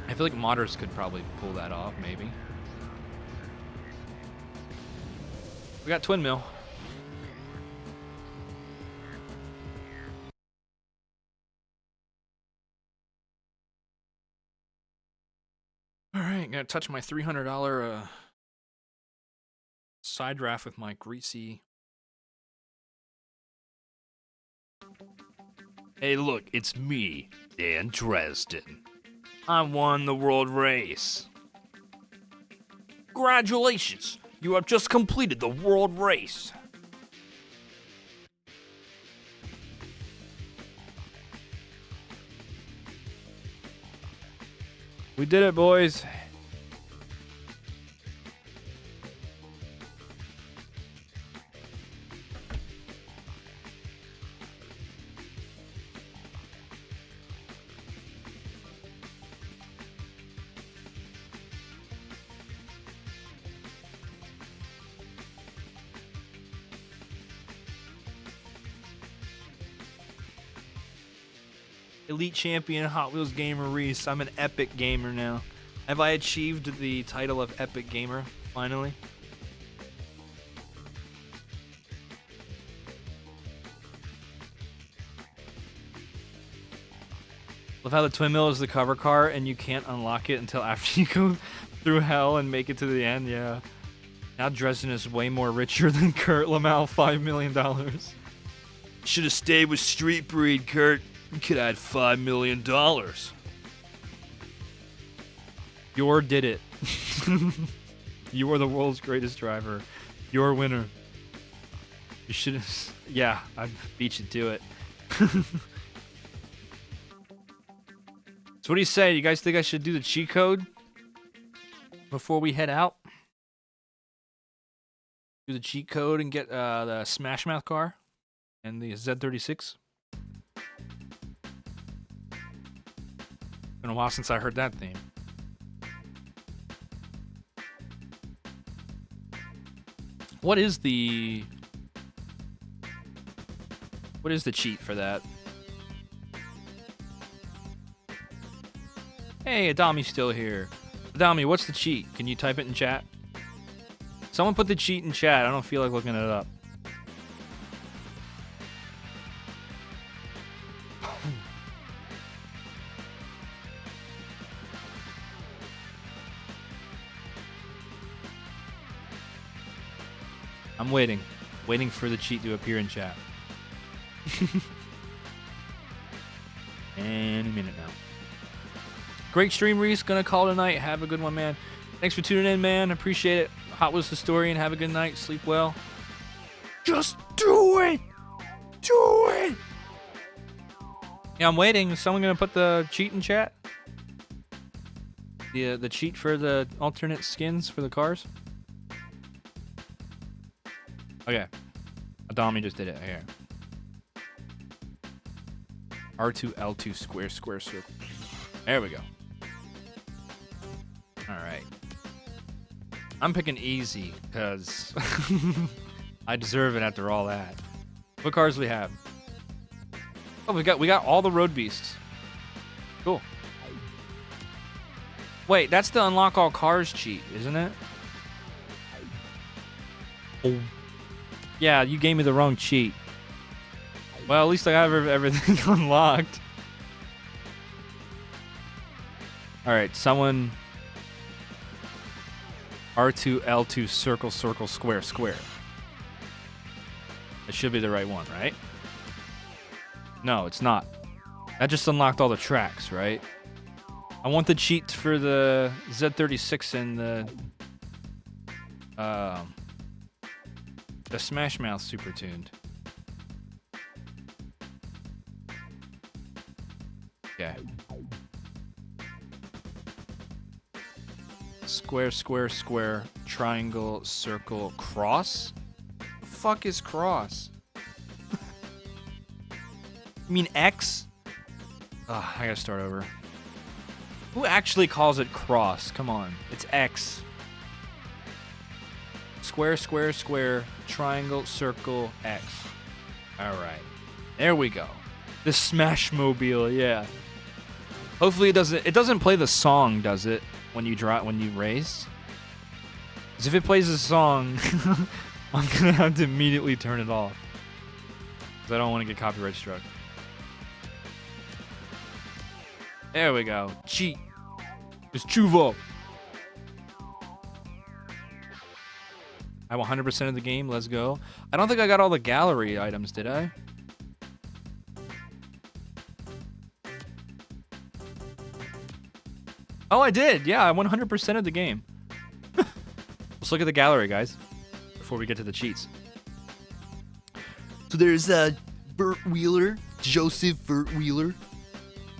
I feel like modders could probably pull that off, maybe. We got Twin Mill. All right, gotta touch my $300 side draft with my greasy. Hey, look, it's me, Dan Dresden. I won the world race. Congratulations, you have just completed the world race. We did it, boys. Elite Champion Hot Wheels Gamer Reese. I'm an epic gamer now. Have I achieved the title of Epic Gamer, finally? Love how the Twin Mill is the cover car and you can't unlock it until after you go through hell and make it to the end, yeah. Now Dresden is way more richer than Kurt Lamau, $5 million. Should have stayed with Street Breed, Kurt. You could have had $5 million. Yor did it. You are the world's greatest driver. You're a winner. You should. Yeah, I beat you to it. So what do you say? You guys think I should do the cheat code before we head out? Do the cheat code and get the Smash Mouth car and the Z36. Been a while since I heard that theme. What is the cheat for that? Hey, Adami's still here. Adami, what's the cheat? Can you type it in chat? Someone put the cheat in chat. I don't feel like looking it up. I'm waiting for the cheat to appear in chat. Any minute now. Great stream, Reese. Gonna call tonight. Have a good one, man. Thanks for tuning in, man. Appreciate it. Hot Wheels Historian. Have a good night. Sleep well. Just do it! Do it! Yeah, I'm waiting. Is someone gonna put the cheat in chat? The cheat for the alternate skins for the cars? Okay. Adami just did it. Here. R2, L2, square, square, circle. There we go. Alright. I'm picking easy, because I deserve it after all that. What cars do we have? Oh, we got all the road beasts. Cool. Wait, that's the unlock all cars cheat, isn't it? Oh. Yeah, you gave me the wrong cheat. Well, at least I have everything unlocked. Alright, someone... R2, L2, circle, circle, square, square. It should be the right one, right? No, it's not. That just unlocked all the tracks, right? I want the cheat for the Z36 and the Smash Mouth Super Tuned. Okay. Square, square, square, triangle, circle, cross? The fuck is cross? You mean X? Ugh, I gotta start over. Who actually calls it cross? Come on. It's X. Square, square, square, triangle, circle, X. Alright. There we go. The Smash Mobile, yeah. Hopefully it doesn't play the song, does it? When you race? Because if it plays a song, I'm gonna have to immediately turn it off. Because I don't want to get copyright struck. There we go. Cheat. It's Chuvo. I have 100% of the game. Let's go. I don't think I got all the gallery items, did I? Oh, I did. Yeah, I 100% of the game. Let's look at the gallery, guys, before we get to the cheats. So there's Burt Wheeler, Joseph Burt Wheeler.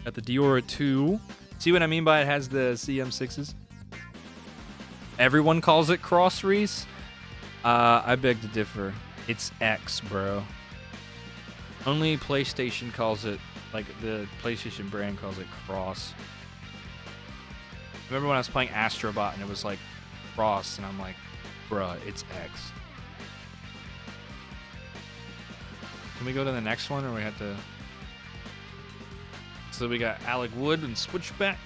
Got the Diora 2. See what I mean by it has the CM6s? Everyone calls it Cross Reese. I beg to differ. It's X, bro. Only PlayStation calls it, like the PlayStation brand calls it Cross. Remember when I was playing Astrobot and it was like Cross, and I'm like, bruh, it's X. Can we go to the next one, or we have to... So we got Alec Wood and Switchback.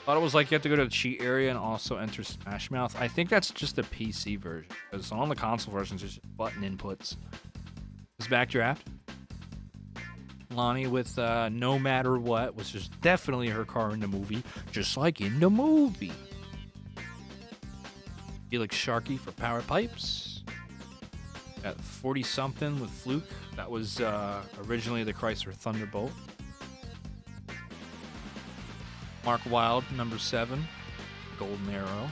Thought it was like you have to go to the cheat area and also enter Smash Mouth. I think that's just the PC version, because on the console versions, it's just button inputs. Is Backdraft. Lonnie with No Matter What, which is definitely her car in the movie, just like in the movie. Felix Sharkey for Power Pipes. Got 40-something with Fluke. That was originally the Chrysler Thunderbolt. Mark Wilde, number 7. Golden Arrow.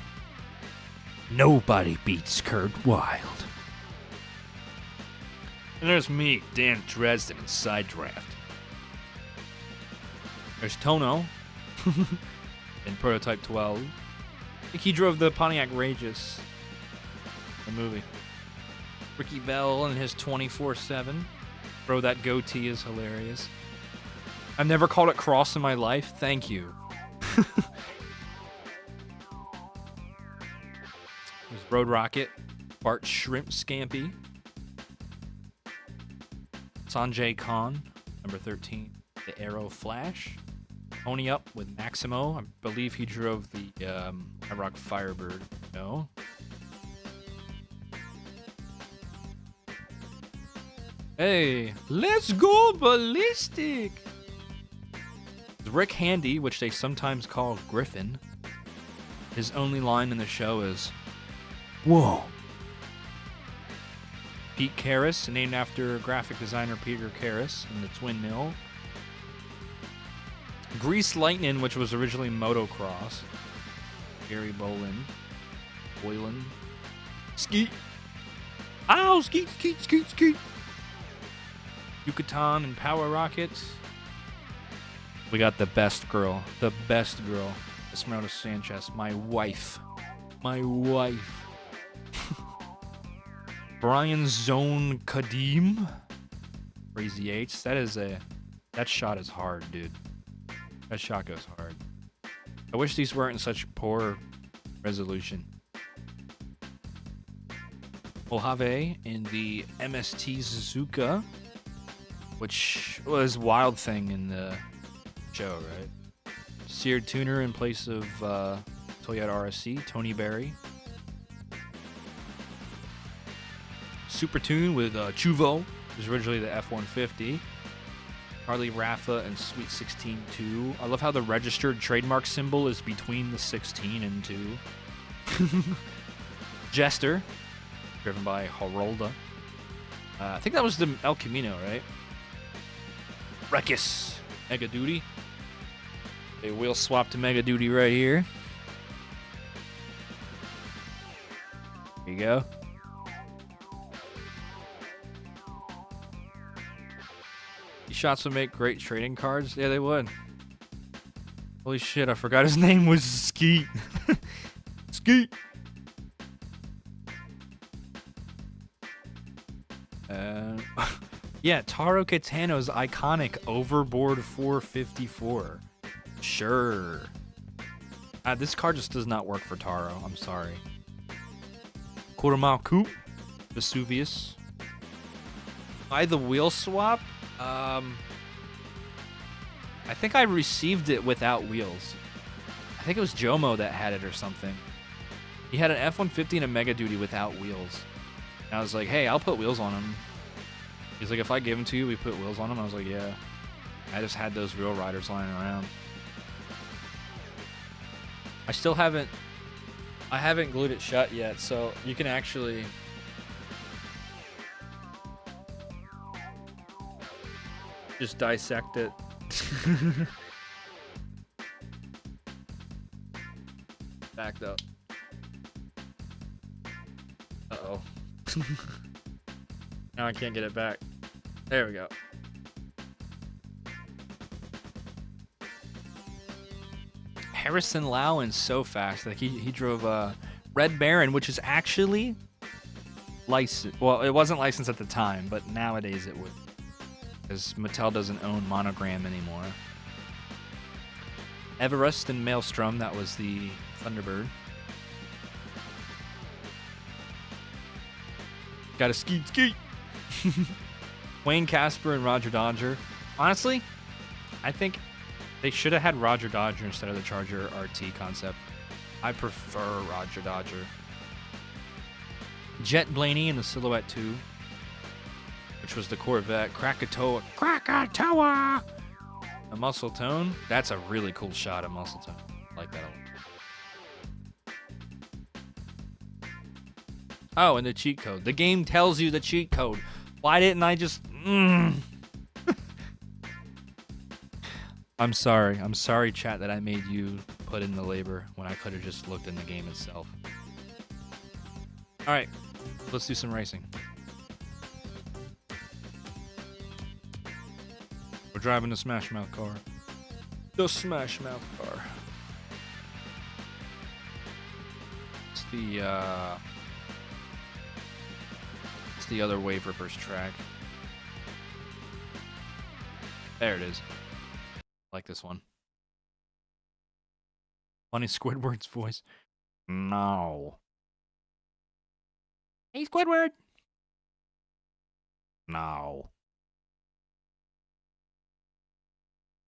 Nobody beats Kurt Wilde. And there's me, Dan Dresden, in Side Draft. There's Tono in Prototype 12. I think he drove the Pontiac Rageous, the movie. Ricky Bell and his 24/7. Bro, that goatee is hilarious. I've never called it cross in my life. Thank you. There's Road Rocket, Bart Shrimp Scampy, Sanjay Khan, number 13, the Arrow Flash, Pony Up with Maximo. I believe he drove the I Rock Firebird. No. Hey, let's go ballistic! Rick Handy, which they sometimes call Griffin. His only line in the show is, "Whoa." Pete Karras, named after graphic designer Peter Karras and the Twin Mill. Grease Lightning, which was originally motocross. Gary Boylan. Skeet. Ow, skeet, skeet, skeet, skeet. Yucatan and Power Rocket. We got the best girl, Esmeralda Sanchez, my wife. Brian Zone Kadim, Crazy H. That shot is hard, dude. That shot goes hard. I wish these weren't in such poor resolution. Mojave in the MST Suzuka, which was Wild Thing in the show, right? Seared Tuner in place of Toyota RSC, Tony Berry. Super Tune with Chuvo, it was originally the F-150. Harley Rafa and Sweet 16 2. I love how the registered trademark symbol is between the 16 and 2. Jester, driven by Harolda. I think that was the El Camino, right? Rekis, Mega Duty. A wheel swap to Mega Duty right here. There you go. These shots would make great trading cards. Yeah, they would. Holy shit, I forgot his name was Skeet. Skeet. Yeah, Taro Kitano's iconic Overboard 454. Sure. This card just does not work for Taro. I'm sorry. Quarter Mile Coupe. Vesuvius. Buy the wheel swap. I think I received it without wheels. I think it was Jomo that had it or something. He had an F-150 and a Mega Duty without wheels. And I was like, hey, I'll put wheels on him. He's like, if I give them to you, we put wheels on them. I was like, yeah. I just had those Real Riders lying around. I haven't glued it shut yet, so you can actually just dissect it. Backed up. Uh-oh. Now I can't get it back. There we go. Harrison Lau and So Fast. Like he drove Red Baron, which is actually licensed. Well, it wasn't licensed at the time, but nowadays it would. Because Mattel doesn't own Monogram anymore. Everest and Maelstrom, that was the Thunderbird. Got a skeet skeet. Wayne Casper and Roger Dodger. Honestly, I think they should have had Roger Dodger instead of the Charger RT concept. I prefer Roger Dodger. Jet Blaney in the Silhouette 2, which was the Corvette. Krakatoa. A Muscle Tone. That's a really cool shot of Muscle Tone. I like that a lot. Oh, and the cheat code. The game tells you the cheat code. Why didn't I just... I'm sorry. I'm sorry, chat, that I made you put in the labor when I could have just looked in the game itself. All right, let's do some racing. We're driving the Smash Mouth car. The Smash Mouth car. It's the other Wave Rippers track. There it is. I like this one. Funny Squidward's voice. No. Hey, Squidward. No.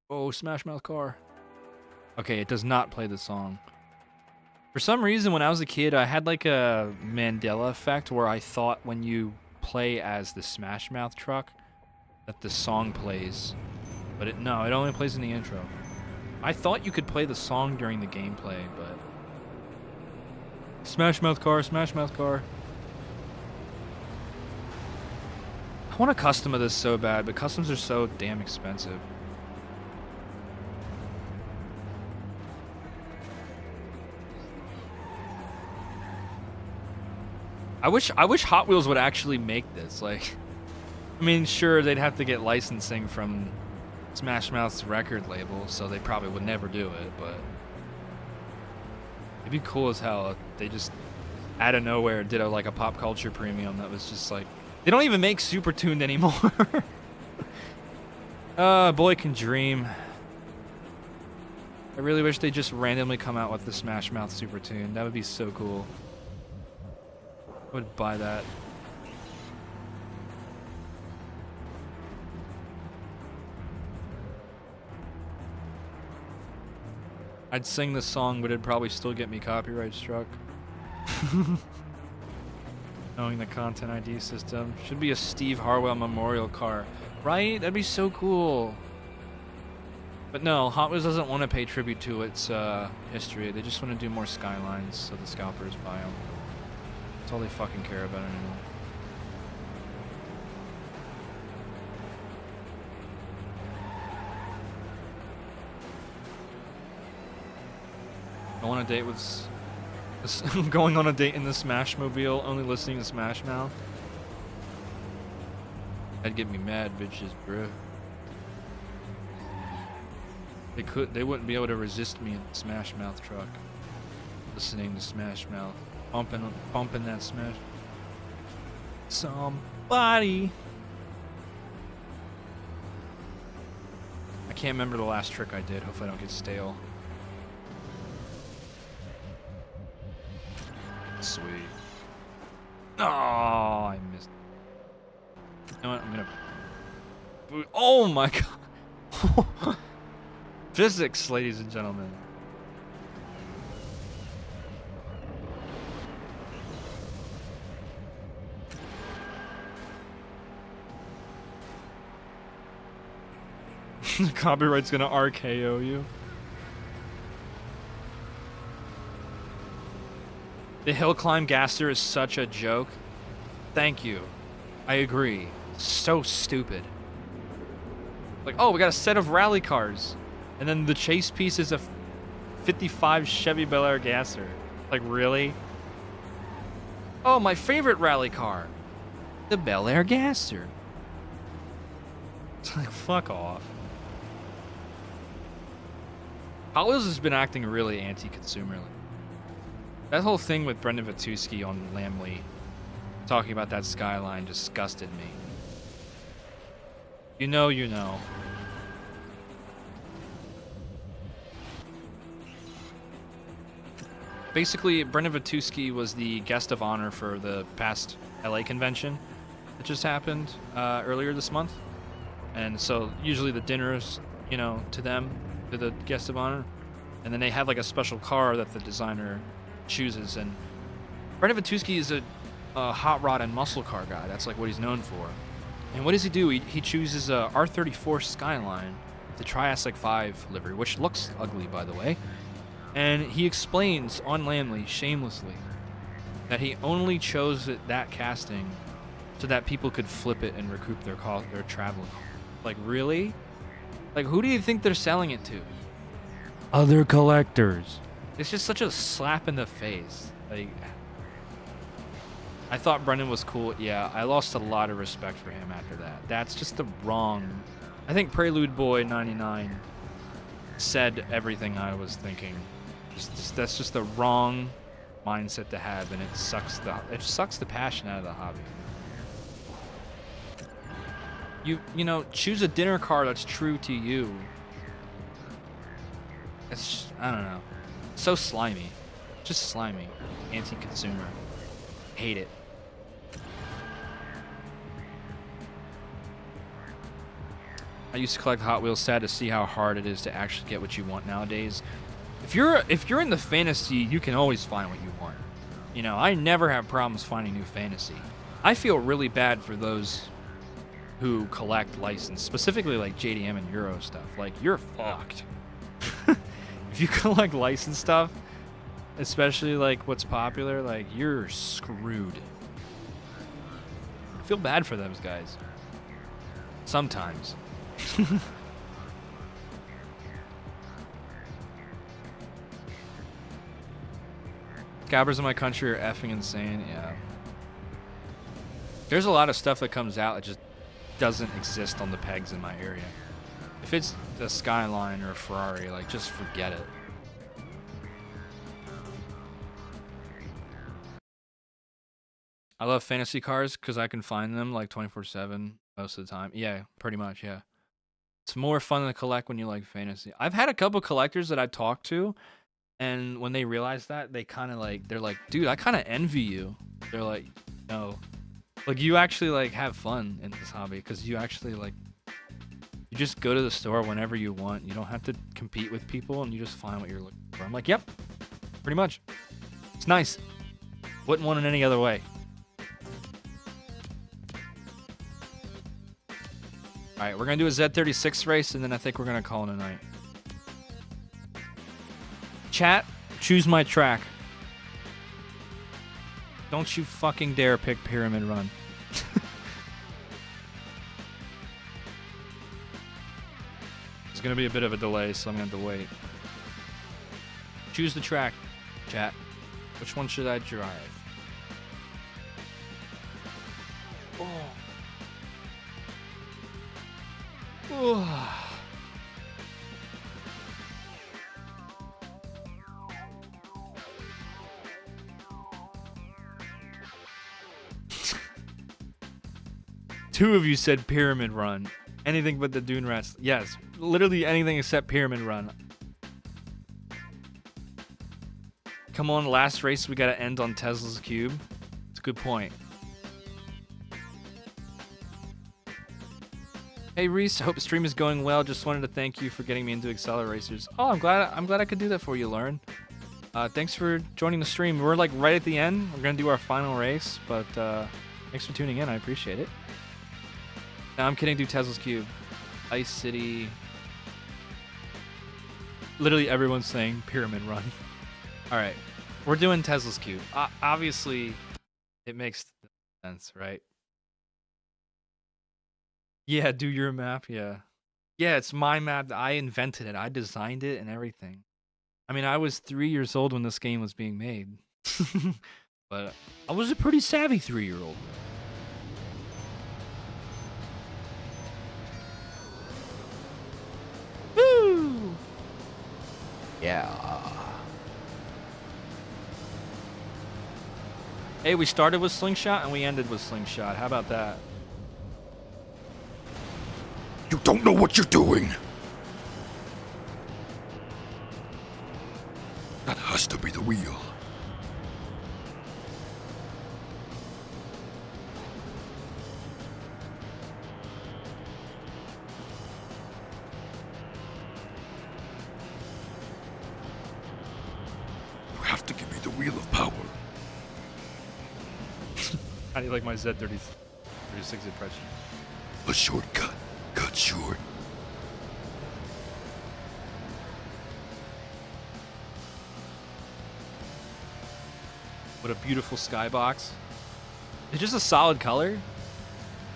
Oh, Smash Mouth car. Okay, it does not play the song. For some reason, when I was a kid, I had like a Mandela effect where I thought when you play as the Smash Mouth truck that the song plays. But no, it only plays in the intro. I thought you could play the song during the gameplay, but... Smash Mouth car, Smash Mouth car. I want a custom of this so bad, but customs are so damn expensive. I wish Hot Wheels would actually make this. Like, I mean, sure, they'd have to get licensing from Smash Mouth's record label, so they probably would never do it, but it'd be cool as hell if they just out of nowhere did like a pop culture premium that was just like, they don't even make Super Tuned anymore. Boy can dream. I really wish they just randomly come out with the Smash Mouth Super Tuned. That would be so cool. I would buy that. I'd sing this song, but it'd probably still get me copyright struck. Knowing the content ID system. Should be a Steve Harwell memorial car. Right? That'd be so cool. But no, Hot Wheels doesn't want to pay tribute to its history. They just want to do more skylines so the scalpers buy them. That's all they fucking care about anymore. Going on a date with... going on a date in the Smash Mobile, only listening to Smash Mouth. That'd get me mad, bitches, bro. They wouldn't be able to resist me in the Smash Mouth truck. Listening to Smash Mouth. Bumping that Smash. Somebody. I can't remember the last trick I did. Hopefully I don't get stale. Sweet. Oh, I missed. You know what? I'm gonna. Oh my god. Physics, ladies and gentlemen. Copyright's gonna RKO you. The hill climb gaster is such a joke. Thank you. I agree. So stupid. Like, oh, we got a set of rally cars. And then the chase piece is a 55 Chevy Bel Air gaster. Like, really? Oh, my favorite rally car. The Bel Air gaster. It's like, fuck off. Hot Wheels has been acting really anti-consumerly. That whole thing with Brendan Vatuski on Lamley talking about that skyline disgusted me. You know, you know. Basically, Brendan Vatuski was the guest of honor for the past LA convention that just happened earlier this month. And so usually the dinners, you know, to them, to the guest of honor. And then they have like a special car that the designer chooses. And Brendan Vatuski is a hot rod and muscle car guy. That's like what he's known for. And what does he do? He chooses a R34 Skyline, the Triassic 5 livery, which looks ugly, by the way. And he explains on Lamley, shamelessly, that he only chose that casting so that people could flip it and recoup their travel. Like, really? Like, who do you think they're selling it to? Other collectors. It's just such a slap in the face. Like, I thought Brendan was cool. Yeah, I lost a lot of respect for him after that. That's just the wrong. I think Prelude Boy 99 said everything I was thinking. That's just the wrong mindset to have, and it sucks the passion out of the hobby. You know, choose a dinner car that's true to you. It's just, I don't know. So slimy. Just slimy. Anti-consumer. Hate it. I used to collect Hot Wheels. Sad to see how hard it is to actually get what you want nowadays. If you're in the fantasy, you can always find what you want. You know, I never have problems finding new fantasy. I feel really bad for those who collect license, specifically like JDM and Euro stuff. Like, you're fucked. If you collect license stuff, especially like what's popular, like, you're screwed. I feel bad for those guys. Sometimes. Scabbers in my country are effing insane, yeah. There's a lot of stuff that comes out that just doesn't exist on the pegs in my area. If it's the Skyline or a Ferrari, like, just forget it. I love fantasy cars because I can find them like 24/7 most of the time. Yeah, pretty much, yeah. It's more fun to collect when you like fantasy. I've had a couple collectors that I talked to, and when they realize that, they kind of like, they're like, dude, I kind of envy you. They're like, no. Like, you actually like have fun in this hobby because you actually like, you just go to the store whenever you want. You don't have to compete with people, and you just find what you're looking for. I'm like, yep, pretty much. It's nice. Wouldn't want it any other way. All right, we're going to do a Z36 race, and then I think we're going to call it a night. Chat, choose my track. Don't you fucking dare pick Pyramid Run. There's going to be a bit of a delay, so I'm going to have to wait. Choose the track, chat. Which one should I drive? Oh. Oh. Two of you said Pyramid Run. Anything but the Dune Rats. Yes, literally anything except Pyramid Run. Come on, last race, we gotta end on Tesla's Cube. It's a good point. Hey Reese, hope the stream is going well. Just wanted to thank you for getting me into AcceleReece. Oh, I'm glad I could do that for you, Lauren. Thanks for joining the stream. We're like right at the end. We're gonna do our final race, but thanks for tuning in. I appreciate it. No, I'm kidding. Do Tesla's Cube, Ice City. Literally everyone's saying Pyramid Run. All right, we're doing Tesla's Cube. Obviously, it makes sense, right? Yeah, do your map, yeah. Yeah, it's my map. I invented it. I designed it and everything. I mean, I was 3 years old when this game was being made. But I was a pretty savvy 3-year-old. Woo! Yeah. Hey, we started with Slingshot and we ended with Slingshot. How about that? You don't know what you're doing. That has to be the wheel. You have to give me the wheel of power. How do you like my Z36 impression? A shortcut. Cut short. What a beautiful skybox. It's just a solid color.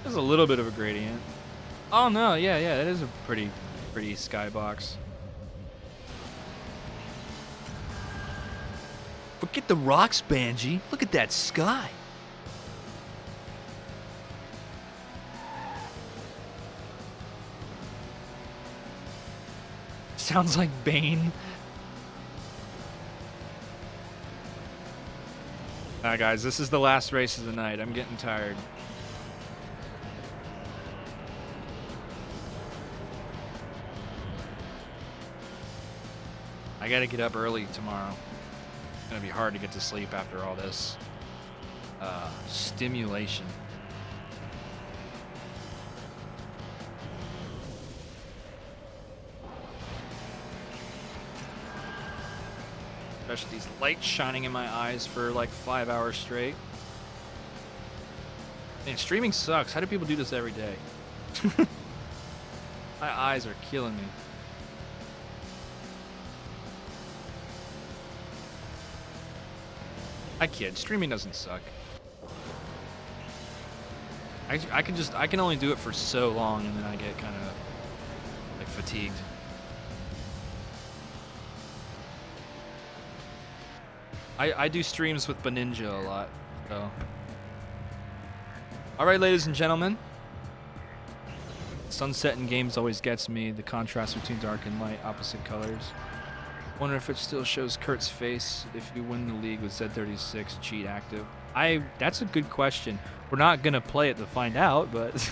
There's a little bit of a gradient. Oh no, yeah, that is a pretty pretty skybox. Forget the rocks, Banji. Look at that sky. Sounds like Bane. Alright guys, this is the last race of the night. I'm getting tired. I gotta get up early tomorrow. It's gonna be hard to get to sleep after all this stimulation. Especially these lights shining in my eyes for like 5 hours straight. Man, streaming sucks. How do people do this every day? My eyes are killing me. I kid. Streaming doesn't suck. I can only do it for so long, and then I get kind of like fatigued. I do streams with Baninja a lot, so. All right, ladies and gentlemen. Sunset in games always gets me. The contrast between dark and light, opposite colors. Wonder if it still shows Kurt's face if you win the league with Z36 cheat active. That's a good question. We're not gonna play it to find out, but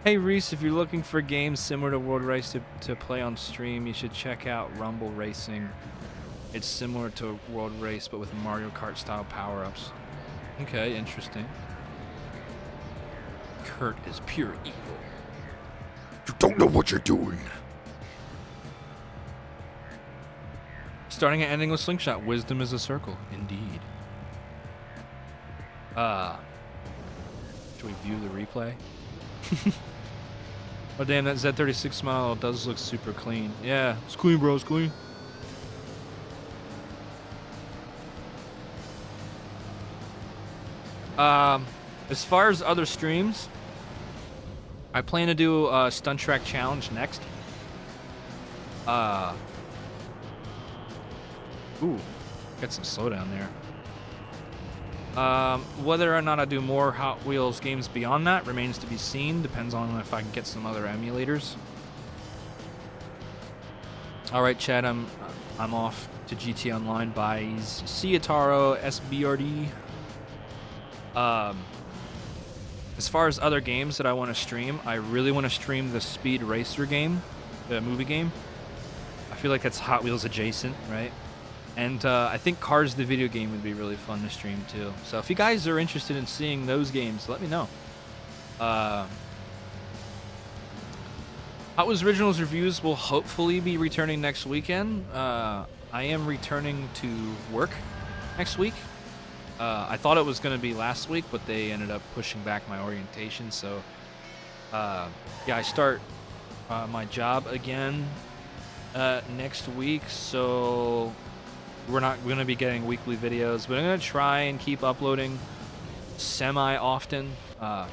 hey Reese, if you're looking for games similar to World Race to play on stream, you should check out Rumble Racing. It's similar to World Race, but with Mario Kart style power-ups. Okay, interesting. Kurt is pure evil. You don't know what you're doing. Starting and ending with Slingshot. Wisdom is a circle. Indeed. Should we view the replay? Oh damn, that Z36 model does look super clean. Yeah, it's clean, bro. It's clean. As far as other streams, I plan to do a Stunt Track Challenge next. Ooh, got some slowdown there. Whether or not I do more Hot Wheels games beyond that remains to be seen. Depends on if I can get some other emulators. All right, Chad, I'm off to GT Online. Buys. See you, Taro. SBRD. As far as other games that I want to stream, I really want to stream the Speed Racer game, the movie game. I feel like that's Hot Wheels adjacent, right? And I think Cars the video game would be really fun to stream too. So if you guys are interested in seeing those games, let me know. Hot Wheels Originals reviews will hopefully be returning next weekend. I am returning to work next week. I thought it was going to be last week, but they ended up pushing back my orientation. So, yeah, I start my job again next week. So we're not going to be getting weekly videos, but I'm going to try and keep uploading semi-often.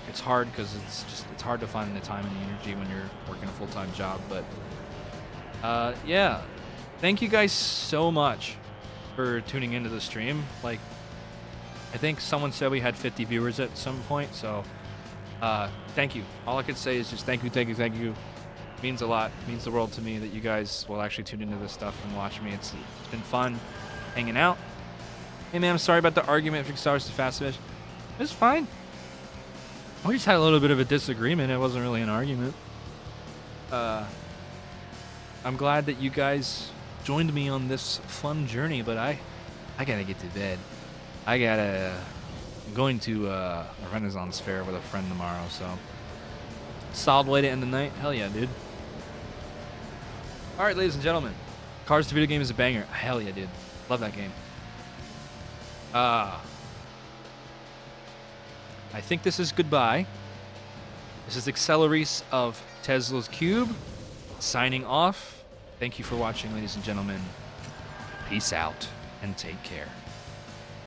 It's hard because it's hard to find the time and the energy when you're working a full-time job. But yeah, thank you guys so much for tuning into the stream. Like, I think someone said we had 50 viewers at some point, so thank you. All I could say is just thank you, thank you, thank you. It means a lot. It means the world to me that you guys will actually tune into this stuff and watch me. It's been fun hanging out. Hey man, I'm sorry about the argument for Stars to Fast Fish. It's fine. We just had a little bit of a disagreement. It wasn't really an argument. I'm glad that you guys joined me on this fun journey, but I gotta get to bed. I'm going to a Renaissance fair with a friend tomorrow, so solid way to end the night. Hell yeah, dude. All right, ladies and gentlemen, Cars the video game is a banger. Hell yeah, dude. Love that game. I think this is goodbye. This is AcceleReece of Tesla's Cube signing off. Thank you for watching, ladies and gentlemen. Peace out and take care.